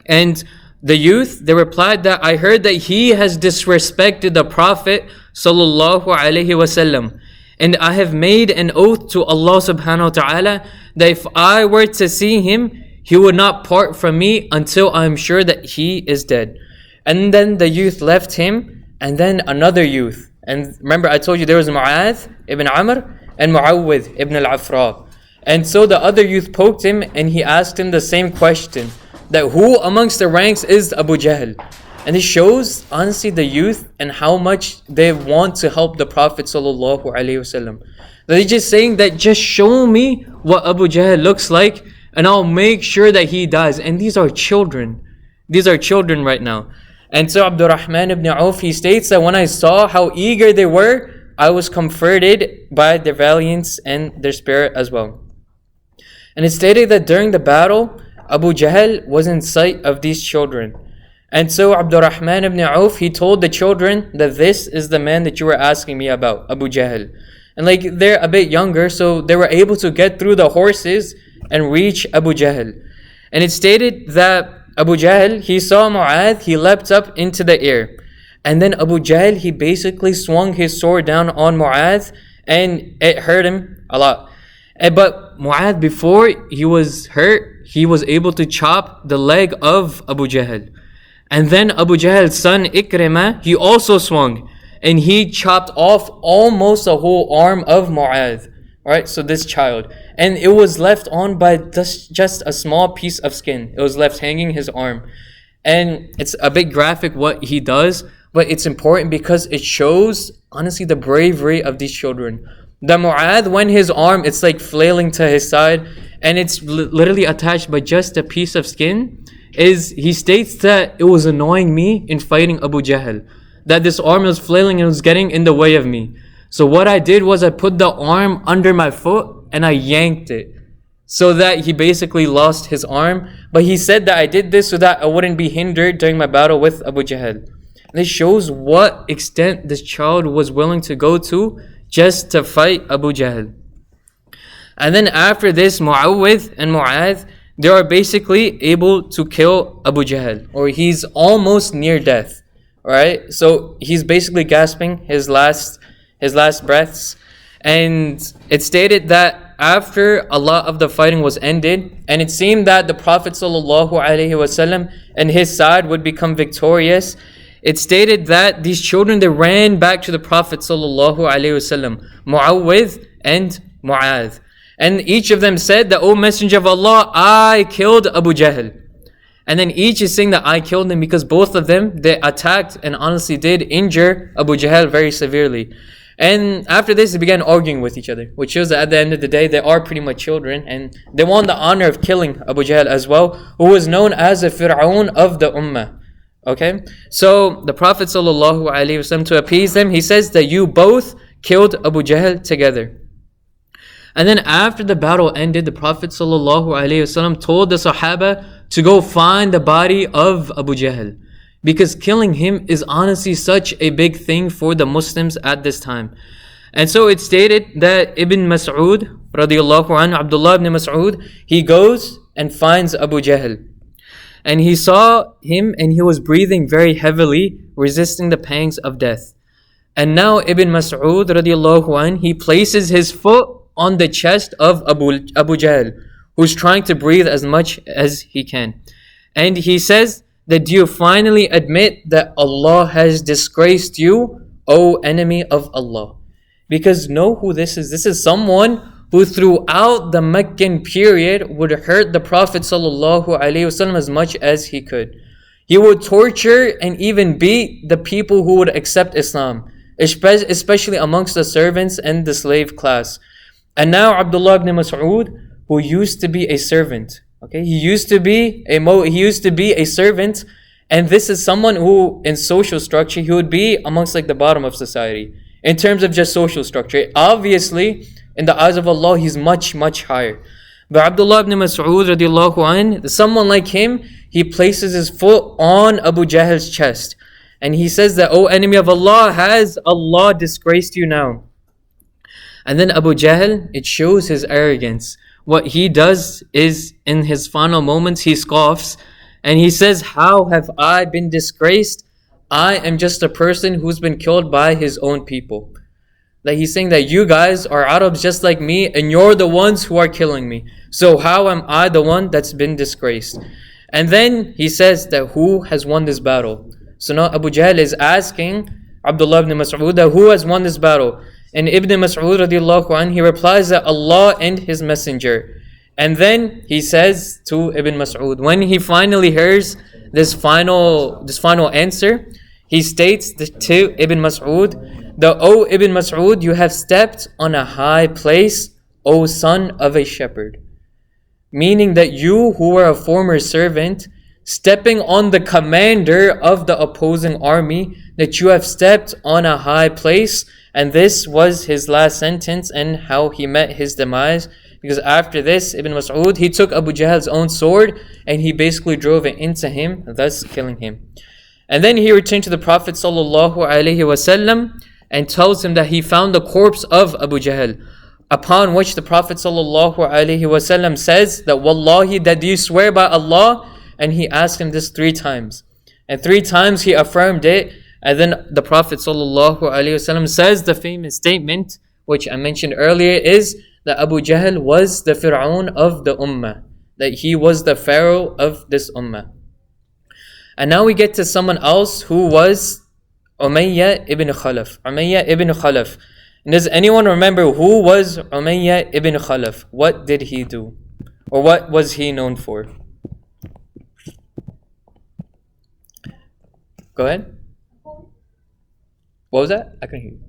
A: and the youth, they replied that, "I heard that he has disrespected the Prophet sallallahu alaihi wasallam, and I have made an oath to Allah subhanahu wa ta'ala that if I were to see him, he would not part from me until I am sure that he is dead." And then the youth left him, and then another youth. And remember, I told you there was Mu'adh ibn Amr and Mu'awwidh ibn al-Afra. And so the other youth poked him, and he asked him the same question, that who amongst the ranks is Abu Jahl? And this shows honestly the youth and how much they want to help the Prophet sallallahu alaihi wasallam. They're just saying that, just show me what Abu Jahl looks like, and I'll make sure that he dies. And these are children. These are children right now. And so Abdurrahman ibn Auf, he states that when I saw how eager they were, I was comforted by their valiance and their spirit as well. And it stated that during the battle, Abu Jahl was in sight of these children. And so Abdurrahman ibn Auf, he told the children that this is the man that you were asking me about, Abu Jahl. And like they're a bit younger, so they were able to get through the horses and reach Abu Jahl. And it stated that Abu Jahl, he saw Mu'adh, he leapt up into the air. And then Abu Jahl, he basically swung his sword down on Mu'adh, and it hurt him a lot. But Mu'adh, before he was hurt, he was able to chop the leg of Abu Jahl. And then Abu Jahl's son Ikrimah, he also swung, and he chopped off almost the whole arm of Mu'adh. Alright, so this child. And it was left on by just a small piece of skin. It was left hanging his arm. And it's a bit graphic what he does, but it's important because it shows, honestly, the bravery of these children. The Mu'adh, when his arm, it's like flailing to his side, and it's literally attached by just a piece of skin, he states that it was annoying me in fighting Abu Jahl, that this arm was flailing and was getting in the way of me. So what I did was I put the arm under my foot and I yanked it, so that he basically lost his arm. But he said that I did this so that I wouldn't be hindered during my battle with Abu Jahl. And this shows what extent this child was willing to go to just to fight Abu Jahl. And then after this, Mu'awwidh and Mu'adh, they are basically able to kill Abu Jahl, or he's almost near death. Right? So he's basically gasping his last breaths. And it stated that after a lot of the fighting was ended, and it seemed that the Prophet ﷺ and his side would become victorious, it stated that these children, they ran back to the Prophet ﷺ, Mu'awwidh and Mu'adh. And each of them said that, "O Messenger of Allah, I killed Abu Jahl." And then each is saying that I killed him, because both of them, they attacked and honestly did injure Abu Jahl very severely. And after this, they began arguing with each other, which shows that at the end of the day, they are pretty much children, and they want the honor of killing Abu Jahl as well, who was known as a Fir'aun of the Ummah. Okay? So the Prophet ﷺ, to appease them, he says that you both killed Abu Jahl together. And then after the battle ended, the Prophet ﷺ told the Sahaba to go find the body of Abu Jahl, because killing him is honestly such a big thing for the Muslims at this time. And so it's stated that Ibn Mas'ud radiallahu anhu, Abdullah ibn Mas'ud, he goes and finds Abu Jahl. And he saw him and he was breathing very heavily, resisting the pangs of death. And now Ibn Mas'ud radiallahu anhu, he places his foot on the chest of Abu Jahl, who's trying to breathe as much as he can. And he says that, do you finally admit that Allah has disgraced you, O enemy of Allah? Because know who this is. This is someone who throughout the Meccan period would hurt the Prophet ﷺ as much as he could. He would torture and even beat the people who would accept Islam, especially amongst the servants and the slave class. And now Abdullah ibn Mas'ud, who used to be a servant, okay, he used to be a servant, and this is someone who in social structure he would be amongst like the bottom of society in terms of just social structure. Obviously, in the eyes of Allah, he's much higher. But Abdullah ibn Mas'ud radiallahu anh, someone like him, he places his foot on Abu Jahl's chest. And he says that, O enemy of Allah, has Allah disgraced you now? And then Abu Jahl, it shows his arrogance. What he does is, in his final moments, he scoffs. And he says, how have I been disgraced? I am just a person who's been killed by his own people. Like he's saying that you guys are Arabs just like me, and you're the ones who are killing me. So how am I the one that's been disgraced? And then he says that who has won this battle? So now Abu Jahl is asking Abdullah ibn Mas'ud that who has won this battle? And Ibn Mas'ud radiallahu anh, he replies that Allah and His Messenger. And then he says to Ibn Mas'ud, when he finally hears this final answer, he states to Ibn Mas'ud that, O Ibn Mas'ud, you have stepped on a high place, O son of a shepherd. Meaning that you who were a former servant, stepping on the commander of the opposing army, that you have stepped on a high place. And this was his last sentence and how he met his demise. Because after this, Ibn Mas'ud, he took Abu Jahl's own sword and he basically drove it into him, thus killing him. And then he returned to the Prophet ﷺ and tells him that he found the corpse of Abu Jahl. Upon which the Prophet ﷺ says that, Wallahi, that do you swear by Allah? And he asked him this 3 times. And 3 times he affirmed it. And then the Prophet ﷺ says the famous statement, which I mentioned earlier, is that Abu Jahl was the Fir'aun of the Ummah. That he was the Pharaoh of this Ummah. And now we get to someone else who was Umayyah ibn Khalaf. Umayyah ibn Khalaf. And does anyone remember who was Umayyah ibn Khalaf? What did he do? Or what was he known for? Go ahead. What was that? I couldn't hear you.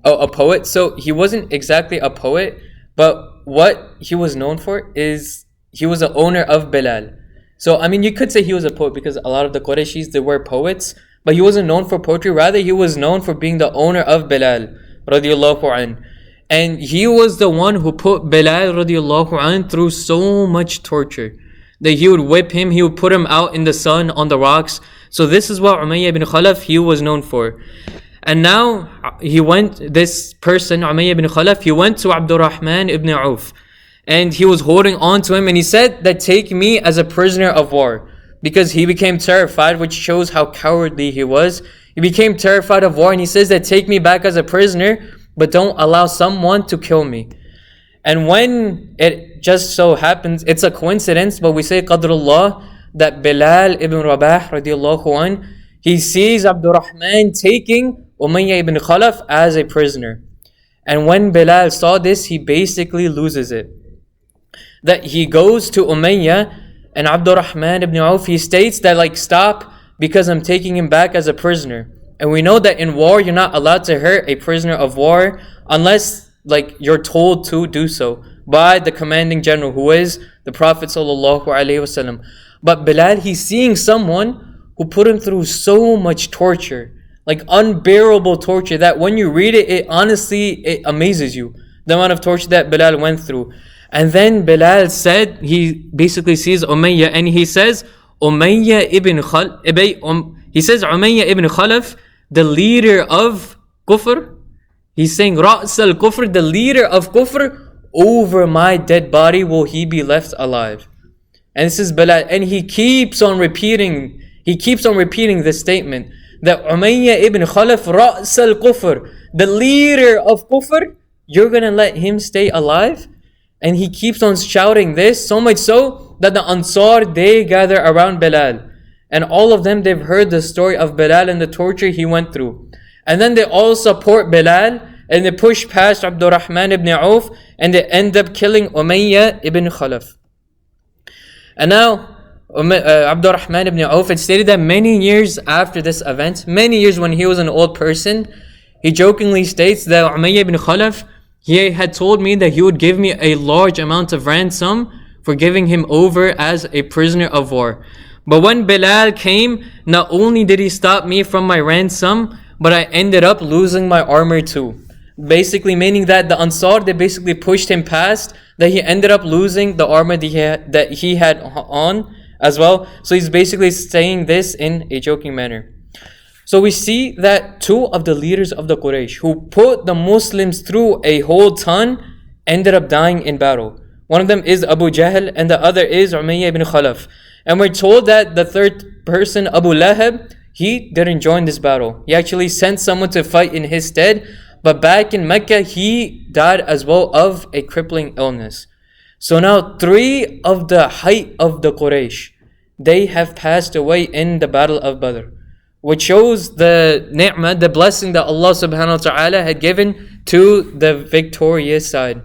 A: Oh, a poet. So he wasn't exactly a poet, but what he was known for is he was the owner of Bilal. So I mean, you could say he was a poet because a lot of the Qurayshis, they were poets, but he wasn't known for poetry. Rather, he was known for being the owner of Bilal radiallahu anh. And he was the one who put Bilal radiallahu anh through so much torture that he would whip him, he would put him out in the sun on the rocks. So this is what Umayyah ibn Khalaf, he was known for. And now this person, Umayyah ibn Khalaf, he went to Abdurrahman ibn Auf. And he was holding on to him and he said that, take me as a prisoner of war. Because he became terrified, which shows how cowardly he was. He became terrified of war and he says that, take me back as a prisoner, but don't allow someone to kill me. And when it just so happens, it's a coincidence, but we say Qadrullah, that Bilal ibn Rabah radiallahu anh, he sees Abdurrahman taking Umayyah ibn Khalaf as a prisoner. And when Bilal saw this, he basically loses it. That he goes to Umayyah and Abdurrahman ibn Auf, he states that, like, stop, because I'm taking him back as a prisoner. And we know that in war, you're not allowed to hurt a prisoner of war unless, like, you're told to do so by the commanding general, who is the Prophet ﷺ. But Bilal, he's seeing someone who put him through so much torture, like unbearable torture, that when you read it, it amazes you, the amount of torture that Bilal went through. And then Bilal said, he basically sees Umayyah and he says, Umayyah ibn Khalaf, He says Umayyah ibn Khalaf, the leader of Kufr, he's saying Ra's al-Kufr, the leader of Kufr, over my dead body will he be left alive. And this is Bilal, and he keeps on repeating this statement that Umayyah ibn Khalaf, Ra's al-Kufr, the leader of Kufr, you're gonna let him stay alive? And he keeps on shouting this, so much so that the Ansar, they gather around Bilal. And all of them, they've heard the story of Bilal and the torture he went through. And then they all support Bilal, and they push past Abdurrahman ibn Auf, and they end up killing Umayyah ibn Khalaf. And now, Abdurrahman ibn Auf, it stated that many years after this event, many years when he was an old person, he jokingly states that Umayyah ibn Khalaf, he had told me that he would give me a large amount of ransom for giving him over as a prisoner of war. But when Bilal came, not only did he stop me from my ransom, but I ended up losing my armor too. Basically meaning that the Ansar, they basically pushed him past, that he ended up losing the armor that he had on as well. So he's basically saying this in a joking manner. So we see that two of the leaders of the Quraysh who put the Muslims through a whole ton ended up dying in battle. One of them is Abu Jahl and the other is Umayyah ibn Khalaf. And we're told that the third person, Abu Lahab, he didn't join this battle. He actually sent someone to fight in his stead. But back in Mecca, he died as well of a crippling illness. So now three of the height of the Quraysh, they have passed away in the battle of Badr, which shows the ni'mah, the blessing that Allah subhanahu wa ta'ala had given to the victorious side.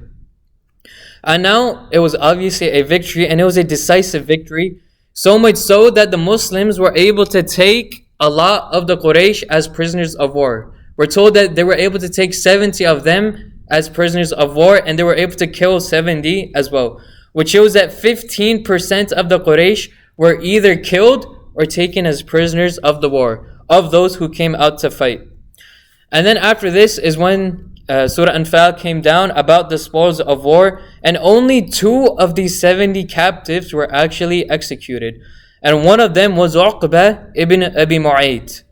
A: And now it was obviously a victory, and it was a decisive victory, so much so that the Muslims were able to take a lot of the Quraysh as prisoners of war. We're told that they were able to take 70 of them as prisoners of war, and they were able to kill 70 as well, which shows that 15% of the Quraysh were either killed or taken as prisoners of the war, of those who came out to fight. And then after this is when Surah Anfal came down about the spoils of war, and only 2 of these 70 captives were actually executed. And one of them was Uqba ibn Abi Mu'ayt.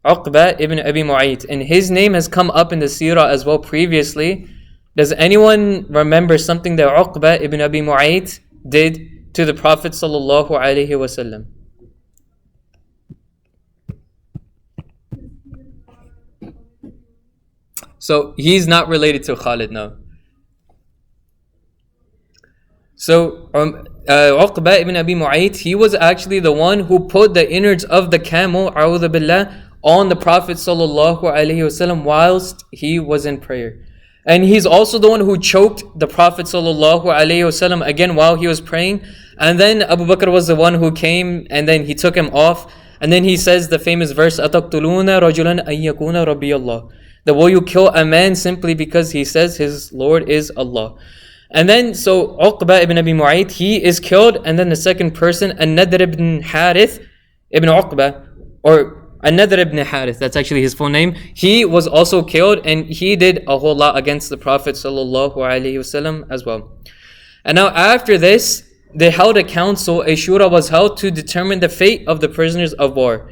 A: Uqba ibn Abi Mu'ayt, and his name has come up in the Seerah as well previously. Does anyone remember something that Uqba ibn Abi Mu'ayt did to the Prophet sallallahu alaihi wasallam? So he's not related to Khalid now. So Uqba ibn Abi Mu'ayt, he was actually the one who put the innards of the camel, a'udhu billah, on the Prophet sallallahu alaihi wasallam whilst he was in prayer. And he's also the one who choked the Prophet sallallahu alaihi wasallam again while he was praying. And then Abu Bakr was the one who came and then he took him off. And then he says the famous verse, أَتَقْتُلُونَ رَجُلًا أَن يَكُونَ رَبِّيَ اللَّهِ, that will you kill a man simply because he says his Lord is Allah. And then so Uqba ibn Abi Mu'ayt, he is killed. And then the second person, An-Nadr ibn Harith ibn Uqba, or An-Nadr ibn Harith, that's actually his full name, he was also killed, and he did a whole lot against the Prophet sallallahu alaihi wasallam as well. And now after this, they held a council, a shura was held to determine the fate of the prisoners of war.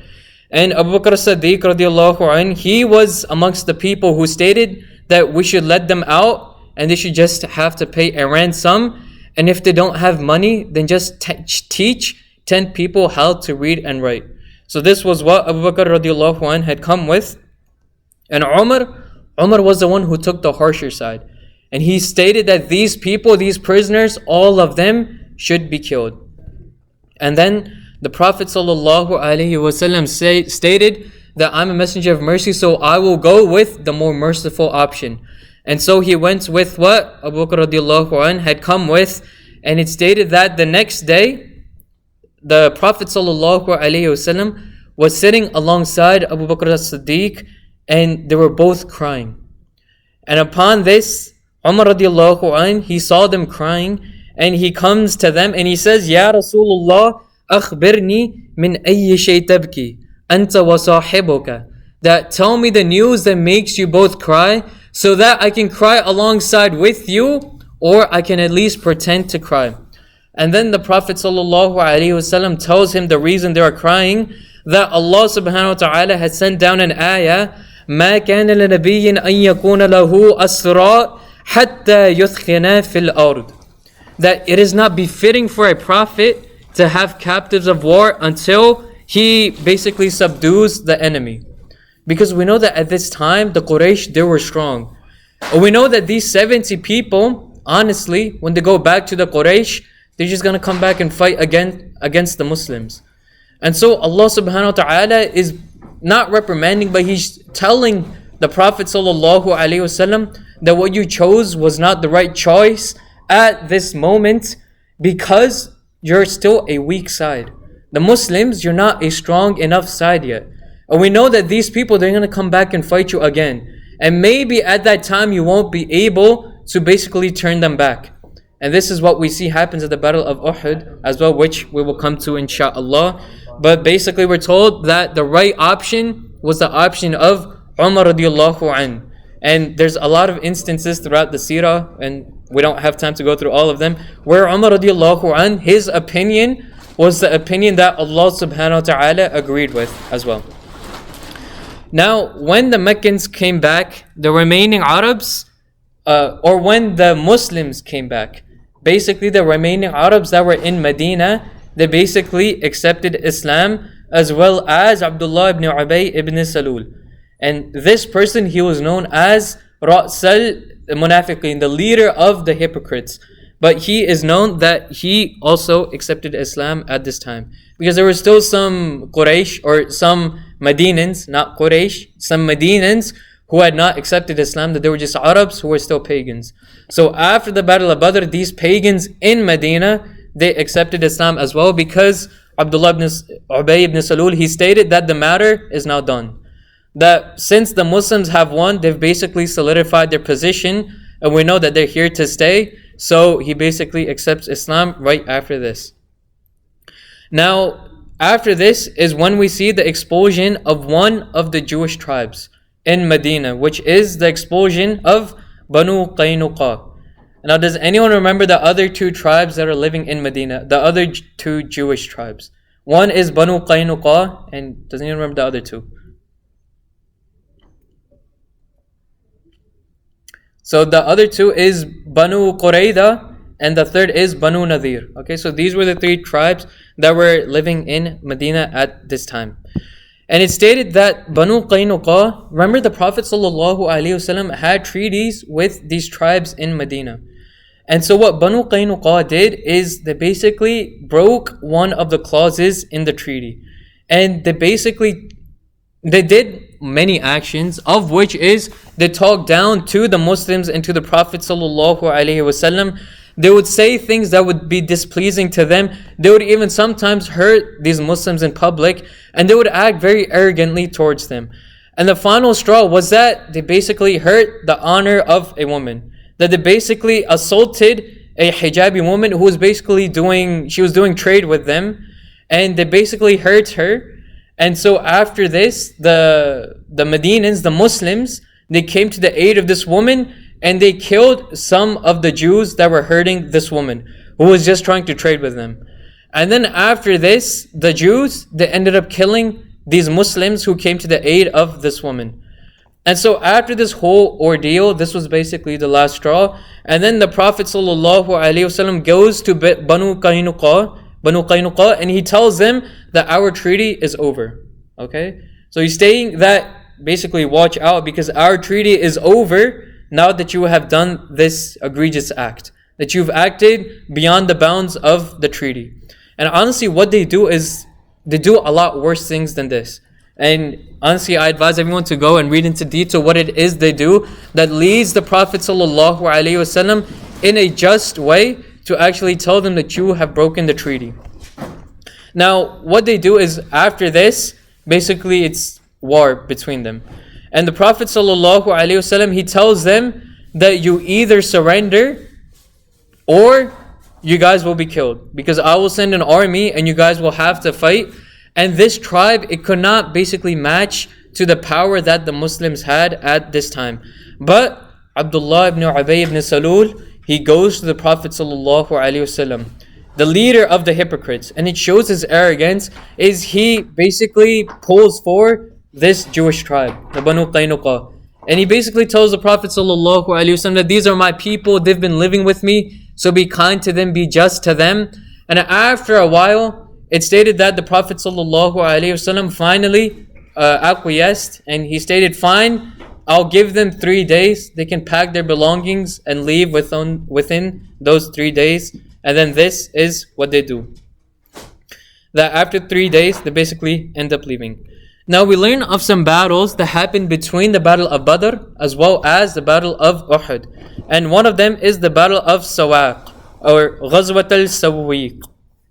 A: And Abu Bakr as-Siddiq radiallahu anh, he was amongst the people who stated that we should let them out and they should just have to pay a ransom. And if they don't have money, then just teach 10 people how to read and write. So this was what Abu Bakr radiallahu anh had come with. And Umar was the one who took the harsher side. And he stated that these people, these prisoners, all of them should be killed. And then the Prophet ﷺ stated that I'm a messenger of mercy, so I will go with the more merciful option. And so he went with what Abu Bakr radiallahu anh had come with. And it stated that the next day, the Prophet ﷺ was sitting alongside Abu Bakr as-Siddiq, and they were both crying. And upon this, Umar radiallahu anh, he saw them crying, and he comes to them and he says, Ya Rasulullah, akhbirni min ayyi shay tabki, anta wa sahibuka, that tell me the news that makes you both cry, so that I can cry alongside with you, or I can at least pretend to cry. And then the Prophet ﷺ tells him the reason they are crying. that Allah subhanahu wa ta'ala had sent down an ayah, ما كان لنبي أن يكون له أسرى حتى يثخن في الأرض, that it is not befitting for a prophet to have captives of war until he basically subdues the enemy. Because we know that at this time, the Quraysh, they were strong. And we know that these 70 people, honestly, when they go back to the Quraysh, they're just going to come back and fight again against the Muslims. And so Allah subhanahu wa ta'ala is not reprimanding, but He's telling the Prophet sallallahu alaihi wasallam that what you chose was not the right choice at this moment, because you're still a weak side. The Muslims, you're not a strong enough side yet. And we know that these people, they're going to come back and fight you again. And maybe at that time you won't be able to basically turn them back. And this is what we see happens at the Battle of Uhud as well, which we will come to inshaAllah. But basically we're told that the right option was the option of Umar radiallahu an. And there's a lot of instances throughout the Seerah, and we don't have time to go through all of them, where Umar radiallahu an, his opinion was the opinion that Allah subhanahu wa ta'ala agreed with as well. Now, when the Meccans came back, the remaining Arabs, or when the Muslims came back, basically the remaining Arabs that were in Medina, they basically accepted Islam, as well as Abdullah ibn Ubay ibn Salul. And this person, he was known as Ra'sal Munafiqeen, the leader of the hypocrites. But he is known that he also accepted Islam at this time. Because there were still some Quraysh, or some Medinans, not Quraysh, some Medinans who had not accepted Islam, that they were just Arabs who were still pagans. So after the Battle of Badr, these pagans in Medina, they accepted Islam as well, because Abdullah ibn Ubay ibn Salul, he stated that the matter is now done. That since the Muslims have won, they've basically solidified their position, and we know that they're here to stay. So he basically accepts Islam right after this. Now, after this is when we see the expulsion of one of the Jewish tribes in Medina, which is the expulsion of Banu Qaynuqa. Now, does anyone remember the other two tribes that are living in Medina? The other two Jewish tribes. One is Banu Qaynuqa, and does anyone remember the other two? So the other two is Banu Qurayda, and the third is Banu Nadir. Okay, so these were the three tribes that were living in Medina at this time. And it stated that Banu Qaynuqa, remember the Prophet ﷺ had treaties with these tribes in Medina. And so what Banu Qaynuqa did is they basically broke one of the clauses in the treaty. And they did many actions, of which is they talked down to the Muslims and to the Prophet ﷺ. They would say things that would be displeasing to them. They would even sometimes hurt these Muslims in public, and they would act very arrogantly towards them. And the final straw was that they basically hurt the honor of a woman. That they basically assaulted a hijabi woman who was basically doing trade with them, and they basically hurt her. And so after this, the Medinans, the Muslims, they came to the aid of this woman, and they killed some of the Jews that were hurting this woman, who was just trying to trade with them. And then after this, the Jews, they ended up killing these Muslims who came to the aid of this woman. And so after this whole ordeal, this was basically the last straw. And then the Prophet ﷺ goes to Banu Qaynuqa, and he tells them that our treaty is over. Okay? So he's saying that basically watch out, because our treaty is over now that you have done this egregious act, that you've acted beyond the bounds of the treaty. And honestly, what they do is they do a lot worse things than this. And honestly, I advise everyone to go and read into detail what it is they do that leads the Prophet ﷺ in a just way to actually tell them that you have broken the treaty. Now, what they do is after this, basically it's war between them. And the Prophet ﷺ, he tells them that you either surrender or you guys will be killed, because I will send an army and you guys will have to fight. And this tribe, it could not basically match to the power that the Muslims had at this time. But Abdullah ibn Ubay ibn Salul, he goes to the Prophet ﷺ the leader of the hypocrites, and it shows his arrogance, is he basically pulls for this Jewish tribe, the Banu Qaynuqa. And he basically tells the Prophet ﷺ that these are my people, they've been living with me, so be kind to them, be just to them. And after a while, it stated that the Prophet ﷺ finally acquiesced, and he stated, fine, I'll give them 3 days. They can pack their belongings and leave within those 3 days. And then this is what they do. That after 3 days, they basically end up leaving. Now we learn of some battles that happened between the Battle of Badr as well as the Battle of Uhud. And one of them is the Battle of Sawaq, or Ghazwat al-Sawiq.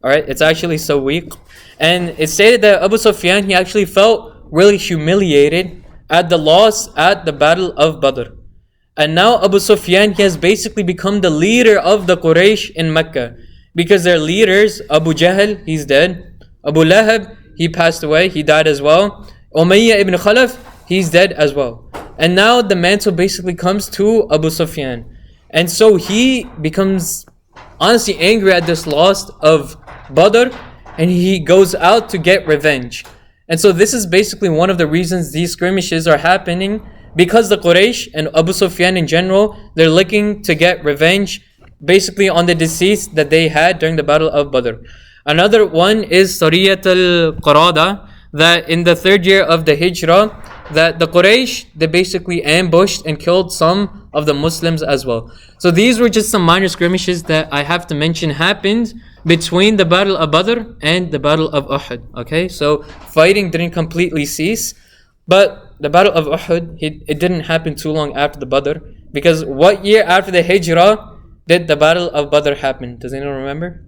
A: Alright, it's actually Sawiq. And it stated that Abu Sufyan, he actually felt really humiliated at the loss at the Battle of Badr. And now Abu Sufyan, he has basically become the leader of the Quraysh in Mecca. Because their leaders, Abu Jahl, he's dead. Abu Lahab, he passed away, he died as well. Umayyah ibn Khalaf, he's dead as well. And now the mantle basically comes to Abu Sufyan. And so he becomes honestly angry at this loss of Badr, and he goes out to get revenge. And so this is basically one of the reasons these skirmishes are happening, because the Quraysh and Abu Sufyan in general, they're looking to get revenge basically on the deceased that they had during the Battle of Badr. Another one is Sariyat al-Qarada, that in the 3rd year of the Hijrah, that the Quraysh, they basically ambushed and killed some of the Muslims as well. So these were just some minor skirmishes that I have to mention happened between the Battle of Badr and the Battle of Uhud. Okay, so fighting didn't completely cease, but the Battle of Uhud, it didn't happen too long after the Badr, because what year after the Hijrah did the Battle of Badr happen? Does anyone remember?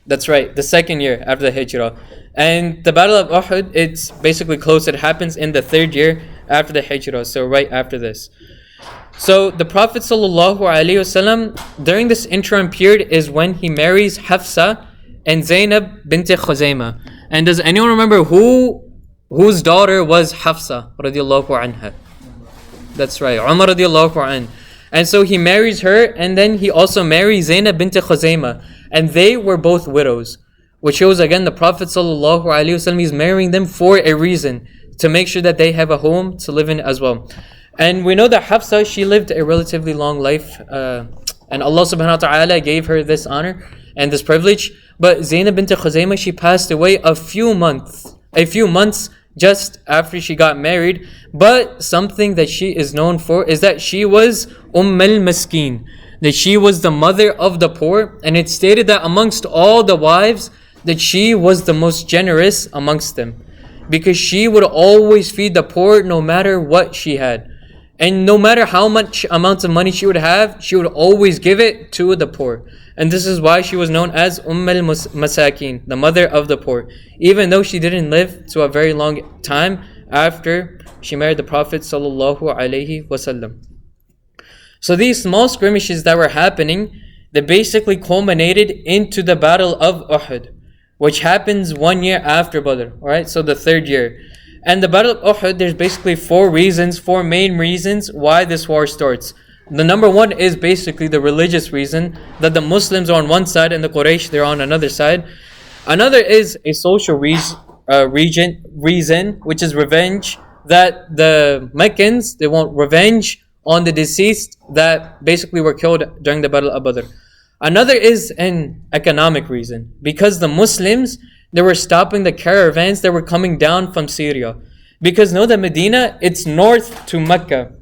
A: That's right, the 2nd year after the Hijrah. And the Battle of Uhud, it's basically close. It happens in the 3rd year after the Hijrah, so right after this. So the Prophet ﷺ, during this interim period is when he marries Hafsa and Zaynab bint Khuzaymah. And does anyone remember whose daughter was Hafsa radiallahu anha? That's right, Umar radiallahu anha. And so he marries her, and then he also marries Zaynab bint Khuzaymah. And they were both widows, which shows again the Prophet ﷺ is marrying them for a reason, to make sure that they have a home to live in as well. And we know that Hafsa, she lived a relatively long life, and Allah subhanahu wa ta'ala gave her this honor and this privilege. But Zaynab bint Khuzaymah, she passed away a few months just after she got married. But something that she is known for is that she was al-Maskeen, that she was the mother of the poor. And it stated that amongst all the wives, that she was the most generous amongst them, because she would always feed the poor no matter what she had. And no matter how much amounts of money she would have, she would always give it to the poor. And this is why she was known as Masakin, the mother of the poor, even though she didn't live to a very long time after she married the Prophet ﷺ. So these small skirmishes that were happening, they basically culminated into the Battle of Uhud, which happens 1 year after Badr, alright? So the 3rd year. And the Battle of Uhud, there's basically four main reasons why this war starts. The number one is basically the religious reason, that the Muslims are on one side and the Quraysh, they're on another side. Another is a social reason, which is revenge, that the Meccans, they want revenge on the deceased that basically were killed during the Battle of Badr. Another is an economic reason, because the Muslims, they were stopping the caravans that were coming down from Syria. Because know that Medina, it's north to Mecca,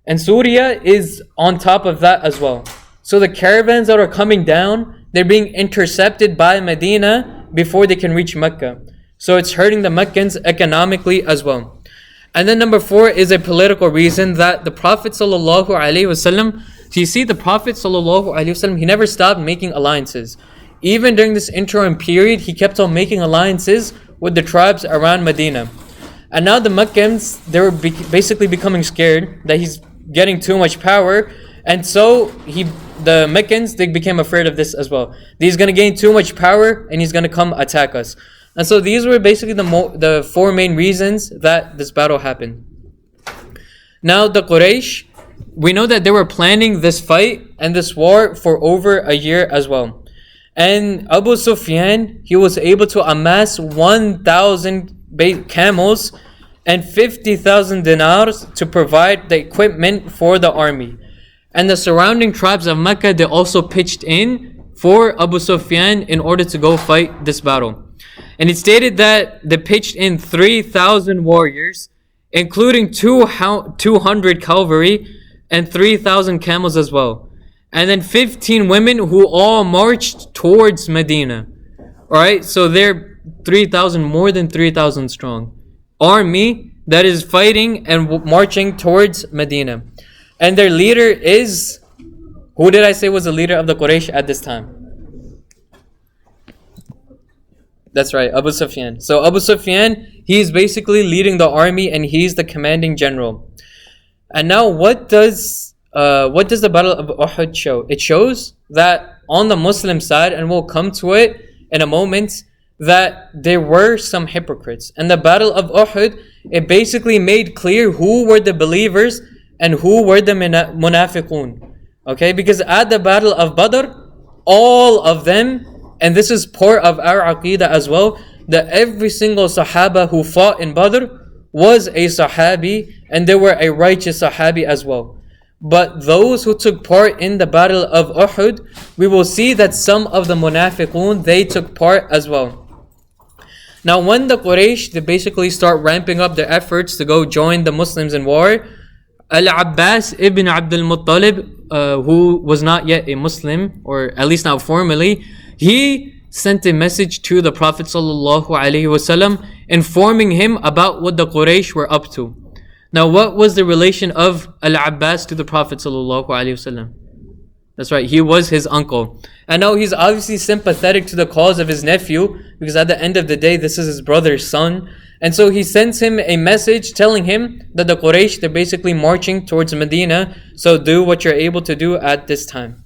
A: and Syria is on top of that as well. So the caravans that are coming down, they're being intercepted by Medina before they can reach Mecca. So it's hurting the Meccans economically as well. And then number 4 is a political reason, that the Prophet ﷺ, so you see the Prophet ﷺ, he never stopped making alliances. Even during this interim period, he kept on making alliances with the tribes around Medina. And now the Meccans, they were basically becoming scared that he's getting too much power. And so the Meccans, they became afraid of this as well. He's going to gain too much power and he's going to come attack us. And so these were basically the 4 main reasons that this battle happened. Now the Quraysh, we know that they were planning this fight and this war for over a year as well. And Abu Sufyan, he was able to amass 1,000 camels and 50,000 dinars to provide the equipment for the army. And the surrounding tribes of Mecca, they also pitched in for Abu Sufyan in order to go fight this battle. And it stated that they pitched in 3,000 warriors, including 200 cavalry and 3,000 camels as well. And then 15 women who all marched towards Medina. Alright, so they're 3,000, more than 3,000 strong army that is fighting and marching towards Medina. And their leader is, who did I say was the leader of the Quraysh at this time? That's right, Abu Sufyan. So Abu Sufyan, he's basically leading the army and he's the commanding general. And now what does the Battle of Uhud show? It shows that on the Muslim side, and we'll come to it in a moment, that there were some hypocrites. And the Battle of Uhud, it basically made clear who were the believers and who were the munafiqun. Okay, because at the Battle of Badr, all of them, and this is part of our aqidah as well, that every single Sahaba who fought in Badr was a Sahabi, and they were a righteous Sahabi as well. But those who took part in the Battle of Uhud, we will see that some of the munafiqun, they took part as well. Now when the Quraysh, they basically start ramping up their efforts to go join the Muslims in war, Al-Abbas ibn Abdul Muttalib, who was not yet a Muslim, or at least not formally, he sent a message to the Prophet ﷺ informing him about what the Quraysh were up to. Now what was the relation of Al-Abbas to the Prophet ﷺ? That's right, he was his uncle. And now he's obviously sympathetic to the cause of his nephew, because at the end of the day, this is his brother's son. And so he sends him a message telling him that the Quraysh, they're basically marching towards Medina, so do what you're able to do at this time.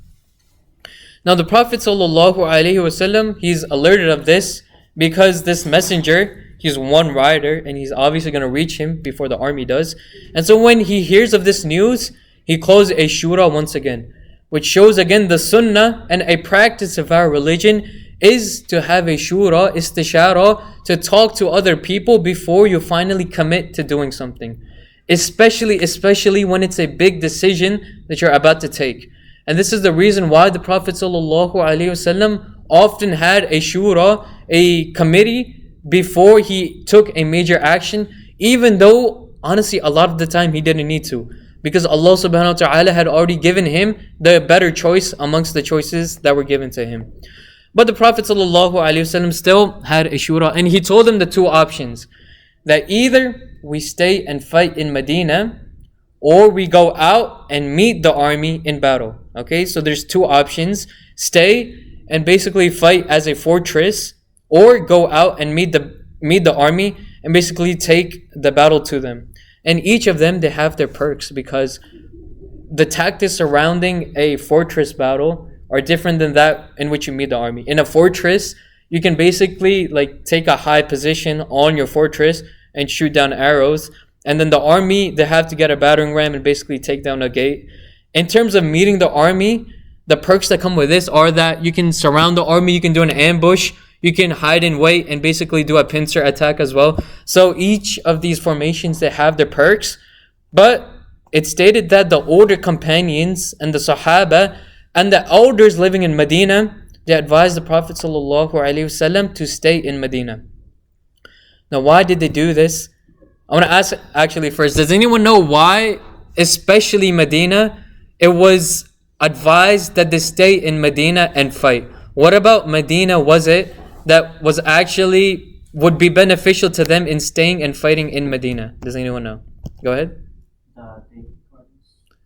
A: Now the Prophet ﷺ, he's alerted of this because this messenger, he's one rider and he's obviously going to reach him before the army does. And so when he hears of this news, he calls a shura once again, which shows again the sunnah and a practice of our religion is to have a shura, istishara, to talk to other people before you finally commit to doing something. Especially when it's a big decision that you're about to take. And this is the reason why the Prophet ﷺ often had a shura, a committee, before he took a major action, even though honestly a lot of the time he didn't need to, because Allah subhanahu wa ta'ala had already given him the better choice amongst the choices that were given to him. But the Prophet ﷺ still had a shura, and he told them the two options, that either we stay and fight in Medina, or we go out and meet the army in battle. Okay, so there's two options: stay and basically fight as a fortress, or go out and meet the army and basically take the battle to them. And each of them, they have their perks, because the tactics surrounding a fortress battle are different than that in which you meet the army. In a fortress, you can basically like take a high position on your fortress and shoot down arrows. And then the army, they have to get a battering ram and basically take down a gate. In terms of meeting the army, the perks that come with this are that you can surround the army, you can do an ambush, you can hide and wait and basically do a pincer attack as well. So each of these formations, they have their perks. But it's stated that the older companions and the Sahaba and the elders living in Medina, they advised the Prophet ﷺ to stay in Medina. Now why did they do this? I want to ask actually first, does anyone know why, especially Medina, it was advised that they stay in Medina and fight? What about Medina was it that was actually would be beneficial to them in staying and fighting in Medina? Does anyone know? Go ahead.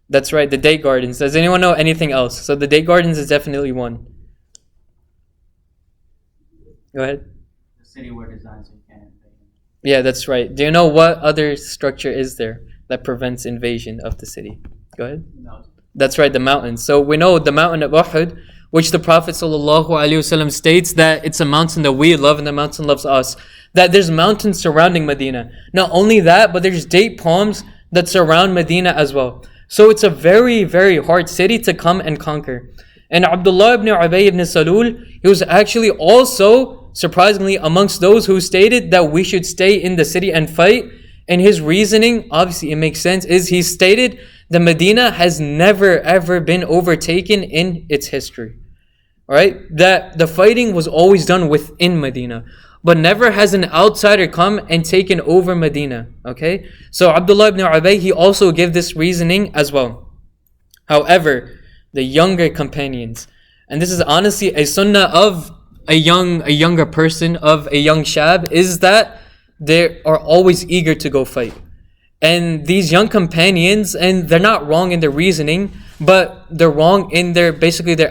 A: That's right, the date gardens. Does anyone know anything else? So the date gardens is definitely one. Go ahead.
E: The city were designed so you can't invade.
A: Yeah, that's right. Do you know what other structure is there that prevents invasion of the city? Go ahead.
E: No.
A: That's right, the mountains. So we know the mountain of Uhud, which the Prophet ﷺ states that it's a mountain that we love and the mountain loves us. That there's mountains surrounding Medina. Not only that, but there's date palms that surround Medina as well. So it's a very, very hard city to come and conquer. And Abdullah ibn Ubay ibn Salul, he was actually also, surprisingly, amongst those who stated that we should stay in the city and fight. And his reasoning, obviously it makes sense, is he stated that Medina has never ever been overtaken in its history. Alright? That the fighting was always done within Medina. But never has an outsider come and taken over Medina. Okay? So Abdullah ibn Ubay, he also gave this reasoning as well. However, the younger companions, and this is honestly a sunnah of a younger person, of a young shab, is that they are always eager to go fight. And these young companions, and they're not wrong in their reasoning, but they're wrong in their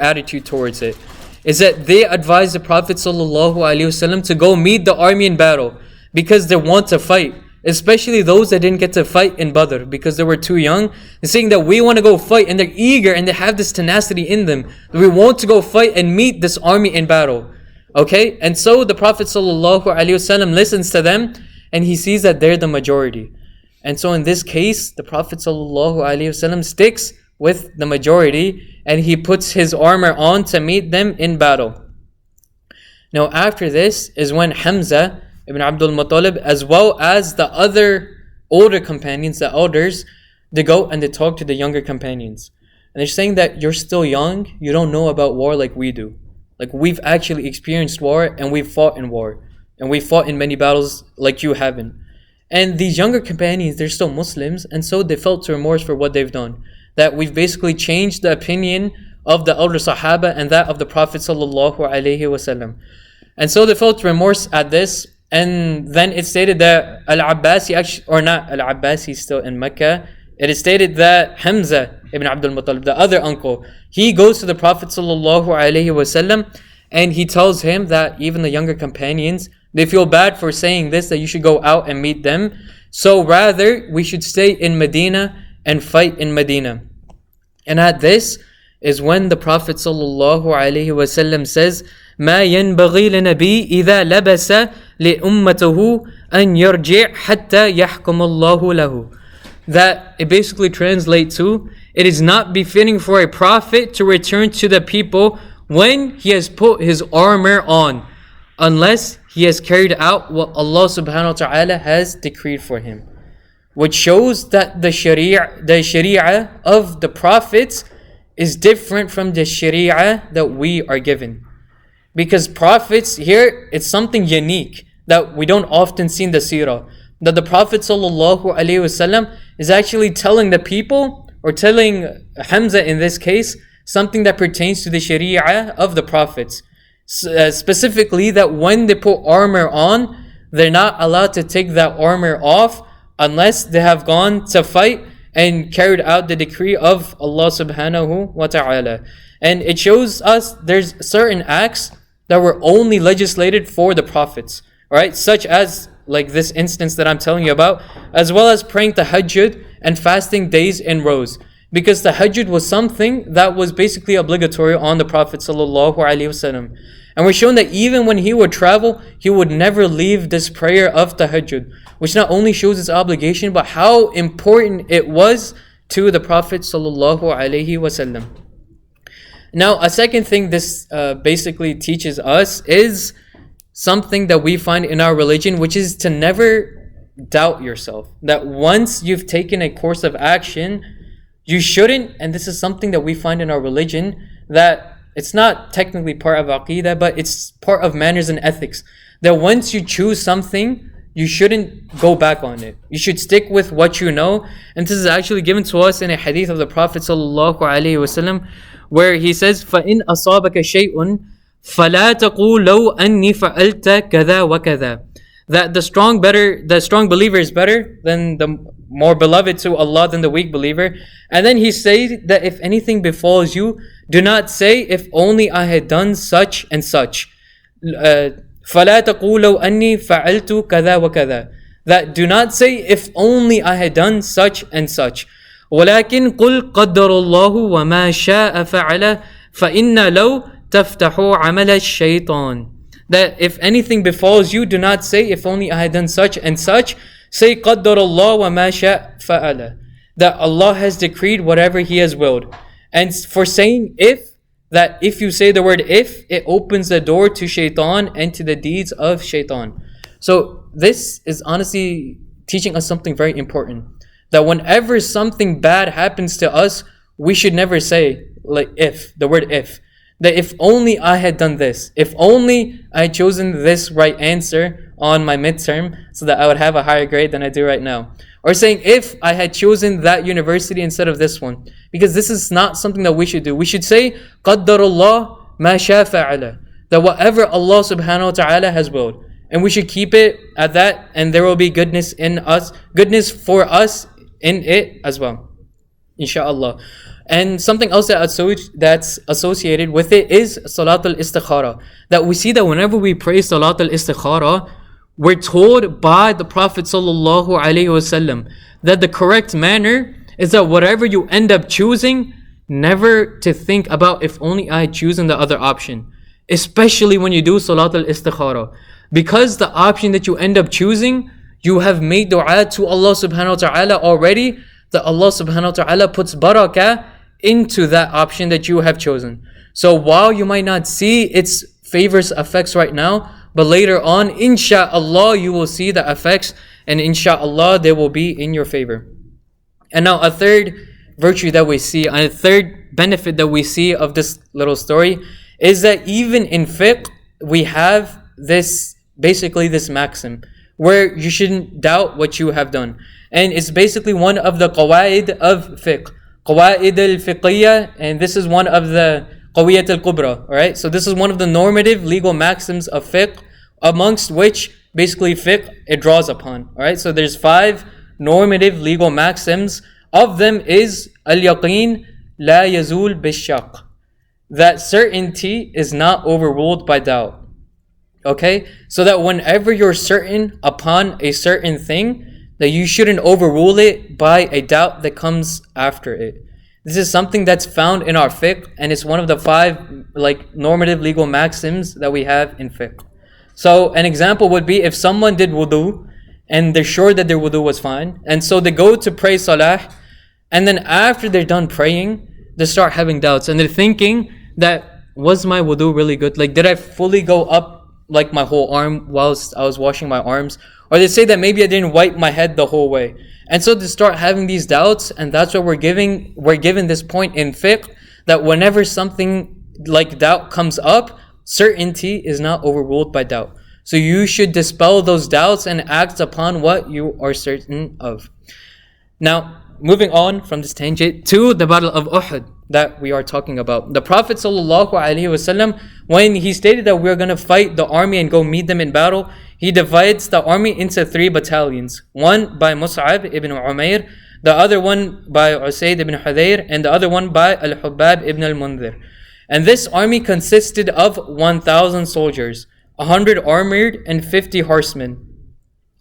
A: attitude towards it, is that they advise the Prophet ﷺ to go meet the army in battle because they want to fight, especially those that didn't get to fight in Badr because they were too young. They're saying that we want to go fight, and they're eager and they have this tenacity in them. We want to go fight and meet this army in battle. Okay? And so the Prophet ﷺ listens to them, and he sees that they're the majority. And so in this case, the Prophet ﷺ sticks with the majority, and he puts his armor on to meet them in battle. Now after this is when Hamza ibn Abdul Muttalib, as well as the other older companions, the elders, they go and they talk to the younger companions. And they're saying that you're still young, you don't know about war like we do. Like we've actually experienced war, and we've fought in war. And we fought in many battles like you haven't. And these younger companions, they're still Muslims, and so they felt remorse for what they've done. That we've basically changed the opinion of the elder Sahaba and that of the Prophet ﷺ. And so they felt remorse at this. And then it stated that Al-Abbasi, actually, or not Al-Abbasi, still in Mecca, it is stated that Hamza ibn Abdul Muttalib, the other uncle, he goes to the Prophet ﷺ and he tells him that even the younger companions, they feel bad for saying this, that you should go out and meet them. So rather, we should stay in Medina and fight in Medina. And at this is when the Prophet ﷺ says, ما ينبغي لنبي إذا لبس لأمته أن يرجع حتى يحكم الله له. That it basically translates to, it is not befitting for a prophet to return to the people when he has put his armor on, unless he has carried out what Allah subhanahu wa ta'ala has decreed for him. Which shows that the sharia of the prophets is different from the sharia that we are given. Because prophets here, it's something unique that we don't often see in the seerah. That the Prophet ﷺ is actually telling the people, or telling Hamza in this case, something that pertains to the sharia of the prophets. Specifically that when they put armor on, they're not allowed to take that armor off unless they have gone to fight and carried out the decree of Allah subhanahu wa ta'ala. And it shows us there's certain acts that were only legislated for the prophets, right? Such as like this instance that I'm telling you about, as well as praying tahajjud and fasting days in rows. Because tahajjud was something that was basically obligatory on the Prophet ﷺ. And we're shown that even when he would travel, he would never leave this prayer of tahajjud, which not only shows its obligation, but how important it was to the Prophet ﷺ. Now, a second thing this basically teaches us is something that we find in our religion, which is to never doubt yourself. That once you've taken a course of action, you shouldn't, and this is something that we find in our religion, that it's not technically part of Aqidah, but it's part of manners and ethics. That once you choose something, you shouldn't go back on it. You should stick with what you know. And this is actually given to us in a hadith of the Prophet ﷺ, where he says, فَإِنْ أَصَابَكَ شَيْءٌ فَلَا تَقُولْ لَوْ أَنِّي فَعَلْتَ كَذَا وَكَذَا. That the strong believer is better than the more beloved to Allah than the weak believer. And then he says that if anything befalls you, do not say, if only I had done such and such. فَلَا تَقُولُوا أَنِّي فَعَلْتُ كَذَا وَكَذَا. That do not say, if only I had done such and such. وَلَكِنْ قُلْ قَدَّرَ اللَّهُ وَمَا شَاءَ فَعَلَ فَإِنَّ لَوْ تَفْتَحُ عَمَلَ الشَّيْطَانِ. That if anything befalls you, do not say, if only I had done such and such. Say, قَدَّرَ اللَّهُ وَمَا شَاءَ فَعَلَ. that Allah has decreed whatever He has willed. And for saying if, that if you say the word if, it opens the door to shaitan and to the deeds of shaitan. So this is honestly teaching us something very important. That whenever something bad happens to us, we should never say like if, the word if. That if only I had done this, if only I had chosen this right answer on my midterm so that I would have a higher grade than I do right now. Or saying if I had chosen that university instead of this one. Because this is not something that we should do. We should say Qaddarullah ma sha fa'ala. That whatever Allah subhanahu wa ta'ala has willed. And we should keep it at that, and there will be goodness in us, goodness for us in it as well. Insha'Allah. And something else that's associated with it is Salat al-Istikhara. That we see that whenever we pray Salat al-Istikhara, we're told by the Prophet sallallahu alaihi wasallam that the correct manner is that whatever you end up choosing, never to think about if only I had chosen the other option. Especially when you do Salat al-Istikhara. Because the option that you end up choosing, you have made dua to Allah subhanahu wa ta'ala already, that Allah subhanahu wa ta'ala puts barakah into that option that you have chosen. So while you might not see its favors effects right now, but later on, insha'Allah, you will see the effects, and insha'Allah, they will be in your favor. And now a third virtue that we see, and a third benefit that we see of this little story, is that even in fiqh, we have this, basically this maxim, where you shouldn't doubt what you have done. And it's basically one of the qawaid of fiqh. Qawaid al-fiqhiyya, and this is one of the qawiyat al-kubra, alright? So this is one of the normative legal maxims of fiqh, amongst which basically fiqh it draws upon, alright? So there's 5 normative legal maxims. Of them is al-yaqeen la yazul bishaq, that certainty is not overruled by doubt. Okay? So that whenever you're certain upon a certain thing, that you shouldn't overrule it by a doubt that comes after it. This is something that's found in our fiqh, and it's one of the 5 normative legal maxims that we have in fiqh. So an example would be if someone did wudu and they're sure that their wudu was fine, and so they go to pray salah, and then after they're done praying, they start having doubts, and they're thinking that, was my wudu really good? Like, did I fully go up like my whole arm whilst I was washing my arms? Or they say that maybe I didn't wipe my head the whole way. And so they start having these doubts, and that's why we're given this point in fiqh, that whenever something like doubt comes up, certainty is not overruled by doubt. So you should dispel those doubts and act upon what you are certain of. Now, moving on from this tangent to the Battle of Uhud that we are talking about. The Prophet ﷺ, when he stated that we're going to fight the army and go meet them in battle, he divides the army into 3 battalions. One by Mus'ab ibn Umair, the other one by Usayd ibn Hudayr, and the other one by Al-Hubbab ibn al-Mundhir. And this army consisted of 1,000 soldiers, 100 armored and 50 horsemen.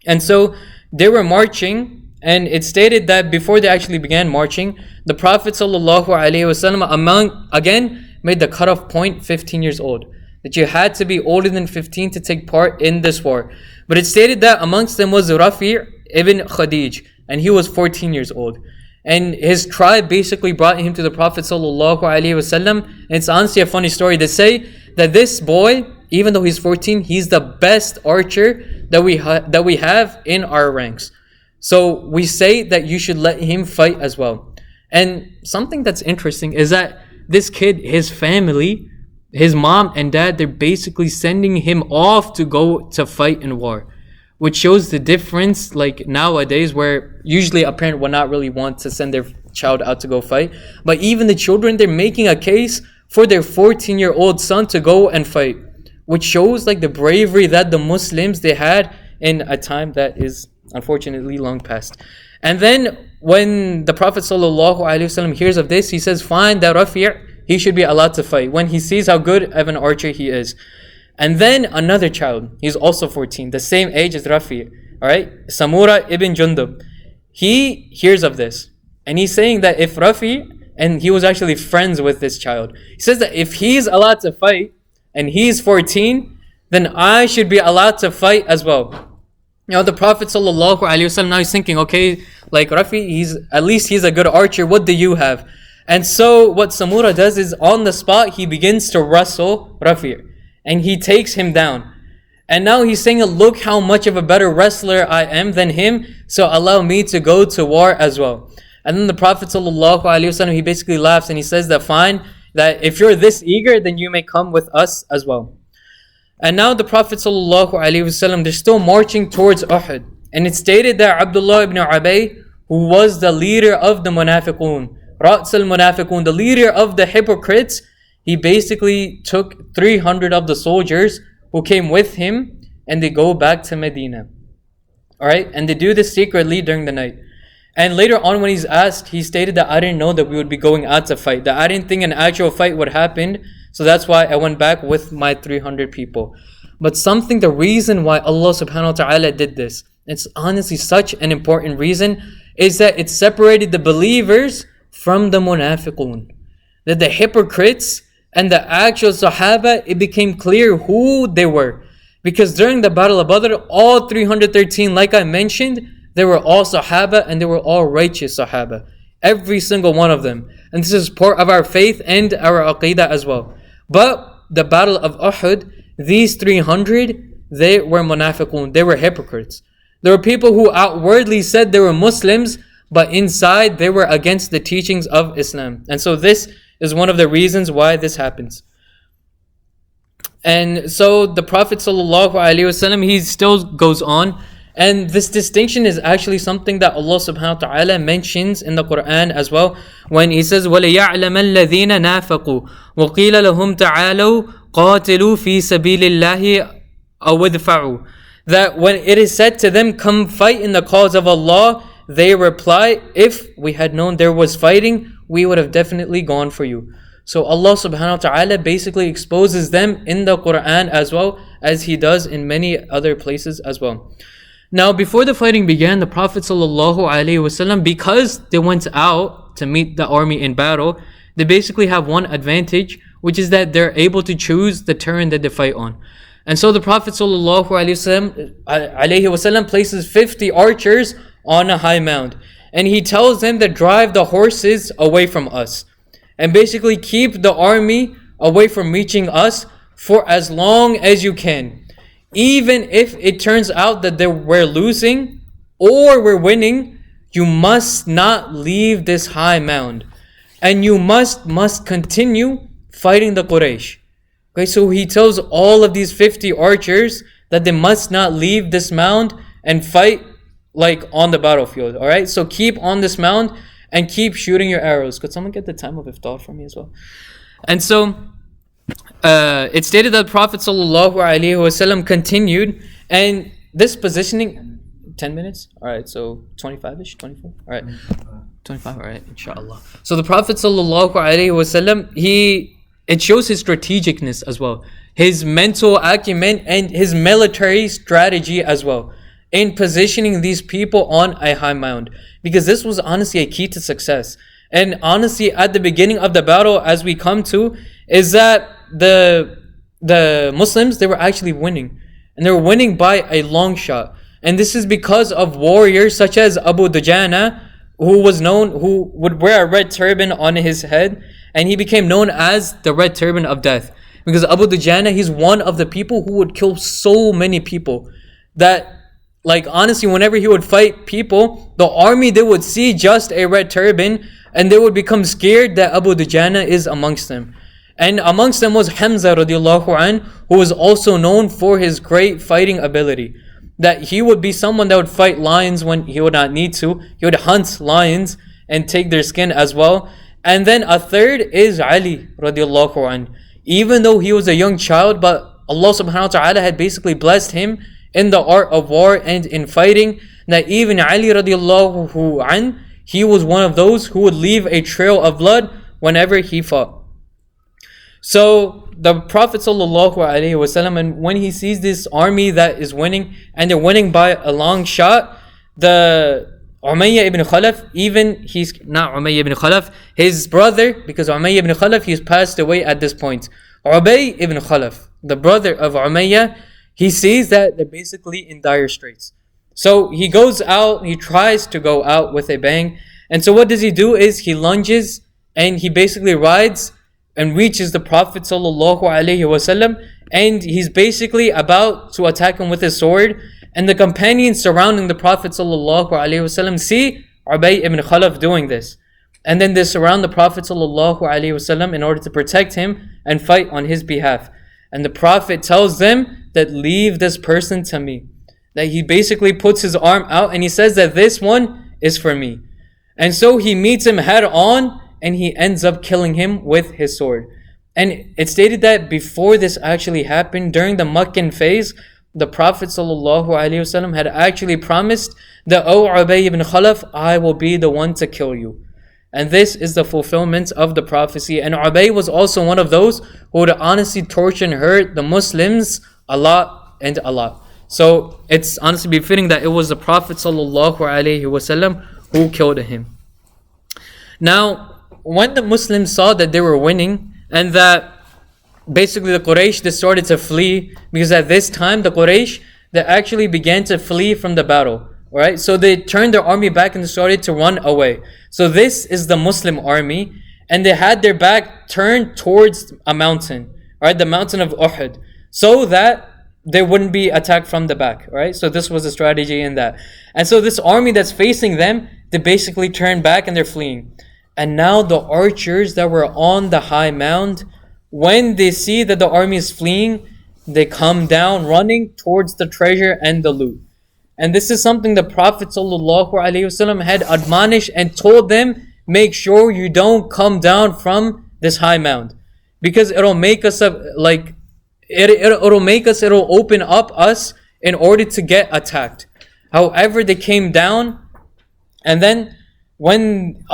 A: And so they were marching, and it stated that before they actually began marching, the Prophet ﷺ again made the cutoff point 15 years old. That you had to be older than 15 to take part in this war. But it stated that amongst them was Rafi' ibn Khadij, and he was 14 years old. And his tribe basically brought him to the Prophet ﷺ. And it's honestly a funny story. They say that this boy, even though he's 14, he's the best archer that we have in our ranks. So we say that you should let him fight as well. And something that's interesting is that this kid, his family, his mom and dad, they're basically sending him off to go to fight in war. Which shows the difference, like nowadays, where usually a parent would not really want to send their child out to go fight. But even the children, they're making a case for their 14-year-old son to go and fight. Which shows like the bravery that the Muslims, they had in a time that is unfortunately long past. And then when the Prophet ﷺ hears of this, he says, fine, that Rafi', he should be allowed to fight when he sees how good of an archer he is. And then another child, he's also 14, the same age as Rafi', alright, Samura ibn Jundub. He hears of this, and he's saying that if Rafi', and he was actually friends with this child, he says that if he's allowed to fight, and he's 14, then I should be allowed to fight as well. You know, the Prophet ﷺ, now he's thinking, okay, like Rafi, he's a good archer. What do you have? And so what Samura does is on the spot, he begins to wrestle Rafi. And he takes him down. And now he's saying, look how much of a better wrestler I am than him. So allow me to go to war as well. And then the Prophet ﷺ, he basically laughs and he says that fine, that if you're this eager, then you may come with us as well. And now the Prophet ﷺ, they're still marching towards Uhud. And it's stated that Abdullah ibn Ubay, who was the leader of the Munafiqun, Ra's al-Munafiqun, the leader of the hypocrites, he basically took 300 of the soldiers who came with him and they go back to Medina. Alright, and they do this secretly during the night. And later on when he's asked, he stated that I didn't know that we would be going out to fight, that I didn't think an actual fight would happen, so that's why I went back with my 300 people. But the reason why Allah subhanahu wa ta'ala did this, it's honestly such an important reason, is that it separated the believers from the munafiqun. That the hypocrites and the actual Sahaba, it became clear who they were. Because during the Battle of Badr, all 313, like I mentioned, they were all Sahaba and they were all righteous Sahaba. Every single one of them. And this is part of our faith and our aqidah as well. But the Battle of Uhud, these 300, they were munafiqun, they were hypocrites. There were people who outwardly said they were Muslims, but inside they were against the teachings of Islam. And so this is one of the reasons why this happens. And so the Prophet ﷺ, he still goes on. And this distinction is actually something that Allah subhanahu wa ta'ala mentions in the Quran as well. When he says, وَلِيَعْلَمَ الَّذِينَ نَافَقُوا وَقِيلَ لَهُمْ تَعَالَوْا قَاتِلُوا فِي سَبِيلِ اللَّهِ أَوْ ادْفَعُوا. That when it is said to them, come fight in the cause of Allah, they reply, if we had known there was fighting, we would have definitely gone for you. So Allah subhanahu wa ta'ala basically exposes them in the Quran as well, as He does in many other places as well. Now before the fighting began, the Prophet ﷺ, because they went out to meet the army in battle, they basically have one advantage, which is that they're able to choose the turn that they fight on. And so the Prophet ﷺ places 50 archers on a high mound. And he tells them to drive the horses away from us. And basically keep the army away from reaching us for as long as you can. Even if it turns out that we're losing or we're winning, you must not leave this high mound. And you must continue fighting the Quraysh. Okay, so he tells all of these 50 archers that they must not leave this mound and fight like on the battlefield. Alright, so keep on this mound and keep shooting your arrows. Could someone get the time of iftar for me as well? And so it stated that Prophet ﷺ continued, and this positioning 10 minutes? Alright, so 25ish, 24? Alright. 25, alright, inshallah. So the Prophet ﷺ, it shows his strategicness as well, his mental acumen and his military strategy as well, in positioning these people on a high mound, because this was honestly a key to success. And honestly, at the beginning of the battle, as we come to, is that the Muslims, they were actually winning, and they were winning by a long shot. And this is because of warriors such as Abu Dujana, who would wear a red turban on his head, and he became known as the red turban of death, because Abu Dujana, he's one of the people who would kill so many people that, like, honestly, whenever he would fight people, the army, they would see just a red turban and they would become scared that Abu Dujana is amongst them. And amongst them was Hamza radiallahu anh, who was also known for his great fighting ability. That he would be someone that would fight lions when he would not need to. He would hunt lions and take their skin as well. And then a third is Ali radiallahu anh. Even though he was a young child, but Allah subhanahu wa ta'ala had basically blessed him in the art of war and in fighting, that even Ali radiallahu anh, he was one of those who would leave a trail of blood whenever he fought. So the Prophet ﷺ, and when he sees this army that is winning, and they're winning by a long shot, the Umayyah ibn Khalaf, he's not Umayyah ibn Khalaf, his brother, because Umayyah ibn Khalaf, he's passed away at this point. Ubay ibn Khalaf, the brother of Umayyah, he sees that they're basically in dire straits. So he goes out, he tries to go out with a bang. And so what does he do is he lunges and he basically rides and reaches the Prophet sallallahu alaihi wasallam, and he's basically about to attack him with his sword. And the companions surrounding the Prophet sallallahu alaihi wasallam see Ubay ibn Khalaf doing this. And then they surround the Prophet ﷺ in order to protect him and fight on his behalf. And the Prophet tells them that leave this person to me. That he basically puts his arm out and he says that this one is for me. And so he meets him head on and he ends up killing him with his sword. And it's stated that before this actually happened, during the Meccan phase, the Prophet ﷺ had actually promised that, "O Ubay ibn Khalaf, I will be the one to kill you." And this is the fulfillment of the prophecy. And Ubay was also one of those who would honestly torture and hurt the Muslims a lot and a lot. So it's honestly befitting that it was the Prophet ﷺ who killed him. Now, when the Muslims saw that they were winning and that basically the Quraysh, they started to flee, because at this time the Quraysh, they actually began to flee from the battle. Right? So they turned their army back and started to run away. So this is the Muslim army, and they had their back turned towards a mountain, right? The mountain of Uhud, so that they wouldn't be attacked from the back, right? So this was a strategy in that. And so this army that's facing them, they basically turn back and they're fleeing. And now the archers that were on the high mound, when they see that the army is fleeing, they come down running towards the treasure and the loot. And this is something the Prophet ﷺ had admonished and told them, make sure you don't come down from this high mound, because it'll make us it'll open up us in order to get attacked. However, they came down, and then when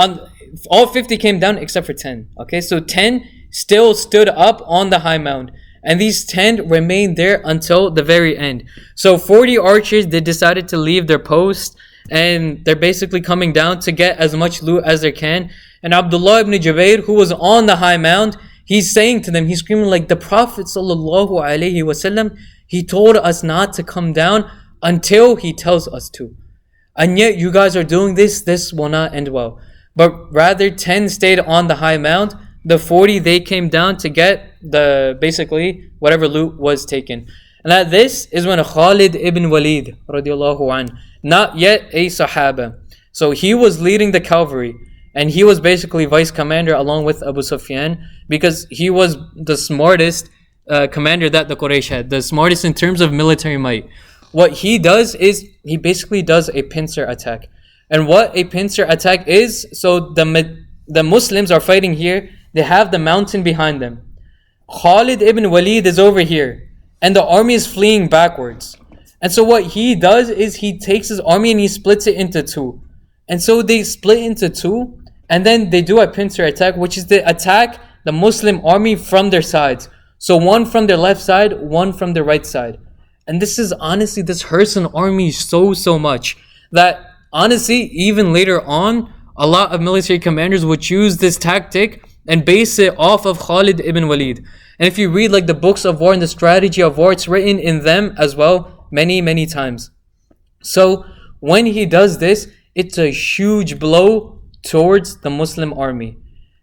A: all 50 came down except for 10. Okay, so 10 still stood up on the high mound. And these 10 remained there until the very end. So 40 archers, they decided to leave their post, and they're basically coming down to get as much loot as they can. And Abdullah ibn Jubayr, who was on the high mound, he's saying to them, he's screaming like, the Prophet ﷺ, he told us not to come down until he tells us to. And yet you guys are doing this will not end well. But rather 10 stayed on the high mound. The 40, they came down to get the basically whatever loot was taken. And that this is when Khalid ibn Walid radiallahu an, not yet a Sahaba, so he was leading the cavalry, and he was basically vice commander along with Abu Sufyan, because he was the smartest commander that the Quraysh had, the smartest in terms of military might. What he does is he basically does a pincer attack. And what a pincer attack is, so the Muslims are fighting here. They have the mountain behind them. Khalid ibn Walid is over here, and the army is fleeing backwards. And so what he does is he takes his army and he splits it into two. And so they split into two, and then they do a pincer attack, which is to attack the Muslim army from their sides. So one from their left side, one from their right side. And this is honestly, this hurts an army so much that honestly, even later on, a lot of military commanders would choose this tactic and base it off of Khalid ibn Walid. And if you read like the books of war and the strategy of war, it's written in them as well many times. So when he does this, it's a huge blow towards the Muslim army.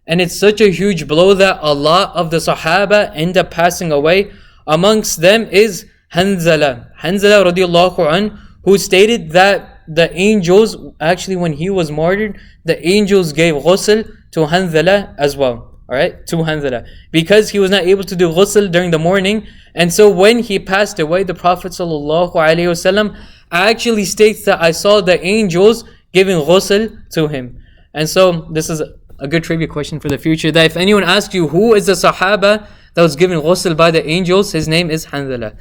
A: And it's such a huge blow that a lot of the Sahaba end up passing away. Amongst them is Hanzala radiallahu an, who stated that the angels, actually when he was martyred, the angels gave ghusl to Hanzala as well. Alright, to Hanzala, because he was not able to do ghusl during the morning. And so when he passed away, the Prophet ﷺ actually states that I saw the angels giving ghusl to him. And so this is a good trivia question for the future, that if anyone asks you who is the Sahaba that was given ghusl by the angels, his name is Hanzala.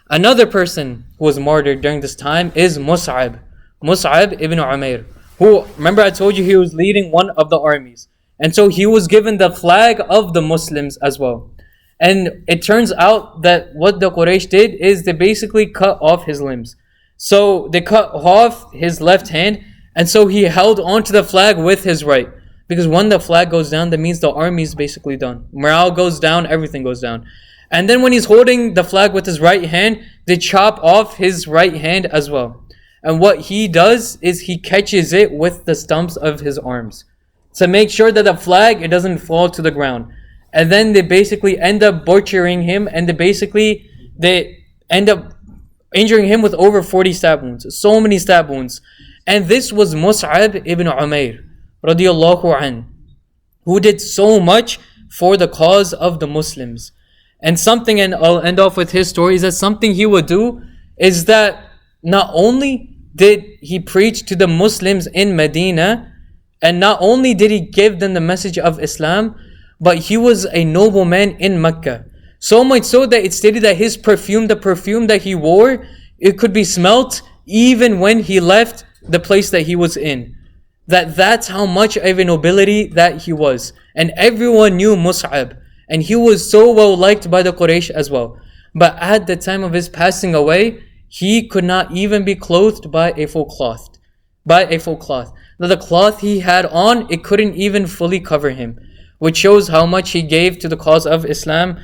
A: Another person who was martyred during this time is Mus'ab ibn Umair, who, remember I told you he was leading one of the armies. And so he was given the flag of the Muslims as well. And it turns out that what the Quraysh did is they basically cut off his limbs. So they cut off his left hand, and so he held onto the flag with his right. Because when the flag goes down, that means the army is basically done. Morale goes down, everything goes down. And then when he's holding the flag with his right hand, they chop off his right hand as well. And what he does is he catches it with the stumps of his arms to make sure that the flag, it doesn't fall to the ground. And then they basically end up butchering him, and they end up injuring him with over 40 stab wounds. So many stab wounds. And this was Mus'ab ibn Umair radiyallahu an, who did so much for the cause of the Muslims. And something, and I'll end off with his story, is that something he would do is that not only did he preach to the Muslims in Medina, and not only did he give them the message of Islam, but he was a nobleman in Mecca. So much so that it stated that his perfume, the perfume that he wore, it could be smelt even when he left the place that he was in. That's how much of a nobility that he was. And everyone knew Mus'ab. And he was so well liked by the Quraysh as well. But at the time of his passing away, he could not even be clothed by a full cloth. Now the cloth he had on, it couldn't even fully cover him, which shows how much he gave to the cause of Islam.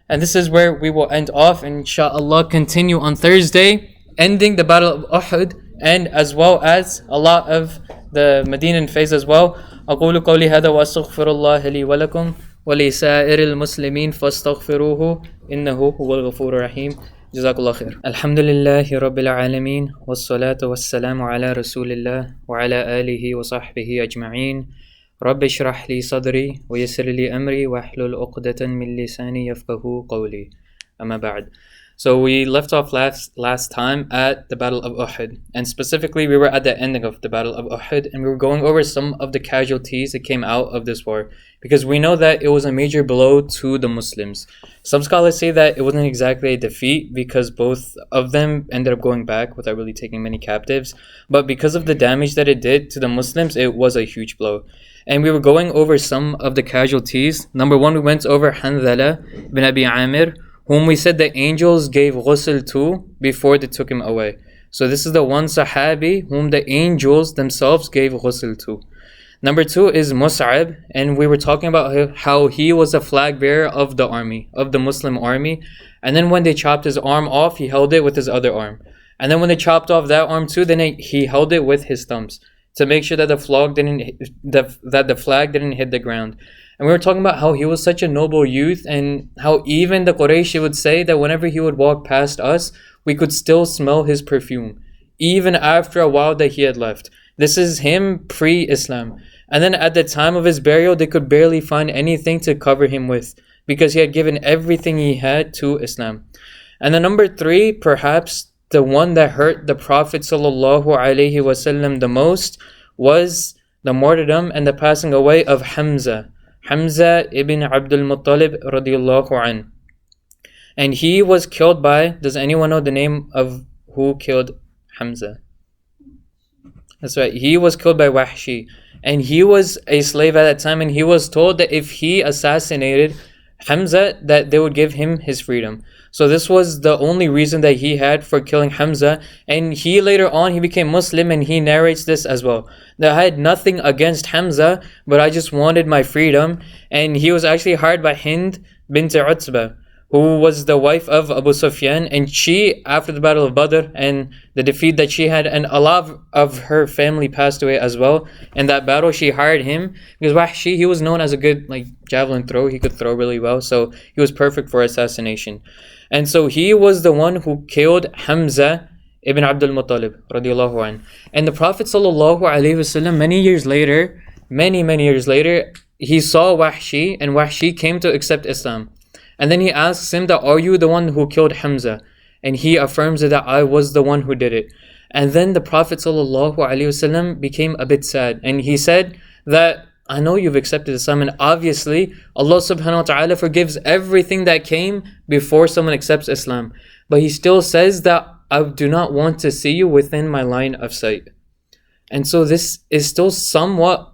A: And this is where we will end off, and inshallah continue on Thursday, ending the Battle of Uhud, and as well as a lot of the Medinan phase as well. أقول قولي هذا وأستغفر الله لي ولكم ولسائر المسلمين فاستغفروه إنه هو الغفور الرحيم. جزاك الله خير. الحمد لله رب العالمين والصلاة والسلام على رسول الله وعلى آله وصحبه أجمعين. رب اشرح لي صدري ويسر لي أمري واحلل عقدة من لساني يفقهوا قولي. أما بعد. So we left off last time at the Battle of Uhud, and specifically we were at the ending of the Battle of Uhud, and we were going over some of the casualties that came out of this war, because we know that it was a major blow to the Muslims. Some scholars say that it wasn't exactly a defeat because both of them ended up going back without really taking many captives, but because of the damage that it did to the Muslims, it was a huge blow. And we were going over some of the casualties. Number one, we went over Hanzala bin Abi Amir, whom we said the angels gave ghusl to before they took him away. So this is the one Sahabi whom the angels themselves gave ghusl to. Number two is Mus'ab, and we were talking about how he was a flag bearer of the army, of the Muslim army. And then when they chopped his arm off, he held it with his other arm. And then when they chopped off that arm too, then he held it with his thumbs to make sure that the flag didn't hit the ground. And we were talking about how he was such a noble youth, and how even the Quraysh would say that whenever he would walk past us, we could still smell his perfume, even after a while that he had left. This is him pre-Islam. And then at the time of his burial, they could barely find anything to cover him with, because he had given everything he had to Islam. And then number three, perhaps the one that hurt the Prophet ﷺ the most, was the martyrdom and the passing away of Hamza ibn Abdul Muttalib radiyallahu an. And he was killed by, does anyone know the name of who killed Hamza? That's right, he was killed by Wahshi. And he was a slave at that time, and he was told that if he assassinated Hamza, that they would give him his freedom. So this was the only reason that he had for killing Hamza. And he later on, he became Muslim, and he narrates this as well, that I had nothing against Hamza, but I just wanted my freedom. And he was actually hired by Hind bint Utbah, who was the wife of Abu Sufyan. And she, after the Battle of Badr and the defeat that she had, and a lot of her family passed away as well in that battle, she hired him because Wahshi, he was known as a good javelin thrower. He could throw really well, so he was perfect for assassination. And so he was the one who killed Hamza ibn Abdul Muttalib radiyallahu anh. And the Prophet sallallahu alaihi wasallam, many years later, he saw Wahshi, and Wahshi came to accept Islam. And then he asks him that, are you the one who killed Hamza? And he affirms that I was the one who did it. And then the Prophet ﷺ became a bit sad. And he said that, I know you've accepted Islam, and obviously Allah subhanahu wa ta'ala forgives everything that came before someone accepts Islam. But he still says that I do not want to see you within my line of sight. And so this is still somewhat,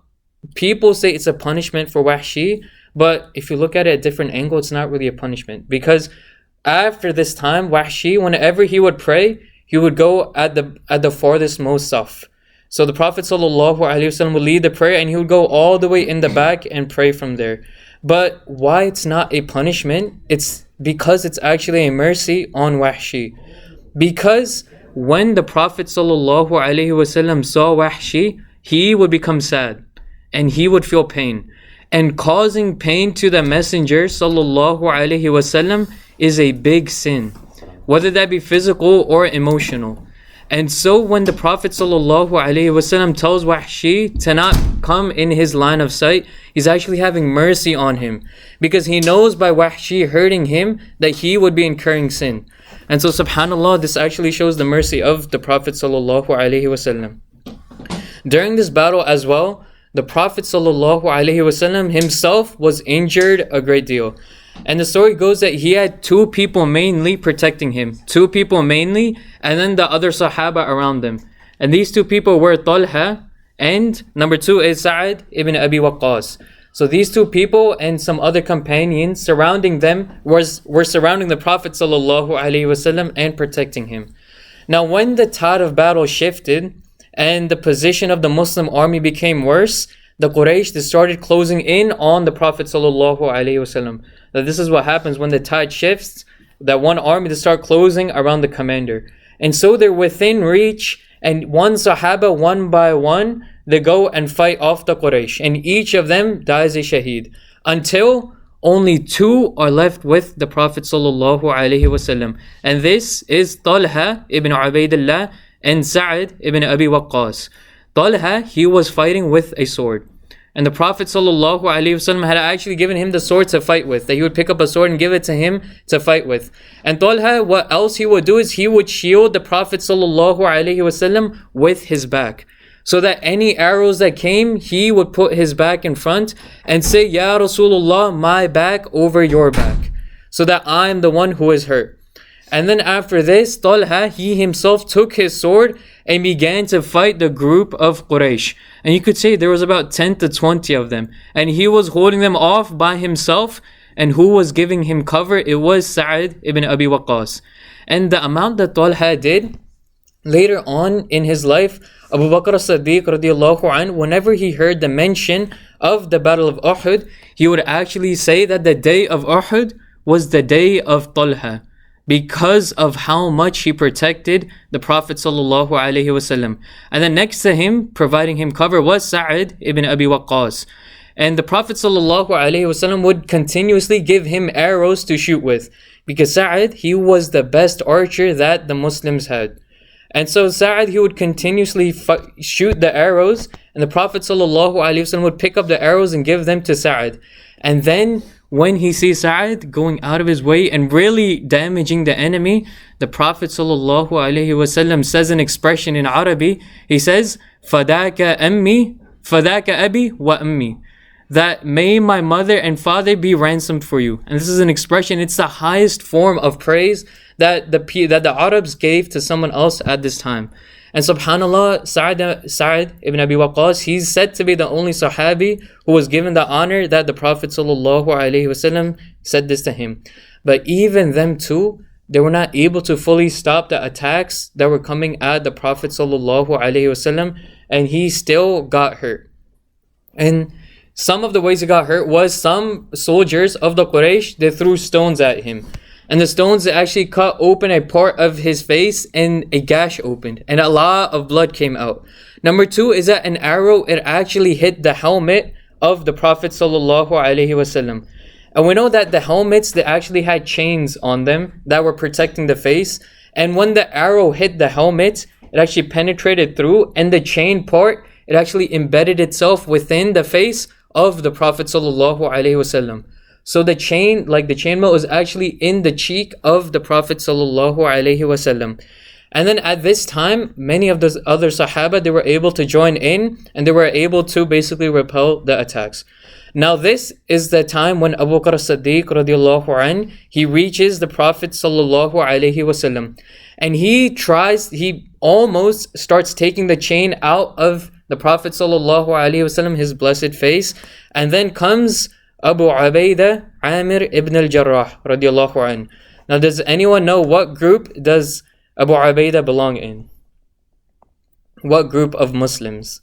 A: people say it's a punishment for Wahshi, but if you look at it at a different angle, it's not really a punishment. Because after this time, Wahshi, whenever he would pray, he would go at the farthest most saf. So the Prophet ﷺ would lead the prayer, and he would go all the way in the back and pray from there. But why it's not a punishment? It's because it's actually a mercy on Wahshi. Because when the Prophet ﷺ saw Wahshi, he would become sad and he would feel pain. And causing pain to the Messenger ﷺ is a big sin, whether that be physical or emotional. And so when the Prophet ﷺ tells Wahshi to not come in his line of sight, he's actually having mercy on him, because he knows by Wahshi hurting him that he would be incurring sin. And so subhanAllah, this actually shows the mercy of the Prophet ﷺ. During this battle as well, the Prophet ﷺ himself was injured a great deal. And the story goes that he had two people mainly protecting him. Two people mainly, and then the other Sahaba around them. And these two people were Talha, and number two is Sa'd ibn Abi Waqqas. So these two people and some other companions surrounding them were surrounding the Prophet ﷺ and protecting him. Now when the tide of battle shifted and the position of the Muslim army became worse, the Quraysh, they started closing in on the Prophet ﷺ. Now this is what happens when the tide shifts, that one army to start closing around the commander. And so they're within reach, and one Sahaba, one by one, they go and fight off the Quraysh, and each of them dies a shaheed, until only two are left with the Prophet ﷺ. And this is Talha ibn Ubaidillah and Sa'd ibn Abi Waqqas. Talha, he was fighting with a sword. And the Prophet ﷺ had actually given him the sword to fight with, that he would pick up a sword and give it to him to fight with. And Talha, what else he would do is he would shield the Prophet ﷺ with his back, so that any arrows that came, he would put his back in front and say, Ya Rasulullah, my back over your back, so that I'm the one who is hurt. And then after this, Talha, he himself took his sword and began to fight the group of Quraysh. And you could say there was about 10 to 20 of them. And he was holding them off by himself. And who was giving him cover? It was Sa'd ibn Abi Waqqas. And the amount that Talha did, later on in his life, Abu Bakr as-Siddiq radiallahu anh, whenever he heard the mention of the Battle of Uhud, he would actually say that the day of Uhud was the day of Talha, because of how much he protected the Prophet ﷺ. And then next to him, providing him cover, was Sa'd ibn Abi Waqqas. And the Prophet ﷺ would continuously give him arrows to shoot with, because Sa'd, he was the best archer that the Muslims had. And so Sa'd, he would continuously shoot the arrows, and the Prophet ﷺ would pick up the arrows and give them to Sa'd. And then when he sees Sa'd going out of his way and really damaging the enemy, the Prophet ﷺ says an expression in Arabic. He says, Fadaka ammi, Fadaka abi wa ammi, that may my mother and father be ransomed for you. And this is an expression, it's the highest form of praise that the Arabs gave to someone else at this time. And subhanAllah, Sa'd ibn Abi Waqqas, he's said to be the only Sahabi who was given the honor that the Prophet ﷺ said this to him. But even them too, they were not able to fully stop the attacks that were coming at the Prophet ﷺ, and he still got hurt. And some of the ways he got hurt was some soldiers of the Quraysh, they threw stones at him. And the stones actually cut open a part of his face, and a gash opened, and a lot of blood came out. Number two is that an arrow, it actually hit the helmet of the Prophet ﷺ. And we know that the helmets, they actually had chains on them that were protecting the face. And when the arrow hit the helmet, it actually penetrated through, and the chain part, it actually embedded itself within the face of the Prophet ﷺ. So the chain, like the chainmail, was actually in the cheek of the Prophet ﷺ. And then at this time, many of the other Sahaba, they were able to join in, and they were able to basically repel the attacks. Now this is the time when Abu Bakr as-Siddiq radiallahu anh, he reaches the Prophet ﷺ. And he almost starts taking the chain out of the Prophet ﷺ, his blessed face. And then comes Abu Ubaidah Amir ibn al-Jarrah radiallahu anh. Now does anyone know what group does Abu Ubaidah belong in? What group of Muslims?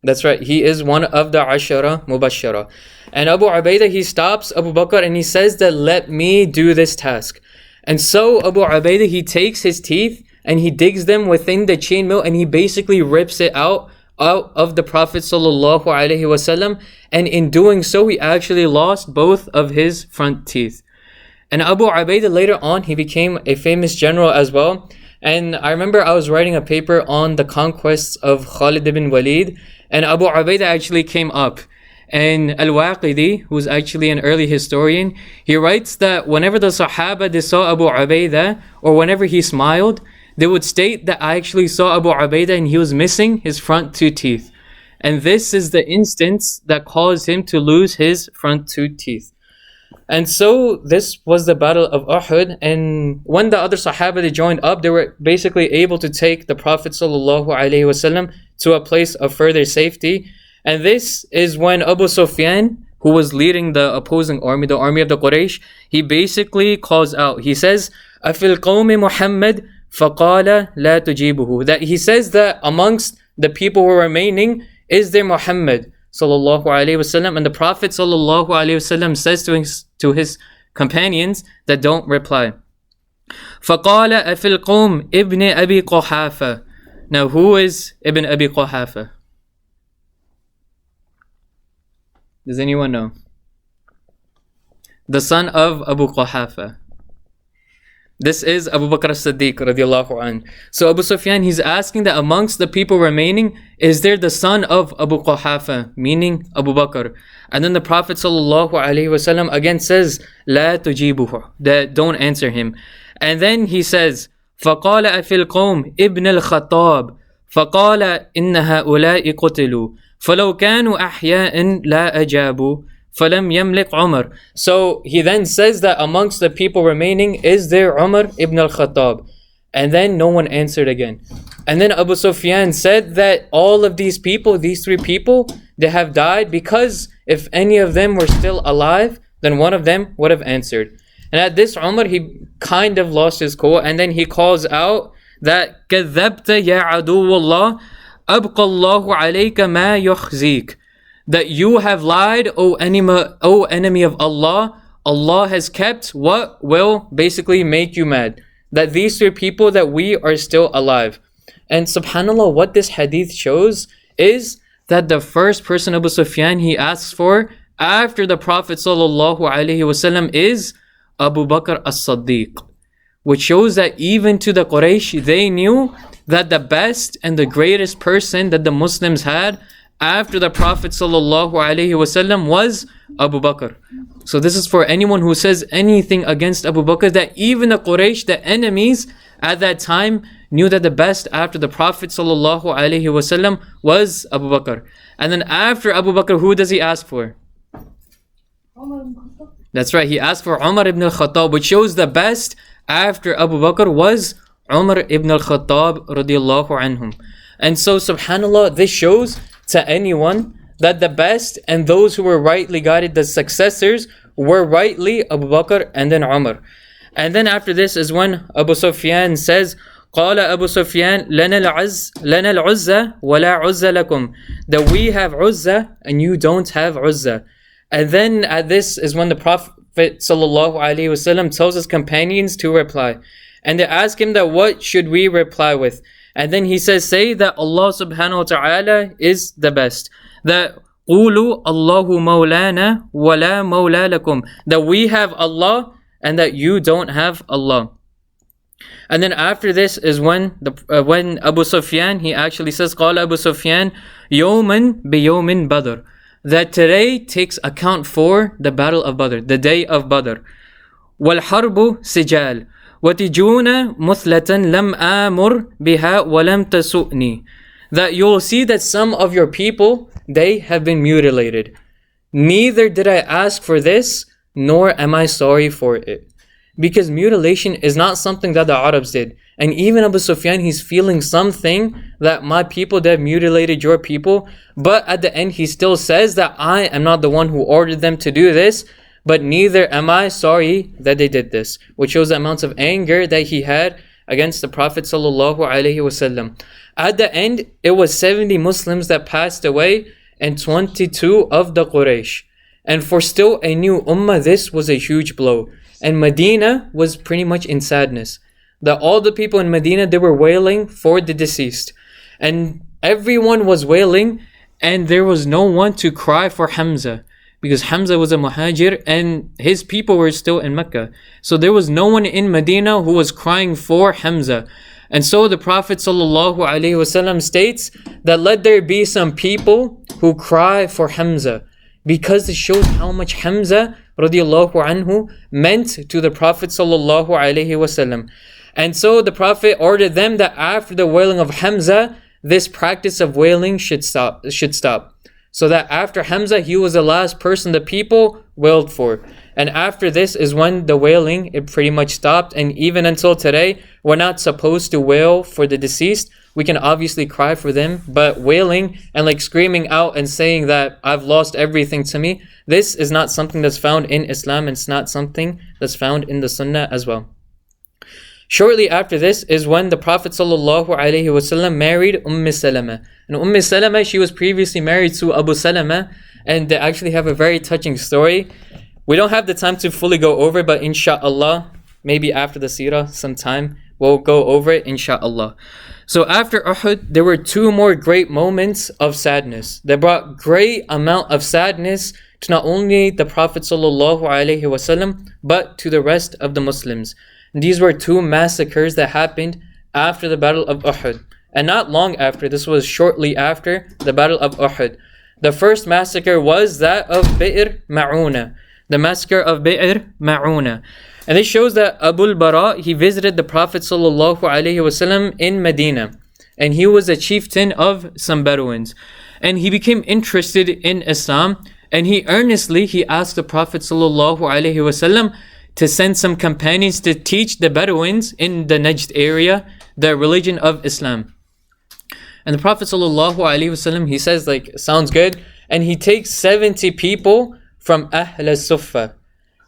A: That's right, he is one of the Ashara Mubashara. And Abu Ubaidah, he stops Abu Bakr and he says that let me do this task. And so Abu Ubaidah, he takes his teeth and he digs them within the chainmail and he basically rips it out of the Prophet sallallahu alaihi wasallam. And in doing so, he actually lost both of his front teeth. And Abu Ubaidah later on, he became a famous general as well. And I remember I was writing a paper on the conquests of Khalid ibn Walid, and Abu Ubaidah actually came up. And Al-Waqidi, who's actually an early historian, he writes that whenever the Sahaba, they saw Abu Ubaidah, or whenever he smiled, they would state that I actually saw Abu Ubaidah and he was missing his front two teeth. And this is the instance that caused him to lose his front two teeth. And so this was the Battle of Uhud. And when the other Sahaba, they joined up, they were basically able to take the Prophet ﷺ to a place of further safety. And this is when Abu Sufyan, who was leading the opposing army, the army of the Quraysh, he basically calls out. He says, أَفِي الْقَوْمِ Muhammad فَقَالَ لَا تُجِيبُهُ. That he says that amongst the people who are remaining is there Muhammad sallallahu alaihi wasallam, and the Prophet sallallahu alaihi wasallam says to his companions that don't reply. فَقَالَ أَفِي الْقَوْمِ ابْنِ أَبِي قُحَافَةَ. Now who is Ibn Abi Quhafa? Does anyone know? The son of Abu Quhafa. This is Abu Bakr as-Siddiq radiallahu anhu. So Abu Sufyan, he's asking that amongst the people remaining, is there the son of Abu Quhafa, meaning Abu Bakr? And then the Prophet sallallahu alaihi wasallam again says, لا تجيبه, that don't answer him. And then he says, فقال أفي القوم ابن الخطاب فقال إن هؤلاء قتلوا فلو كانوا أحياء لا أجابوا فَلَمْ يَمْلِكْ عُمَرْ. So he then says that amongst the people remaining is there Umar ibn al-Khattab. And then no one answered again. And then Abu Sufyan said that all of these people, these three people, they have died because if any of them were still alive, then one of them would have answered. And at this, Umar, he kind of lost his cool, and then he calls out that كَذَّبْتَ يَا عَدُوَّ اللَّهِ أَبْقَى اللَّهُ عَلَيْكَ مَا يُخْزِيكَ. That you have lied, O enemy of Allah. Allah has kept what will basically make you mad. That these three people, that we are still alive. And subhanAllah, what this hadith shows is that the first person Abu Sufyan he asks for after the Prophet ﷺ is Abu Bakr as-Siddiq. Which shows that even to the Quraysh, they knew that the best and the greatest person that the Muslims had after the Prophet ﷺ was Abu Bakr. So this is for anyone who says anything against Abu Bakr, that even the Quraysh, the enemies at that time, knew that the best after the Prophet ﷺ was Abu Bakr. And then after Abu Bakr, who does he ask for? That's right, he asked for Umar ibn al-Khattab, which shows the best after Abu Bakr was Umar ibn al-Khattab radiallahu anhum. And so subhanAllah, this shows to anyone that the best and those who were rightly guided, the successors, were rightly Abu Bakr and then Umar. And then after this is when Abu Sufyan says, قال Abu Sufyan لنا العزة ولا عزة لكم. That we have Uzza and you don't have Uzza. And then at this is when the Prophet ﷺ tells his companions to reply. And they ask him that what should we reply with? And then he says, say that Allah subhanahu wa ta'ala is the best. That قُولُوا Allahu mawlana wa la mawla lakum. That we have Allah and that you don't have Allah. And then after this is when Abu Sufyan, he actually says, قال Abu Sufyan يومًا بيوم Badr. That today takes account for the battle of Badr, the day of Badr. وَالْحَرْبُ سِجَالٌ وَتِجُونَ مُثْلَةً لَمْ آمُرْ بِهَا وَلَمْ تَسُؤْنِي. That you'll see that some of your people, they have been mutilated. Neither did I ask for this, nor am I sorry for it. Because mutilation is not something that the Arabs did. And even Abu Sufyan, he's feeling something that my people, they have mutilated your people. But at the end, he still says that I am not the one who ordered them to do this. But neither am I sorry that they did this. Which shows the amounts of anger that he had against the Prophet ﷺ. At the end, it was 70 Muslims that passed away and 22 of the Quraysh. And for still a new ummah, this was a huge blow. and Medina was pretty much in sadness. That all the people in Medina, they were wailing for the deceased, and everyone was wailing, and there was no one to cry for Hamza, because Hamza was a muhajir and his people were still in Mecca. So there was no one in Medina who was crying for Hamza. And so the Prophet ﷺ states that let there be some people who cry for Hamza, because it shows how much Hamza radiallahu anhu meant to the Prophet ﷺ. And so the Prophet ordered them that after the wailing of Hamza, this practice of wailing should stop. So that after Hamza, he was the last person the people wailed for. And after this is when the wailing, it pretty much stopped. And even until today, we're not supposed to wail for the deceased. We can obviously cry for them, but wailing and like screaming out and saying that I've lost everything to me, this is not something that's found in Islam, and it's not something that's found in the Sunnah as well. Shortly after this is when the Prophet ﷺ married Salama. And Salama, she was previously married to Abu Salama, and they actually have a very touching story. We don't have the time to fully go over it, but inshallah, maybe after the seerah sometime, we'll go over it inshallah. So after Uhud, there were two more great moments of sadness. They brought great amount of sadness to not only the Prophet ﷺ, but to the rest of the Muslims. These were two massacres that happened after the Battle of Uhud. And not long after, this was shortly after the Battle of Uhud. The first massacre was that of Bi'r Ma'una. The massacre of Bi'r Ma'una. And this shows that Abu al-Bara, he visited the Prophet ﷺ in Medina. And he was a chieftain of some Bedouins. And he became interested in Islam. And he asked the Prophet ﷺ to send some companions to teach the Bedouins in the Najd area the religion of Islam. And the Prophet ﷺ, he says like, sounds good. And he takes 70 people from Ahl al-Suffa,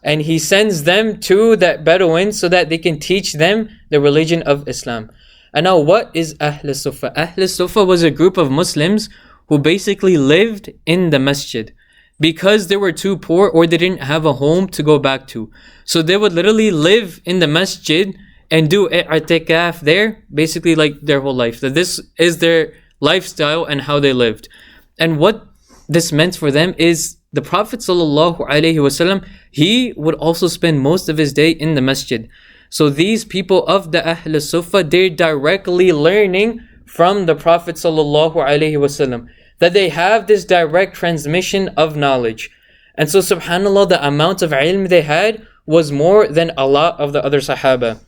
A: and he sends them to that Bedouins so that they can teach them the religion of Islam. And now what is Ahl al-Suffa? Ahl al-Suffa was a group of Muslims who basically lived in the masjid, because they were too poor or they didn't have a home to go back to. So they would literally live in the masjid and do i'tikaf there, basically like their whole life. That this is their lifestyle and how they lived. And what this meant for them is the Prophet ﷺ, he would also spend most of his day in the masjid. So these people of the Ahl al-Suffa, they're directly learning from the Prophet ﷺ. That they have this direct transmission of knowledge. And so subhanAllah, the amount of ilm they had was more than a lot of the other Sahaba.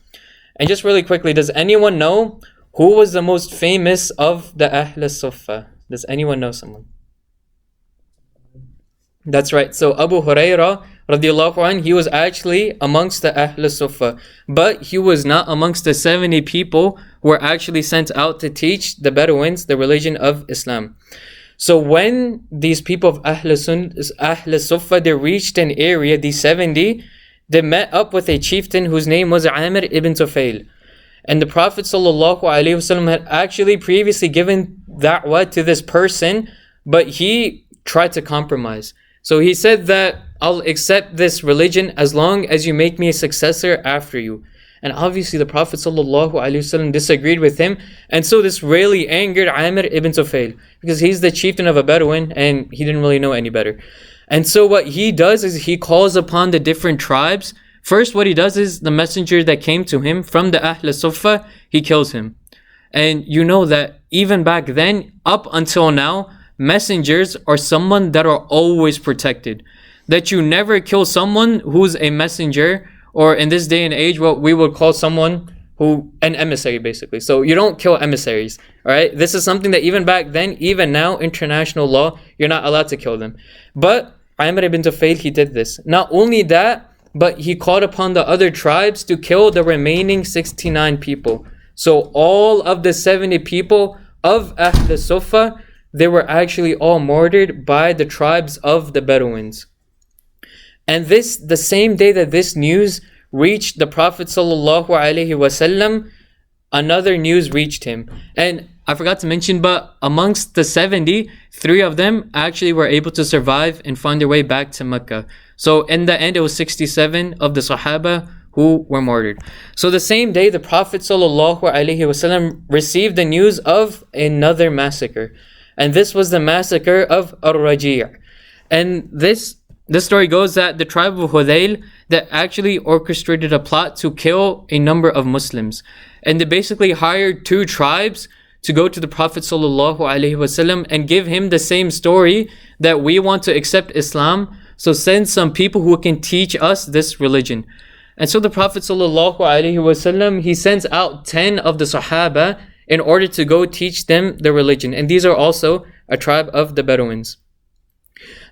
A: And just really quickly, does anyone know who was the most famous of the Ahl al-Suffa? Does anyone know someone? That's right. So Abu Hurairah radiallahu anh, he was actually amongst the Ahl al-Suffa, but he was not amongst the 70 people who were actually sent out to teach the Bedouins the religion of Islam. So when these people of Ahl al-Suffa, they reached an area, these 70, they met up with a chieftain whose name was Amir ibn Tufail. And the Prophet ﷺ had actually previously given da'wah to this person, but he tried to compromise. So he said that I'll accept this religion as long as you make me a successor after you. And obviously the Prophet ﷺ disagreed with him. And so this really angered Amir ibn Tufail, because he's the chieftain of a Bedouin and he didn't really know any better. And so what he does is he calls upon the different tribes. First, what he does is the messenger that came to him from the Ahl al-Suffa, he kills him. And you know that even back then, up until now, messengers are someone that are always protected. That you never kill someone who's a messenger, or in this day and age, what we would call someone who, an emissary basically. So you don't kill emissaries, alright? This is something that even back then, even now, international law, you're not allowed to kill them. But Amr ibn Tufail, he did this. Not only that, but he called upon the other tribes to kill the remaining 69 people. So all of the 70 people of Ahl al-Suffa, they were actually all murdered by the tribes of the Bedouins. And this, the same day that this news reached the Prophet ﷺ, another news reached him. And I forgot to mention, but amongst the 70, 3 of them actually were able to survive and find their way back to Mecca. So in the end, it was 67 of the Sahaba who were martyred. So the same day, the Prophet ﷺ received the news of another massacre. And this was the massacre of Ar-Raji'. And this story goes that the tribe of Hudayl that actually orchestrated a plot to kill a number of Muslims. And they basically hired 2 tribes to go to the Prophet ﷺ and give him the same story that we want to accept Islam. So send some people who can teach us this religion. And so the Prophet ﷺ, he sends out 10 of the Sahaba in order to go teach them the religion. And these are also a tribe of the Bedouins.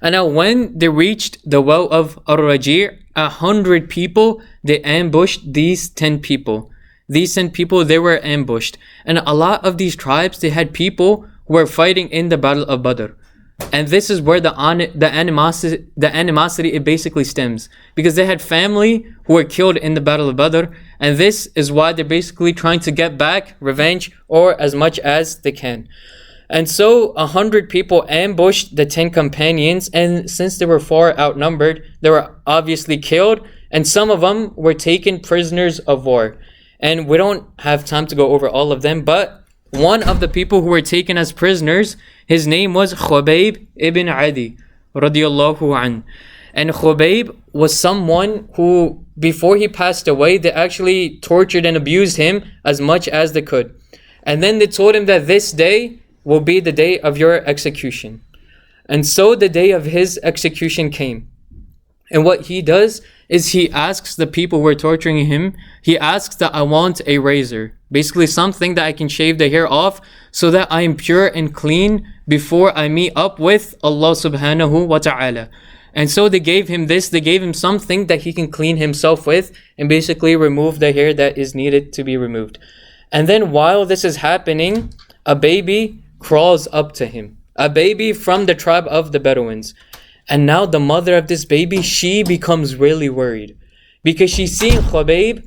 A: And now when they reached the well of Ar-Raji', 100 people, they ambushed these 10 people. These 10 people, they were ambushed. And a lot of these tribes, they had people who were fighting in the battle of Badr. And this is where the animosity it basically stems. Because they had family who were killed in the battle of Badr. And this is why they're basically trying to get back revenge or as much as they can. And so 100 people ambushed the 10 companions. And since they were far outnumbered, they were obviously killed. And some of them were taken prisoners of war. And we don't have time to go over all of them, but one of the people who were taken as prisoners, his name was Khubayb ibn Adi, radiyallahu an. And Khubayb was someone who, before he passed away, they actually tortured and abused him as much as they could. And then they told him that this day will be the day of your execution. And so the day of his execution came. And what he does is he asks the people who are torturing him, he asks that I want a razor. Basically something that I can shave the hair off so that I am pure and clean before I meet up with Allah subhanahu wa ta'ala. And so they gave him this, they gave him something that he can clean himself with and basically remove the hair that is needed to be removed. And then while this is happening, a baby crawls up to him. A baby from the tribe of the Bedouins. And now the mother of this baby, she becomes really worried. Because she's seeing Khubayb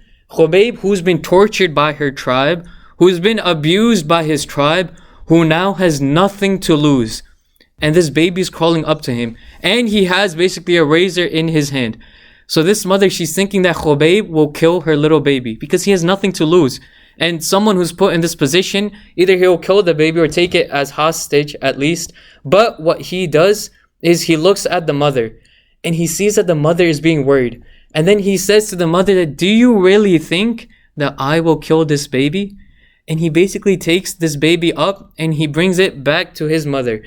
A: who's been tortured by her tribe, who's been abused by his tribe, who now has nothing to lose. And this baby's crawling up to him. And he has basically a razor in his hand. So this mother, she's thinking that Khubayb will kill her little baby because he has nothing to lose. And someone who's put in this position, either he'll kill the baby or take it as hostage at least. But what he does is he looks at the mother and he sees that the mother is being worried. And then he says to the mother that, do you really think that I will kill this baby? And he basically takes this baby up and he brings it back to his mother.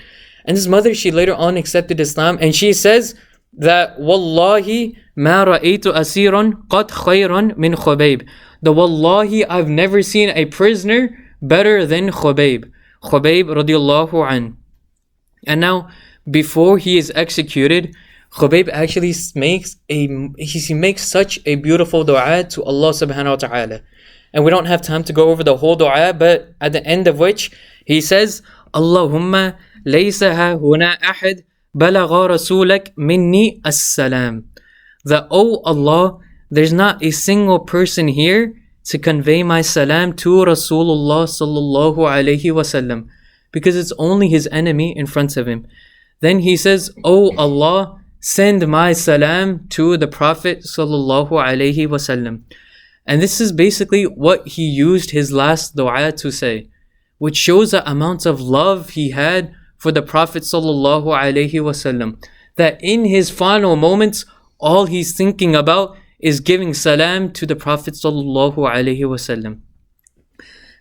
A: And his mother, she later on accepted Islam, and she says that Wallahi ma ra'aytu asiran qad khayran min Khubayb. The Wallahi, I've never seen a prisoner better than Khubayb. Khubayb radiallahu an. And now, before he is executed, Khubayb actually makes such a beautiful dua to Allah subhanahu wa ta'ala. And we don't have time to go over the whole dua, but at the end of which he says, Allahumma laysa ha huna ahad balagha rasulak minni as-salam. That, oh Allah, there's not a single person here to convey my salam to Rasulullah sallallahu alayhi wasallam, because it's only his enemy in front of him. Then he says, oh Allah, send my salam to the Prophet sallallahu alayhi wasallam. And this is basically what he used his last dua to say, which shows the amount of love he had for the Prophet sallallahu alayhi wasallam, that in his final moments, all he's thinking about is giving salam to the Prophet sallallahu alayhi wasallam.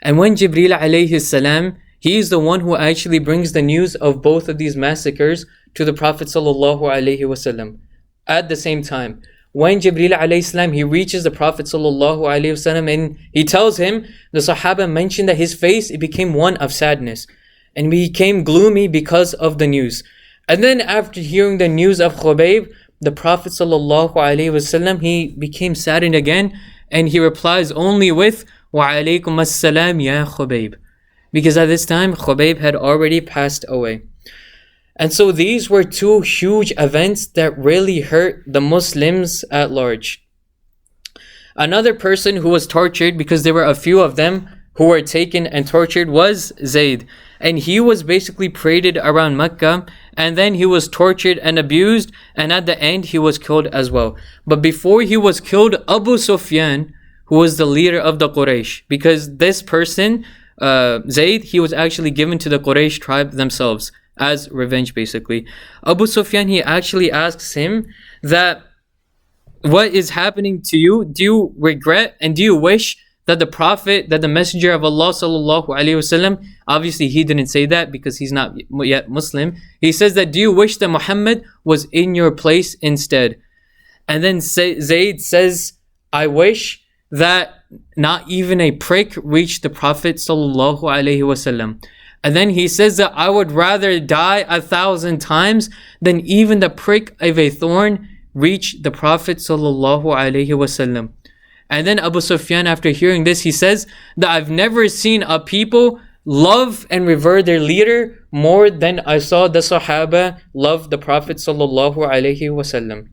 A: And when Jibreel alayhi salam, he is the one who actually brings the news of both of these massacres to the Prophet sallallahu alaihi wasallam. At the same time, when Jibreel alayhi salam, he reaches the Prophet sallallahu alaihi wasallam and he tells him, the Sahaba mentioned that his face, it became one of sadness and became gloomy because of the news. And then after hearing the news of Khubayb, the Prophet sallallahu alaihi wasallam, he became saddened again, and he replies only with wa alaykum as-salam ya Khubayb, because at this time Khubayb had already passed away. And so these were two huge events that really hurt the Muslims at large. Another person who was tortured, because there were a few of them, who were taken and tortured was Zayd. And he was basically paraded around Mecca, and then he was tortured and abused, and at the end he was killed as well. But before he was killed, Abu Sufyan, who was the leader of the Quraysh, because this person, Zayd, he was actually given to the Quraysh tribe themselves as revenge basically. Abu Sufyan, he actually asks him that, what is happening to you? Do you regret and do you wish that the Prophet, that the Messenger of Allah sallallahu alaihi wasallam, obviously he didn't say that because he's not yet Muslim. He says that, do you wish that Muhammad was in your place instead? And then Zayd says, I wish that not even a prick reached the Prophet sallallahu alaihi wasallam. And then he says that I would rather die 1,000 times than even the prick of a thorn reach the Prophet sallallahu alaihi wasallam. And then Abu Sufyan, after hearing this, he says that I've never seen a people love and revere their leader more than I saw the Sahaba love the Prophet sallallahu alaihi wasallam.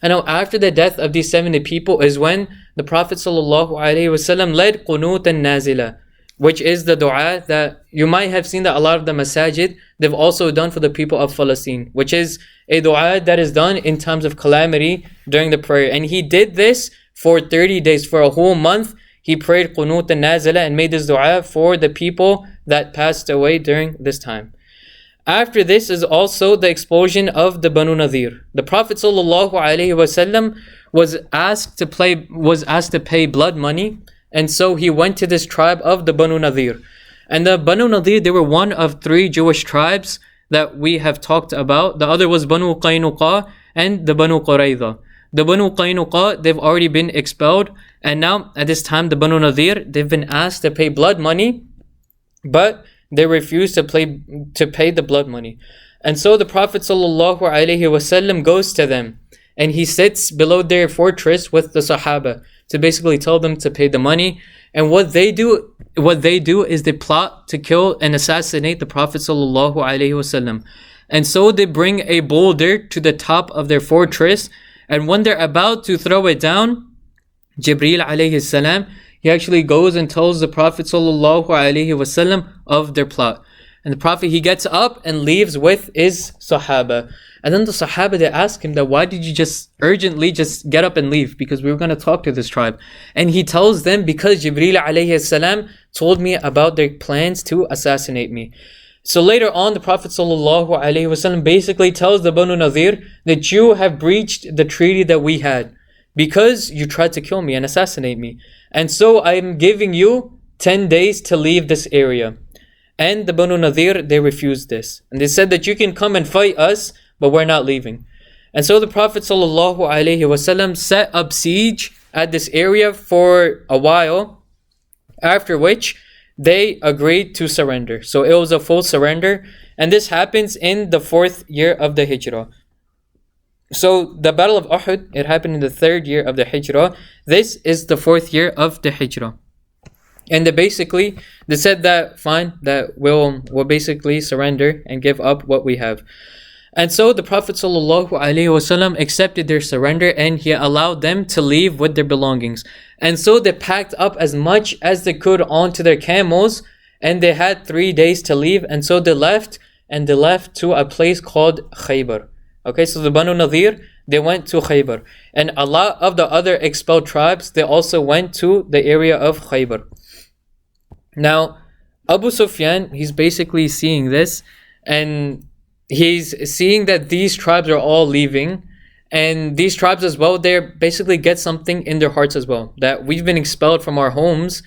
A: And now after the death of these 70 people is when the Prophet sallallahu alaihi wasallam led Qunut al-Nazila, which is the dua that you might have seen that a lot of the masajid, they've also done for the people of Palestine, which is a dua that is done in times of calamity during the prayer. And he did this for 30 days, for a whole month. He prayed Qunut al-Nazila and made this dua for the people that passed away during this time. After this is also the expulsion of the Banu Nadir. The Prophet ﷺ was asked to pay blood money, and so he went to this tribe of the Banu Nadir. And the Banu Nadir, they were one of 3 Jewish tribes that we have talked about. The other was Banu Qaynuqa and the Banu Qurayza. The Banu Qaynuqa, they've already been expelled, and now at this time the Banu Nadir, they've been asked to pay blood money, but they refuse to pay the blood money. And so the Prophet ﷺ goes to them, and he sits below their fortress with the Sahaba to basically tell them to pay the money. And what they do is they plot to kill and assassinate the Prophet ﷺ. And so they bring a boulder to the top of their fortress, and when they're about to throw it down, Jibreel alayhi salam, he actually goes and tells the Prophet ﷺ of their plot. And the Prophet, he gets up and leaves with his Sahaba. And then the Sahaba, they ask him that, why did you just urgently just get up and leave? Because we were going to talk to this tribe. And he tells them, because Jibreel alayhi salam told me about their plans to assassinate me. So later on, the Prophet ﷺ basically tells the Banu Nadir that you have breached the treaty that we had, because you tried to kill me and assassinate me. And so I'm giving you 10 days to leave this area. And the Banu Nadir, they refused this. And they said that you can come and fight us, but we're not leaving. And so the Prophet ﷺ set up siege at this area for a while, after which they agreed to surrender. So it was a full surrender. And this happens in the 4th year of the Hijrah. So the Battle of Uhud, it happened in the 3rd year of the Hijrah. This is the 4th year of the Hijrah. And they said that fine, that we'll basically surrender and give up what we have. And so the Prophet ﷺ accepted their surrender, and he allowed them to leave with their belongings. And so they packed up as much as they could onto their camels, and they had 3 days to leave. And so they left to a place called Khaybar. Okay, so the Banu Nadir, they went to Khaybar. And a lot of the other expelled tribes, they also went to the area of Khaybar. Now, Abu Sufyan, he's basically seeing this, and he's seeing that these tribes are all leaving, and these tribes as well, they basically get something in their hearts as well, that we've been expelled from our homes.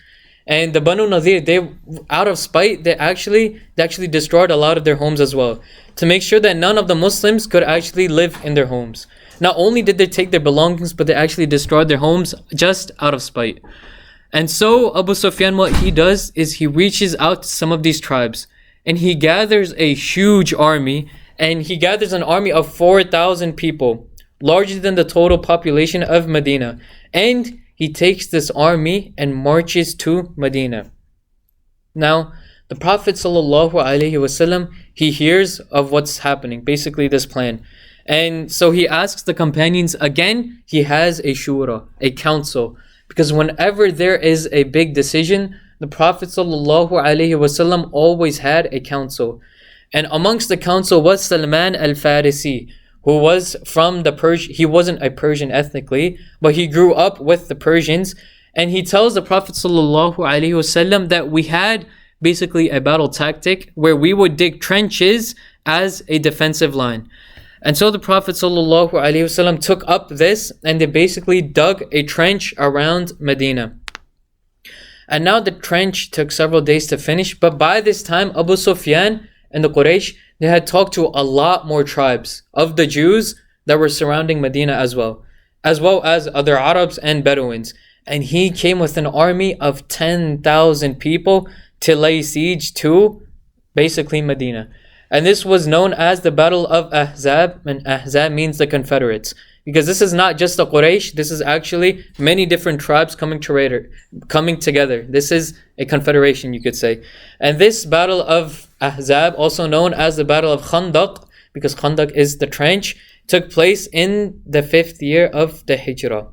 A: And the Banu Nadir, they, out of spite, they actually destroyed a lot of their homes as well, to make sure that none of the Muslims could actually live in their homes. Not only did they take their belongings, but they actually destroyed their homes just out of spite. And so Abu Sufyan, what he does is he reaches out to some of these tribes, and he gathers a huge army, and he gathers an army of 4,000 people, larger than the total population of Medina. And he takes this army and marches to Medina. Now, the Prophet ﷺ, he hears of what's happening, basically this plan. And so he asks the companions again, he has a shura, a council. Because whenever there is a big decision, the Prophet ﷺ always had a council. And amongst the council was Salman al-Farisi, who was from the Persian. He wasn't a Persian ethnically, but he grew up with the Persians. And he tells the Prophet ﷺ that we had basically a battle tactic where we would dig trenches as a defensive line. And so the Prophet ﷺ took up this, and they basically dug a trench around Medina. And now the trench took several days to finish, but by this time Abu Sufyan and the Quraysh, they had talked to a lot more tribes of the Jews that were surrounding Medina as well as other Arabs and Bedouins. And he came with an army of 10,000 people to lay siege to basically Medina. And this was known as the Battle of Ahzab, and Ahzab means the Confederates. Because this is not just the Quraysh, this is actually many different tribes coming together. This is a confederation, you could say. And this Battle of Ahzab, also known as the Battle of Khandaq, because Khandaq is the trench, took place in the 5th year of the Hijrah.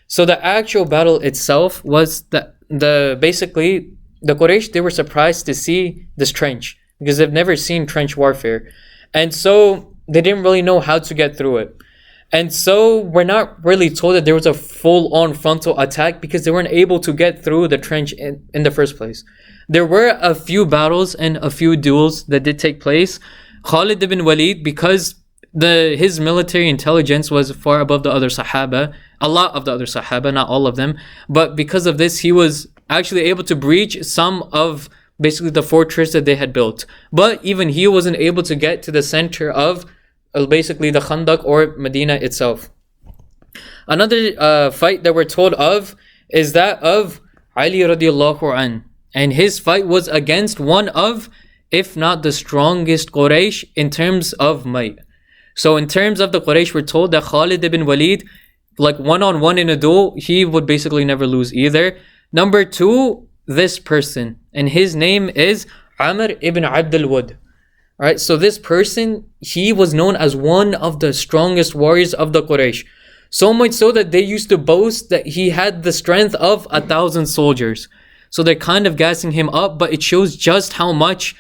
A: So the actual battle itself was basically the Quraysh, they were surprised to see this trench because they've never seen trench warfare. And so they didn't really know how to get through it. And so we're not really told that there was a full-on frontal attack because they weren't able to get through the trench in the first place. There were a few battles and a few duels that did take place. Khalid ibn Walid, because his military intelligence was far above the other Sahaba, a lot of the other Sahaba, not all of them, but because of this, he was actually able to breach some of basically the fortress that they had built. But even he wasn't able to get to the center of basically the Khandaq or Medina itself. Another fight that we're told of is that of Ali radiallahu an, and his fight was against one of, if not the strongest Quraysh in terms of might. So in terms of the Quraysh, we're told that Khalid ibn Walid, like one-on-one in a duel, he would basically never lose either. Number 2, this person, and his name is Amr ibn Abdul Wud. Alright, so this person, he was known as one of the strongest warriors of the Quraysh. So much so that they used to boast that he had the strength of 1,000 soldiers. So they're kind of gassing him up, but it shows just how much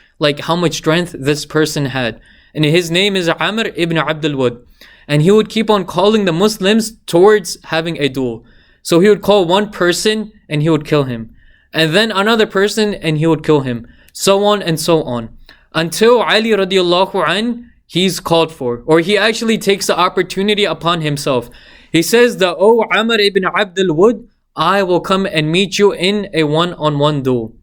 A: strength this person had. And his name is Amr ibn Abdul Wud. And he would keep on calling the Muslims towards having a duel. So he would call one person and he would kill him. And then another person and he would kill him. So on and so on. Until Ali radiallahu an, he's called for. Or he actually takes the opportunity upon himself. He says that, "Oh Amr ibn Abdul Wud, I will come and meet you in a one-on-one duel."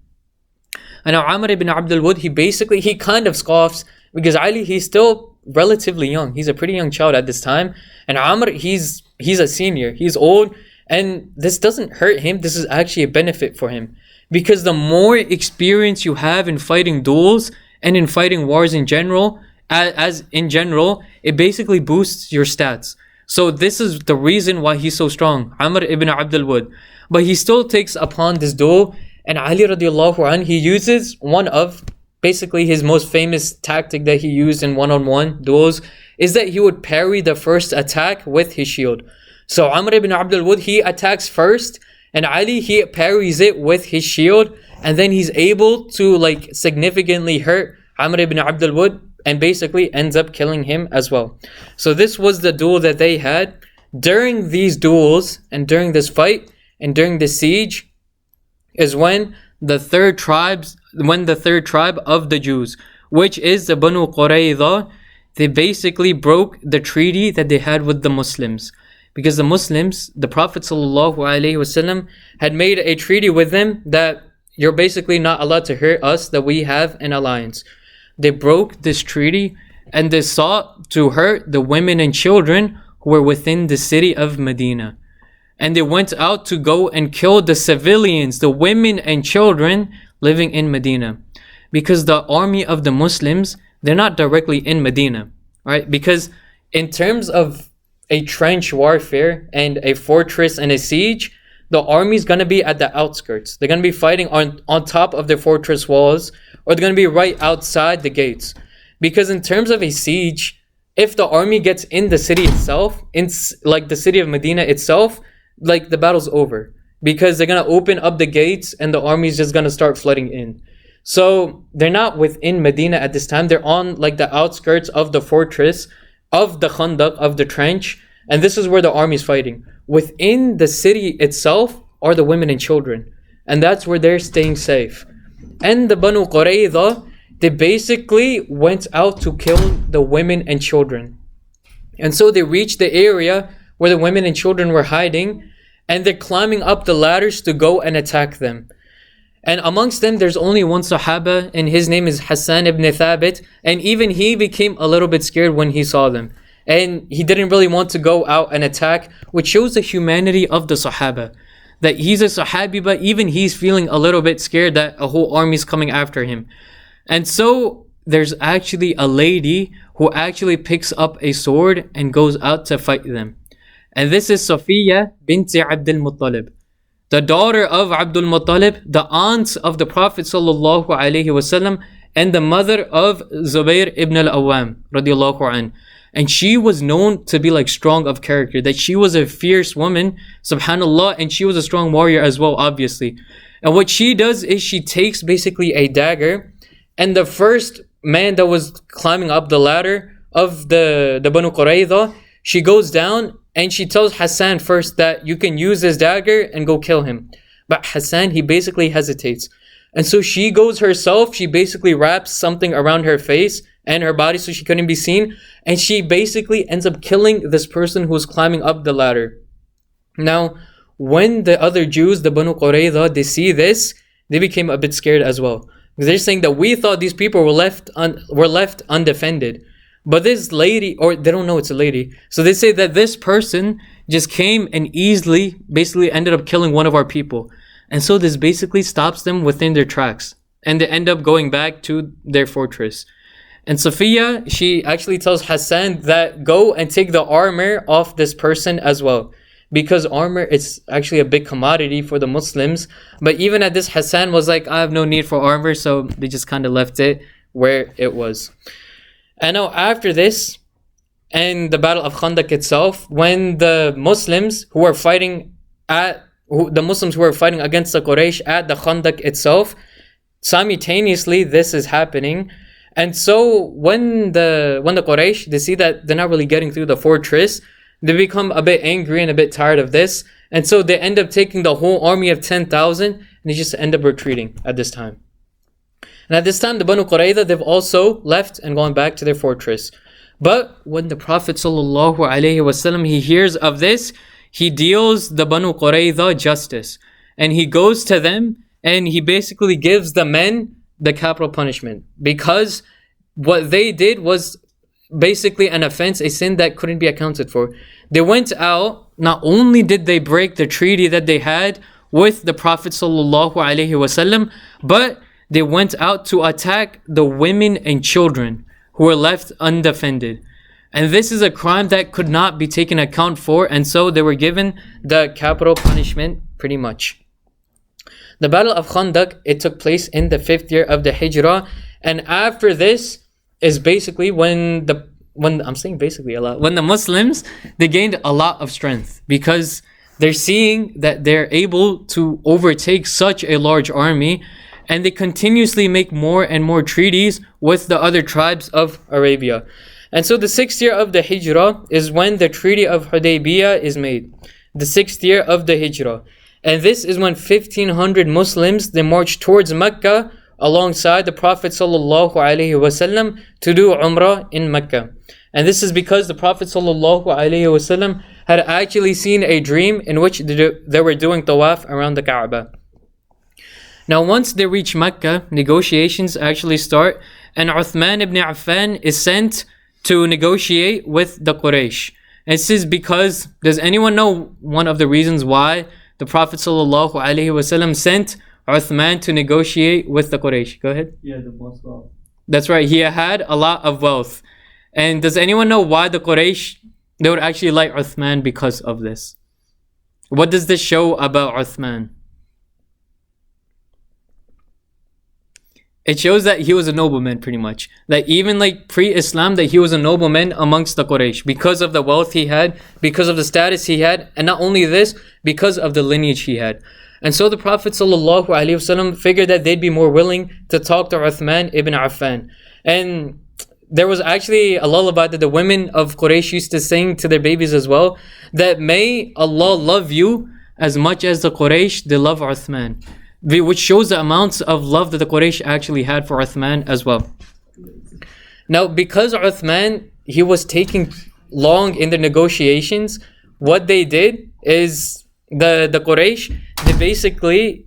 A: And now Amr ibn Abdul Wud, he kind of scoffs because Ali, he's still relatively young. He's a pretty young child at this time. And Amr, he's a senior. He's old. And this doesn't hurt him. This is actually a benefit for him. Because the more experience you have in fighting duels and in fighting wars in general, it basically boosts your stats. So this is the reason why he's so strong, Amr ibn Abdul Wud. But he still takes upon this duel, and Ali radiallahu anh, he uses one of basically his most famous tactic that he used in one-on-one duels is that he would parry the first attack with his shield. So Amr ibn Abdul Wud, he attacks first, and Ali, he parries it with his shield, and then he's able to significantly hurt Amr ibn Abdul Wud and basically ends up killing him as well. So this was the duel that they had. During these duels and during this fight and during the siege is when the third tribe of the Jews, which is the Banu Qurayza, they basically broke the treaty that they had with the Muslims. Because the Muslims, the Prophet ﷺ had made a treaty with them that you're basically not allowed to hurt us, that we have an alliance. They broke this treaty and they sought to hurt the women and children who were within the city of Medina. And they went out to go and kill the civilians, the women and children living in Medina. Because the army of the Muslims, they're not directly in Medina, right? Because in terms of a trench warfare and a fortress and a siege, the army's going to be at the outskirts. They're going to be fighting on top of their fortress walls, or they're going to be right outside the gates. Because in terms of a siege, if the army gets in the city itself, in the city of Medina itself, the battle's over. because they're going to open up the gates and the army is just going to start flooding in. So they're not within Medina at this time. They're on like the outskirts of the fortress, of the Khandaq, of the trench. And this is where the army is fighting. Within the city itself are the women and children. And that's where they're staying safe. And the Banu Qurayza, they basically went out to kill the women and children. And so they reached the area where the women and children were hiding, and they're climbing up the ladders to go and attack them. And amongst them, there's only one Sahaba, and his name is Hassan ibn Thabit. And even he became a little bit scared when he saw them. And he didn't really want to go out and attack, which shows the humanity of the Sahaba. That he's a Sahabi, but even he's feeling a little bit scared that a whole army is coming after him. And so there's actually a lady who actually picks up a sword and goes out to fight them. And this is Safiya binti Abdul Muttalib, the daughter of Abdul Muttalib, the aunt of the Prophet sallallahu alaihi wasallam, and the mother of Zubair ibn al-Awwam radiallahu anh. And she was known to be like strong of character, that she was a fierce woman, subhanallah, and she was a strong warrior as well, obviously. And what she does is she takes basically a dagger, and the first man that was climbing up the ladder of the Banu Qurayza, she goes down and she tells Hassan first that you can use this dagger and go kill him. But Hassan, he basically hesitates. And so she goes herself, she basically wraps something around her face and her body so she couldn't be seen. And she basically ends up killing this person who's climbing up the ladder. Now, when the other Jews, the Banu Qurayza, they see this, they became a bit scared as well. Because they're saying that we thought these people were left undefended. But this lady, or they don't know it's a lady, so they say that this person just came and easily basically ended up killing one of our people. And so this basically stops them within their tracks. And they end up going back to their fortress. And Safiya, she actually tells Hassan that go and take the armor off this person as well. Because armor is actually a big commodity for the Muslims. But even at this, Hassan was like, I have no need for armor. So they just kind of left it where it was. And now after this, and the Battle of Khandaq itself, when the Muslims who were fighting against the Quraysh at the Khandaq itself, simultaneously this is happening. And so when the Quraysh, they see that they're not really getting through the fortress, they become a bit angry and a bit tired of this. And so they end up taking the whole army of 10,000 and they just end up retreating at this time. And at this time, the Banu Qurayza, they've also left and gone back to their fortress. But when the Prophet ﷺ, he hears of this, he deals the Banu Qurayza justice. And he goes to them and he basically gives the men the capital punishment. Because what they did was basically an offense, a sin that couldn't be accounted for. They went out, not only did they break the treaty that they had with the Prophet ﷺ, but they went out to attack the women and children who were left undefended. And this is a crime that could not be taken account for, and so they were given the capital punishment pretty much. The Battle of Khandaq, it took place in the 5th year of the Hijrah, and after this is basically when the Muslims, they gained a lot of strength because they're seeing that they're able to overtake such a large army, and they continuously make more and more treaties with the other tribes of Arabia. And so the 6th year of the Hijrah is when the Treaty of Hudaybiyah is made. The 6th year of the Hijrah. And this is when 1,500 Muslims, they marched towards Mecca alongside the Prophet ﷺ to do Umrah in Mecca. And this is because the Prophet ﷺ had actually seen a dream in which they were doing tawaf around the Kaaba. Now once they reach Mecca, negotiations actually start, and Uthman ibn Affan is sent to negotiate with the Quraysh. And this is because, does anyone know one of the reasons why the Prophet ﷺ sent Uthman to negotiate with the Quraysh? Go ahead.
C: Yeah, the most wealth.
A: That's right, he had a lot of wealth. And does anyone know why the Quraysh, they would actually like Uthman because of this? What does this show about Uthman? it shows that he was a nobleman pretty much. That even like pre-Islam, that he was a nobleman amongst the Quraysh because of the wealth he had, because of the status he had, and not only this, because of the lineage he had. And so the Prophet ﷺ figured that they'd be more willing to talk to Uthman ibn Affan. And there was actually a lullaby that the women of Quraysh used to sing to their babies as well, that may Allah love you as much as the Quraysh, they love Uthman. Which shows the amounts of love that the Quraysh actually had for Uthman as well. Now, because Uthman, he was taking long in the negotiations, what they did is the Quraysh, they basically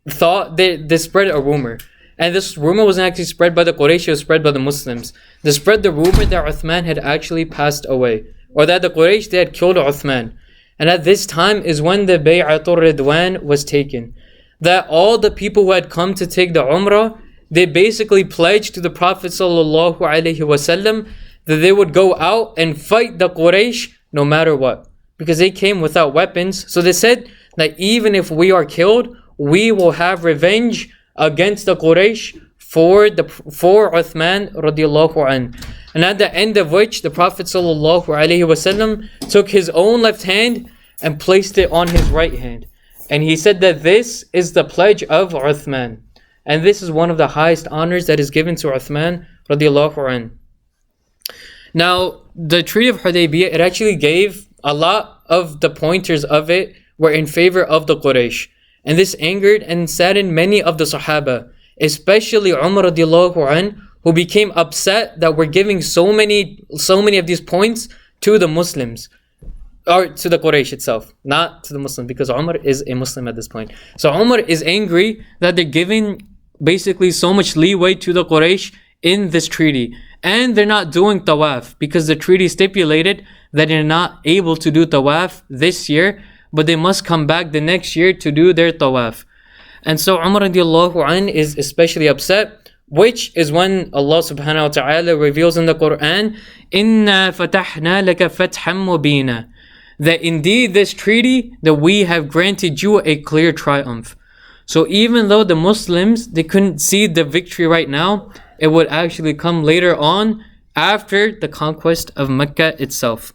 A: thought they spread a rumor. And this rumor wasn't actually spread by the Quraysh, it was spread by the Muslims. They spread the rumor that Uthman had actually passed away, or that the Quraysh, they had killed Uthman. And at this time is when the Bay'atul Ridwan was taken. That all the people who had come to take the Umrah, they basically pledged to the Prophet ﷺ that they would go out and fight the Quraysh no matter what. Because they came without weapons. So they said that even if we are killed, we will have revenge against the Quraysh for Uthman radiallahu an. And at the end of which, the Prophet ﷺ took his own left hand and placed it on his right hand. And he said that this is the pledge of Uthman. And this is one of the highest honors that is given to Uthman radiallahu an. Now, the Treaty of Hudaybiyah, it actually gave a lot of the pointers of it were in favor of the Quraysh. And this angered and saddened many of the Sahaba, especially Umar radiallahu an, who became upset that we're giving so many of these points to the Muslims, or to the Quraysh itself, not to the Muslims, because Umar is a Muslim at this point. So Umar is angry that they're giving basically so much leeway to the Quraysh in this treaty. And they're not doing tawaf, because the treaty stipulated that they're not able to do tawaf this year, but they must come back the next year to do their tawaf. And so Umar radiallahu an is especially upset, which is when Allah subhanahu wa ta'ala reveals in the Quran, Inna fatahna laka fatham mubina, that indeed this treaty, that we have granted you a clear triumph. So even though the Muslims, they couldn't see the victory right now, it would actually come later on after the conquest of Mecca itself.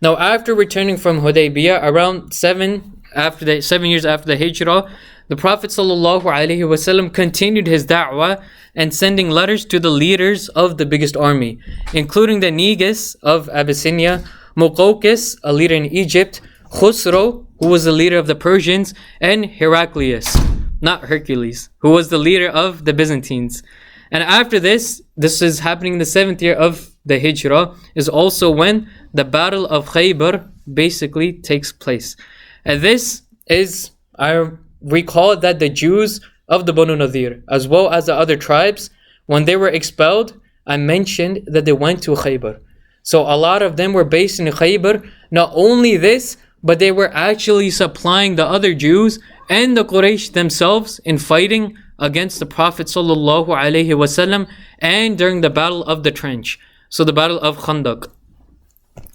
A: Now, after returning from Hudaybiyah, around 7 years after the Hijrah, the Prophet ﷺ continued his da'wah and sending letters to the leaders of the biggest army, including the Negus of Abyssinia, Muqawqis, a leader in Egypt, Khusro, who was the leader of the Persians, and Heraclius, not Hercules, who was the leader of the Byzantines. And after this is happening in the 7th year of the Hijrah, is also when the Battle of Khaybar basically takes place. And this is, I recall that the Jews of the Banu Nadir, as well as the other tribes, when they were expelled, I mentioned that they went to Khaybar. So a lot of them were based in Khaybar. Not only this, but they were actually supplying the other Jews and the Quraysh themselves in fighting against the Prophet ﷺ and during the Battle of the Trench. So the Battle of Khandaq.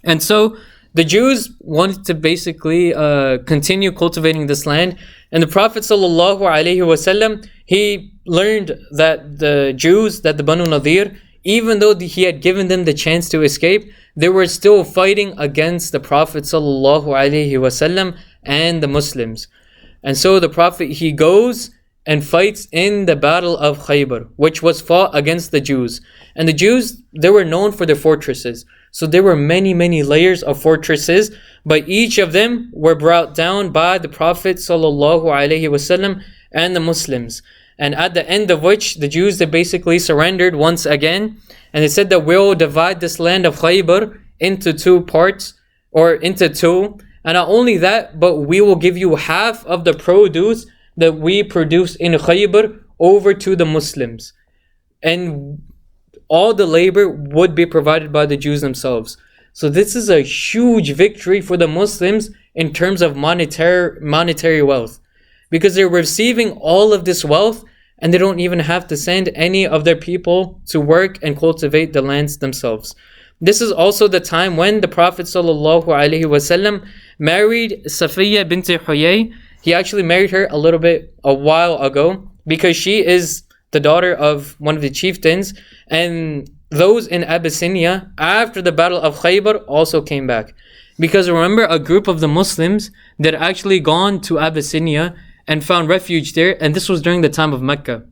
A: And so the Jews wanted to basically continue cultivating this land. And the Prophet ﷺ, he learned that the Jews, that the Banu Nadir, even though he had given them the chance to escape, they were still fighting against the Prophet ﷺ and the Muslims. And so the Prophet, he goes and fights in the Battle of Khaybar, which was fought against the Jews. And the Jews, they were known for their fortresses. So there were many layers of fortresses, but each of them were brought down by the Prophet ﷺ and the Muslims. And at the end of which, the Jews, they basically surrendered once again. And they said that we'll divide this land of Khaybar into 2 parts, or into 2. And not only that, but we will give you half of the produce that we produce in Khaybar over to the Muslims. And all the labor would be provided by the Jews themselves. So this is a huge victory for the Muslims in terms of monetary wealth. Because they're receiving all of this wealth and they don't even have to send any of their people to work and cultivate the lands themselves. This is also the time when the Prophet ﷺ married Safiya bint Huyay. He actually married her a while ago. because she is the daughter of one of the chieftains, and those in Abyssinia after the Battle of Khaybar also came back. Because remember, a group of the Muslims that had actually gone to Abyssinia and found refuge there, and this was during the time of Mecca.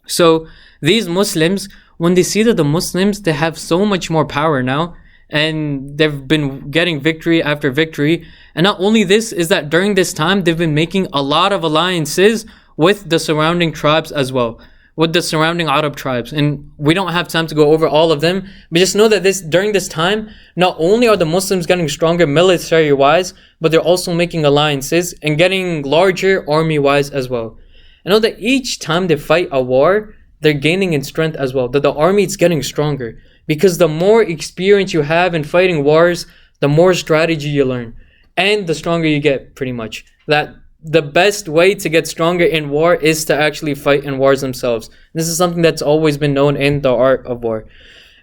A: So these Muslims, when they see that the Muslims, they have so much more power now, and they've been getting victory after victory, and not only this, is that during this time they've been making a lot of alliances with the surrounding tribes as well, with the surrounding Arab tribes. And we don't have time to go over all of them, but just know that during this time, not only are the Muslims getting stronger military wise, but they're also making alliances and getting larger army wise as well. I know that each time they fight a war, they're gaining in strength as well, that the army is getting stronger, because the more experience you have in fighting wars, the more strategy you learn, and the stronger you get, pretty much. That the best way to get stronger in war is to actually fight in wars themselves. This is something that's always been known in the art of war.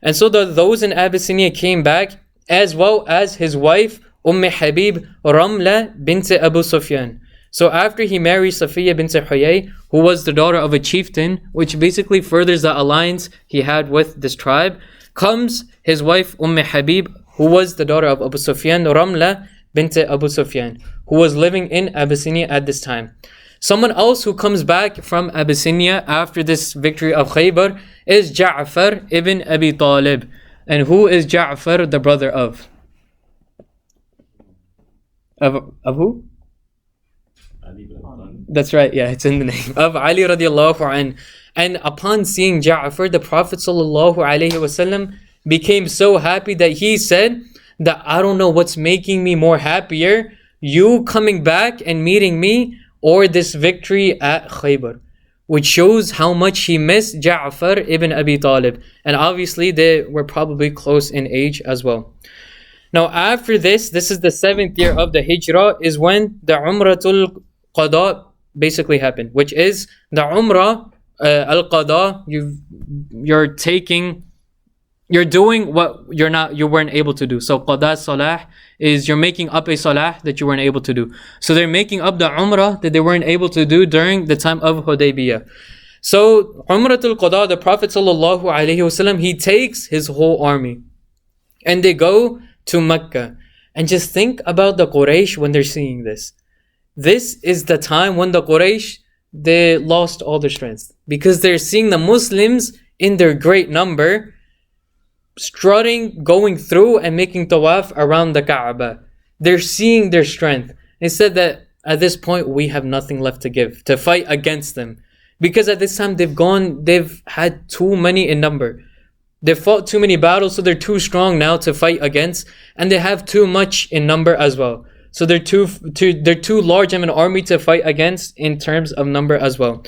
A: And so those in Abyssinia came back, as well as his wife Habib Ramla bint Abu Sufyan. So after he married Safiya bint Huyay, who was the daughter of a chieftain, which basically furthers the alliance he had with this tribe, comes his wife Habib, who was the daughter of Abu Sufyan, Ramla bint Abu Sufyan, who was living in Abyssinia at this time. Someone else who comes back from Abyssinia after this victory of Khaybar is Ja'far ibn Abi Talib. And who is Ja'far the brother of? Of who? That's right, yeah, it's in the name of Ali radiallahu anh. And upon seeing Ja'far, the Prophet sallallahu alaihi wasallam became so happy that he said that I don't know what's making me more happier, you coming back and meeting me, or this victory at Khaybar, which shows how much he missed Ja'far ibn Abi Talib. And obviously they were probably close in age as well. Now after this is the 7th year of the Hijrah, is when the Umratul Qada basically happened, which is the Umrah al-Qada. You're doing what you weren't able to do. So Qada Salah is you're making up a Salah that you weren't able to do. So they're making up the Umrah that they weren't able to do during the time of Hudaybiyah. So Umratul Qada, the Prophet sallallahu alaihi wasallam, he takes his whole army and they go to Mecca. And just think about the Quraysh when they're seeing this. This is the time when the Quraysh, they lost all their strength, because they're seeing the Muslims in their great number strutting, going through and making tawaf around the Kaaba. They're seeing their strength. They said that at this point we have nothing left to give, to fight against them, because at this time they've had too many in number. They've fought too many battles, so they're too strong now to fight against, and they have too much in number as well. So they're too large of an army to fight against in terms of number as well.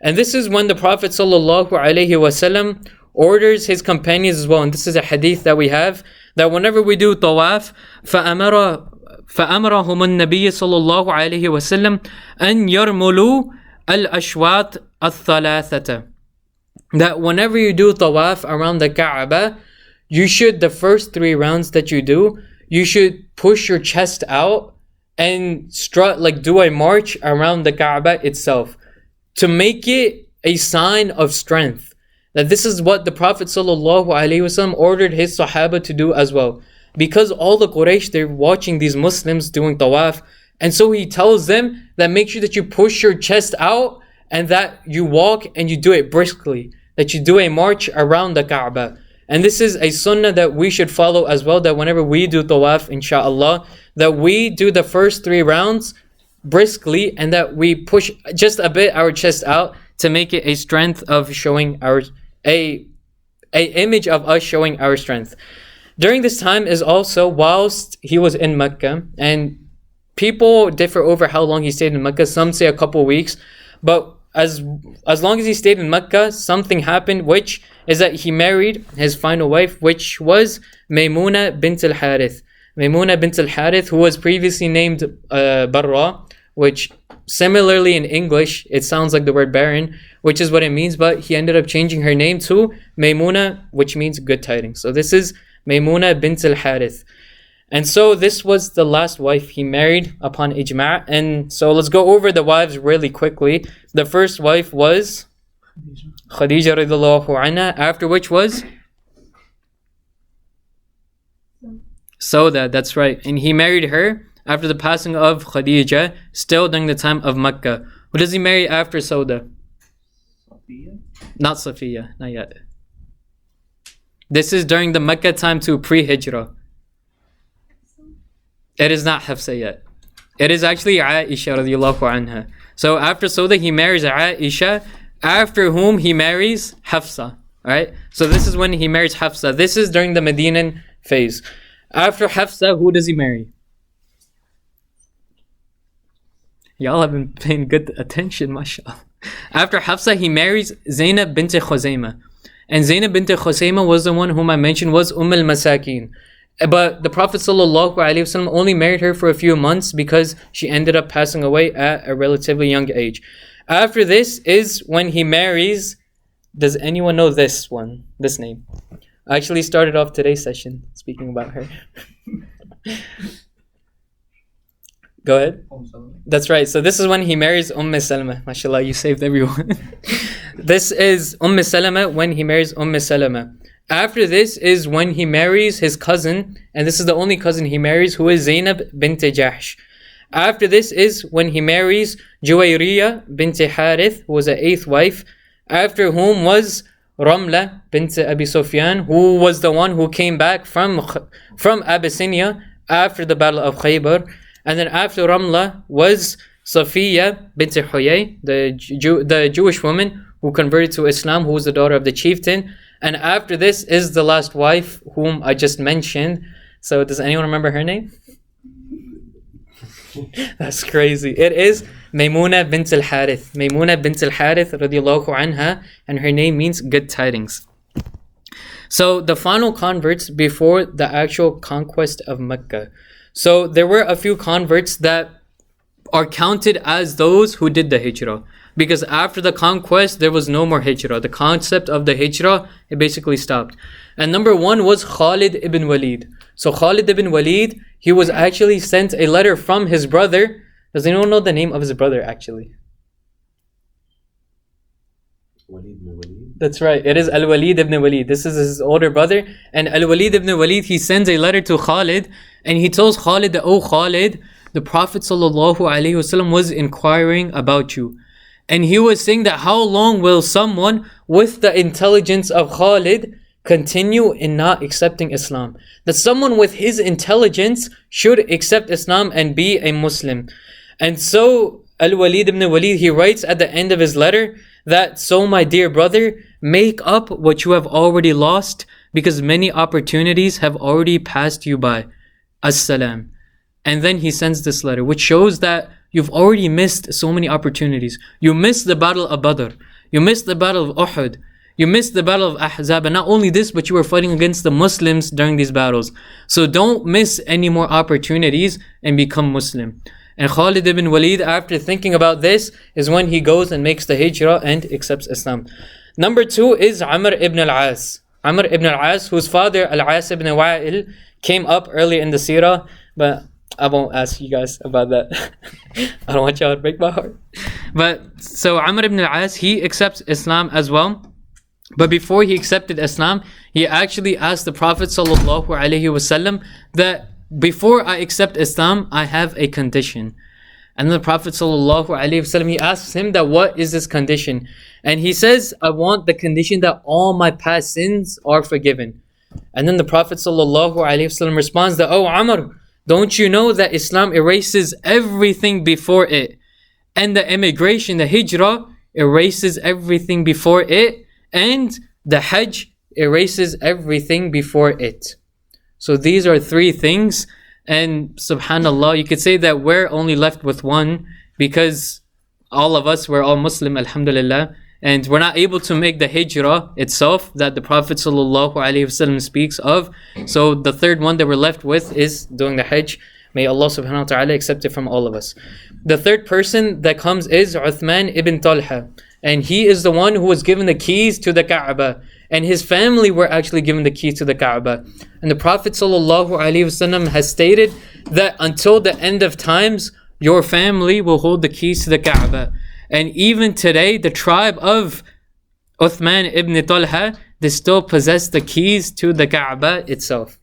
A: And this is when the Prophet sallallahu alaihi wasallam orders his companions as well. And this is a hadith that we have, that whenever we do tawaf, فَأَمَرَهُمُ النَّبِيُّ صلى الله عليه وسلم أن يرملوا الأشواط الثلاثة. That whenever you do tawaf around the Kaaba, you should, the first 3 rounds that you do, you should push your chest out and strut, like do a march around the Kaaba itself, to make it a sign of strength. That this is what the Prophet ﷺ ordered his Sahaba to do as well. Because all the Quraysh, they're watching these Muslims doing tawaf, and so he tells them that make sure that you push your chest out and that you walk and you do it briskly, that you do a march around the Kaaba. And this is a sunnah that we should follow as well, that whenever we do tawaf, inshallah, that we do the first 3 rounds briskly, and that we push just a bit our chest out to make it a strength of showing a image of us showing our strength. During this time is also whilst he was in Mecca, and people differ over how long he stayed in Mecca. Some say a couple weeks, but as long as he stayed in Mecca, something happened, which is that he married his final wife, which was Maymuna bint al-Harith. Maymuna bint al-Harith, who was previously named Barra, which similarly in English, it sounds like the word barren, which is what it means, but he ended up changing her name to Maymuna, which means good tidings. So this is Maymuna bint al-Harith. And so this was the last wife he married upon ijma'. And so let's go over the wives really quickly. The first wife was Khadija radiallahu anha, after which was Sauda, that's right. And he married her after the passing of Khadija, still during the time of Makkah. Who does he marry after Sauda?
B: Sophia?
A: Not Safiya, not yet. This is during the Makkah time to pre-Hijrah. It is not Hafsa yet. It is actually Aisha radiallahu anha. So after Sauda, he marries Aisha, after whom he marries Hafsa. Alright? So this is when he marries Hafsa. This is during the Medinan phase. After Hafsa, who does he marry? Y'all have been paying good attention, mashallah. After Hafsa, he marries Zaynab bint Khuzaymah. And Zaynab bint Khuzaymah was the one whom I mentioned was al-Masakin. But the Prophet ﷺ only married her for a few months because she ended up passing away at a relatively young age. After this is when he marries, does anyone know this one, this name? I actually started off today's session speaking about her. Go ahead. That's right. So this is when he marries Salama. MashaAllah, you saved everyone. This is Salama when he marries Salama. After this is when he marries his cousin, and this is the only cousin he marries, who is Zaynab bint Jahsh. After this is when he marries Juwayriya bint Harith, who was the 8th wife, after whom was Ramla bint Abi Sufyan, who was the one who came back from Abyssinia after the Battle of Khaybar. And then after Ramla was Safiya bint Huyay, the Jewish woman who converted to Islam, who was the daughter of the chieftain. And after this is the last wife whom I just mentioned. So does anyone remember her name? That's crazy. It is Maymuna bint al-Harith. Maymuna bint al-Harith radiallahu anha, and her name means good tidings. So the final converts before the actual conquest of Mecca. So there were a few converts that are counted as those who did the Hijrah. Because after the conquest, there was no more Hijrah. The concept of the Hijrah, it basically stopped. And number one was Khalid ibn Walid. So Khalid ibn Walid, he was actually sent a letter from his brother. Does anyone know the name of his brother actually?
F: Walid ibn Walid.
A: That's right. It is Al-Walid ibn Walid. This is his older brother. And Al-Walid ibn Walid, he sends a letter to Khalid. And he tells Khalid that, oh Khalid, the Prophet ﷺ was inquiring about you. And he was saying that how long will someone with the intelligence of Khalid continue in not accepting Islam? That someone with his intelligence should accept Islam and be a Muslim. And so Al-Walid ibn Walid, he writes at the end of his letter that, so my dear brother, make up what you have already lost, because many opportunities have already passed you by. As-salam. And then he sends this letter, which shows that you've already missed so many opportunities. You missed the battle of Badr. You missed the battle of Uhud. You missed the battle of Ahzab. And not only this, but you were fighting against the Muslims during these battles. So don't miss any more opportunities and become Muslim. And Khalid ibn Walid, after thinking about this, is when he goes and makes the Hijrah and accepts Islam. Number two is Amr ibn al-As. Amr ibn al-As, whose father al-As ibn Wa'il came up early in the Seerah, but I won't ask you guys about that. I don't want y'all to break my heart. But so Amr ibn al-As, he accepts Islam as well. But before he accepted Islam, he actually asked the Prophet ﷺ that before I accept Islam, I have a condition. And then the Prophet ﷺ, he asks him that what is this condition? And he says, I want the condition that all my past sins are forgiven. And then the Prophet ﷺ responds that, oh Amr, don't you know that Islam erases everything before it? And the immigration, the Hijrah, erases everything before it. And the Hajj erases everything before it. So these are three things. And subhanallah, you could say that we're only left with one, because all of us, we're all Muslim, alhamdulillah. And we're not able to make the Hijrah itself that the Prophet ﷺ speaks of. So the third one that we're left with is doing the Hajj. May Allah subhanahu wa ta'ala accept it from all of us. The third person that comes is Uthman ibn Talha. And he is the one who was given the keys to the Kaaba. and his family were actually given the keys to the Kaaba. And the Prophet ﷺ has stated that until the end of times, your family will hold the keys to the Kaaba. And even today, the tribe of Uthman ibn Talha, they still possess the keys to the Kaaba itself.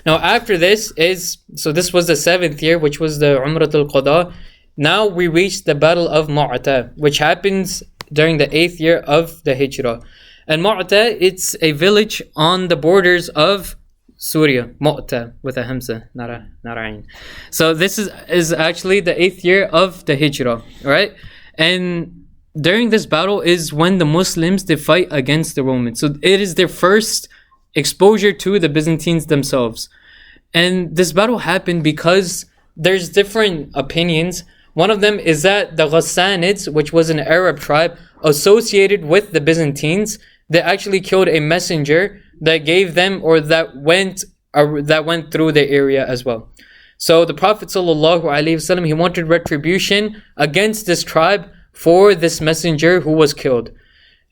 A: Now after this this was the 7th year, which was the Umrah al-Qada. Now we reach the Battle of Mu'tah, which happens during the 8th year of the Hijrah. And Mu'tah, it's a village on the borders of Syria. Mu'tah with a hamza, not a ayn. So this is actually the 8th year of the Hijrah, right? And during this battle is when the Muslims, they fight against the Romans. So it is their first exposure to the Byzantines themselves. And this battle happened because there's different opinions. One of them is that the Ghassanids, which was an Arab tribe associated with the Byzantines, they actually killed a messenger that gave them, or that went through the area as well. So the Prophet ﷺ, he wanted retribution against this tribe for this messenger who was killed.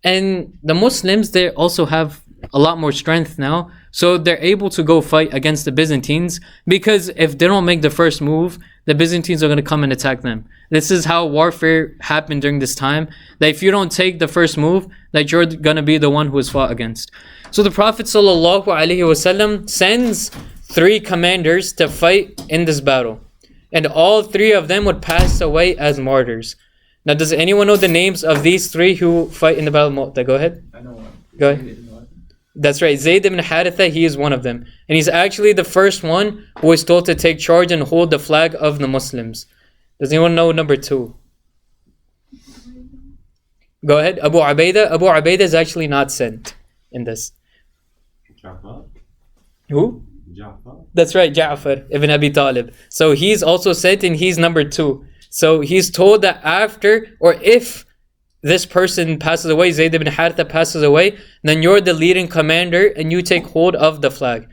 A: And the Muslims, they also have a lot more strength now, so they're able to go fight against the Byzantines, because if they don't make the first move, the Byzantines are going to come and attack them. This is how warfare happened during this time, that if you don't take the first move, that you're going to be the one who is fought against. So the Prophet ﷺ sends 3 commanders to fight in this battle, and all 3 of them would pass away as martyrs. Now, does anyone know the names of these 3 who fight in the Battle of Mu'tah? Go ahead.
B: I know one.
A: Go ahead. That's right. Zayd ibn Haritha, he is one of them. And he's actually the first one who is told to take charge and hold the flag of the Muslims. Does anyone know number 2? Go ahead. Abu Ubaidah. Abu Ubaidah is actually not sent in this.
F: Ja'far?
A: Who?
F: Ja'far?
A: That's right, Ja'far ibn Abi Talib. So he's also sent, and he's number 2. So he's told that after, or if this person passes away, Zayd ibn Haritha passes away, then you're the leading commander and you take hold of the flag.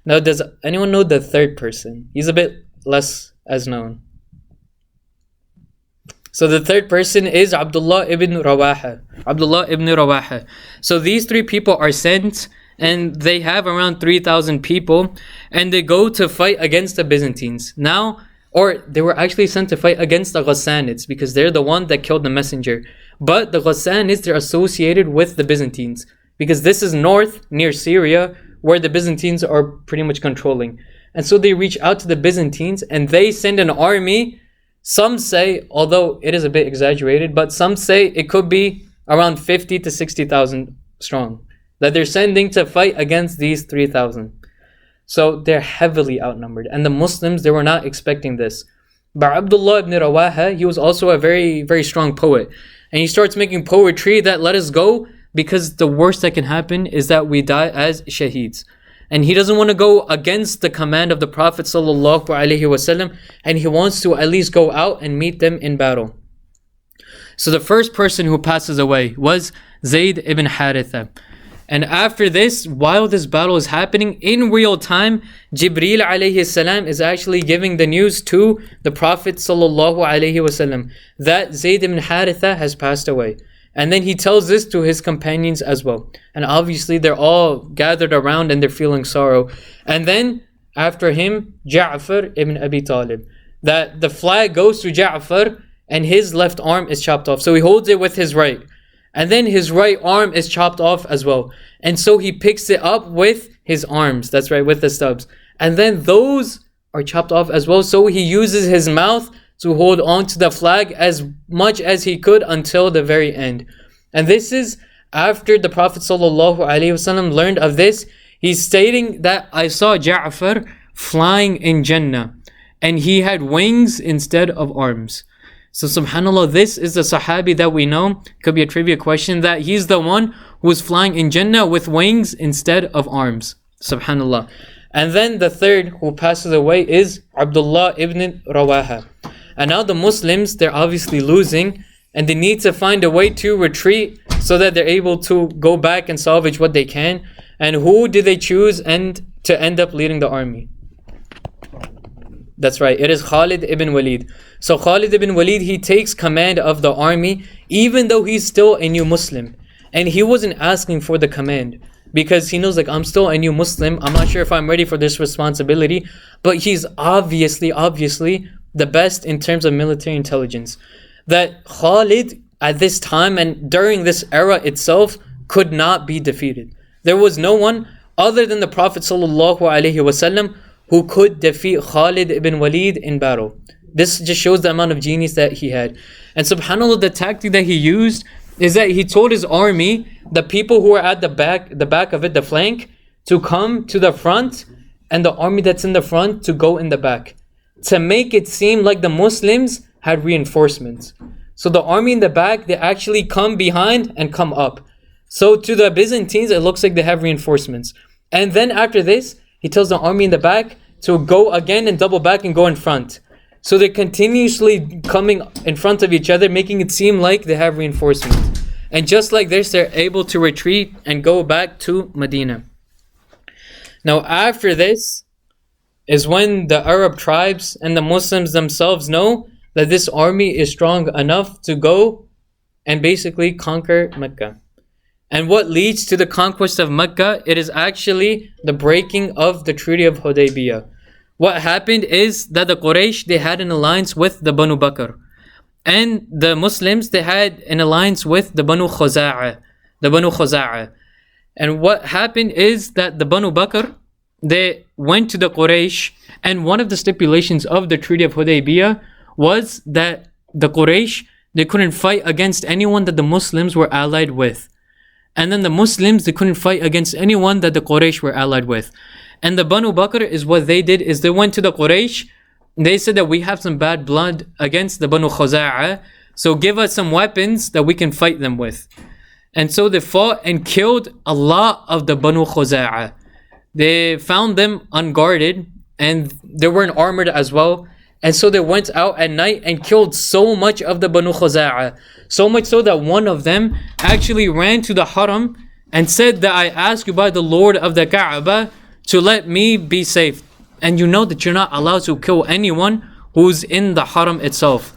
A: Now, does anyone know the 3rd person? He's a bit less as known. So the 3rd person is Abdullah ibn Rawaha. Abdullah ibn Rawaha. So these 3 people are sent, and they have around 3,000 people, and they go to fight against the Byzantines. Now, or they were actually sent to fight against the Ghassanids, because they're the one that killed the messenger. But the Ghassanids, they're associated with the Byzantines, because this is north near Syria, where the Byzantines are pretty much controlling. And so they reach out to the Byzantines, and they send an army. Some say, although it is a bit exaggerated, but some say it could be around 50 to 60,000 strong, that they're sending to fight against these 3,000. So they're heavily outnumbered, and the Muslims, they were not expecting this. But Abdullah ibn Rawaha, he was also a very, very strong poet, and he starts making poetry that let us go, because the worst that can happen is that we die as shaheeds. And he doesn't want to go against the command of the Prophet ﷺ, and he wants to at least go out and meet them in battle. So the first person who passes away was Zayd ibn Haritha. And after this, while this battle is happening in real time, Jibreel alayhi salam is actually giving the news to the Prophet sallallahu alayhi wasallam that Zayd ibn Haritha has passed away. And then he tells this to his companions as well. And obviously they're all gathered around and they're feeling sorrow. And then after him, Ja'far ibn Abi Talib, that the flag goes to Ja'far and his left arm is chopped off. So he holds it with his right. And then his right arm is chopped off as well. And so he picks it up with his arms. That's right, with the stubs. And then those are chopped off as well. So he uses his mouth to hold on to the flag as much as he could until the very end. And this is after the Prophet ﷺ learned of this. He's stating that I saw Ja'far flying in Jannah, and he had wings instead of arms. So subhanAllah, this is the Sahabi that we know, could be a trivia question, that he's the one who was flying in Jannah with wings instead of arms. Subhanallah. And then the third who passes away is Abdullah ibn Rawaha. And now the Muslims, they're obviously losing, and they need to find a way to retreat so that they're able to go back and salvage what they can. And who did they choose and to end up leading the army? That's right, it is Khalid ibn Walid. So Khalid ibn Walid, he takes command of the army even though he's still a new Muslim. And he wasn't asking for the command because he knows, like, I'm still a new Muslim. I'm not sure if I'm ready for this responsibility. But he's obviously the best in terms of military intelligence. That Khalid at this time and during this era itself could not be defeated. There was no one other than the Prophet ﷺ who could defeat Khalid ibn Walid in battle. This just shows the amount of genius that he had. And subhanAllah, the tactic that he used is that he told his army, the people who were at the back of it, the flank, to come to the front, and the army that's in the front to go in the back, to make it seem like the Muslims had reinforcements. So the army in the back, they actually come behind and come up. So to the Byzantines, it looks like they have reinforcements. And then after this, he tells the army in the back to go again and double back and go in front. So they're continuously coming in front of each other, making it seem like they have reinforcements. And just like this, they're able to retreat and go back to Medina. Now after this is when the Arab tribes and the Muslims themselves know that this army is strong enough to go and basically conquer Mecca. And what leads to the conquest of Mecca? It is actually the breaking of the Treaty of Hudaybiyah. What happened is that the Quraysh, they had an alliance with the Banu Bakr. And the Muslims, they had an alliance with the Banu Khuza'ah. And what happened is that the Banu Bakr, they went to the Quraysh, and one of the stipulations of the Treaty of Hudaybiyah was that the Quraysh, they couldn't fight against anyone that the Muslims were allied with. And then the Muslims, they couldn't fight against anyone that the Quraysh were allied with. And the Banu Bakr is what they did is they went to the Quraysh. They said that we have some bad blood against the Banu Khuza'ah, so give us some weapons that we can fight them with. And so they fought and killed a lot of the Banu Khuza'ah. They found them unguarded and they weren't armored as well. And so they went out at night and killed so much of the Banu Khuza'ah. So much so that one of them actually ran to the Haram and said that I ask you by the Lord of the Kaaba to let me be safe. And you know that you're not allowed to kill anyone who's in the Haram itself.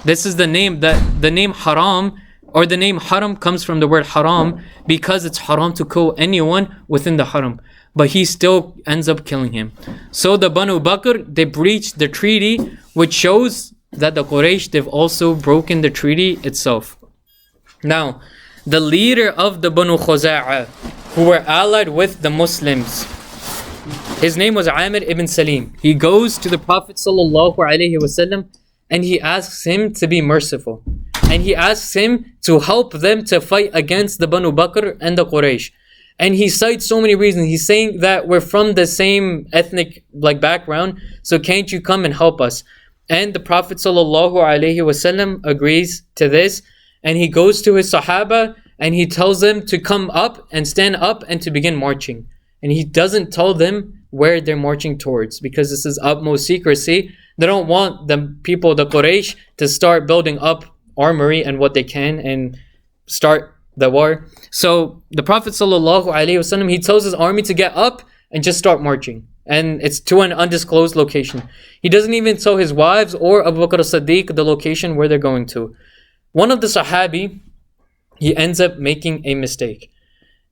A: This is the name Haram, or the name Haram comes from the word haram because it's haram to kill anyone within the Haram. But he still ends up killing him. So the Banu Bakr, they breached the treaty, which shows that the Quraysh, they've also broken the treaty itself. Now, the leader of the Banu Khuza'ah, who were allied with the Muslims, his name was Amir ibn Salim. He goes to the Prophet ﷺ and he asks him to be merciful. And he asks him to help them to fight against the Banu Bakr and the Quraysh. And he cites so many reasons. He's saying that we're from the same ethnic background, so can't you come and help us? And the Prophet ﷺ agrees to this, and he goes to his Sahaba and he tells them to come up and stand up and to begin marching. And he doesn't tell them where they're marching towards because this is utmost secrecy. They don't want the people, the Quraysh, to start building up armory and what they can and start the war. So the Prophet ﷺ, he tells his army to get up and just start marching. And it's to an undisclosed location. He doesn't even tell his wives or Abu Bakr as-Siddiq the location where they're going to. One of the Sahabi, he ends up making a mistake.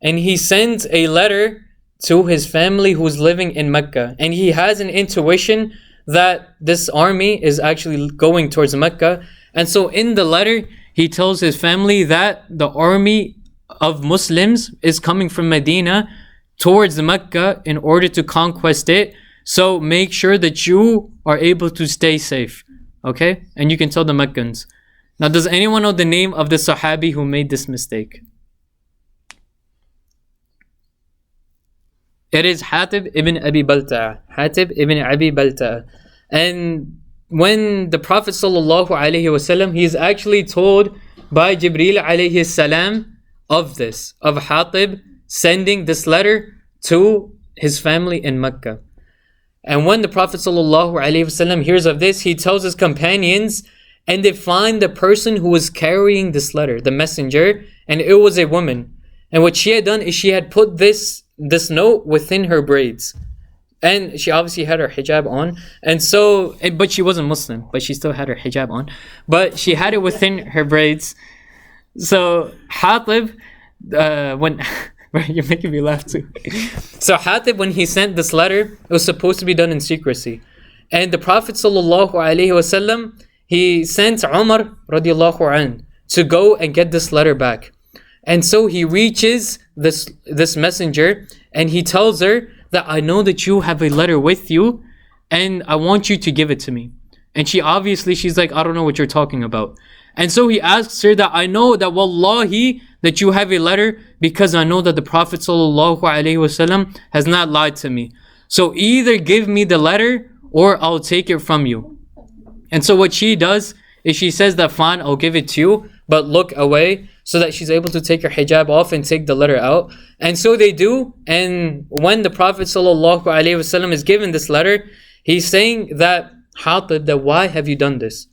A: And he sends a letter to his family who's living in Mecca. And he has an intuition that this army is actually going towards Mecca. And so in the letter, he tells his family that the army of Muslims is coming from Medina towards Mecca in order to conquest it. So make sure that you are able to stay safe. Okay? And you can tell the Meccans. Now, does anyone know the name of the Sahabi who made this mistake? It is Hatib ibn Abi Balta'a. Hatib ibn Abi Balta'a. And when the Prophet ﷺ, he is actually told by Jibreel alayhi salam of this, of Hatib sending this letter to his family in Mecca. And when the Prophet ﷺ hears of this, he tells his companions, and they find the person who was carrying this letter, the messenger, and it was a woman. And what she had done is she had put this note within her braids. And she obviously had her hijab on. And so, but she wasn't Muslim, but she still had her hijab on. But she had it within her braids. So Hatib, when you're making me laugh too. So Hatib, when he sent this letter, it was supposed to be done in secrecy. And the Prophet sallallahu alaihi wasallam, he sent Umar radiallahu anh to go and get this letter back. And so he reaches this messenger and he tells her that I know that you have a letter with you and I want you to give it to me. And she's like, I don't know what you're talking about. And so he asks her that I know that wallahi that you have a letter because I know that the Prophet sallallahu alaihi wasallam has not lied to me. So either give me the letter or I'll take it from you. And so what she does is she says that fine, I'll give it to you, but look away, so that she's able to take her hijab off and take the letter out. And so they do. And when the Prophet sallallahu alaihi wasallam is given this letter, he's saying that Hatib, that why have you done this?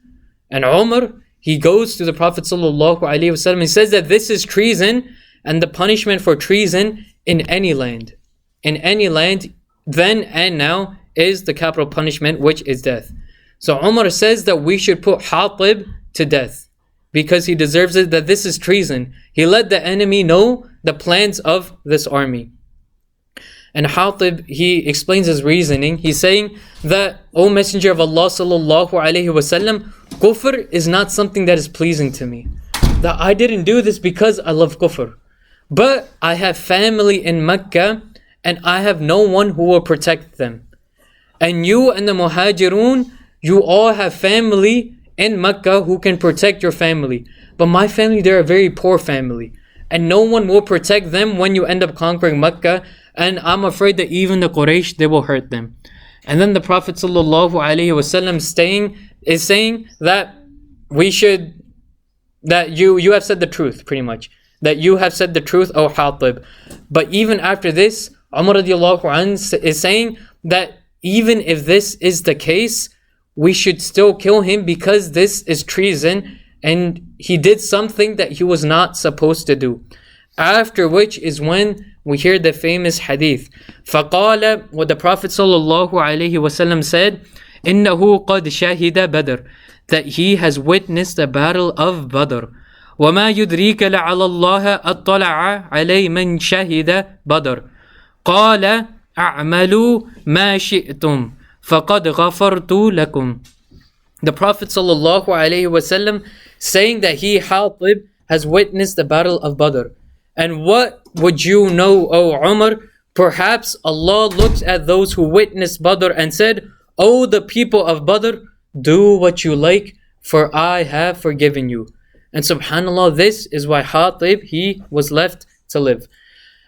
A: And Umar, he goes to the Prophet sallallahu alaihi wasallam and says that this is treason, and the punishment for treason in any land, then and now, is the capital punishment, which is death. So Umar says that we should put Hatib to death because he deserves it, that this is treason. He let the enemy know the plans of this army. And Hatib, he explains his reasoning. He's saying that, O Messenger of Allah sallallahu alaihi wasallam, kufr is not something that is pleasing to me. That I didn't do this because I love kufr. But I have family in Mecca and I have no one who will protect them. And you and the Muhajirun, you all have family in Mecca who can protect your family. But my family, they're a very poor family. And no one will protect them when you end up conquering Mecca. And I'm afraid that even the Quraysh, they will hurt them. And then the Prophet ﷺ is saying that that you have said the truth, pretty much. That you have said the truth, O Hatib. But even after this, Umar radiallahu anhu is saying that even if this is the case, we should still kill him because this is treason and he did something that he was not supposed to do. After which is when we hear the famous hadith. فَقَالَ, what the Prophet ﷺ said, إِنَّهُ قَدْ شَهِدَ Badr, that he has witnessed the battle of Badr. وَمَا يُدْرِيكَ لَعَلَى اللَّهَ أَطَّلَعَ عَلَيْ مَنْ شَهِدَ Badr. قَالَ أَعْمَلُوا مَا شِئْتُمْ فَقَدْ غَفَرْتُ لَكُمْ. The Prophet ﷺ saying that he, Hatib, has witnessed the battle of Badr. And what would you know, O Umar? Perhaps Allah looks at those who witnessed Badr and said, O the people of Badr, do what you like, for I have forgiven you. And subhanAllah, this is why Hatib, he was left to live.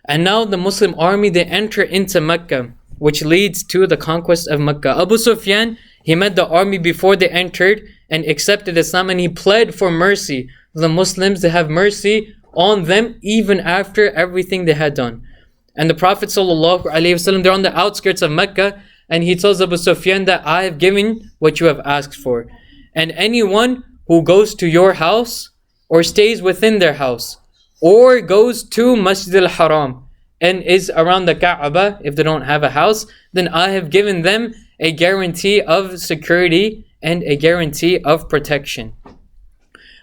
A: And now the Muslim army, they enter into Mecca, which leads to the conquest of Mecca. Abu Sufyan, he met the army before they entered and accepted Islam, and he pled for mercy. The Muslims, they have mercy on them even after everything they had done. And the Prophet ﷺ, they're on the outskirts of Mecca, and he tells Abu Sufyan that I have given what you have asked for. And anyone who goes to your house or stays within their house or goes to Masjid al-Haram and is around the Kaaba, if they don't have a house, then I have given them a guarantee of security and a guarantee of protection.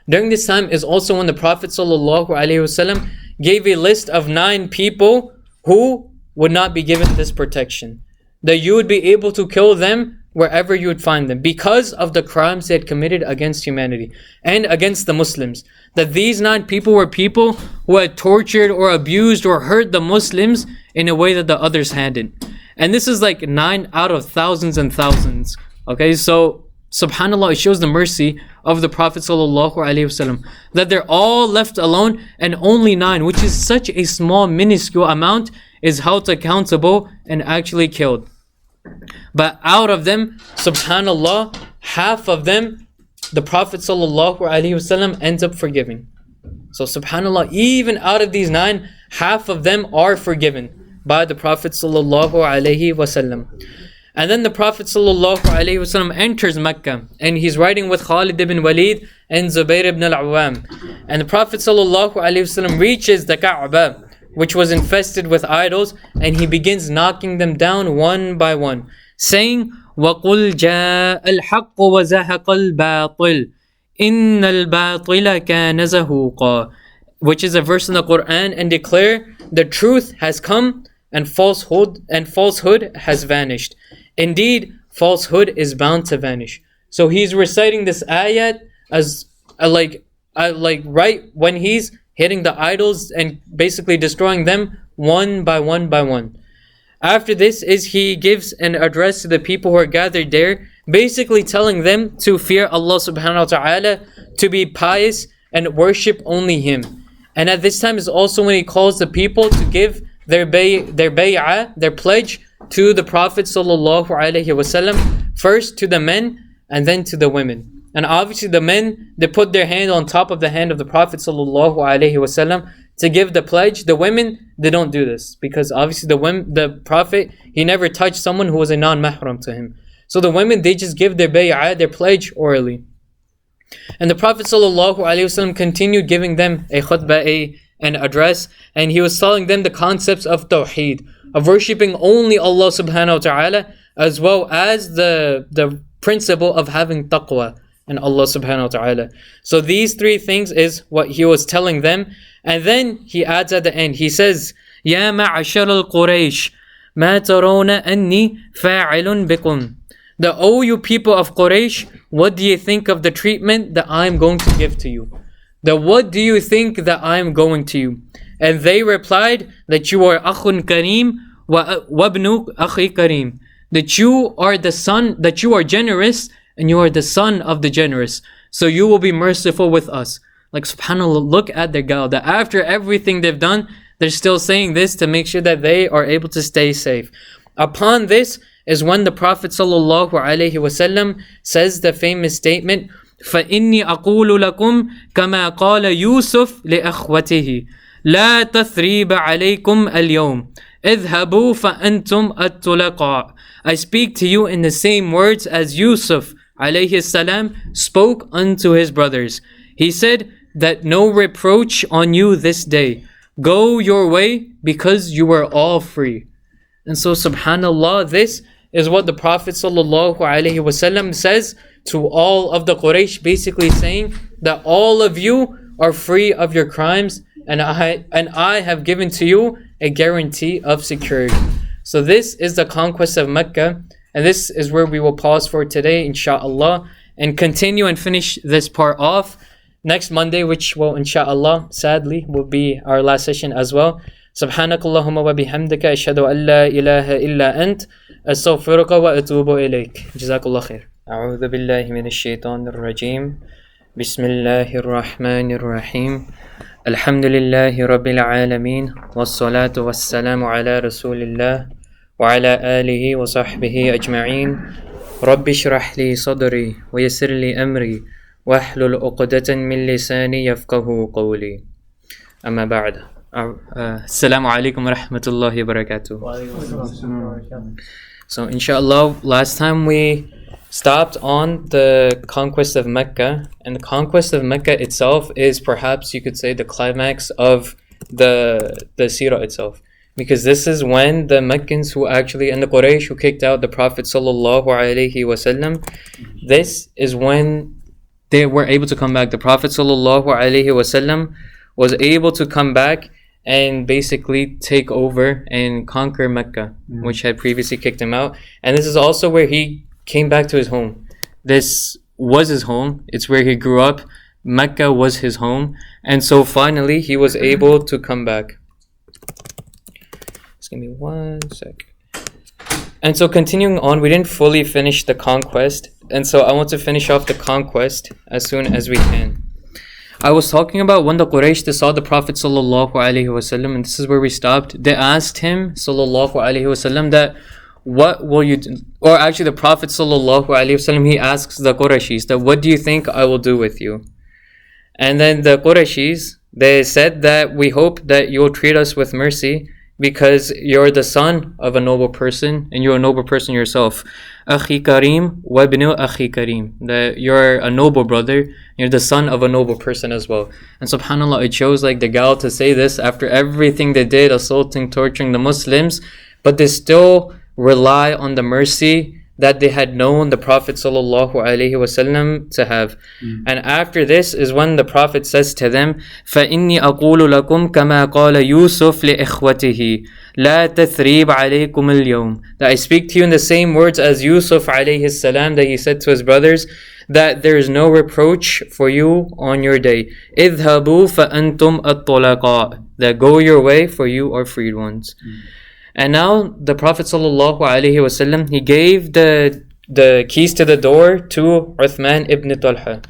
A: During this time is also when the Prophet ﷺ gave a list of 9 people who would not be given this protection. That you would be able to kill them wherever you would find them because of the crimes they had committed against humanity and against the Muslims. That these 9 people were people who had tortured or abused or hurt the Muslims in a way that the others hadn't. And this is like 9 out of thousands and thousands. Okay, so subhanAllah, it shows the mercy of the Prophet ﷺ that they're all left alone and only 9, which is such a small minuscule amount, is held accountable and actually killed. But out of them, subhanAllah, half of them the Prophet ﷺ ends up forgiving. So subhanAllah, even out of these 9, half of them are forgiven by the Prophet ﷺ. And then the Prophet ﷺ enters Mecca, and he's riding with Khalid ibn Walid and Zubayr ibn al-Awwam. And the Prophet ﷺ reaches the Kaaba, which was infested with idols, and he begins knocking them down one by one, saying, وَقُلْ جَاءَ الْحَقُّ وَزَهَقَ الْبَاطِلِ إِنَّ الْبَاطِلَ كَانَ زَهُوقًا. which is a verse in the Quran, and declare the truth has come and falsehood has vanished. Indeed, falsehood is bound to vanish. So he's reciting this ayat as like right when he's hitting the idols and basically destroying them one by one by one. After this is he gives an address to the people who are gathered there, basically telling them to fear Allah subhanahu wa ta'ala, to be pious and worship only Him. And at this time is also when he calls the people to give their bay'ah, their pledge to the Prophet sallallahu alaihi wasallam, first to the men and then to the women. And obviously the men, they put their hand on top of the hand of the Prophet sallallahu alaihi wasallam to give the pledge. The women, they don't do this because obviously the Prophet, he never touched someone who was a non-mahram to him. So the women, they just give their bay'ah, their pledge orally. And the Prophet ﷺ continued giving them a khutbah, an address, and he was telling them the concepts of tawheed, of worshipping only Allah subhanahu wa ta'ala, as well as the principle of having taqwa and Allah subhanahu wa ta'ala. So these three things is what he was telling them. And then he adds at the end, he says, Ya ma'ashar al-Quraysh, ma tarona anni fa'ilun bikum. The O you people of Quraysh, what do you think of the treatment that I am going to give to you? What do you think that I am going to you? And they replied that you are akhun kareem wabnu akhi kareem. That you are the son, that you are generous and you are the son of the generous. So you will be merciful with us. Like subhanAllah, look at their gal, that after everything they've done, they're still saying this to make sure that they are able to stay safe. Upon this is when the Prophet ﷺ says the famous statement, فَإِنِّي أَقُولُ لَكُمْ كَمَا قَالَ يُوسُفْ لِأَخْوَتِهِ لَا تَثْرِيبَ عَلَيْكُمْ الْيَوْمِ اذْهَبُوا فَأَنْتُمْ الطُّلَقَاءُ. I speak to you in the same words as Yusuf alayhi salam spoke unto his brothers. He said that no reproach on you this day. Go your way because you are all free. And so subhanallah, this is what the Prophet ﷺ says to all of the Quraysh, basically saying that all of you are free of your crimes and I have given to you a guarantee of security. So this is the conquest of Mecca, and this is where we will pause for today, inshallah, and continue and finish this part off next Monday, which will inshallah, sadly, will be our last session as well. سبحانك اللهم وبحمدك أشهد أن لا إله إلا أنت أستغفرك وأتوب إليك جزاك الله خير. أعوذ بالله من الشيطان الرجيم بسم الله الرحمن الرحيم الحمد لله رب العالمين والصلاة والسلام على رسول الله وعلى آله وصحبه أجمعين رب اشرح لي صدري ويسر لي أمري واحلل عقدة من لساني يفقه قولي أما بعد. Assalamu alaikum wa rahmatullahi wa barakatuh. So inshallah, last time we stopped on the conquest of Mecca, and the conquest of Mecca itself is perhaps you could say the climax of the Seerah itself, because this is when the Meccans who actually, and the Quraysh who kicked out the Prophet sallallahu alaihi wasallam, this is when they were able to come back. The Prophet sallallahu alaihi wasallam was able to come back and basically take over and conquer Mecca, which had previously kicked him out. And this is also where he came back to his home. This was his home. It's where he grew up. Mecca was his home. And so finally he was able to come back. Just give me 1 sec. And so continuing on, we didn't fully finish the conquest. And so I want to finish off the conquest as soon as we can. I was talking about when the Quraysh, they saw the Prophet sallallahu alaihi wasallam, and this is where we stopped. They asked him sallallahu alaihi wasallam that what will you do? Or actually the Prophet sallallahu alaihi wasallam, he asks the Qurayshis that what do you think I will do with you? And then the Qurayshis, they said that we hope that you will treat us with mercy because you're the son of a noble person and you're a noble person yourself. Akhi Kareem wa ibnu Akhi Kareem. That you're a noble brother, you're the son of a noble person as well. And subhanAllah, it shows like the gal to say this after everything they did, assaulting, torturing the Muslims, but they still rely on the mercy that they had known the Prophet ﷺ to have. And after this is when the Prophet says to them, فَإِنِّي أَقُولُ لَكُمْ كَمَا قَالَ يُوسُفْ لِإِخْوَتِهِ لَا تَثْرِيبَ عَلَيْكُمُ الْيَوْمِ. That I speak to you in the same words as Yusuf alayhi salam, that he said to his brothers, that there is no reproach for you on your day. اذهبوا فأنتم الطلقاء. That go your way, for you are freed ones. And now the Prophet ﷺ, he gave the keys to the door to Uthman ibn Talha.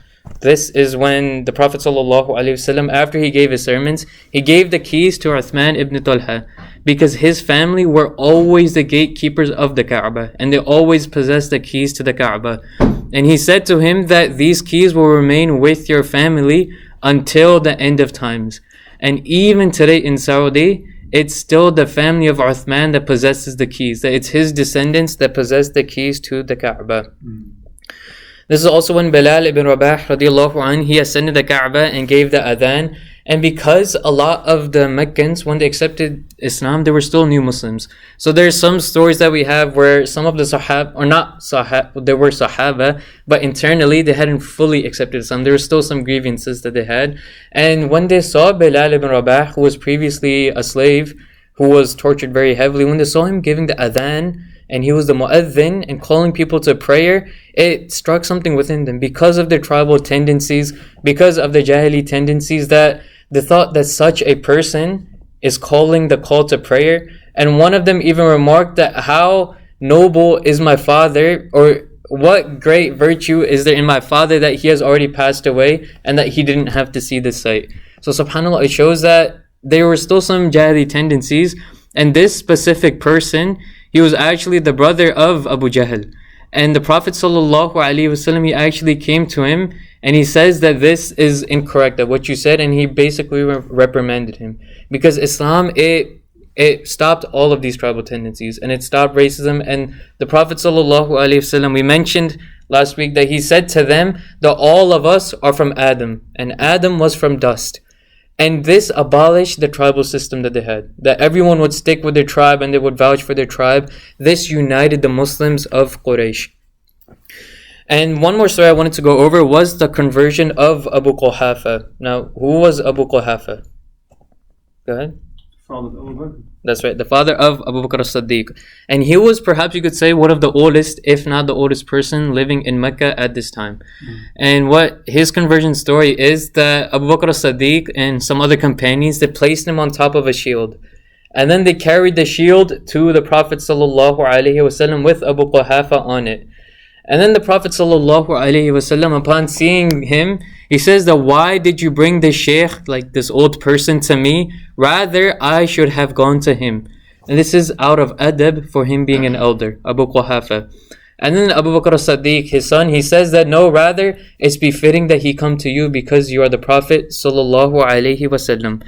A: This is when the Prophet ﷺ, after he gave his sermons, he gave the keys to Uthman ibn Talha, because his family were always the gatekeepers of the Kaaba, and they always possessed the keys to the Kaaba. And he said to him that these keys will remain with your family until the end of times. And even today in Saudi, it's still the family of Uthman that possesses the keys, that it's his descendants that possess the keys to the Kaaba. This is also when Bilal ibn Rabah radiallahu anh, he ascended the Kaaba and gave the adhan. And because a lot of the Meccans, when they accepted Islam, they were still new Muslims. So there's some stories that we have where some of the Sahaba, or not Sahaba, they were Sahaba, but internally they hadn't fully accepted Islam. There were still some grievances that they had. And when they saw Bilal ibn Rabah, who was previously a slave, who was tortured very heavily, when they saw him giving the adhan, and he was the mu'adhin and calling people to prayer, it struck something within them because of their tribal tendencies, because of the jahili tendencies, that they thought that such a person is calling the call to prayer. And one of them even remarked that how noble is my father, or what great virtue is there in my father that he has already passed away and that he didn't have to see this sight. So subhanAllah, it shows that there were still some jahili tendencies. And this specific person, he was actually the brother of Abu Jahl. And the Prophet ﷺ, he actually came to him and he says that this is incorrect, that what you said, and he basically reprimanded him. Because Islam, it stopped all of these tribal tendencies and it stopped racism. And the Prophet ﷺ, we mentioned last week that he said to them that all of us are from Adam, and Adam was from dust. And this abolished the tribal system that they had, that everyone would stick with their tribe and they would vouch for their tribe. This united the Muslims of Quraysh. And one more story I wanted to go over was the conversion of Abu Quhafa. Now, who was Abu Quhafa? Go ahead.
C: Father of Abu Bakr.
A: That's right, the father of Abu Bakr as-Siddiq. And he was, perhaps you could say, one of the oldest, if not the oldest person living in Mecca at this time. And what his conversion story is, that Abu Bakr as-Siddiq and some other companions, they placed him on top of a shield. And then they carried the shield to the Prophet ﷺ with Abu Quhafa on it. And then the Prophet ﷺ, upon seeing him, he says that, why did you bring this sheikh, like this old person, to me? Rather, I should have gone to him. And this is out of adab for him being an elder, Abu Quhafa. And then Abu Bakr as-Siddiq, his son, he says that, no, rather, it's befitting that he come to you because you are the Prophet ﷺ.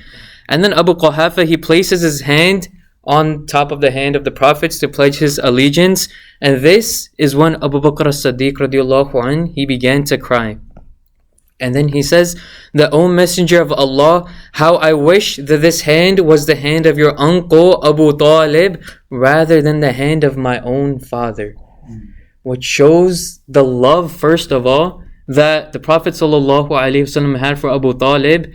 A: And then Abu Quhafa, he places his hand on top of the hand of the Prophets to pledge his allegiance. And this is when Abu Bakr as-Siddiq radiallahu anh, he began to cry. And then he says, the O Messenger of Allah, how I wish that this hand was the hand of your uncle Abu Talib rather than the hand of my own father. Which shows the love, first of all, that the Prophet ﷺ had for Abu Talib.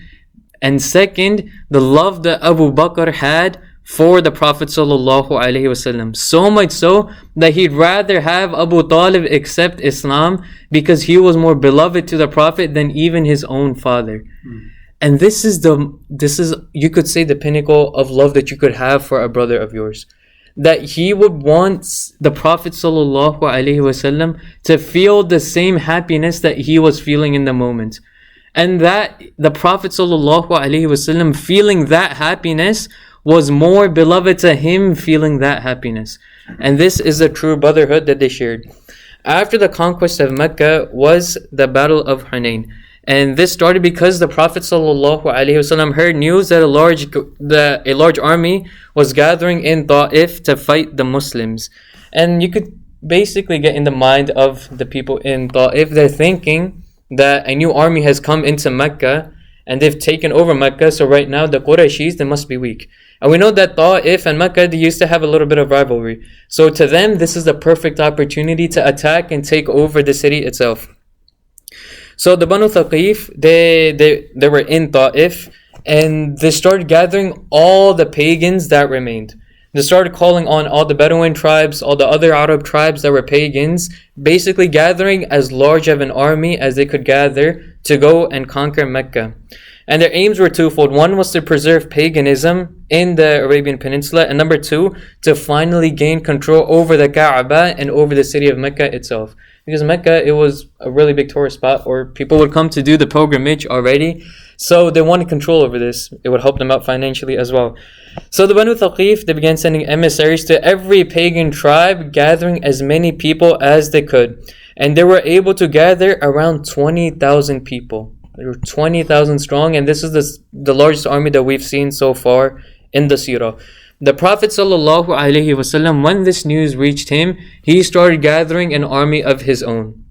A: And second, the love that Abu Bakr had for the Prophet ﷺ. So much so that he'd rather have Abu Talib accept Islam because he was more beloved to the Prophet than even his own father. And this is, you could say, the pinnacle of love that you could have for a brother of yours. That he would want the Prophet ﷺ to feel the same happiness that he was feeling in the moment. And that the Prophet ﷺ feeling that happiness was more beloved to him feeling that happiness. And this is the true brotherhood that they shared. After the conquest of Mecca was the Battle of Hunayn. And this started because the Prophet ﷺ heard news that a large army was gathering in Ta'if to fight the Muslims. And you could basically get in the mind of the people in Ta'if. They're thinking that a new army has come into Mecca and they've taken over Mecca, so right now the Qurayshis, they must be weak. And we know that Ta'if and Mecca, they used to have a little bit of rivalry. So to them, this is the perfect opportunity to attack and take over the city itself. So the Banu Thaqif, they were in Ta'if, and they started gathering all the pagans that remained. They started calling on all the Bedouin tribes, all the other Arab tribes that were pagans, basically gathering as large of an army as they could gather to go and conquer Mecca. And their aims were twofold. One was to preserve paganism in the Arabian Peninsula, and number two, to finally gain control over the Kaaba and over the city of Mecca itself. Because Mecca, it was a really big tourist spot, or people would come to do the pilgrimage already. So they wanted control over this. It would help them out financially as well. So the Banu Thaqif, they began sending emissaries to every pagan tribe, gathering as many people as they could. And they were able to gather around 20,000 people. They were 20,000 strong, and this is the largest army that we've seen so far in the Seerah. The Prophet ﷺ, when this news reached him, he started gathering an army of his own.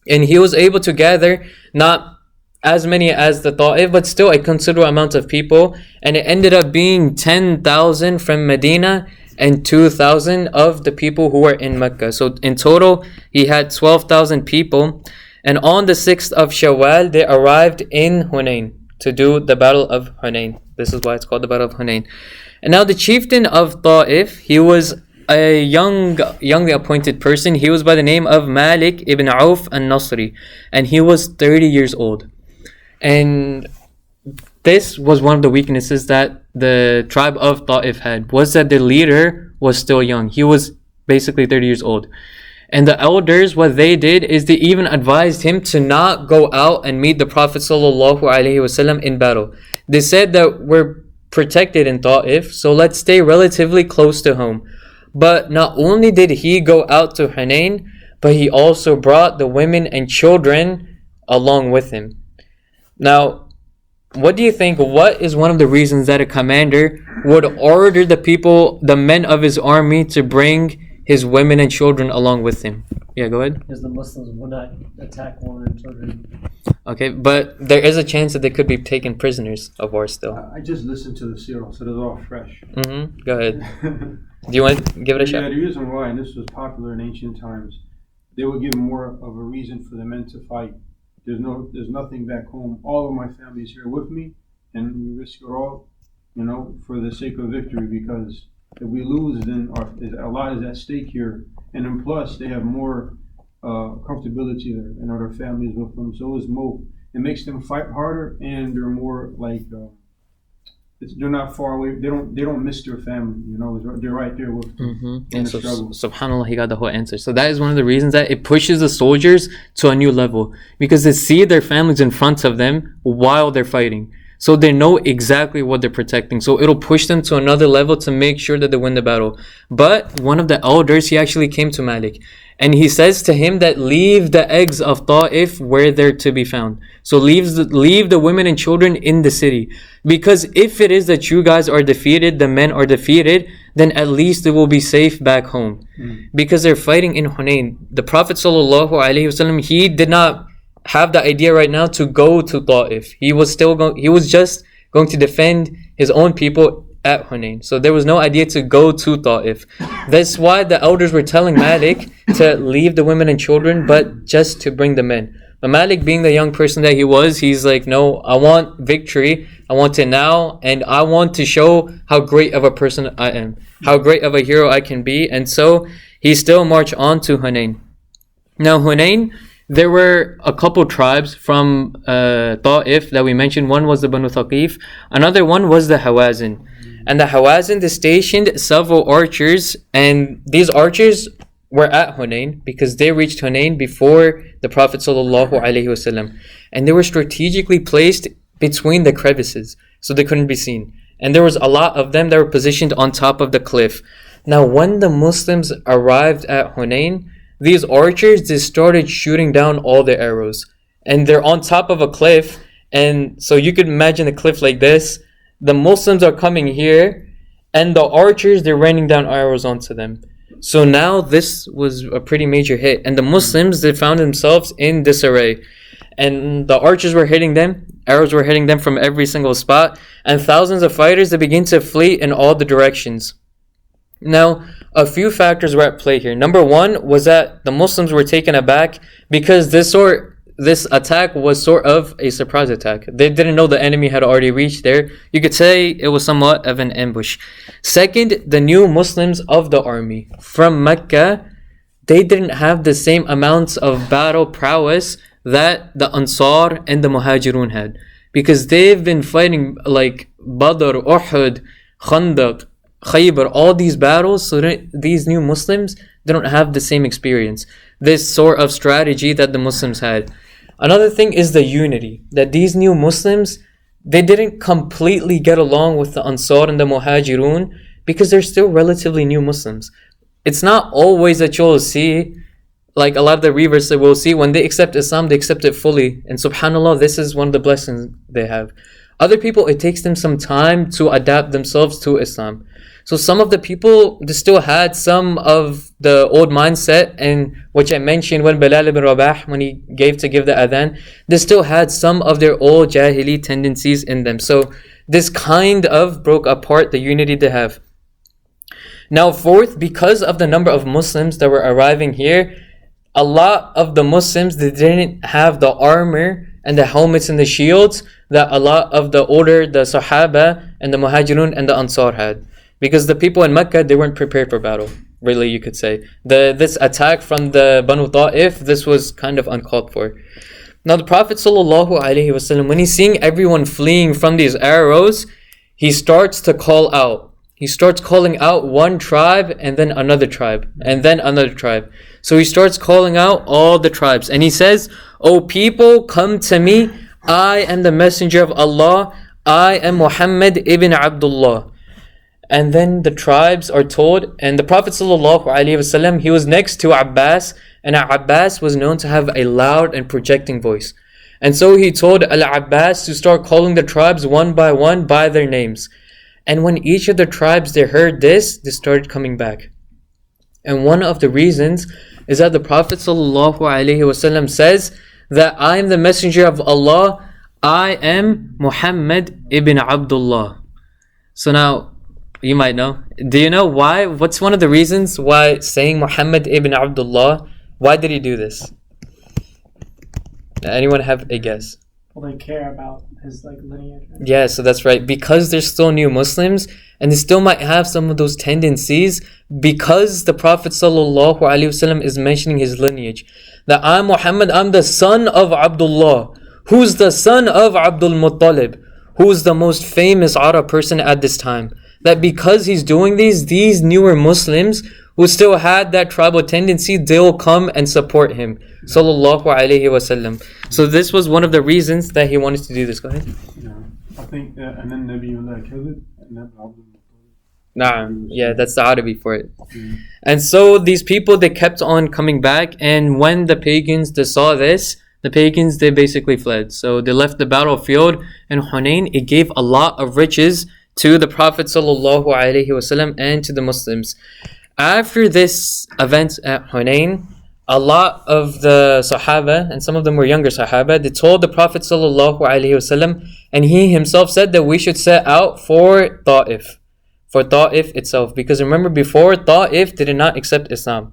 A: And he was able to gather not as many as the Ta'if, but still a considerable amount of people. And it ended up being 10,000 from Medina and 2,000 of the people who were in Mecca. So in total, he had 12,000 people. And on the 6th of Shawwal, they arrived in Hunain to do the Battle of Hunain. This is why it's called the Battle of Hunain. And now the chieftain of Ta'if, he was a youngly appointed person. He was by the name of Malik ibn Auf al-Nasri. And he was 30 years old. And this was one of the weaknesses that the tribe of Ta'if had, was that the leader was still young. He was basically 30 years old. And the elders, what they did is they even advised him to not go out and meet the Prophet ﷺ in battle. They said that we're protected in Ta'if, so let's stay relatively close to home. But not only did he go out to Hunain, but he also brought the women and children along with him. Now, what do you think? What is one of the reasons that a commander would order the men of his army to bring his women and children along with him? Yeah, go ahead.
B: Because the Muslims will not attack women and children.
A: Okay, but there is a chance that they could be taken prisoners of war still.
H: I just listened to the Seerah, so it's all fresh.
A: Go ahead. Do you want to give it a shot?
H: Yeah, the reason why, and this was popular in ancient times, they would give more of a reason for the men to fight. There's nothing back home. All of my family is here with me, and we risk it all, for the sake of victory. Because if we lose, then a lot is at stake here. And then plus, they have more comfortability there, and other families with them. So it makes them fight harder, and they're more like they're not far away. They don't miss their family. They're right there with them.
A: And so, subhanAllah, he got the whole answer. So that is one of the reasons that it pushes the soldiers to a new level, because they see their families in front of them while they're fighting. So they know exactly what they're protecting. So it'll push them to another level to make sure that they win the battle. But one of the elders, he actually came to Malik, and he says to him that leave the eggs of Ta'if where they're to be found. So leave the women and children in the city. Because if it is that you guys are defeated, the men are defeated, then at least they will be safe back home. Because they're fighting in Hunain. The Prophet ﷺ, he did not have the idea right now to go to Ta'if. He was just going to defend his own people at Hunain. So there was no idea to go to Ta'if. That's why the elders were telling Malik to leave the women and children, but just to bring the men. But Malik, being the young person that he was, he's like, no, I want victory. I want it now, and I want to show how great of a person I am, how great of a hero I can be. And so he still marched on to Hunain. Now Hunain, there were a couple tribes from Ta'if that we mentioned. One was the Banu Thaqif. Another one was the Hawazin. And the Hawazin, they stationed several archers. And these archers were at Hunain because they reached Hunain before the Prophet ﷺ. And they were strategically placed between the crevices, so they couldn't be seen. And there was a lot of them that were positioned on top of the cliff. Now, when the Muslims arrived at Hunain, these archers, they started shooting down all their arrows. And they're on top of a cliff. And so you could imagine a cliff like this. The Muslims are coming here. And the archers, they're raining down arrows onto them. So now this was a pretty major hit. And the Muslims, they found themselves in disarray. and the archers were hitting them, arrows were hitting them from every single spot, and thousands of fighters, they begin to flee in all the directions. Now, a few factors were at play here. Number one was that the Muslims were taken aback because this attack was sort of a surprise attack. They didn't know the enemy had already reached there. You could say it was somewhat of an ambush. Second, the new Muslims of the army from Mecca, they didn't have the same amounts of battle prowess that the Ansar and the Muhajirun had, because they've been fighting like Badr, Uhud, Khandaq, Khaybar, all these battles. So these new Muslims, they don't have the same experience, this sort of strategy that the Muslims had. Another thing is the unity, that these new Muslims, they didn't completely get along with the Ansar and the Muhajirun because they're still relatively new Muslims. It's not always that you'll see, like a lot of the reverts that we'll see, when they accept Islam, they accept it fully. And subhanAllah, this is one of the blessings they have. Other people, it takes them some time to adapt themselves to Islam. So some of the people, they still had some of the old mindset, and which I mentioned when Bilal ibn Rabah, when he gave the adhan, they still had some of their old Jahili tendencies in them. So this kind of broke apart the unity they have. Now fourth, because of the number of Muslims that were arriving here, a lot of the Muslims, they didn't have the armor and the helmets and the shields that a lot of the Sahaba and the Muhajirun and the Ansar had. Because the people in Mecca, they weren't prepared for battle, really, you could say. This attack from the Banu Ta'if, this was kind of uncalled for. Now the Prophet ﷺ, when he's seeing everyone fleeing from these arrows, he starts to call out. He starts calling out one tribe and then another tribe and then another tribe. So he starts calling out all the tribes. And he says, "O people, come to me. I am the messenger of Allah. I am Muhammad ibn Abdullah." And then the tribes are told, and the Prophet ﷺ, he was next to Abbas, and Abbas was known to have a loud and projecting voice. And so he told Al-Abbas to start calling the tribes one by their names. And when each of the tribes, they heard this, they started coming back. And one of the reasons is that the Prophet ﷺ says that I am the messenger of Allah, I am Muhammad ibn Abdullah. So now, you might know. Do you know why? What's one of the reasons why saying Muhammad ibn Abdullah, why did he do this? Anyone have a guess?
B: Well, they care about his lineage. Right?
A: Yeah, so that's right. Because they're still new Muslims and they still might have some of those tendencies, because the Prophet ﷺ is mentioning his lineage. That I'm Muhammad, I'm the son of Abdullah. Who's the son of Abdul Muttalib? Who's the most famous Arab person at this time? That because he's doing these newer Muslims who still had that tribal tendency, they'll come and support him. Sallallahu alayhi wasallam. So this was one of the reasons that he wanted to do this. Go ahead.
H: Yeah, I think, and then Nabiullah Kadhib and Abdul
A: Naam. Yeah, that's the Arabi for it. And so these people, they kept on coming back, and when the pagans, they saw this, the pagans, they basically fled. So they left the battlefield, and Hunayn, it gave a lot of riches to the Prophet ﷺ and to the Muslims. After this event at Hunayn, a lot of the Sahaba, and some of them were younger Sahaba, they told the Prophet ﷺ, and he himself said that we should set out for Ta'if itself. Because remember, before, Ta'if did not accept Islam.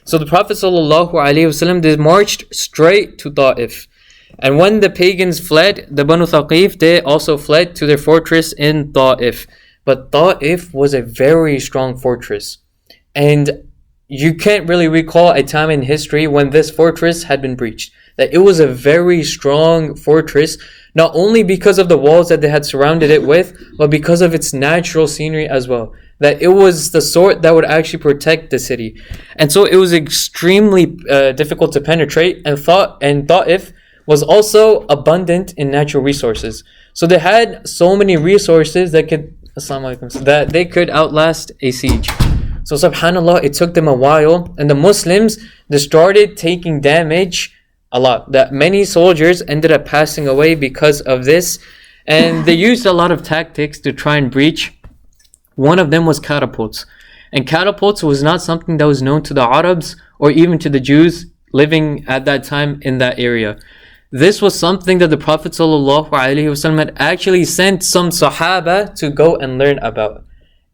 A: So the Prophet ﷺ, they marched straight to Ta'if. And when the pagans fled, the Banu Thaqif, they also fled to their fortress in Ta'if. But Ta'if was a very strong fortress. And you can't really recall a time in history when this fortress had been breached. That it was a very strong fortress, not only because of the walls that they had surrounded it with, but because of its natural scenery as well. That it was the sort that would actually protect the city. And so it was extremely difficult to penetrate, and Ta'if was also abundant in natural resources. So they had so many resources that they could outlast a siege. So subhanAllah, it took them a while, and the Muslims, they started taking damage a lot. That many soldiers ended up passing away because of this, and they used a lot of tactics to try and breach. One of them was catapults. And catapults was not something that was known to the Arabs or even to the Jews living at that time in that area. This was something that the Prophet ﷺ had actually sent some Sahaba to go and learn about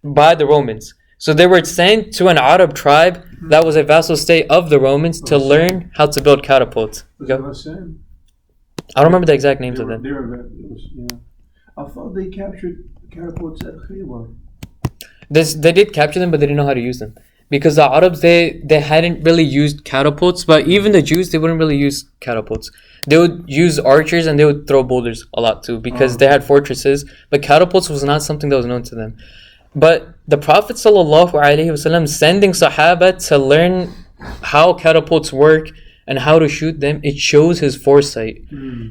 A: by the Romans. So they were sent to an Arab tribe that was a vassal state of the Romans to learn how to build catapults.
H: Was
A: Go.
H: it Hassan?
A: I don't remember the exact names
H: They
A: of
H: were,
A: them.
H: they were, it was, yeah. I thought they captured catapults at Khaybar.
A: They did capture them, but they didn't know how to use them. Because the Arabs, they hadn't really used catapults, but even the Jews, they wouldn't really use catapults. They would use archers and they would throw boulders a lot too, because they had fortresses, but catapults was not something that was known to them. But the Prophet ﷺ sending Sahaba to learn how catapults work and how to shoot them, it shows his foresight.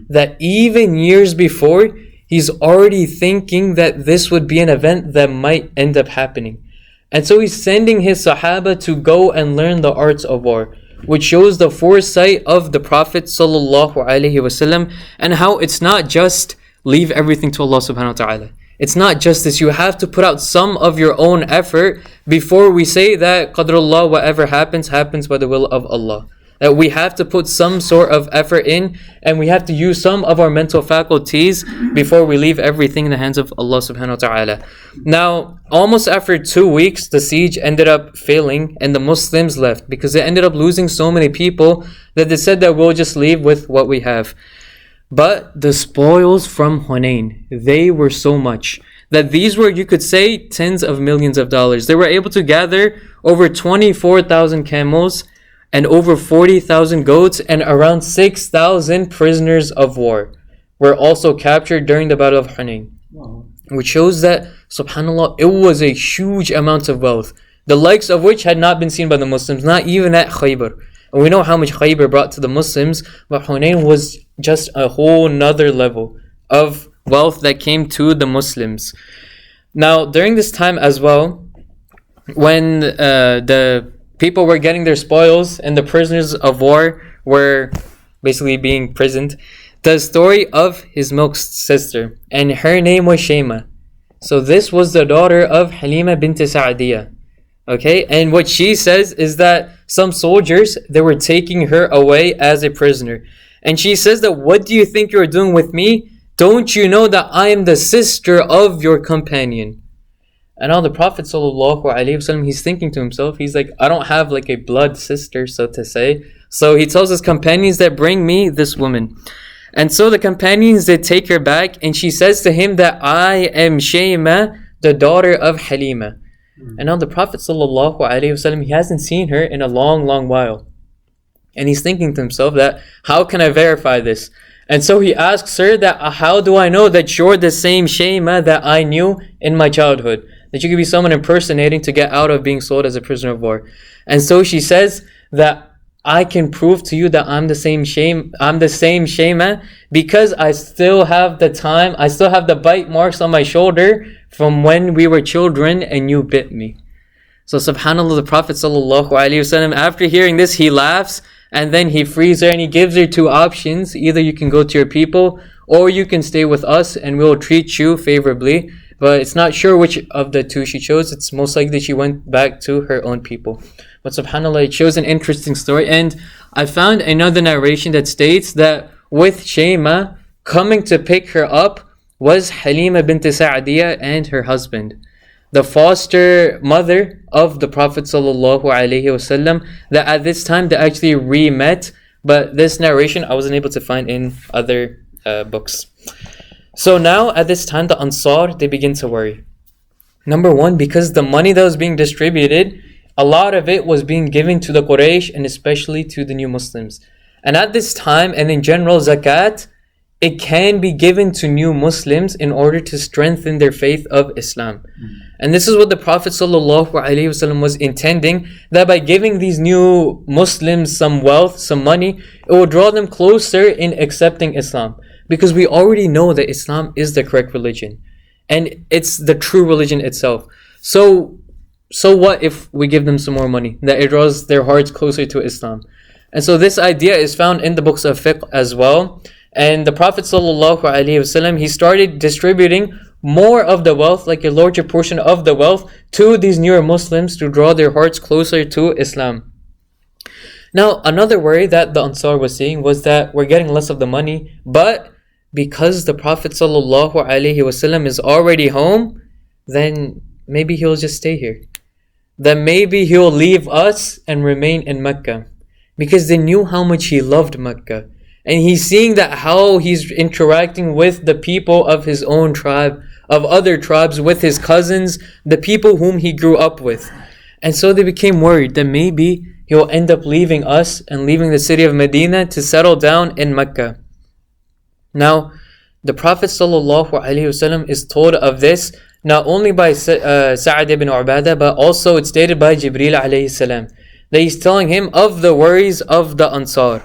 A: That even years before, he's already thinking that this would be an event that might end up happening. And so he's sending his Sahaba to go and learn the arts of war, which shows the foresight of the Prophet ﷺ and how it's not just leave everything to Allah subhanahu wa ta'ala. It's not just this. You have to put out some of your own effort before we say that Qadrullah, whatever happens, happens by the will of Allah. That we have to put some sort of effort in, and we have to use some of our mental faculties before we leave everything in the hands of Allah subhanahu wa ta'ala. Now, almost after 2 weeks, the siege ended up failing and the Muslims left because they ended up losing so many people that they said that we'll just leave with what we have. But the spoils from Hunayn, they were so much that these were, you could say, tens of millions of dollars. They were able to gather over 24,000 camels and over 40,000 goats, and around 6,000 prisoners of war were also captured during the Battle of Hunayn.
H: Wow.
A: Which shows that, subhanAllah, it was a huge amount of wealth, the likes of which had not been seen by the Muslims, not even at Khaybar. And we know how much Khaybar brought to the Muslims, but Hunayn was just a whole nother level of wealth that came to the Muslims. Now, during this time as well, when the people were getting their spoils and the prisoners of war were basically being imprisoned, the story of his milk sister, and her name was Shayma. So this was the daughter of Halima bint Sa'diyah. Okay, and what she says is that some soldiers, they were taking her away as a prisoner. And she says that, what do you think you're doing with me? Don't you know that I am the sister of your companion? And now the Prophet ﷺ, he's thinking to himself, he's like, I don't have like a blood sister, so to say. So he tells his companions that bring me this woman. And so the companions, they take her back, and she says to him that I am Shayma, the daughter of Halima. And now the Prophet ﷺ, he hasn't seen her in a long, long while. And he's thinking to himself that, how can I verify this? And so he asks her that, how do I know that you're the same Shayma that I knew in my childhood? That you could be someone impersonating to get out of being sold as a prisoner of war. And so she says that, I can prove to you that I'm the same Shayma because I still have the bite marks on my shoulder from when we were children and you bit me. So subhanAllah, the Prophet ﷺ, after hearing this, he laughs and then he frees her and he gives her two options. Either you can go to your people or you can stay with us and we'll treat you favorably. But it's not sure which of the two she chose. It's most likely she went back to her own people. But subhanAllah, it shows an interesting story. And I found another narration that states that with Shayma, coming to pick her up was Halima bint Sa'diyah and her husband, the foster mother of the Prophet ﷺ, that at this time they actually re-met. But this narration I wasn't able to find in other books. So now at this time the Ansar, they begin to worry. Number one, because the money that was being distributed, a lot of it was being given to the Quraysh and especially to the new Muslims. And at this time, and in general, zakat, it can be given to new Muslims in order to strengthen their faith of Islam. And this is what the Prophet ﷺ was intending, that by giving these new Muslims some wealth, some money, it will draw them closer in accepting Islam. Because we already know that Islam is the correct religion. And it's the true religion itself. So what if we give them some more money? That it draws their hearts closer to Islam. And so this idea is found in the books of fiqh as well. And the Prophet ﷺ, he started distributing more of the wealth, like a larger portion of the wealth, to these newer Muslims to draw their hearts closer to Islam. Now, another worry that the Ansar was seeing was that we're getting less of the money, but because the Prophet ﷺ is already home, then maybe he'll just stay here. Then maybe he'll leave us and remain in Mecca. Because they knew how much he loved Mecca. And he's seeing that how he's interacting with the people of his own tribe, of other tribes, with his cousins, the people whom he grew up with. And so they became worried that maybe he'll end up leaving us and leaving the city of Medina to settle down in Mecca. Now, the Prophet ﷺ is told of this not only by Sa'ad ibn Ubadah, but also it's stated by Jibreel alayhi salam, that he's telling him of the worries of the Ansar.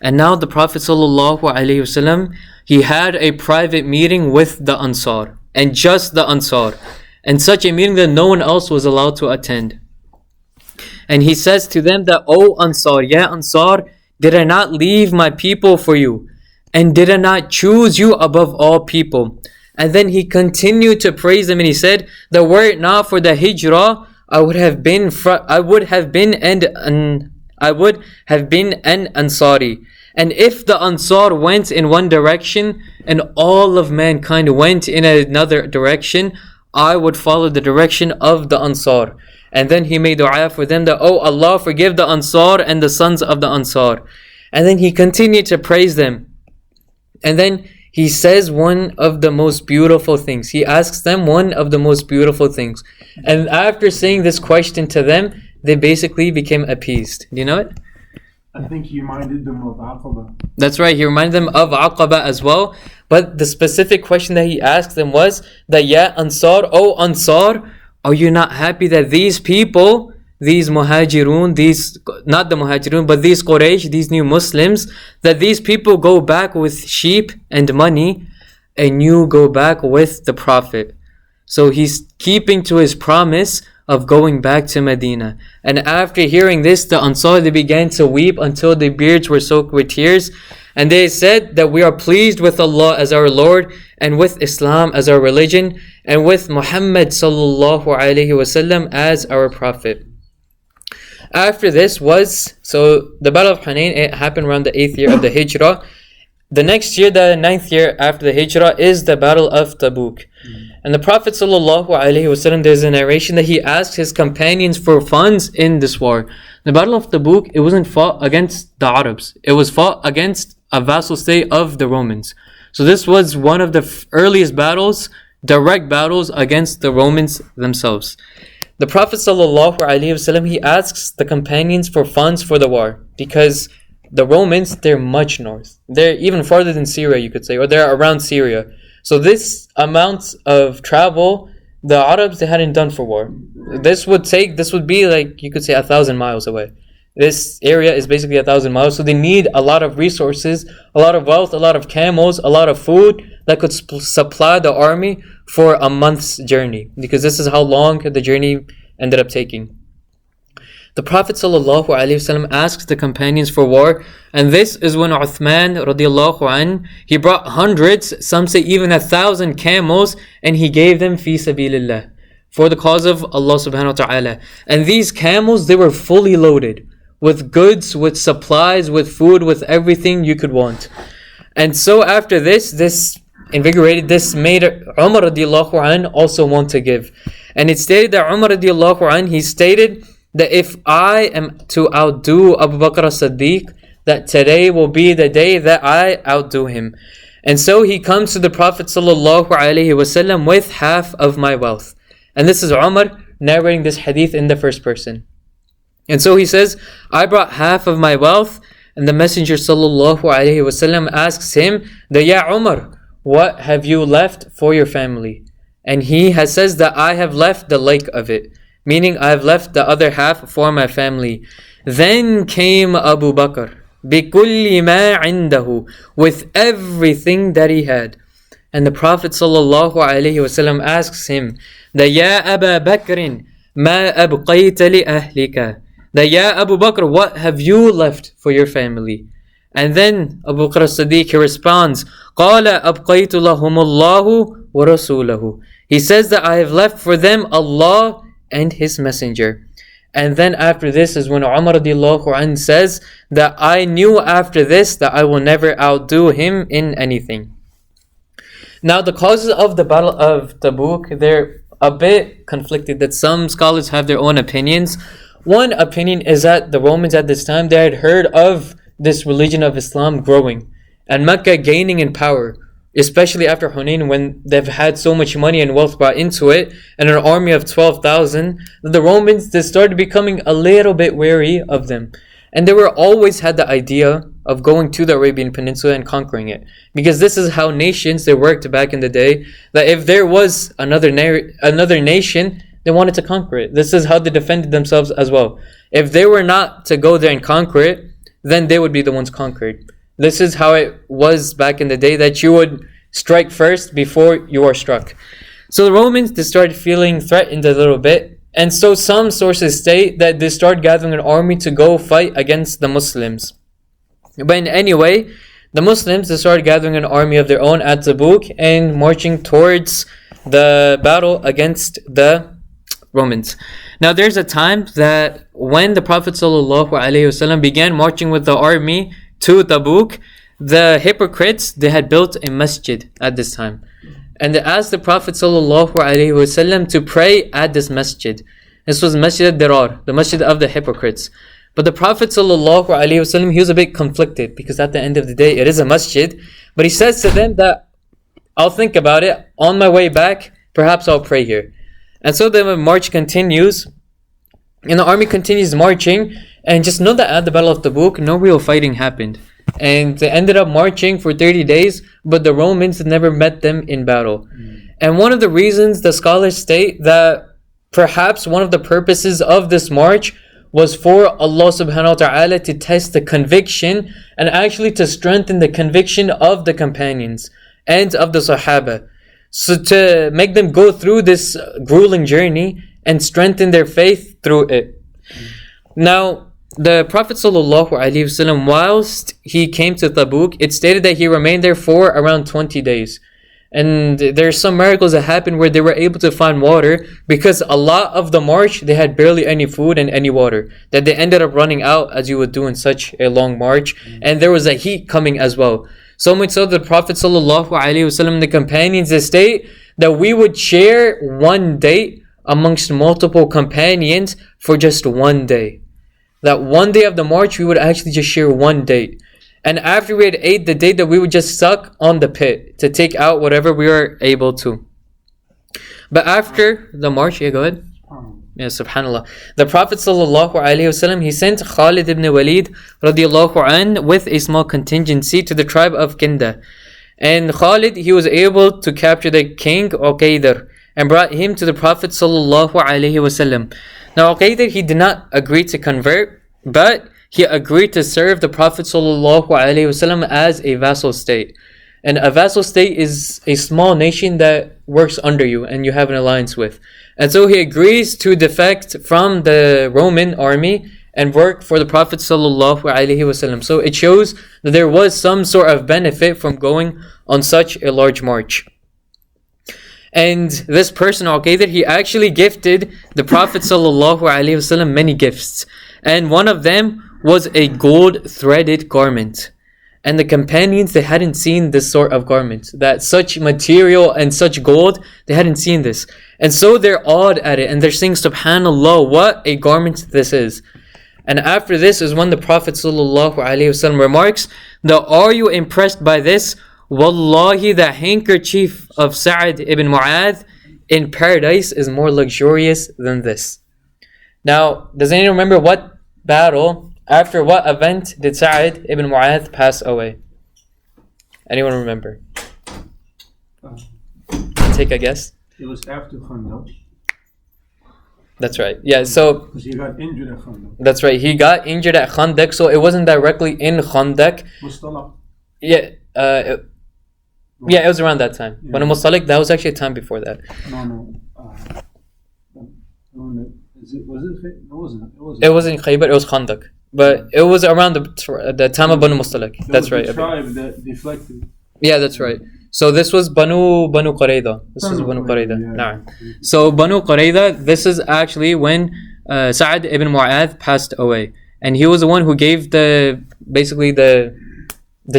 A: And now the Prophet ﷺ, he had a private meeting with the Ansar, and just the Ansar, and such a meeting that no one else was allowed to attend. And he says to them that, O Ansar, Ya Ansar, did I not leave my people for you? And did I not choose you above all people? And then he continued to praise them, and he said that were it not for the Hijrah, I would have been an Ansari. And if the Ansar went in one direction and all of mankind went in another direction, I would follow the direction of the Ansar. And then he made dua for them that, oh Allah, forgive the Ansar and the sons of the Ansar. And then he continued to praise them. And then he says one of the most beautiful things. He asks them one of the most beautiful things. And after saying this question to them, they basically became appeased. Do you know it?
H: I think he reminded them of Aqaba.
A: That's right. He reminded them of Aqaba as well. But the specific question that he asked them was that, Ya Ansar, O Ansar, are you not happy that these people, these Muhajirun, not the Muhajirun, but these Quraysh, these new Muslims, that these people go back with sheep and money, and you go back with the Prophet. So he's keeping to his promise of going back to Medina. And after hearing this, the Ansar, they began to weep until their beards were soaked with tears. And they said that we are pleased with Allah as our Lord, and with Islam as our religion, and with Muhammad sallallahu alaihi wasallam as our Prophet. After this was, so the Battle of Hunain, it happened around the 8th year of the Hijrah. The next year, the 9th year after the Hijrah, is the Battle of Tabuk. And the Prophet ﷺ, there's a narration that he asked his companions for funds in this war. The Battle of Tabuk, it wasn't fought against the Arabs. It was fought against a vassal state of the Romans. So this was one of the earliest battles, direct battles against the Romans themselves. The Prophet ﷺ, he asks the companions for funds for the war, because the Romans, they're much north. They're even farther than Syria, you could say, or they're around Syria. So this amount of travel, the Arabs, they hadn't done for war. This would be like, you could say, 1,000 miles away. This area is basically 1,000 miles. So they need a lot of resources, a lot of wealth, a lot of camels, a lot of food that could supply the army for a month's journey. Because this is how long the journey ended up taking. The Prophet ﷺ asked the companions for war, and this is when Uthman radiallahu anh, he brought hundreds, some say even 1,000 camels, and he gave them fi sabilillah, for the cause of Allah subhanahu wa ta'ala. And these camels, they were fully loaded with goods, with supplies, with food, with everything you could want. And so after this made Umar radiallahu anh also want to give. And it stated that Umar radiallahu anh, he stated that if I am to outdo Abu Bakr as-Siddiq, that today will be the day that I outdo him. And so he comes to the Prophet ﷺ with half of my wealth. And this is Umar narrating this hadith in the first person. And so he says, I brought half of my wealth, and the Messenger ﷺ asks him, Ya Umar, what have you left for your family? And he says that I have left the like of it, meaning I have left the other half for my family. Then came Abu Bakr, بِكُلِّ مَا عِنْدَهُ, with everything that he had. And the Prophet ﷺ asks him, Ya Aba Bakr, مَا أَبْقَيْتَ لِأَهْلِكَ, that Ya Abu Bakr, what have you left for your family? And then Abu Bakr as-Siddiq, he responds, قَالَ أَبْقَيْتُ لَهُمُ اللَّهُ وَرَسُولَهُ. He says that I have left for them Allah and His Messenger. And then after this is when Umar radiallahu anhu says that I knew after this that I will never outdo him in anything. Now the causes of the Battle of Tabuk, they're a bit conflicted, that some scholars have their own opinions. One opinion is that the Romans at this time, they had heard of this religion of Islam growing and Mecca gaining in power, especially after Hunayn, when they've had so much money and wealth brought into it and an army of 12,000, the Romans, they started becoming a little bit wary of them. And they were always had the idea of going to the Arabian Peninsula and conquering it, because this is how nations, they worked back in the day, that if there was another nation, they wanted to conquer it. This is how they defended themselves as well. If they were not to go there and conquer it, then they would be the ones conquered. This is how it was back in the day, that you would strike first before you are struck. So the Romans, they started feeling threatened a little bit. And so some sources state that they started gathering an army to go fight against the Muslims. But in any way, the Muslims, they started gathering an army of their own at Tabuk and marching towards the battle against the Romans. Now there's a time that when the Prophet ﷺ began marching with the army to Tabuk, the hypocrites, they had built a masjid at this time. And they asked the Prophet ﷺ to pray at this masjid. This was Masjid al-Dirar, the masjid of the hypocrites. But the Prophet ﷺ, he was a bit conflicted, because at the end of the day, it is a masjid. But he says to them that, I'll think about it. On my way back, perhaps I'll pray here. And so the march continues. And the army continues marching. And just know that at the Battle of Tabuk, no real fighting happened. And they ended up marching for 30 days, but the Romans never met them in battle. And one of the reasons the scholars state that perhaps one of the purposes of this march was for Allah subhanahu wa ta'ala to test the conviction and actually to strengthen the conviction of the companions and of the Sahaba. So to make them go through this grueling journey and strengthen their faith through it. Now, the Prophet ﷺ, whilst he came to Tabuk, it stated that he remained there for around 20 days. And there's some miracles that happened where they were able to find water, because a lot of the march, they had barely any food and any water, that they ended up running out, as you would do in such a long march. And there was a heat coming as well. So much so that the Prophet ﷺ and the companions, they state that we would share one date amongst multiple companions for just one day. That one day of the march, we would actually just share one date. And after we had ate the date, that we would just suck on the pit to take out whatever we were able to. But after the march, yeah, go ahead. Yeah, subhanallah. The Prophet ﷺ, he sent Khalid ibn Walid radiallahu anh with a small contingency to the tribe of Kinda. And Khalid, he was able to capture the king Uqaydar and brought him to the Prophet ﷺ. Now Uqaydar, he did not agree to convert, but he agreed to serve the Prophet ﷺ as a vassal state. And a vassal state is a small nation that works under you and you have an alliance with. And so he agrees to defect from the Roman army and work for the Prophet ﷺ. So it shows that there was some sort of benefit from going on such a large march. And this person, Uqaydar, he actually gifted the Prophet ﷺ many gifts. And one of them was a gold threaded garment. And the companions, they hadn't seen this sort of garment. That such material and such gold, they hadn't seen this. And so they're awed at it. And they're saying, subhanallah, what a garment this is. And after this is when the Prophet ﷺ remarks, that are you impressed by this? Wallahi, the handkerchief of Sa'd ibn Mu'adh in paradise is more luxurious than this. Now, does anyone remember what battle, after what event did Sa'd ibn Mu'adh pass away? Anyone remember? Take a guess.
H: It was after Khandaq.
A: That's right. Yeah, so
H: Because he got injured at Khandaq.
A: that's right. He got injured at Khandaq, so it wasn't directly in Khandaq.
H: Mustala.
A: Yeah, it was around that time.
H: Yeah.
A: But in Mustalik, that was actually a time before that.
H: No. Was it? It wasn't.
A: It wasn't Khaybar, it was Khandaq. But it was around the time of Banu Mustalik. That's right.
H: The tribe that deflected.
A: Yeah, that's right. So this was Banu Qurayza. This was Banu Qurayza.
H: yeah.
A: Nah. So Banu Qurayza, this is actually when Sa'ad ibn Mu'adh passed away, and he was the one who gave the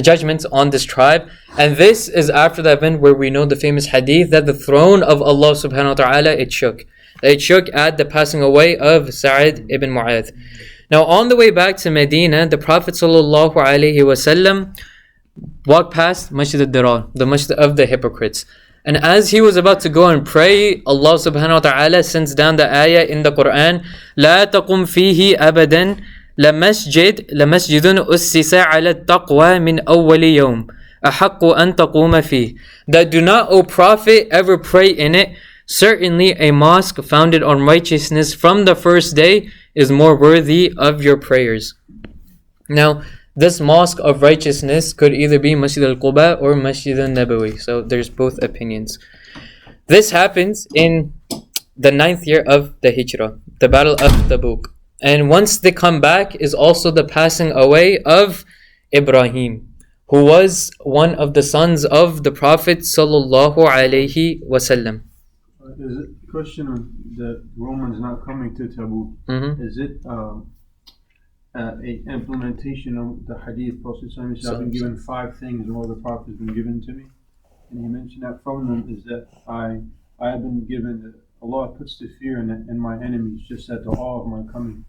A: judgments on this tribe. And this is after the event where we know the famous hadith that the throne of Allah subhanahu wa ta'ala, it shook. It shook at the passing away of Sa'ad ibn Mu'adh. Now on the way back to Medina, the Prophet sallallahu alaihi wasallam walked past Masjid al-Dirar, the masjid of the hypocrites. And as he was about to go and pray, Allah subhanahu wa ta'ala sends down the ayah in the Quran, لا تقم فيه أبدا لمسجد أسس على التقوى من أول يوم أحق أن تقوم فيه. That do not, O Prophet, ever pray in it. Certainly a mosque founded on righteousness from the first day is more worthy of your prayers. Now, this mosque of righteousness could either be Masjid al-Quba or Masjid al-Nabawi. So there's both opinions. This happens in the 9th year of the Hijrah, the Battle of Tabuk. And once they come back is also the passing away of Ibrahim, who was one of the sons of the Prophet sallallahu alaihi wasallam.
H: There's a question on the Romans not coming to Tabuk. Is it a implementation of the hadith? Prophet said, I've been given 5 things and all the prophets have been given to me. And he mentioned that from them is that I have been given, Allah puts the fear in my enemies, just at the awe of my coming.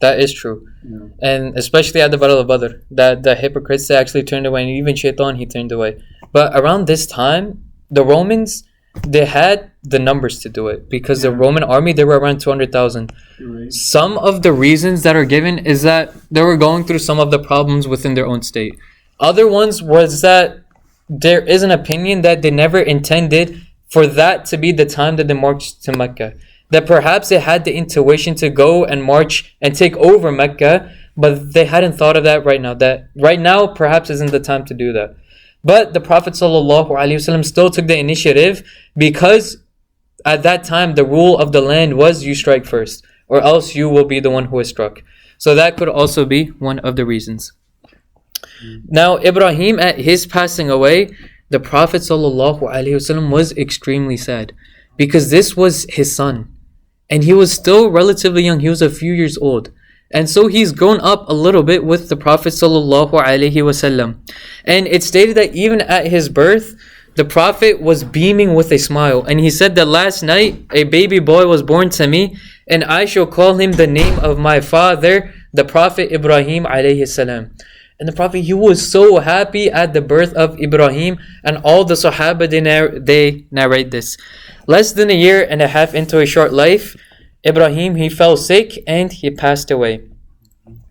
A: That is true.
H: Yeah.
A: And especially at the Battle of Badr, that the hypocrites, they actually turned away, and even Shaitan, he turned away. But around this time, the Romans, they had the numbers to do it, because the Roman army, they were around 200,000.
H: Right.
A: Some of the reasons that are given is that they were going through some of the problems within their own state. Other ones was that there is an opinion that they never intended for that to be the time that they marched to Mecca. That perhaps they had the intuition to go and march and take over Mecca, but they hadn't thought of that right now. That right now perhaps isn't the time to do that. But the Prophet ﷺ still took the initiative, because at that time the rule of the land was you strike first, or else you will be the one who is struck. So that could also be one of the reasons. Now Ibrahim, at his passing away, the Prophet ﷺ was extremely sad, because this was his son. And he was still relatively young. He was a few years old. And so he's grown up a little bit with the Prophet ﷺ. And it's stated that even at his birth, the Prophet was beaming with a smile. And he said that last night, a baby boy was born to me, and I shall call him the name of my father, the Prophet Ibrahim alayhi salam. And the Prophet, he was so happy at the birth of Ibrahim, and all the Sahaba, they narrate this. Less than a year and a half into his short life, Ibrahim, he fell sick and he passed away.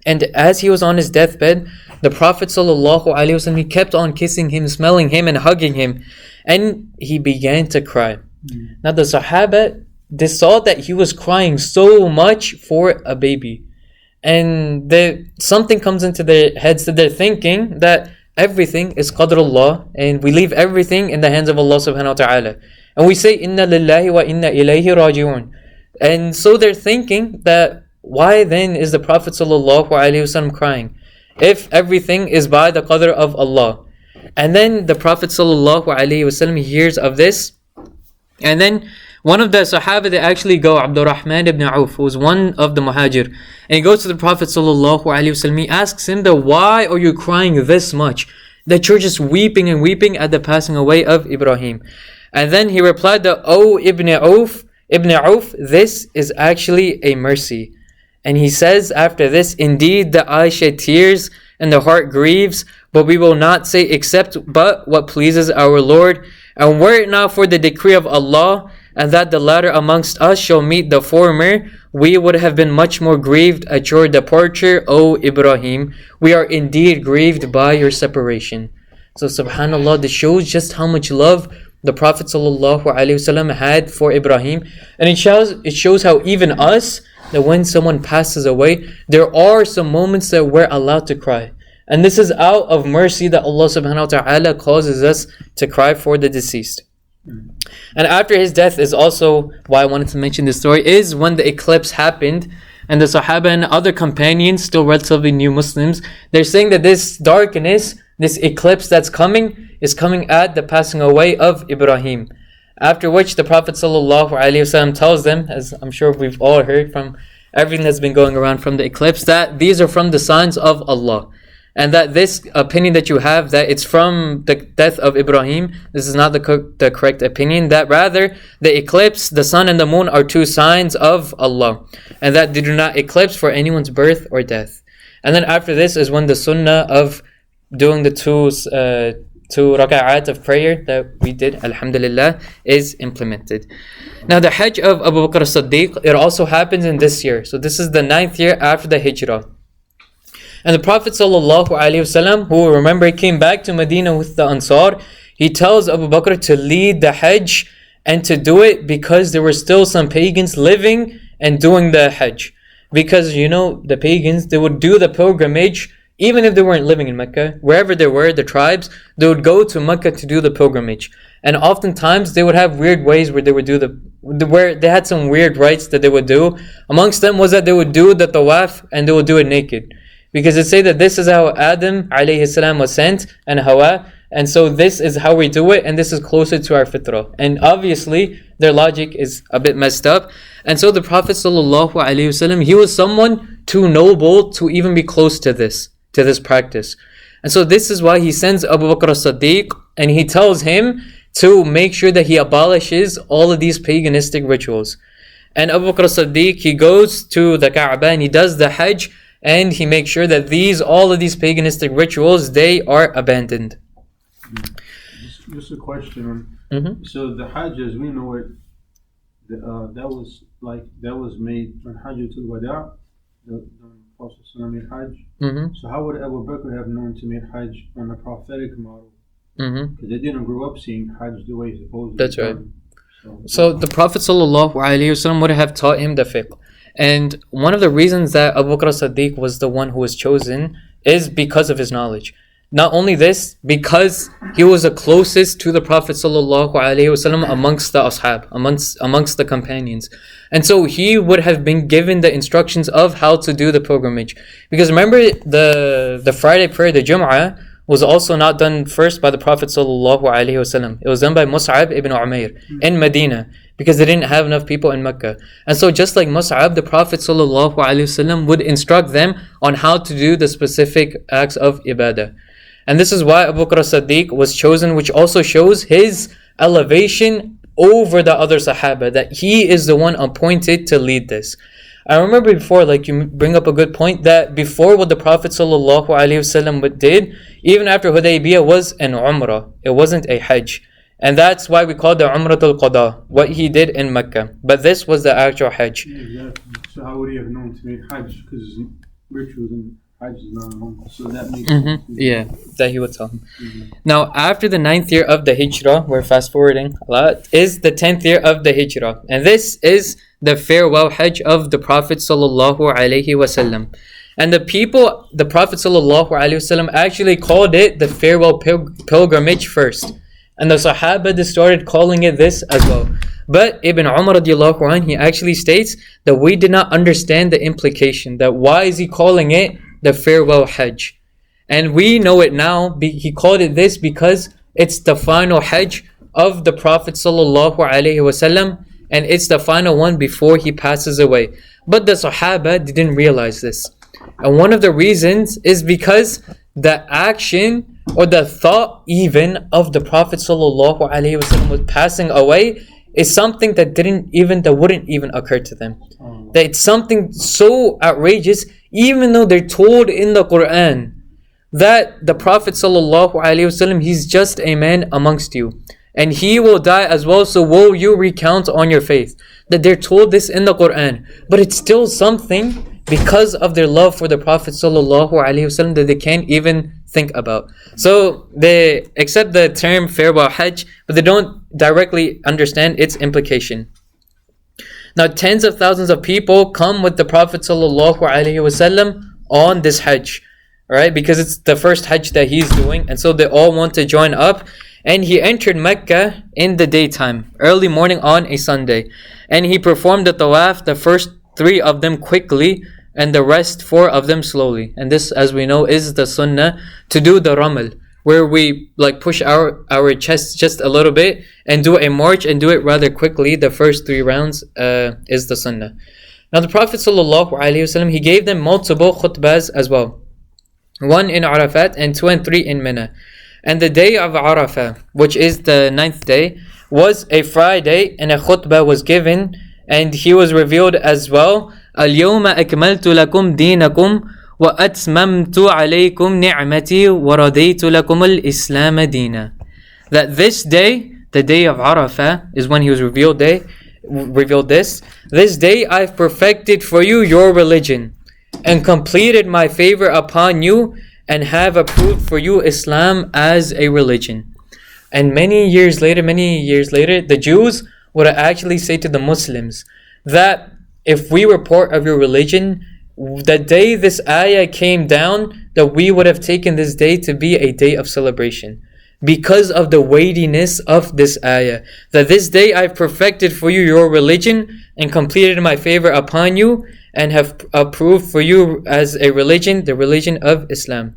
A: And as he was on his deathbed, the Prophet ﷺ, he kept on kissing him, smelling him, and hugging him. And he began to cry. Now the Sahaba, they saw that he was crying so much for a baby. And something comes into their heads that they're thinking that everything is qadrullah, and we leave everything in the hands of Allah subhanahu wa ta'ala. And we say, Inna lillahi wa inna ilayhi raji'un. And so they're thinking that why then is the Prophet ﷺ crying, if everything is by the qadr of Allah? And then the Prophet ﷺ hears of this, and then one of the Sahaba, they actually go, Abdurrahman ibn Auf, who was one of the Muhajir, and he goes to the Prophet ﷺ. He asks him that, why are you crying this much? That you're just weeping and weeping at the passing away of Ibrahim. And then he replied that, "Oh Ibn Auf, this is actually a mercy." And he says after this, "Indeed the eye shed tears and the heart grieves, but we will not say except but what pleases our Lord. And were it not for the decree of Allah, and that the latter amongst us shall meet the former, we would have been much more grieved at your departure, O Ibrahim. We are indeed grieved by your separation." So subhanAllah, this shows just how much love the Prophet ﷺ had for Ibrahim. And it shows how even us, that when someone passes away, there are some moments that we're allowed to cry. And this is out of mercy that Allah subhanahu wa ta'ala causes us to cry for the deceased. And after his death is also why I wanted to mention this story, is when the eclipse happened, and the Sahaba and other companions, still relatively new Muslims, they're saying that this darkness, this eclipse that's coming, is coming at the passing away of Ibrahim. After which the Prophet ﷺ tells them, as I'm sure we've all heard from everything that's been going around from the eclipse, that these are from the signs of Allah. And that this opinion that you have, that it's from the death of Ibrahim, this is not the correct opinion. That rather, the eclipse, the sun and the moon are two signs of Allah. And that they do not eclipse for anyone's birth or death. And then after this is when the sunnah of doing the two raka'at of prayer that we did, alhamdulillah, is implemented. Now the Hajj of Abu Bakr as-Siddiq, it also happens in this year. So this is the 9th year after the Hijrah. And the Prophet ﷺ, who remember he came back to Medina with the Ansar, he tells Abu Bakr to lead the Hajj and to do it because there were still some pagans living and doing the Hajj. Because the pagans, they would do the pilgrimage even if they weren't living in Mecca. Wherever they were, the tribes, they would go to Mecca to do the pilgrimage. And oftentimes they would have weird ways where they would where they had some weird rites that they would do. Amongst them was that they would do the tawaf and they would do it naked. Because it say that this is how Adam alayhi salam was sent and Hawa, and so this is how we do it, and this is closer to our fitrah. And obviously their logic is a bit messed up. And so the Prophet sallallahu alaihi wasallam, he was someone too noble to even be close to this practice. And so this is why he sends Abu Bakr as-Siddiq and he tells him to make sure that he abolishes all of these paganistic rituals. And Abu Bakr as-Siddiq, he goes to the Kaaba and he does the Hajj, and he makes sure that all of these paganistic rituals, they are abandoned.
H: Just a question.
A: Mm-hmm.
H: So the Hajj, as we know it, that was made on Hajjatul Wada, the Prophet made Hajj.
A: Mm-hmm.
H: So how would Abu Bakr have known to make Hajj on a prophetic model?
A: Mm-hmm.
H: Because they didn't grow up seeing Hajj the way it's supposed to be.
A: That's right.
H: done.
A: So the Prophet ﷺ would have taught him the fiqh. And one of the reasons that Abu Bakr as-Siddiq was the one who was chosen is because of his knowledge. Not only this, because he was the closest to the Prophet ﷺ amongst the ashab, amongst the companions. And so he would have been given the instructions of how to do the pilgrimage. Because remember, the Friday prayer, the Jum'ah, was also not done first by the Prophet ﷺ. It was done by Mus'ab ibn Umair in Medina, because they didn't have enough people in Mecca. And so just like Mus'ab, the Prophet ﷺ would instruct them on how to do the specific acts of ibadah. And this is why Abu Bakr as-Siddiq was chosen, which also shows his elevation over the other Sahaba, that he is the one appointed to lead this. I remember before, you bring up a good point, that before what the Prophet ﷺ did, even after Hudaybiyah, was an Umrah. It wasn't a Hajj. And that's why we call the Umratul Qada, what he did in Mecca. But this was the actual Hajj.
H: Exactly. So how would he have known to make Hajj? Because rituals and Hajj is not known. So that makes sense.
A: Yeah, that he would tell him.
H: Mm-hmm.
A: Now, after the 9th year of the Hijrah, we're fast forwarding a lot, is the 10th year of the Hijrah. And this is the farewell Hajj of the Prophet sallallahu alaihi wasallam. And the Prophet sallallahu alaihi wasallam actually called it the farewell pilgrimage first. And the Sahaba, they started calling it this as well. But Ibn Umar radiallahu anh, he actually states that we did not understand the implication, that why is he calling it the farewell Hajj? And we know it now, he called it this because it's the final Hajj of the Prophet sallallahu alaihi wasallam, and it's the final one before he passes away. But the Sahaba didn't realize this. And one of the reasons is because the action or the thought even of the Prophet ﷺ was passing away is something that wouldn't even occur to them. That it's something so outrageous, even though they're told in the Quran that the Prophet ﷺ, he's just a man amongst you, and he will die as well, so will you recount on your faith. That they're told this in the Quran, but it's still something because of their love for the Prophet ﷺ that they can't even think about. So they accept the term farewell Hajj, but they don't directly understand its implication. Now tens of thousands of people come with the Prophet ﷺ on this Hajj, right? Because it's the first Hajj that he's doing, and so they all want to join up. And he entered Mecca in the daytime, early morning on a Sunday. And he performed the tawaf, the first 3 of them quickly, and the rest 4 of them slowly. And this, as we know, is the sunnah, to do the ramal, where we push our chest just a little bit and do a march and do it rather quickly. The first 3 rounds is the sunnah. Now the Prophet ﷺ, he gave them multiple khutbahs as well. 1 in Arafat and 2 and 3 in Mina. And the day of Arafah, which is the 9th day, was a Friday, and a khutbah was given, and he was revealed as well. اليوم أكملت لكم دينكم وأتممت عليكم نعمتي ورضيت لكم الإسلام دينا. That this day, the day of Arafah, is when he was revealed this. This day I've perfected for you your religion and completed my favor upon you and have approved for you Islam as a religion. And many years later, the Jews would actually say to the Muslims that if we were part of your religion, the day this ayah came down, that we would have taken this day to be a day of celebration. Because of the weightiness of this ayah. That this day I've perfected for you your religion and completed my favor upon you and have approved for you as a religion, the religion of Islam.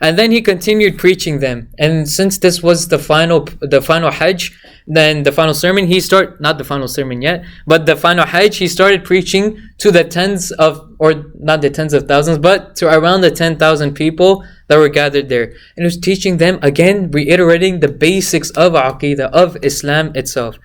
A: And then he continued preaching them. And since this was the final Hajj, then the final sermon, not the final sermon yet, but the final Hajj, he started preaching to the tens of, or not the tens of thousands, but to around the 10,000 people that were gathered there. And he was teaching them, again, reiterating the basics of Aqidah, of Islam itself.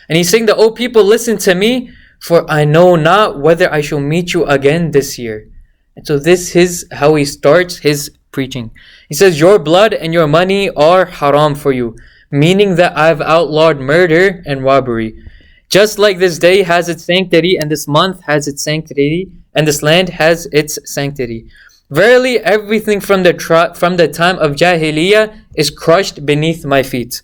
A: And he's saying that, "O people, listen to me, for I know not whether I shall meet you again this year." And so this is how he starts his preaching. He says, "Your blood and your money are haram for you," meaning that I've outlawed murder and robbery. Just like this day has its sanctity, and this month has its sanctity, and this land has its sanctity. Verily, everything from the time of Jahiliyyah is crushed beneath my feet.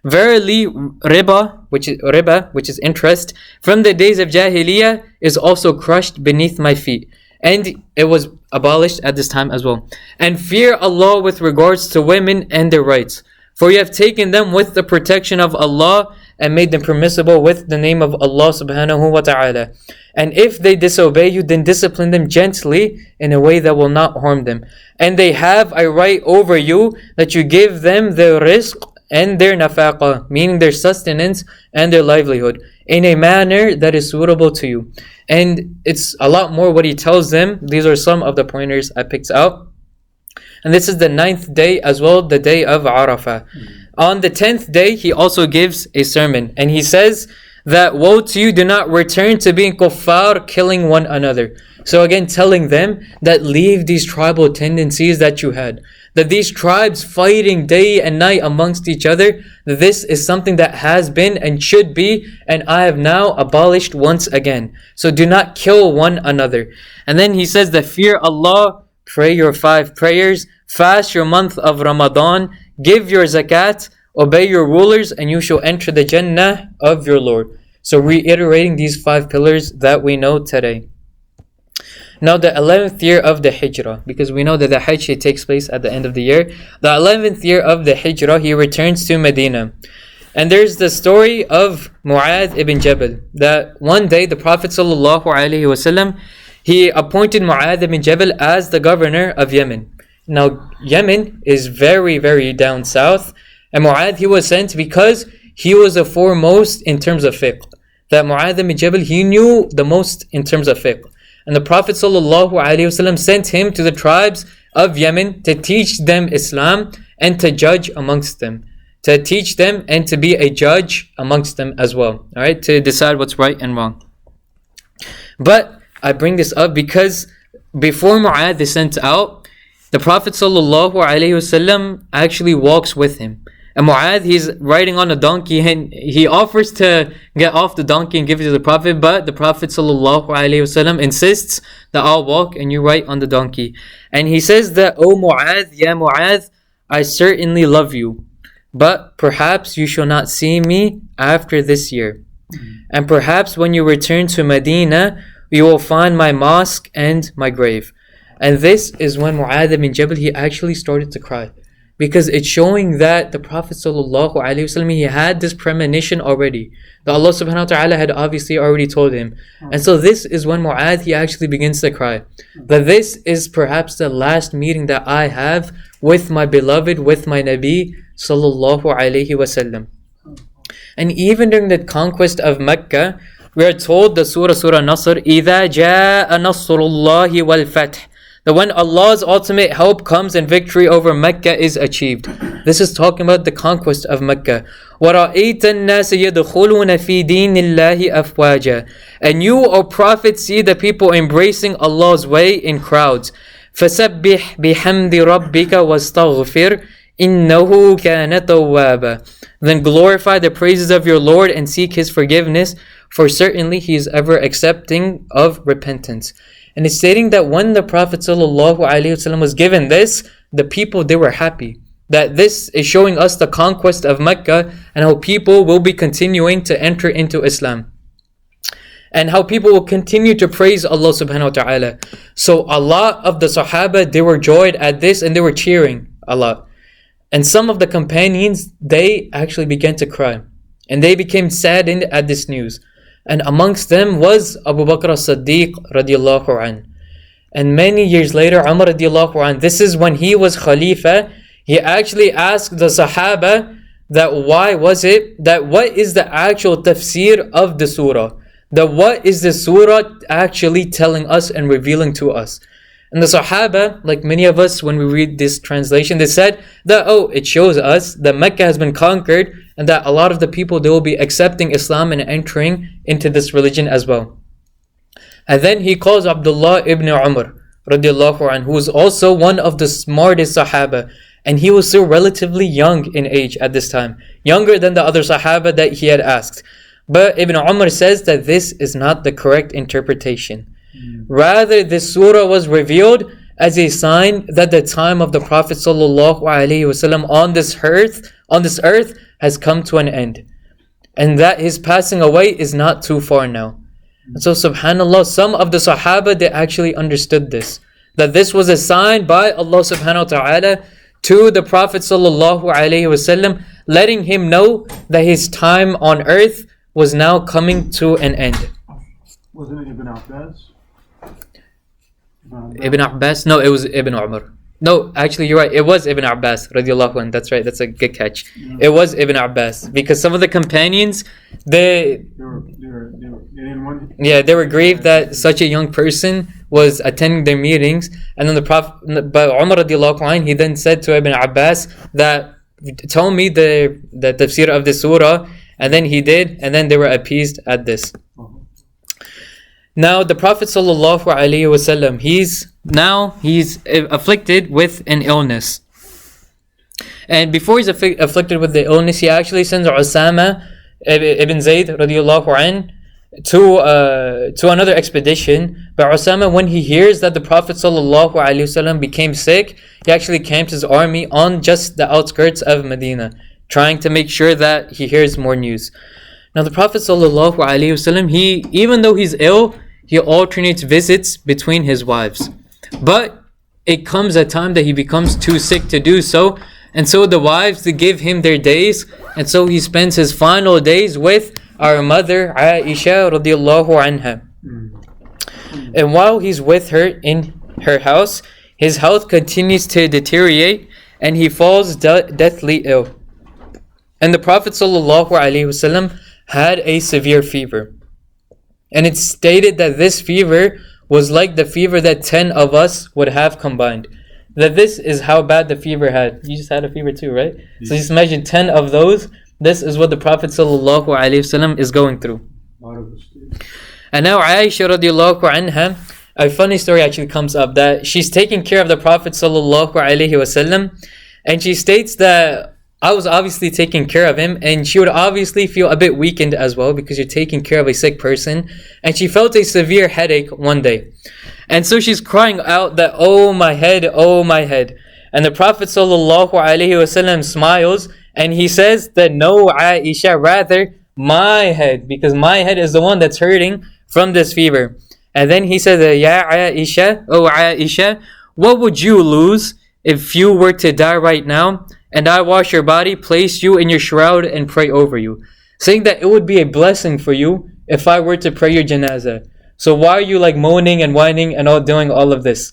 A: Verily, riba, which is interest, from the days of Jahiliyyah is also crushed beneath my feet. And it was abolished at this time as well. And fear Allah with regards to women and their rights. For you have taken them with the protection of Allah and made them permissible with the name of Allah subhanahu wa ta'ala. And if they disobey you, then discipline them gently in a way that will not harm them. And they have a right over you that you give them their rizq and their nafaqah, meaning their sustenance and their livelihood, in a manner that is suitable to you. And it's a lot more what he tells them. These are some of the pointers I picked out. And this is the 9th day as well, the day of Arafah. On the 10th day, he also gives a sermon. And he says that, "Woe to you, do not return to being kuffar, killing one another." So again, telling them that leave these tribal tendencies that you had. That these tribes fighting day and night amongst each other, this is something that has been and should be, and I have now abolished once again. So do not kill one another. And then he says that fear Allah, pray your 5 prayers, fast your month of Ramadan, give your zakat, obey your rulers, and you shall enter the Jannah of your Lord. So reiterating these 5 pillars that we know today. Now the 11th year of the Hijrah, because we know that the Hajj takes place at the end of the year. The 11th year of the Hijrah, he returns to Medina. And there's the story of Mu'adh ibn Jabal, that one day the Prophet ﷺ, he appointed Mu'adh ibn Jabal as the governor of Yemen. Now Yemen is very, very down south, and Mu'adh, he was sent because he was the foremost in terms of fiqh. That Mu'adh ibn Jabal, he knew the most in terms of fiqh. And the Prophet ﷺ sent him to the tribes of Yemen to teach them Islam and to judge amongst them. To teach them and to be a judge amongst them as well. Alright, to decide what's right and wrong. But I bring this up because before Mu'adh is sent out, the Prophet ﷺ actually walks with him. And Mu'adh, he's riding on a donkey, and he offers to get off the donkey and give it to the Prophet, but the Prophet ﷺ insists that I'll walk and you ride on the donkey. And he says that, "O Mu'adh, ya Mu'adh, I certainly love you, but perhaps you shall not see me after this year. And perhaps when you return to Medina, you will find my mosque and my grave." And this is when Mu'adh ibn Jabal, he actually started to cry. Because it's showing that the Prophet ﷺ, he had this premonition already. That Allah subhanahu wa ta'ala had obviously already told him. And so this is when Mu'adh, he actually begins to cry. That this is perhaps the last meeting that I have with my beloved, with my Nabi sallallahu alayhi wasallam. And even during the conquest of Mecca, We are told the Surah Nasr, إِذَا جَاءَ نَصْرُ اللَّهِ وَالْفَتْحِ, that when Allah's ultimate help comes and victory over Mecca is achieved. This is talking about the conquest of Mecca. وَرَأَيْتَ النَّاسَ يَدْخُلُونَ فِي دِينِ اللَّهِ أَفْوَاجًا. And you, O Prophet, see the people embracing Allah's way in crowds. فَسَبِّحْ بِحَمْدِ رَبِّكَ وَاسْتَغْفِرْ إِنَّهُ كَانَ تَوَّابًا. Then glorify the praises of your Lord and seek His forgiveness, for certainly He is ever accepting of repentance. And it's stating that when the Prophet ﷺ was given this, the people, they were happy. That this is showing us the conquest of Mecca and how people will be continuing to enter into Islam. And how people will continue to praise Allah subhanahu wa ta'ala. So a lot of the Sahaba, they were joyed at this and they were cheering a lot. And some of the companions, they actually began to cry. And they became saddened at this news. And amongst them was Abu Bakr as-Siddiq radiallahu anhu. And many years later, Umar radiallahu anhu, this is when he was Khalifa, he actually asked the Sahaba that why was it, that what is the actual tafsir of the surah? That what is the surah actually telling us and revealing to us? And the Sahaba, like many of us, when we read this translation, they said that, it shows us that Mecca has been conquered and that a lot of the people, they will be accepting Islam and entering into this religion as well. And then he calls Abdullah ibn Umar, radiallahu anhu, who was also one of the smartest Sahaba. And he was still relatively young in age at this time, younger than the other Sahaba that he had asked. But Ibn Umar says that this is not the correct interpretation. Rather, this surah was revealed as a sign that the time of the Prophet ﷺ on this earth has come to an end, and that his passing away is not too far now. And so subhanallah, some of the Sahaba, they actually understood this, that this was a sign by Allah subhanahu wa ta'ala to the Prophet ﷺ, letting him know that his time on earth was now coming to an end.
H: Wasn't it Ibn Abbas?
A: Ibn Abbas? No, it was Ibn Umar. No, actually you're right. It was Ibn Abbas radiallahu anhu. That's right. That's a good catch.
H: Yeah.
A: It was Ibn Abbas, because some of the companions, they
H: didn't want it.
A: Yeah, they were grieved that such a young person was attending their meetings. And then but Umar radiallahu anhu, he then said to Ibn Abbas that, tell me the tafsir of the surah. And then he did, and then they were appeased at this. Now the Prophet ﷺ, he's afflicted with an illness. And before he's afflicted with the illness, he actually sends Usama ibn Zayd radiallahu anhu to another expedition. But Usama, when he hears that the Prophet ﷺ became sick, he actually camped his army on just the outskirts of Medina, trying to make sure that he hears more news. Now the Prophet ﷺ, even though he's ill, he alternates visits between his wives. But it comes a time that he becomes too sick to do so. And so the wives, they give him their days. And so he spends his final days with our mother, Aisha radiallahu anha. And while he's with her in her house, his health continues to deteriorate and he falls deathly ill. And the Prophet ﷺ had a severe fever. And it's stated that this fever was like the fever that 10 of us would have combined. That this is how bad the fever had. You just had a fever too, right? Yeah. So just imagine 10 of those. This is what the Prophet ﷺ is going through. And now Aisha radiallahu anha, a funny story actually comes up, that she's taking care of the Prophet ﷺ, and she states that I was obviously taking care of him, and she would obviously feel a bit weakened as well, because you're taking care of a sick person. And she felt a severe headache one day. And so she's crying out that, oh my head, oh my head. And the Prophet ﷺ smiles, and he says that, no, Aisha, rather my head, because my head is the one that's hurting from this fever. And then he says, Ya Aisha, oh Aisha, what would you lose if you were to die right now, and I wash your body, place you in your shroud, and pray over you? Saying that it would be a blessing for you if I were to pray your janazah. So why are you like moaning and whining and all doing all of this?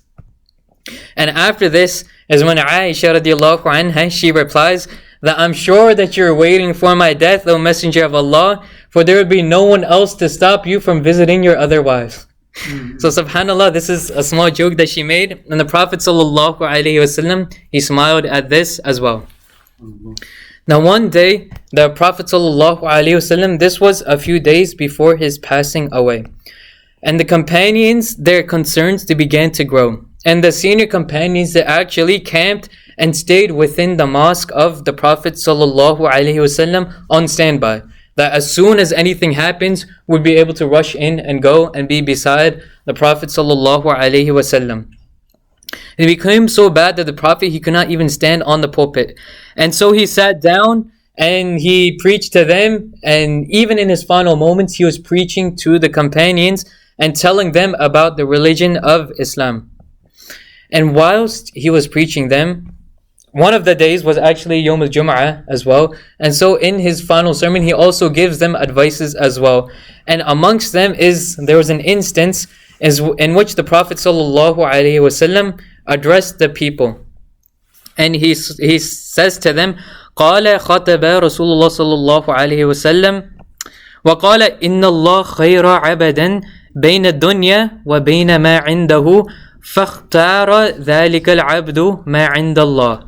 A: And after this is when Aisha radiallahu anha, she replies that I'm sure that you're waiting for my death, O Messenger of Allah, for there would be no one else to stop you from visiting your other wives. So subhanAllah, this is a small joke that she made, and the Prophet ﷺ, he smiled at this as well. Now one day, the Prophet ﷺ, this was a few days before his passing away, and the companions, their concerns, they began to grow. And the senior companions, they actually camped and stayed within the mosque of the Prophet ﷺ on standby. That as soon as anything happens, we'd be able to rush in and go and be beside the Prophet ﷺ. It became so bad that the Prophet, he could not even stand on the pulpit. And so he sat down and he preached to them. And even in his final moments, he was preaching to the companions and telling them about the religion of Islam. And whilst he was preaching them, one of the days was actually Yawm al-Jum'ah as well. And so in his final sermon, he also gives them advices as well. And amongst them there was an instance in which the Prophet ﷺ addressed the people. And he says to them, قال خطب رسول الله صلى الله عليه وسلم وقال إن الله خير عبدا بين الدنيا وبين ما عنده فاختار ذلك العبد ما عند الله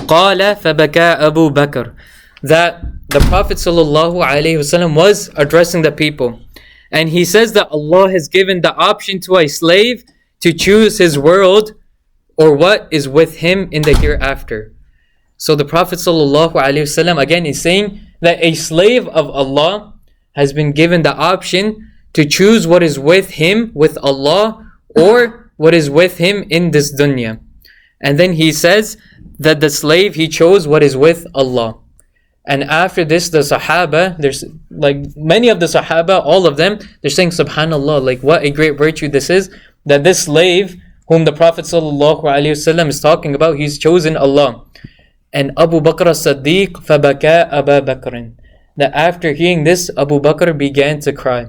A: قال فبكى أبو بكر. That the Prophet ﷺ was addressing the people, and he says that Allah has given the option to a slave to choose his world or what is with him in the hereafter. So the Prophet ﷺ again is saying that a slave of Allah has been given the option to choose what is with him with Allah or what is with him in this dunya. And then he says that the slave, he chose what is with Allah. And after this, the Sahaba, there's like many of the Sahaba, all of them, they're saying subhanallah, like what a great virtue this is, that this slave whom the Prophet ﷺ is talking about, he's chosen Allah. And Abu Bakr as-Siddiq, فَبَكَى أَبَا بَكْرٍ, that after hearing this, Abu Bakr began to cry,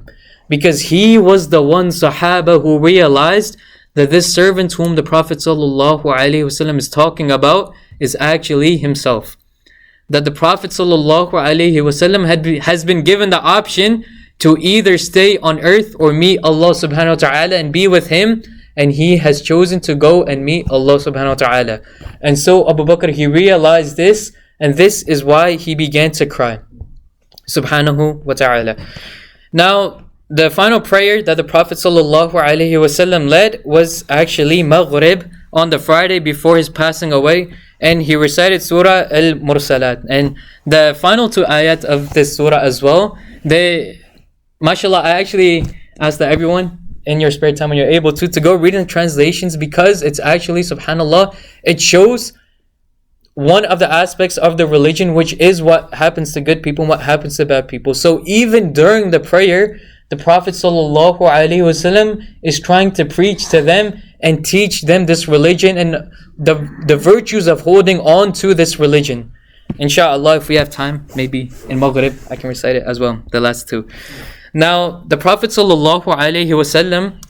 A: because he was the one Sahaba who realized that this servant whom the Prophet ﷺ is talking about is actually himself. That the Prophet ﷺ has been given the option to either stay on earth or meet Allah subhanahu wa ta'ala and be with him, and he has chosen to go and meet Allah subhanahu wa ta'ala. And so Abu Bakr, he realized this, and this is why he began to cry. Subhanahu wa ta'ala. Now, the final prayer that the Prophet ﷺ led was actually Maghrib on the Friday before his passing away, and he recited Surah Al-Mursalat. And the final two ayat of this surah as well, mashallah, I actually asked that everyone in your spare time when you're able to go read in translations, because it's actually, subhanallah, it shows one of the aspects of the religion, which is what happens to good people and what happens to bad people. So even during the prayer, the Prophet ﷺ is trying to preach to them and teach them this religion and the virtues of holding on to this religion. Inshallah, if we have time, maybe in Maghrib, I can recite it as well, the last two. Now, the Prophet ﷺ,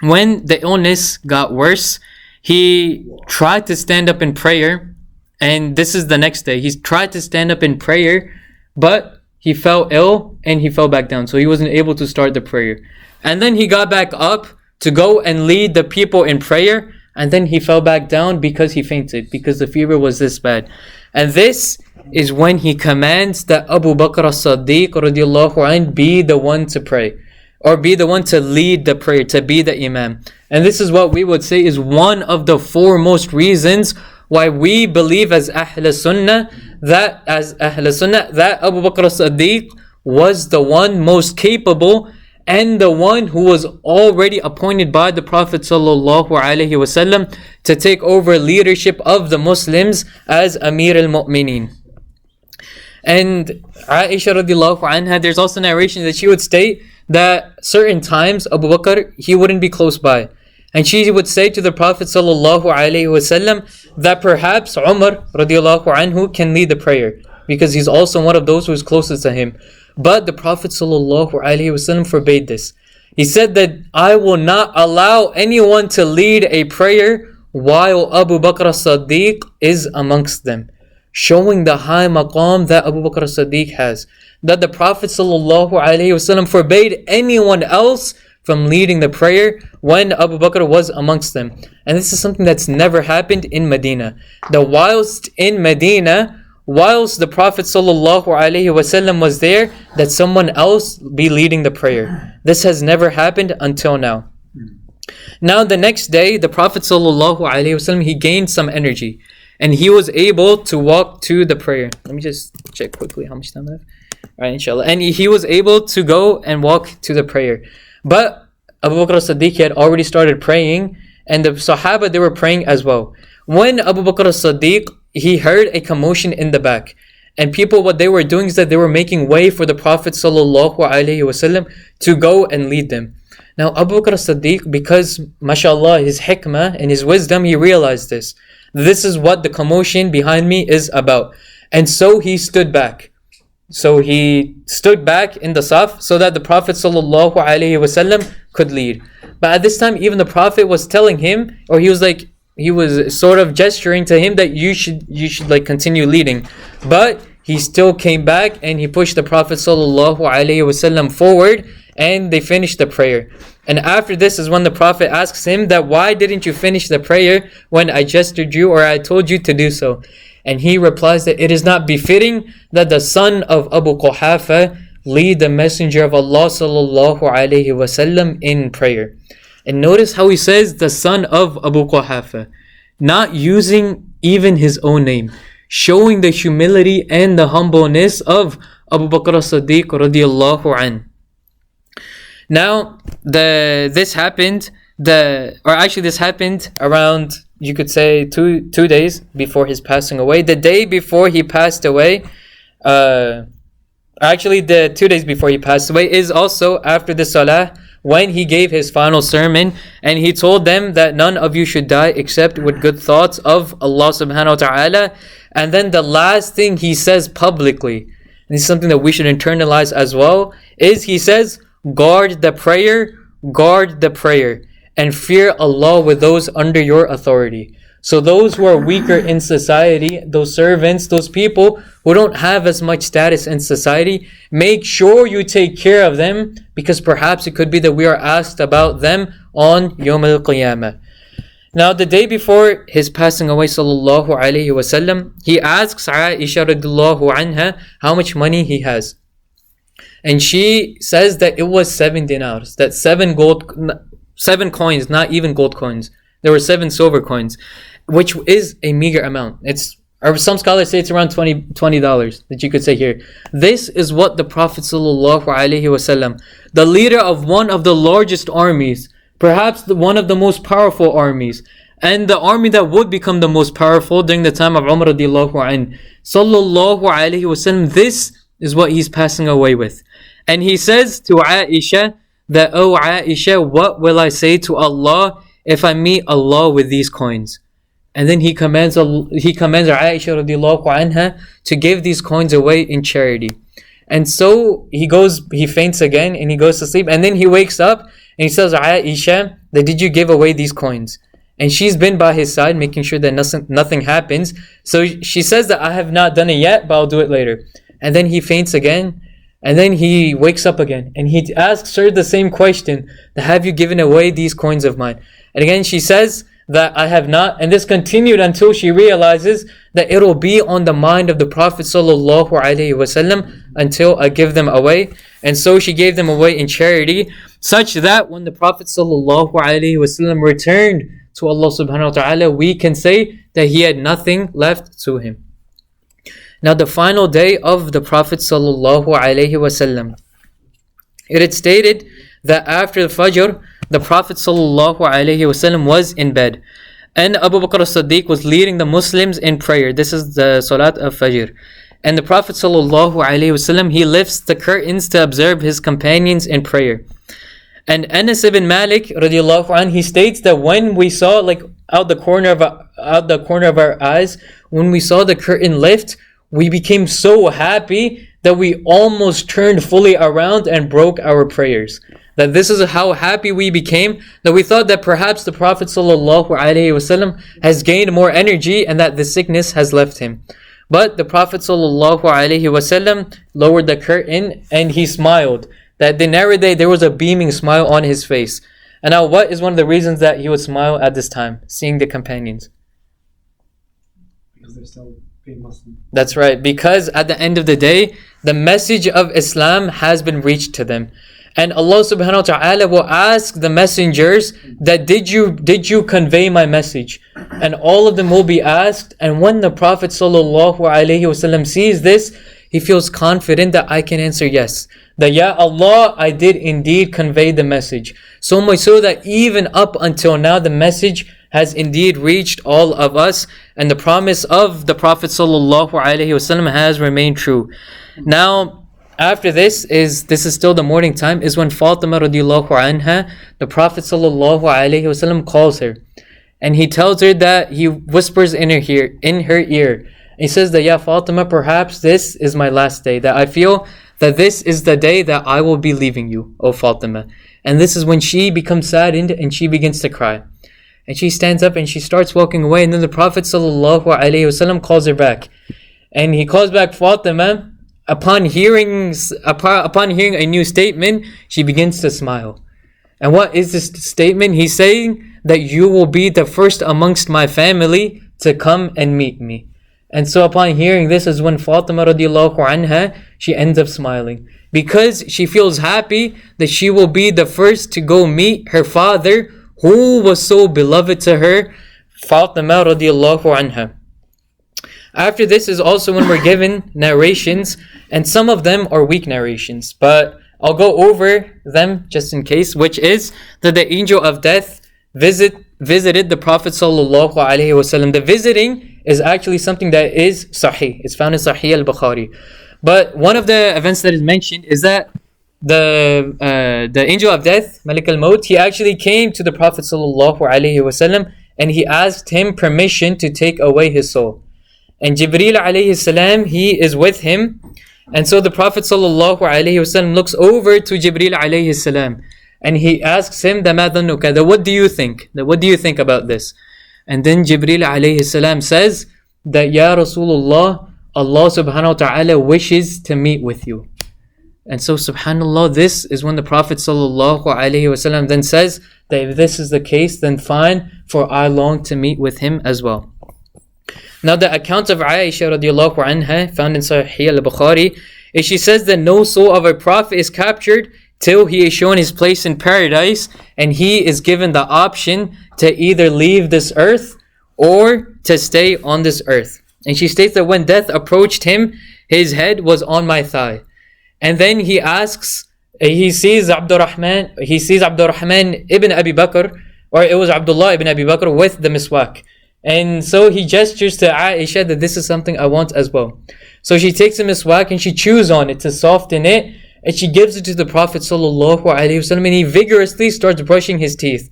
A: when the illness got worse, he tried to stand up in prayer, and this is the next day. He tried to stand up in prayer, but he fell ill and he fell back down, so he wasn't able to start the prayer. And then he got back up to go and lead the people in prayer, and then he fell back down because he fainted, because the fever was this bad. And this is when he commands that Abu Bakr as-Siddiq radiallahu anh be the one to pray, or be the one to lead the prayer, to be the imam. And this is what we would say is one of the foremost reasons why we believe as Ahl Sunnah that Abu Bakr as-Siddiq was the one most capable and the one who was already appointed by the Prophet ﷺ to take over leadership of the Muslims as Amir al-Mu'mineen. And Aisha radiallahu anha, there's also narration that she would state that certain times Abu Bakr, he wouldn't be close by. And she would say to the Prophet ﷺ that perhaps Umar radiallahu anhu can lead the prayer, because he's also one of those who is closest to him. But the Prophet ﷺ forbade this. He said that I will not allow anyone to lead a prayer while Abu Bakr as-Siddiq is amongst them. showing the high maqam that Abu Bakr as-Siddiq has. That the Prophet ﷺ forbade anyone else from leading the prayer when Abu Bakr was amongst them. And this is something that's never happened in Medina. That whilst in Medina, whilst the Prophet ﷺ was there, that someone else be leading the prayer. This has never happened until now. Now the next day, the Prophet ﷺ, he gained some energy. And he was able to walk to the prayer. Let me just check quickly how much time I have. Alright, inshallah. And he was able to go and walk to the prayer. But Abu Bakr as-Siddiq had already started praying, and the Sahaba, they were praying as well. When Abu Bakr as-Siddiq, he heard a commotion in the back. And people, what they were doing is that they were making way for the Prophet ﷺ to go and lead them. Now Abu Bakr as-Siddiq, because mashallah, his hikmah and his wisdom, he realized this. This is what the commotion behind me is about. And so he stood back. So he stood back in the saf so that the Prophet ﷺ could lead. But at this time, even the Prophet was telling him, or he was sort of gesturing to him that you should like continue leading. But he still came back and he pushed the Prophet ﷺ forward, and they finished the prayer. And after this is when the Prophet asks him that, why didn't you finish the prayer when I gestured you or I told you to do so? And he replies that it is not befitting that the son of Abu Quhafa lead the Messenger of Allah ﷺ in prayer. And notice how he says the son of Abu Quhafa, not using even his own name, showing the humility and the humbleness of Abu Bakr as-Siddiq radiyallahu anhu. Now, this happened around, you could say, two days before his passing away. The day before he passed away, the 2 days before he passed away is also after the salah, when he gave his final sermon, and he told them that none of you should die except with good thoughts of Allah subhanahu wa ta'ala. And then the last thing he says publicly, and this is something that we should internalize as well, is he says, guard the prayer, and fear Allah with those under your authority. So those who are weaker in society, those servants, those people who don't have as much status in society, make sure you take care of them, because perhaps it could be that we are asked about them on Yawm al-Qiyamah. Now the day before his passing away sallallahu alayhi wasallam, he asks Aisha radhiyallahu anha how much money he has. And she says that it was 7 dinars, that 7 coins, not even gold coins. There were 7 silver coins, which is a meager amount. Or some scholars say it's around $20 that you could say here. This is what the Prophet ﷺ, the leader of one of the largest armies, perhaps one of the most powerful armies, and the army that would become the most powerful during the time of Umar radiallahu anhu, sallallahu alayhi wasallam, this is what he's passing away with. And he says to Aisha that, "Oh Aisha, what will I say to Allah if I meet Allah with these coins?" And then he commands Aisha radiallahu anha to give these coins away in charity. And so he faints again and he goes to sleep. And then he wakes up and he says, Aisha, that did you give away these coins? And she's been by his side making sure that nothing happens. So she says that I have not done it yet, but I'll do it later. And then he faints again. And then he wakes up again and he asks her the same question, that have you given away these coins of mine? And again she says that I have not. And this continued until she realizes that it will be on the mind of the Prophet sallallahu alaihi wasallam until I give them away. And so she gave them away in charity, such that when the Prophet sallallahu alaihi wasallam returned to Allah subhanahu wa ta'ala, we can say that he had nothing left to him. Now the final day of the Prophet sallallahu alaihi wasallam, it had stated that after the Fajr, the Prophet sallallahu alaihi wasallam was in bed, and Abu Bakr as-Siddiq was leading the Muslims in prayer. This is the Salat of Fajr. And the Prophet sallallahu alaihi wasallam, he lifts the curtains to observe his companions in prayer. And Anas ibn Malik radiallahu anhu, he states that when we saw, like out the corner of our eyes, when we saw the curtain lift, we became so happy that we almost turned fully around and broke our prayers. That this is how happy we became, that we thought that perhaps the Prophet ﷺ has gained more energy and that the sickness has left him. But the Prophet ﷺ lowered the curtain and he smiled. That they narrate there was a beaming smile on his face. And now what is one of the reasons that he would smile at this time, seeing the companions?
B: Because they're still being Muslim.
A: That's right, because at the end of the day, the message of Islam has been reached to them. And Allah subhanahu wa ta'ala will ask the messengers that did you convey my message? And all of them will be asked. And when the Prophet sallallahu alaihi wasallam sees this, he feels confident that I can answer yes. That Ya Allah, I did indeed convey the message. So much so that even up until now, the message has indeed reached all of us. And the promise of the Prophet sallallahu alaihi wasallam has remained true. Now, after this is still the morning time, is when Fatima radiallahu anha, the Prophet sallallahu alaihi wasallam calls her. And he tells her that he whispers in her ear. He says that, Ya Fatima, perhaps this is my last day. That I feel that this is the day that I will be leaving you, O Fatima. And this is when she becomes saddened and she begins to cry. And she stands up and she starts walking away. And then the Prophet sallallahu alaihi wasallam calls her back. And he calls back Fatima. Upon hearing a new statement, she begins to smile. And what is this statement? He's saying that you will be the first amongst my family to come and meet me. And so upon hearing this is when Fatima radiallahu anha, she ends up smiling. Because she feels happy that she will be the first to go meet her father who was so beloved to her, Fatima radiallahu anha. After this is also when we're given narrations, and some of them are weak narrations, but I'll go over them just in case, which is that the angel of death visited the Prophet sallallahu alaihi wasallam. The visiting is actually something that is sahih. It's found in Sahih al-Bukhari. But one of the events that is mentioned is that the angel of death, Malik al-Maut, he actually came to the Prophet sallallahu alaihi wasallam and he asked him permission to take away his soul. And Jibreel alayhi salam, he is with him. And so the Prophet sallallahu alayhi wasallam looks over to Jibreel alayhi salam. And he asks him, that what do you think? What do you think about this? And then Jibreel alayhi salam says that, Ya Rasulullah, Allah subhanahu wa ta'ala wishes to meet with you. And so subhanallah, this is when the Prophet sallallahu alayhi wasallam then says that if this is the case, then fine, for I long to meet with him as well. Now the account of Aisha radiallahu anha found in Sahih al-Bukhari is she says that no soul of a prophet is captured till he is shown his place in paradise and he is given the option to either leave this earth or to stay on this earth. And she states that when death approached him, his head was on my thigh. And then he sees Abdurrahman ibn Abi Bakr, or it was Abdullah ibn Abi Bakr with the miswak. And so he gestures to Aisha that this is something I want as well. So she takes a miswak and she chews on it to soften it, and she gives it to the Prophet sallallahu alaihi wasallam, and he vigorously starts brushing his teeth.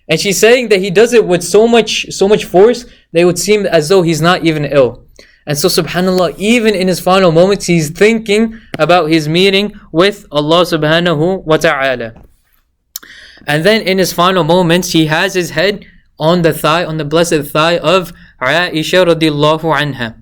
A: And she's saying that he does it with so much force that it would seem as though he's not even ill. And so subhanallah, even in his final moments, he's thinking about his meeting with Allah subhanahu wa ta'ala. And then in his final moments, he has his head on the blessed thigh of Aisha radiallahu anha.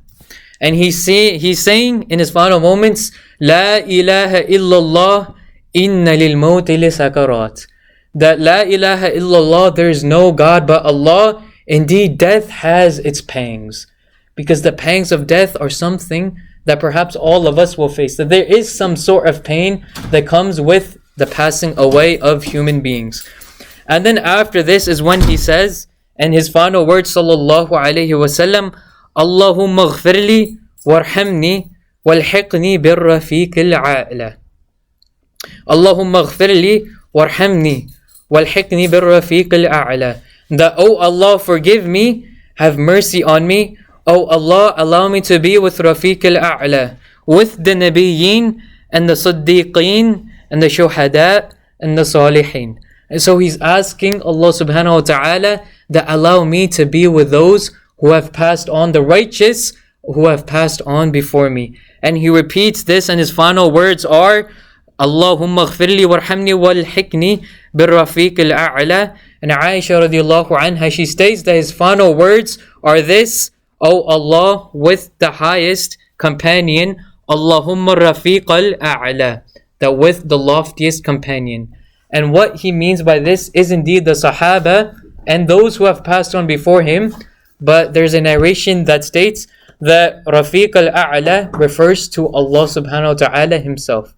A: And he's saying in his final moments, La ilaha illallah inna lil mawti li sakarat. That La ilaha illallah, there is no God but Allah. Indeed, death has its pangs. Because the pangs of death are something that perhaps all of us will face. That there is some sort of pain that comes with the passing away of human beings. And then after this is when he says, and his final words, sallallahu alayhi wasallam, Allahumma ghfirli warhamni walhiqni birrafiqil a'la. Allahumma ghfirli warhamni walhiqni birrafiqil a'la. That, oh Allah, forgive me, have mercy on me. Oh Allah, allow me to be with Rafiq al-A'la, with the Nabiyyin and the Siddiqeen and the Shuhada and the Salihin. And so he's asking Allah subhanahu wa ta'ala that allow me to be with those who have passed on, the righteous who have passed on before me. And he repeats this, and his final words are, Allahumma ghfirli warhamni walhiqni birrafiq al-a'la. And Aisha radiallahu anha, she states that his final words are this, O Allah with the highest companion, Allahumma rafiq al-a'la, that with the loftiest companion. And what he means by this is indeed the Sahaba and those who have passed on before him. But there's a narration that states that Rafiq al-A'la refers to Allah subhanahu wa ta'ala himself.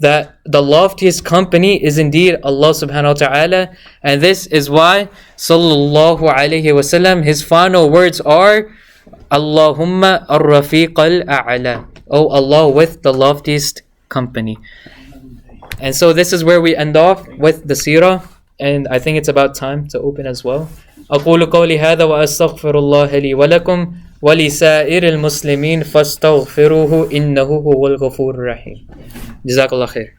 A: That the loftiest company is indeed Allah subhanahu wa ta'ala. And this is why sallallahu alayhi wasallam, his final words are Allahumma ar-Rafiq al-A'la, O Allah with the loftiest company. And so this is where we end off with the seerah. And I think it's about time to open as well. أقول قولي هذا وأستغفر الله لي ولكم ولسائر المسلمين فاستغفروه إنه هو الغفور الرحيم. جزاك الله خير.